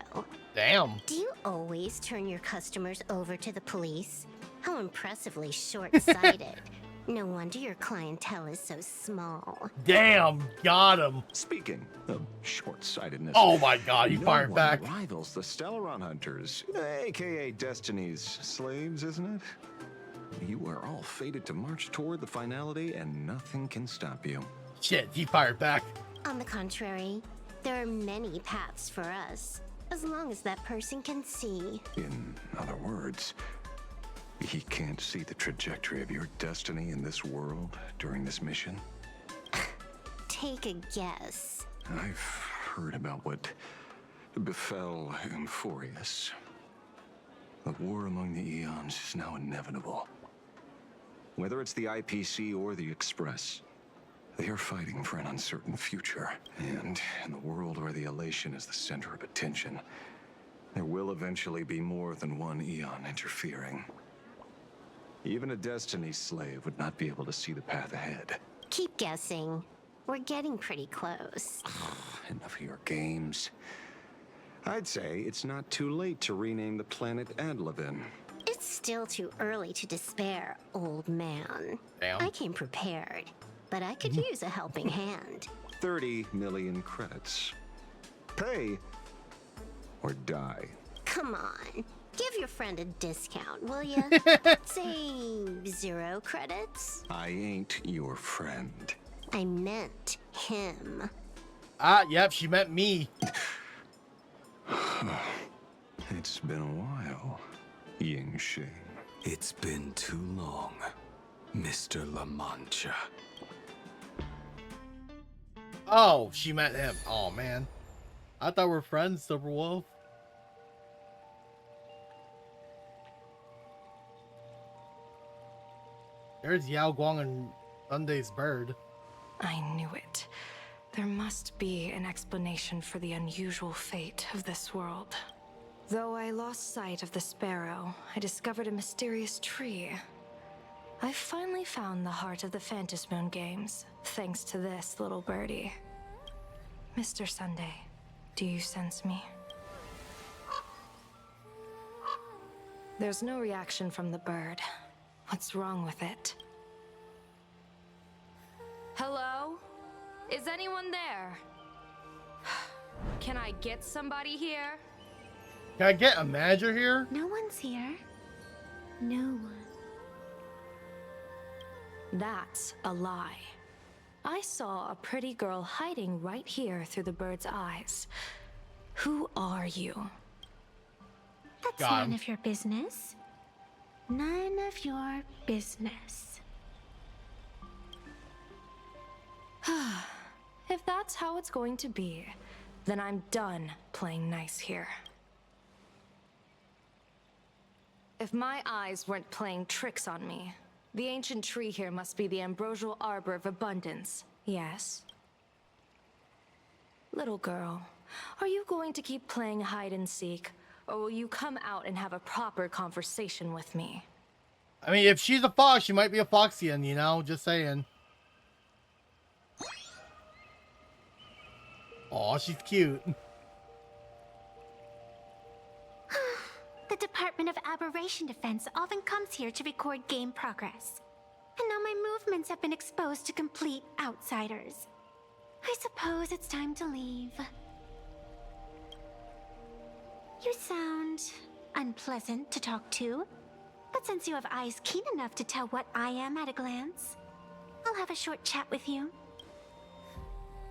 Speaker 1: Damn.
Speaker 9: Do you always turn your customers over to the police? How impressively short-sighted. No wonder your clientele is so small.
Speaker 1: Damn, got him.
Speaker 19: Speaking of short-sightedness.
Speaker 1: Oh my god, you fired back.
Speaker 19: Rivals the Stellaron Hunters, aka Destiny's slaves, isn't it? You are all fated to march toward the finality, and nothing can stop you.
Speaker 1: Shit, he fired back.
Speaker 9: On the contrary, there are many paths for us, as long as that person can see.
Speaker 19: In other words, he can't see the trajectory of your destiny in this world during this mission?
Speaker 9: Take a guess.
Speaker 19: I've heard about what befell Euphorius. The war among the Eons is now inevitable. Whether it's the IPC or the Express, they are fighting for an uncertain future. And in the world where the elation is the center of attention, there will eventually be more than one Eon interfering. Even a Destiny slave would not be able to see the path ahead.
Speaker 9: Keep guessing. We're getting pretty close.
Speaker 19: Enough of your games. I'd say it's not too late to rename the planet Adlevin.
Speaker 9: It's still too early to despair, old man.
Speaker 1: Damn.
Speaker 9: I came prepared, but I could use a helping hand.
Speaker 19: 30 million credits. Pay or die.
Speaker 9: Come on. Give your friend a discount, will you? Say 0 credits?
Speaker 19: I ain't your friend.
Speaker 9: I meant him.
Speaker 1: Ah, yep, she meant me.
Speaker 19: It's been a while, Yingxing.
Speaker 2: It's been too long, Mr. La Mancha.
Speaker 1: Oh, she meant him. Oh, man. I thought we were friends, Silver Wolf. There's Yao Guang and Sunday's bird.
Speaker 16: I knew it. There must be an explanation for the unusual fate of this world. Though I lost sight of the sparrow, I discovered a mysterious tree. I finally found the heart of the Phantom Moon games, thanks to this little birdie. Mr. Sunday, do you sense me? There's no reaction from the bird. What's wrong with it?
Speaker 5: Hello? Is anyone there? Can I get somebody here?
Speaker 1: Can I get a manager here?
Speaker 9: No one's here. No one.
Speaker 16: That's a lie. I saw a pretty girl hiding right here through the bird's eyes. Who are you?
Speaker 9: That's none of your business. None of your business.
Speaker 16: If that's how it's going to be, then I'm done playing nice here. If my eyes weren't playing tricks on me, the ancient tree here must be the ambrosial arbor of abundance, yes? Little girl, are you going to keep playing hide and seek, or will you come out and have a proper conversation with me?
Speaker 1: I mean, if she's a fox, she might be a Foxian, you know? Just saying. Aw, she's cute.
Speaker 9: The Department of Aberration Defense often comes here to record game progress. And now my movements have been exposed to complete outsiders. I suppose it's time to leave. You sound unpleasant to talk to, but since you have eyes keen enough to tell what I am at a glance, I'll have a short chat with you.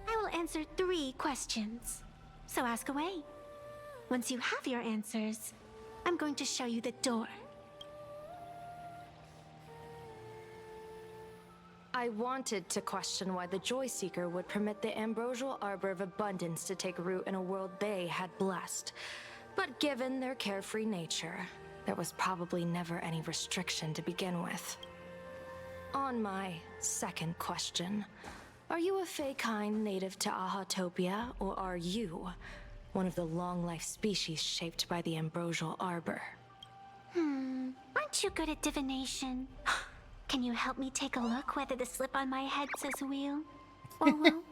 Speaker 9: I will answer 3 questions, so ask away. Once you have your answers, I'm going to show you the door.
Speaker 16: I wanted to question why the Joy Seeker would permit the ambrosial arbor of abundance to take root in a world they had blessed. But given their carefree nature, there was probably never any restriction to begin with. On my second question, are you a Fey kind native to Ahatopia, or are you one of the long-life species shaped by the ambrosial arbor?
Speaker 9: Aren't you good at divination? Can you help me take a look whether the slip on my head says wheel or wool?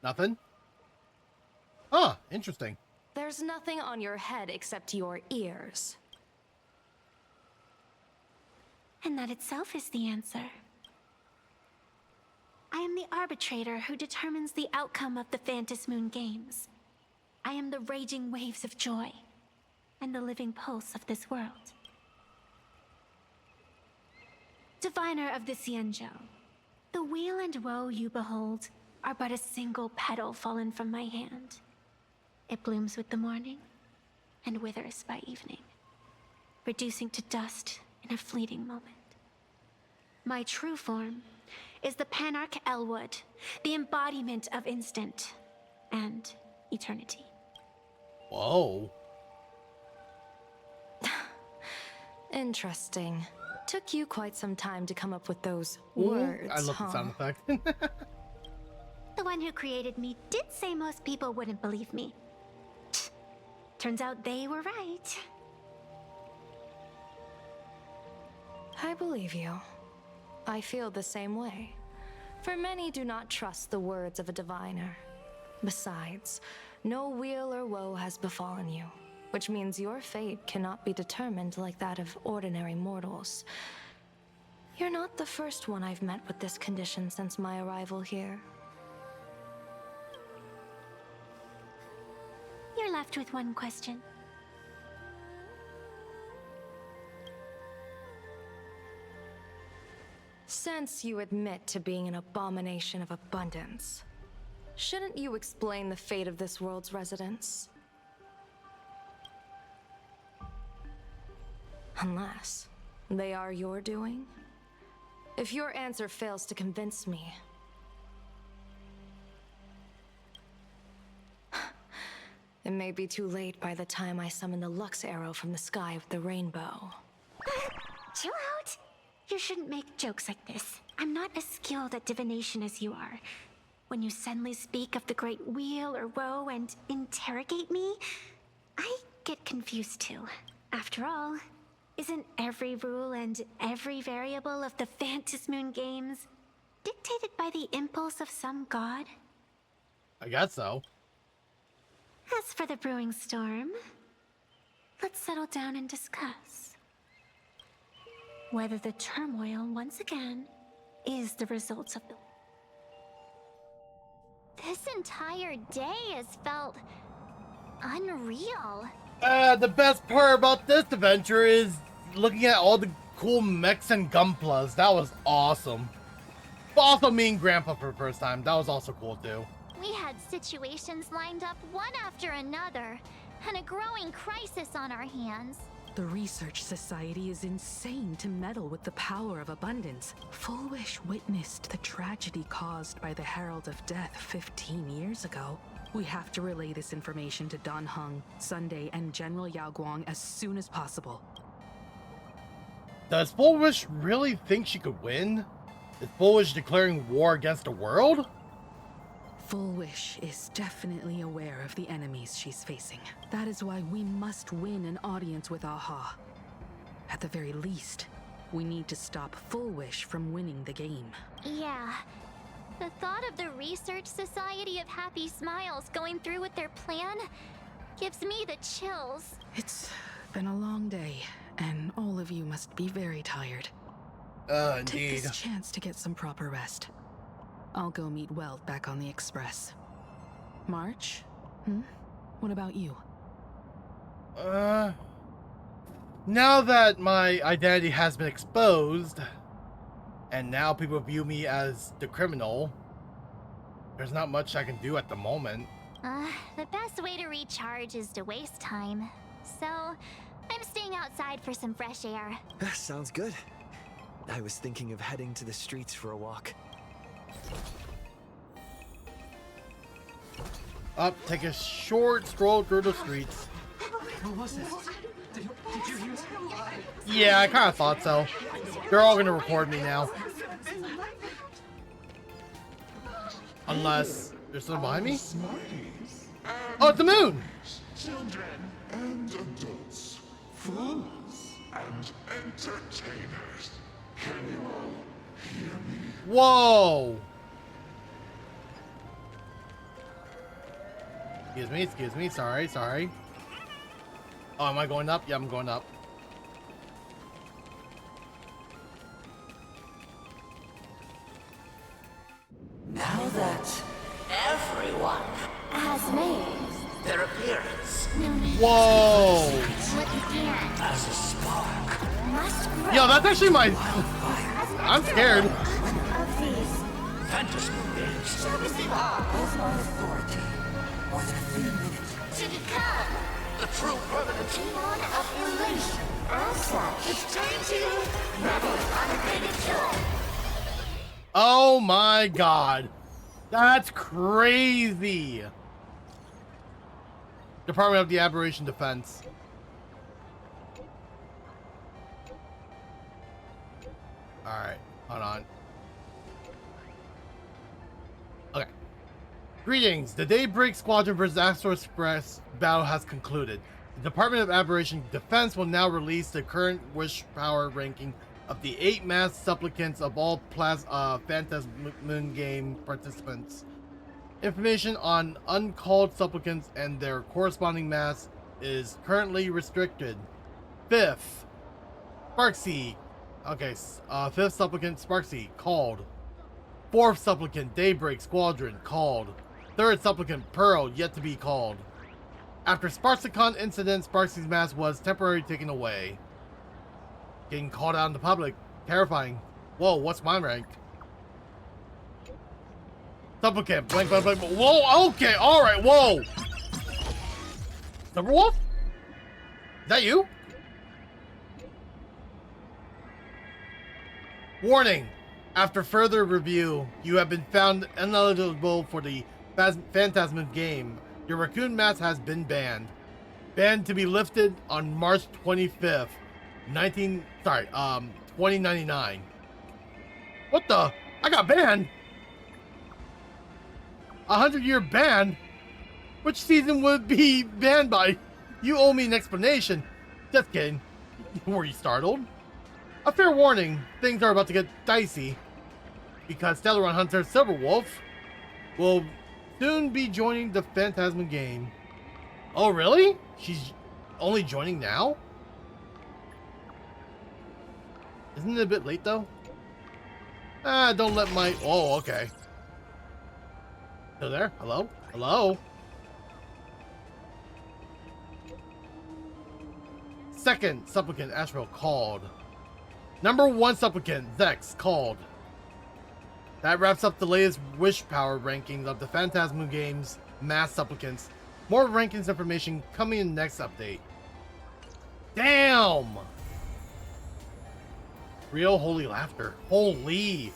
Speaker 1: Nothing? Huh, interesting.
Speaker 16: There's nothing on your head except your ears.
Speaker 9: And that itself is the answer. I am the arbitrator who determines the outcome of the Phantom Moon games. I am the raging waves of joy and the living pulse of this world. Diviner of the Xianzhou, the weal and woe you behold are but a single petal fallen from my hand. It blooms with the morning and withers by evening, reducing to dust in a fleeting moment. My true form is the Panarch Elwood, the embodiment of instant and eternity.
Speaker 1: Whoa.
Speaker 16: Interesting. Took you quite some time to come up with those words,
Speaker 1: I love the sound effect.
Speaker 9: The one who created me did say most people wouldn't believe me. Turns out they were right.
Speaker 16: I believe you. I feel the same way. For many do not trust the words of a diviner. Besides, no weal or woe has befallen you. which means your fate cannot be determined like that of ordinary mortals. You're not the first one I've met with this condition since my arrival here.
Speaker 9: You're left with one question.
Speaker 16: Since you admit to being an abomination of abundance, shouldn't you explain the fate of this world's residents? Unless they are your doing? If your answer fails to convince me, it may be too late by the time I summon the Lux arrow from the sky of the rainbow.
Speaker 9: Chill out. You shouldn't make jokes like this. I'm not as skilled at divination as you are. When you suddenly speak of the great wheel or woe and interrogate me, I get confused too. After all, isn't every rule and every variable of the Phantasmoon games dictated by the impulse of some god?
Speaker 1: I guess so.
Speaker 9: As for the brewing storm, let's settle down and discuss whether the turmoil, once again, is the result of the...
Speaker 3: This entire day has felt unreal.
Speaker 1: The best part about this adventure is looking at all the cool mechs and gunplas. That was awesome. But also meeting Grandpa for the first time. That was also cool too.
Speaker 3: We had situations lined up one after another, and a growing crisis on our hands.
Speaker 13: The Research Society is insane to meddle with the power of abundance. Full Wish witnessed the tragedy caused by the Herald of Death 15 years ago. We have to relay this information to Dan Heng, Sunday, and General Yao Guang as soon as possible.
Speaker 1: Does Full Wish really think she could win? Is Full Wish declaring war against the world?
Speaker 13: Full Wish is definitely aware of the enemies she's facing. That is why we must win an audience with Aha. At the very least, we need to stop Full Wish from winning the game.
Speaker 3: Yeah. The thought of the Research Society of Happy Smiles going through with their plan gives me the chills.
Speaker 13: It's been a long day, and all of you must be very tired.
Speaker 1: Indeed.
Speaker 13: Take this chance to get some proper rest. I'll go meet Weld back on the Express. March? What about you?
Speaker 1: Now that my identity has been exposed, and now people view me as the criminal, there's not much I can do at the moment.
Speaker 3: The best way to recharge is to waste time. So, I'm staying outside for some fresh air.
Speaker 2: Sounds good. I was thinking of heading to the streets for a walk.
Speaker 1: Up, take a short stroll through the streets.
Speaker 11: What was it? Did you hear that?
Speaker 1: Yeah, I kind of thought so. They're all gonna record me now. Unless there's someone behind me. Oh, it's the moon!
Speaker 4: Children and adults, fools and entertainers. Can you all hear me?
Speaker 1: Whoa! Excuse me, sorry. Oh, am I going up? Yeah, I'm going up.
Speaker 22: Now that everyone
Speaker 3: has made
Speaker 22: their appearance
Speaker 1: Whoa!
Speaker 22: as a spark,
Speaker 1: Yo, that's actually my... I'm scared.
Speaker 22: Phantasmoon games shall receive all of my authority within a few minutes
Speaker 3: to become
Speaker 22: the true permanent
Speaker 3: demon of elation. As such,
Speaker 22: it's time to
Speaker 3: revel in unabated joy.
Speaker 1: Oh my god. That's crazy. Department of the Aberration Defense. Alright, hold on. Okay. Greetings. The Daybreak Squadron vs. Astro Express battle has concluded. The Department of Aberration Defense will now release the current wish power ranking of the 8 mass supplicants of all Phantasmoon game participants. Information on uncalled supplicants and their corresponding mass is currently restricted. Fifth, Sparksy. Okay, fifth supplicant, Sparksy, called. Fourth supplicant, Daybreak Squadron, called. Third supplicant, Pearl, yet to be called. After Sparksicon incident, Sparksy's mask was temporarily taken away. Getting called out in the public. Terrifying. Whoa, what's my rank? Supplicant, blank, blank, blank. Whoa, okay, alright, whoa! Silverwolf? Is that you? Warning! After further review, you have been found ineligible for the Phantasm game. Your raccoon mask has been banned. Banned to be lifted on March 25th, 2099. What the? I got banned? 100-year ban? Which season would be banned by? You owe me an explanation. Just kidding. Were you startled? A fair warning, things are about to get dicey. Because Stellaron Hunter Silverwolf will soon be joining the Phantasm game. Oh, really? She's only joining now? Isn't it a bit late, though? Don't let my... Oh, okay. Still there? Hello? Hello? Second supplicant, Asheville, called. Number 1 supplicant, Zex, called. That wraps up the latest wish power rankings of the Phantasm game's mass supplicants. More rankings information coming in the next update. Damn! Real holy laughter. Holy!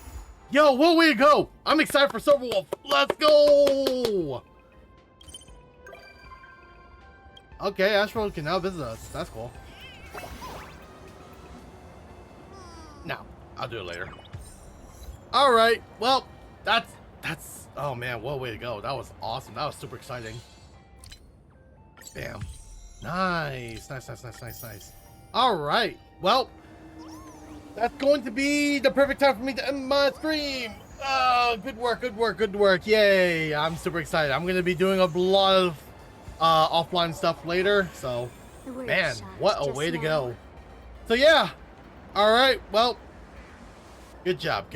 Speaker 1: Yo, what way to go! I'm excited for Silverwolf. Let's go! Okay, Asheville can now visit us. That's cool. No, I'll do it later. Alright, well, that's, oh man, what a way to go. That was awesome. That was super exciting. Bam. Nice. Alright, well, that's going to be the perfect time for me to end my stream. Oh, good work. Yay, I'm super excited. I'm going to be doing a lot of offline stuff later, so, man, what a way to go. So yeah, alright, well, good job.